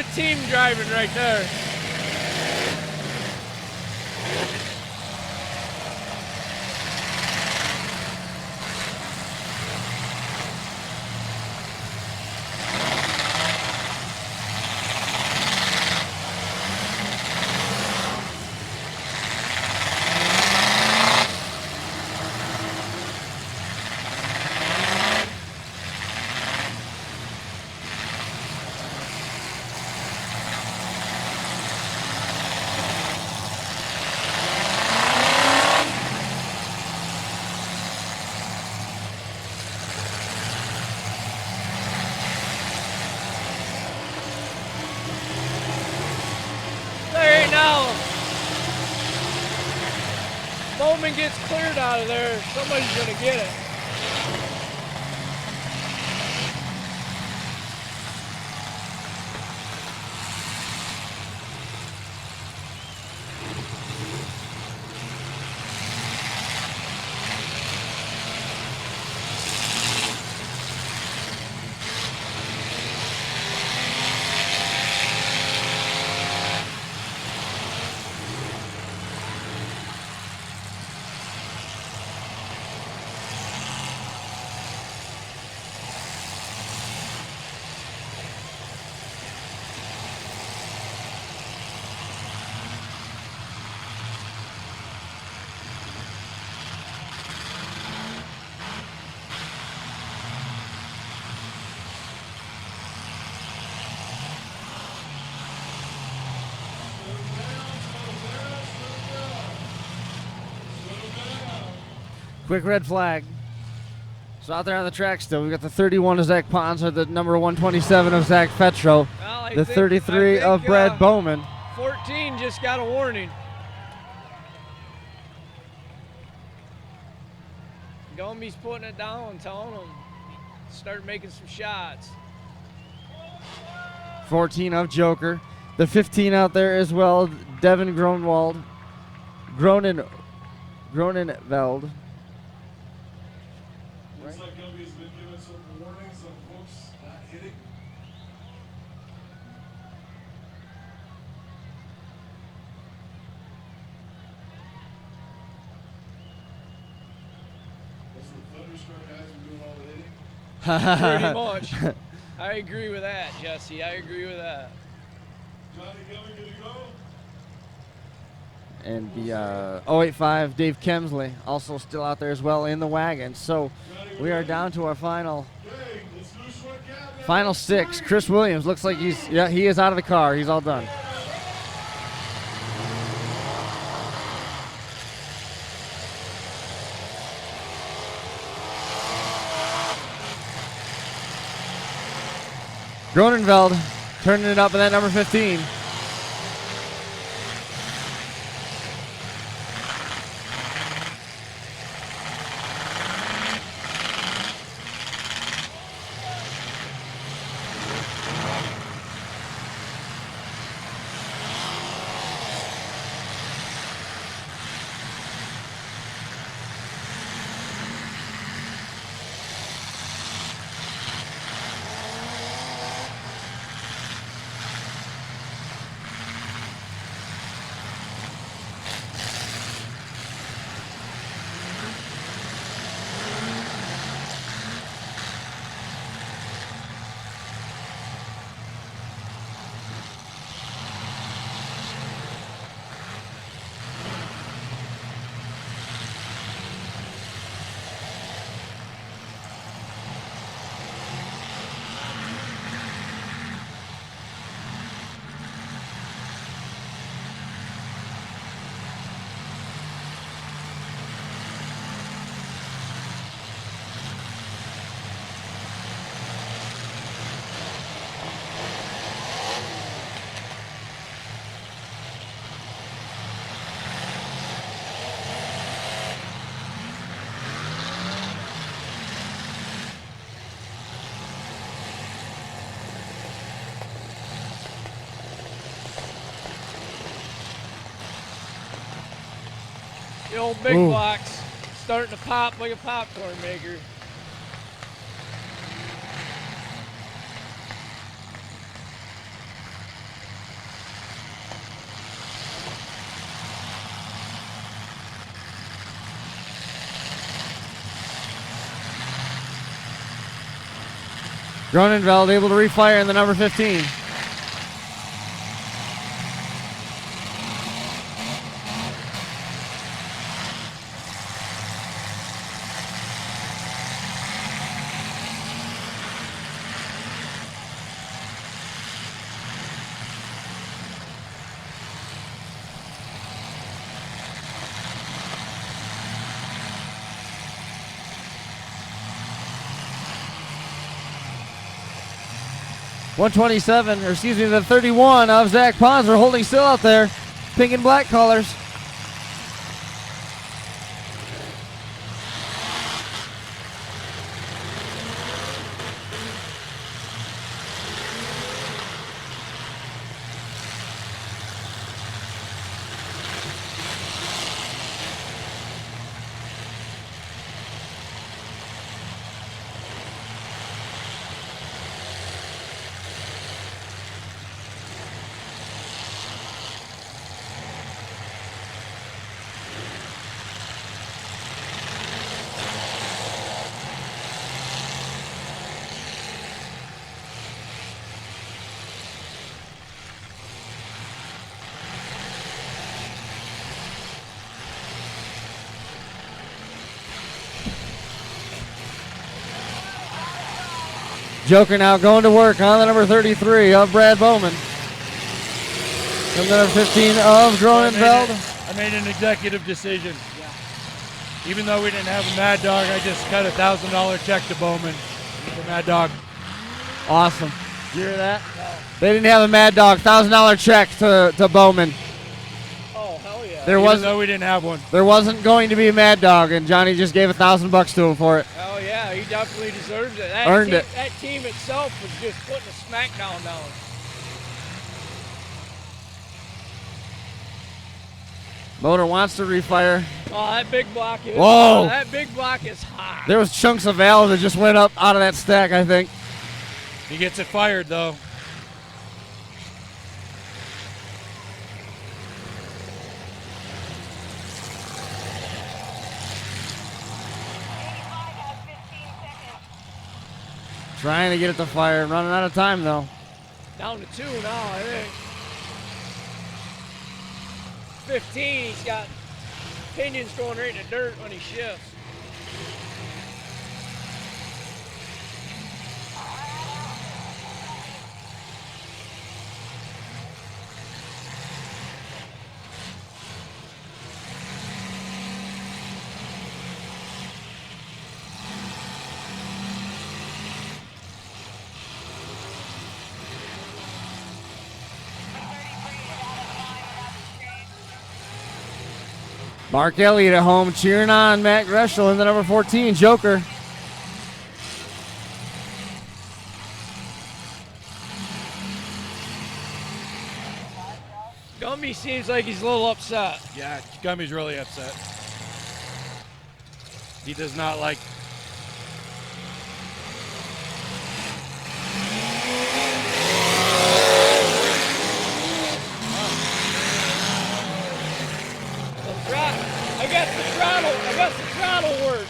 good team driving right there. Bowman gets cleared out of there, somebody's going to get it. Quick red flag. So out there on the track still, we got the 31 of Zach Ponza, the number 127 of Zach Fetro, the 33 of Brad Bowman. 14 just got a warning. Gombe's putting it down, telling him start making some shots. 14 of Joker. The 15 out there as well, Devin Gronenveld. Looks like Gumby's been given some warnings on folks not hitting. That's the Thunderstorm guys are doing all the hitting. Pretty much. I agree with that, Jesse. I agree with that. Johnny Gumby, good to go? And the 085 Dave Kemsley also still out there as well in the wagon. So we are down to our final six. Chris Williams looks like he is out of the car. He's all done. Gronenveld turning it up in that number 15. The old big blocks starting to pop like a popcorn maker. Gronenveld able to refire in the number 15. The 31 of Zach Ponzer holding still out there. Pink and black colors. Joker now going to work on the number 33 of Brad Bowman. And the number 15 of Gronenveld. I made an executive decision. Yeah. Even though we didn't have a Mad Dog, I just cut a $1,000 check to Bowman for Mad Dog. Awesome. You hear that? No. They didn't have a Mad Dog. $1,000 check to Bowman. Oh, hell yeah. Even though we didn't have one. There wasn't going to be a Mad Dog, and Johnny just gave $1,000 to him for it. Oh yeah, he definitely deserves it. Earned it. That team itself was just putting a smackdown down. Motor wants to refire. Oh, that big block is. Whoa! That big block is hot. There was chunks of valve that just went up out of that stack, I think. He gets it fired though. Trying to get it to fire. Running out of time, though. Down to 2 now, I think. 15, he's got pinions going right in the dirt when he shifts. Mark Elliott at home cheering on Matt Greschel in the number 14, Joker. Gumby seems like he's a little upset. Yeah, Gumby's really upset. He does not like. I got the throttle work.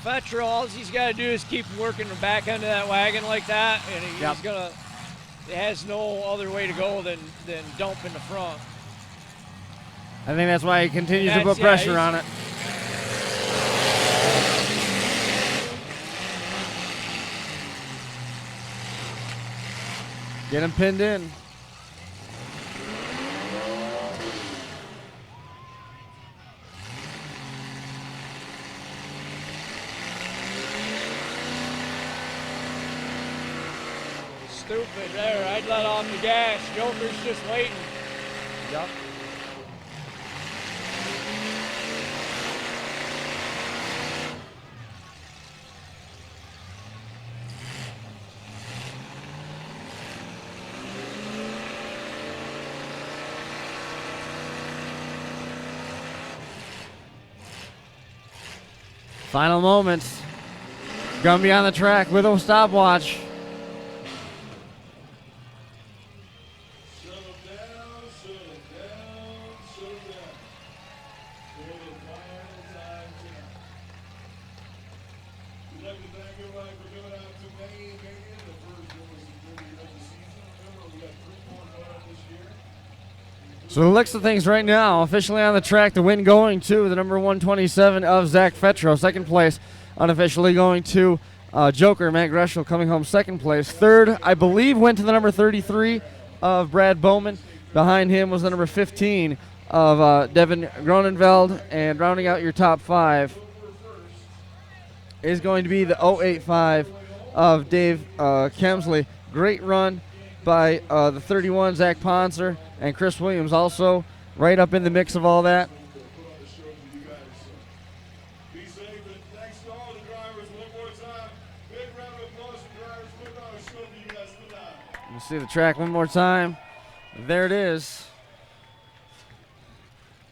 Fetro, all he's got to do is keep working the back end of that wagon like that, and he's gonna. It has no other way to go than dump in the front. I think that's why he continues to put pressure on it. Get him pinned in. Stupid there. I'd let off the gas. Joker's just waiting. Yep. Final moments. Gumby on the track with a stopwatch. So the looks of things right now, officially on the track, the win going to the number 127 of Zach Fetro. Second place, unofficially going to Joker, Matt Greschel, coming home second place. Third, I believe, went to the number 33 of Brad Bowman. Behind him was the number 15 of Devin Gronenveld. And rounding out your top 5 is going to be the 085 of Dave Kemsley. Great run by the 31, Zach Ponser, and Chris Williams also right up in the mix of all that. Be safe and thanks to all the drivers one more time. Big round of applause for drivers. Put on a show for you guys tonight. You see the track one more time. There it is.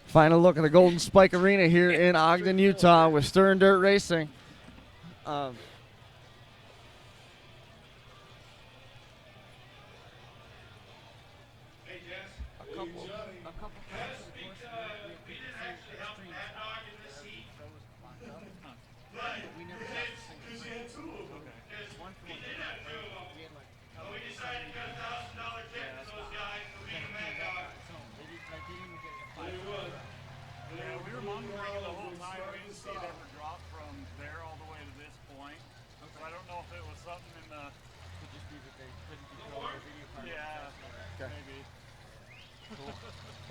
Final look at the Golden Spike Arena here in Ogden, Utah with Stirrin Dirt Racing.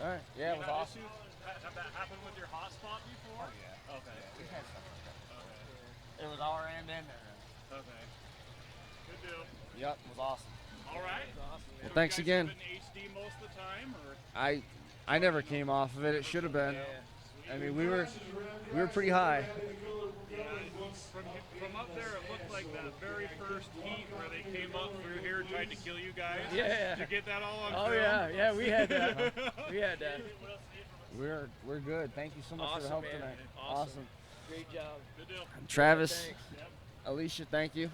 All right. Yeah, it was awesome. Have that happened with your hotspot before? Oh, yeah. Okay. We've had stuff like that. Okay. It was our end and their end. Okay. Good deal. Yep, it was awesome. All right. Well, thanks again. HD most of the time, or? I never came off of it. It should have been. I mean, we were pretty high. Yeah. From up there, it looked like that very first heat where they came up through here and tried to kill you guys. Yeah. Did you get that all on Oh film? yeah, we had that. We had that. We're good. Thank you so much for the help man. tonight. Awesome. Great job. Good deal. Travis, Thanks. Alicia, thank you.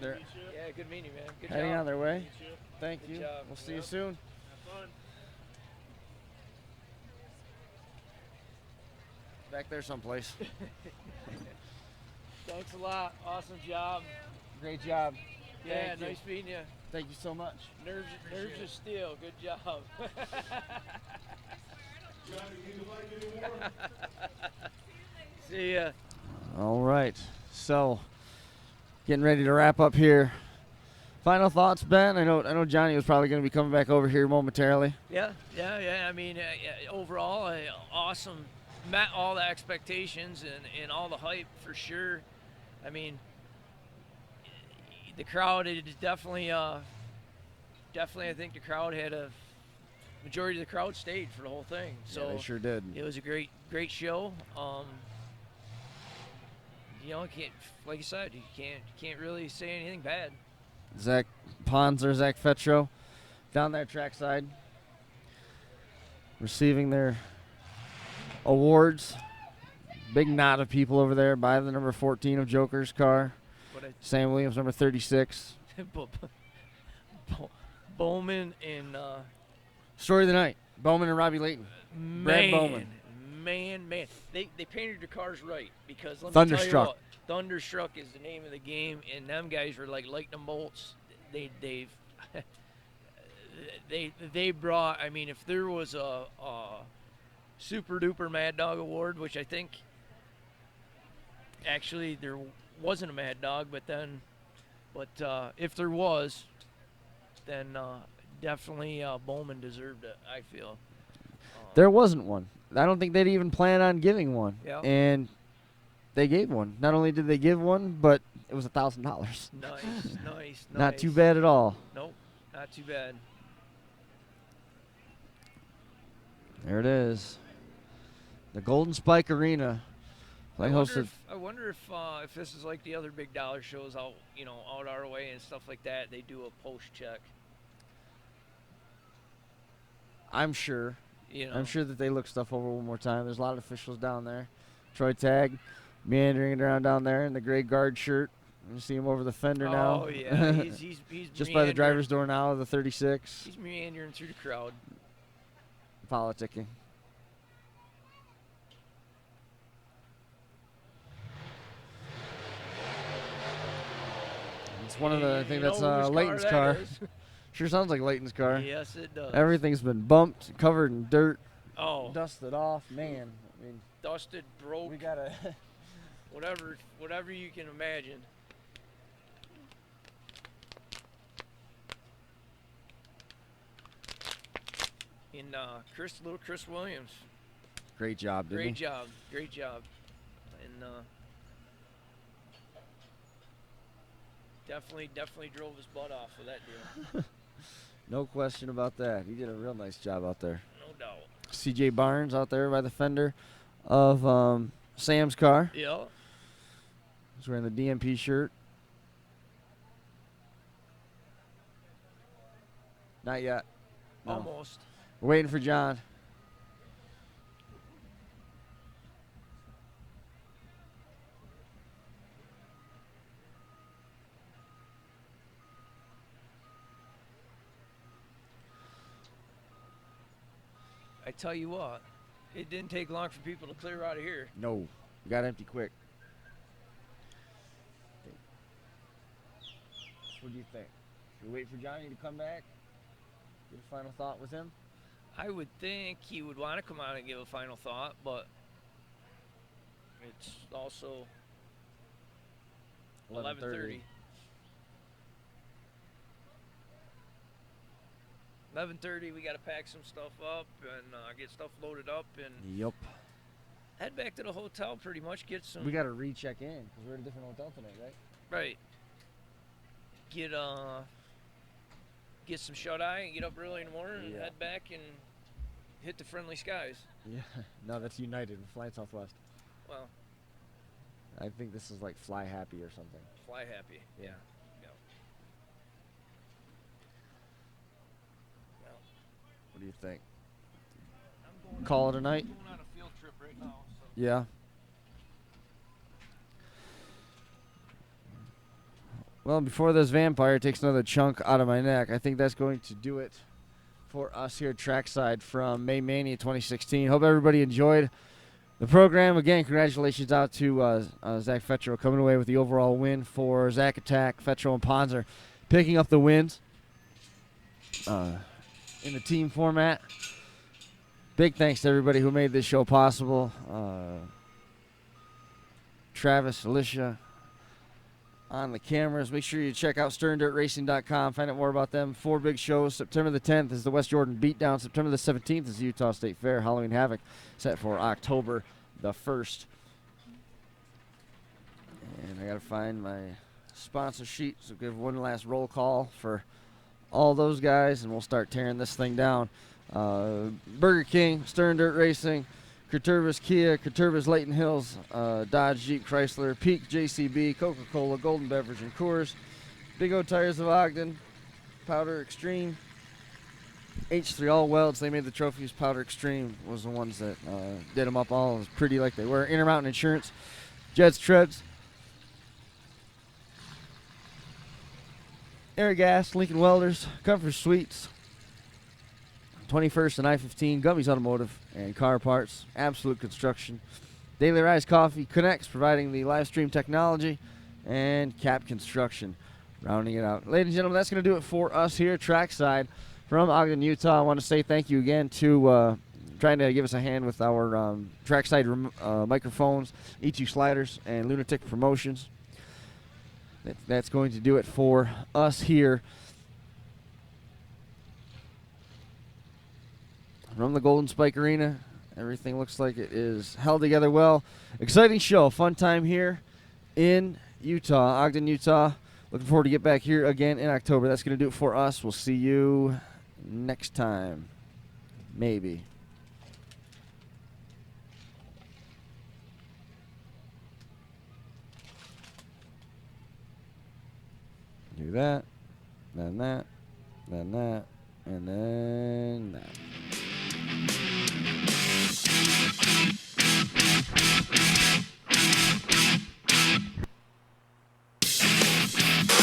They're Yeah, good meeting you, man. Good heading job. on their way. Thank Good you. job. We'll see you soon. Have fun. Back there someplace. Thanks a lot. Awesome job. Great job. Yeah, Thank you. nice meeting you. Thank you so much. Nerves of steel. Good job. See ya. All right. So, getting ready to wrap up here. Final thoughts, Ben? I know Johnny was probably going to be coming back over here momentarily. Yeah. I mean, overall, awesome. Met all the expectations and all the hype for sure. I mean, the crowd is definitely, I think the crowd had a majority of the crowd stayed for the whole thing. So yeah, they sure did. It was a great show. Can't, like you said, you can't really say anything bad. Zach Ponser, Zach Fetro, down there trackside, receiving their awards. Big knot of people over there by the number 14 of Joker's car. Sam Williams, number 36. Bowman and Story of the night. Bowman and Robbie Layton. Brad Bowman. Man. They painted their cars right because let me Thunderstruck. tell you what, Thunderstruck is the name of the game, and them guys were like lightning bolts. They brought. I mean, if there was a super duper Mad Dog Award, which I think actually there wasn't a Mad Dog, but if there was, then definitely Bowman deserved it, I feel. There wasn't one. I don't think they'd even plan on giving one. Yeah. And they gave one. Not only did they give one, but it was $1,000. Nice. Not too bad at all. Nope, not too bad. There it is. The Golden Spike Arena. I wonder if this is like the other big dollar shows out our way and stuff like that. They do a post check. I'm sure. I'm sure that they look stuff over one more time. There's a lot of officials down there. Troy Tagg meandering it around down there in the gray guard shirt. You see him over the fender now. Oh yeah, he's just by the driver's door now of the 36. He's meandering through the crowd. Politicking. It's one of the. I think that's Leighton's car. Sure sounds like Leighton's car. Yes, it does. Everything's been bumped, covered in dirt. Oh. Dusted off, man. I mean, dusted, broke. We gotta. whatever you can imagine. In little Chris Williams. Great job, didn't he? Great job. And definitely drove his butt off with that deal. No question about that. He did a real nice job out there. No doubt. CJ Barnes out there by the fender of Sam's car. Yeah. He's wearing the DMP shirt. Not yet. No. Almost. We're waiting for John. I tell you what, it didn't take long for people to clear out of here. No. We got empty quick. What do you think? Should we wait for Johnny to come back? Get a final thought with him? I would think he would want to come out and give a final thought, but it's also 11:30. 11:30, we got to pack some stuff up and get stuff loaded up and Yep. head back to the hotel pretty much, get some... We got to recheck in because we're at a different hotel tonight, right? Right. Get some shut-eye and get up early in the morning and head back and hit the friendly skies. Yeah. No, that's United. We're flying Southwest. Well, I think this is like Fly Happy or something. Fly Happy. Yeah. What do you think? Call it a night? I'm going on a field trip right now. So. Yeah. Well, before this vampire takes another chunk out of my neck, I think that's going to do it for us here at Trackside from May Mania 2016. Hope everybody enjoyed the program. Again, congratulations out to Zach Fetro coming away with the overall win for Zach Attack. Fetro and Ponzer picking up the wins in the team format. Big thanks to everybody who made this show possible. Travis, Alicia, on the cameras. Make sure you check out StirrinDirtRacing.com. Find out more about them. 4 big shows. September the 10th is the West Jordan Beatdown. September the 17th is the Utah State Fair. Halloween Havoc set for October the 1st. And I got to find my sponsor sheet, so give one last roll call for all those guys, and we'll start tearing this thing down. Burger King, Stirrin Dirt Racing, Kurturvis Kia, Kurturvis Leighton Hills, Dodge Jeep Chrysler, Peak JCB, Coca-Cola, Golden Beverage, and Coors, Big O Tires of Ogden, Powder Extreme, H3 All Welds. They made the trophies. Powder Extreme was the ones that did them up all as pretty like they were. Intermountain Insurance, Jets Treads, Air Gas, Lincoln Welders, Comfort Suites, 21st and I-15, Gummies Automotive, and Car Parts, Absolute Construction, Daily Rise Coffee Connects, providing the live stream technology, and Cap Construction, rounding it out. Ladies and gentlemen, that's going to do it for us here at Trackside from Ogden, Utah. I want to say thank you again to trying to give us a hand with our Trackside microphones, E2 Sliders, and Lunatic Promotions. That's going to do it for us here from the Golden Spike Arena. Everything looks like it is held together well. Exciting show. Fun time here in Utah, Ogden, Utah. Looking forward to get back here again in October. That's going to do it for us. We'll see you next time. Maybe. Do that, then that, then that, and then that.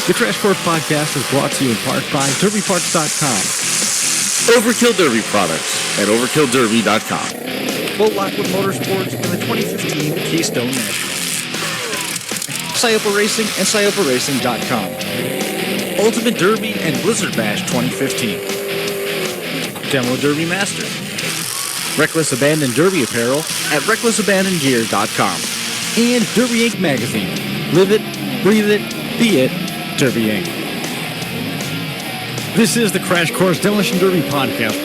The Crash Course Podcast is brought to you in part by DerbyParts.com. Overkill Derby products at OverkillDerby.com. Full Lockwood Motorsports and the 2015 Keystone National. Scioppa Racing and ScioppaRacing.com. Ultimate Derby and Blizzard Bash 2015. Demo Derby Masters. Reckless Abandon Derby apparel at RecklessAbandonGear.com. And Derby Inc. magazine. Live it, breathe it, be it, Derby Inc. This is the Crash Course Demolition Derby Podcast,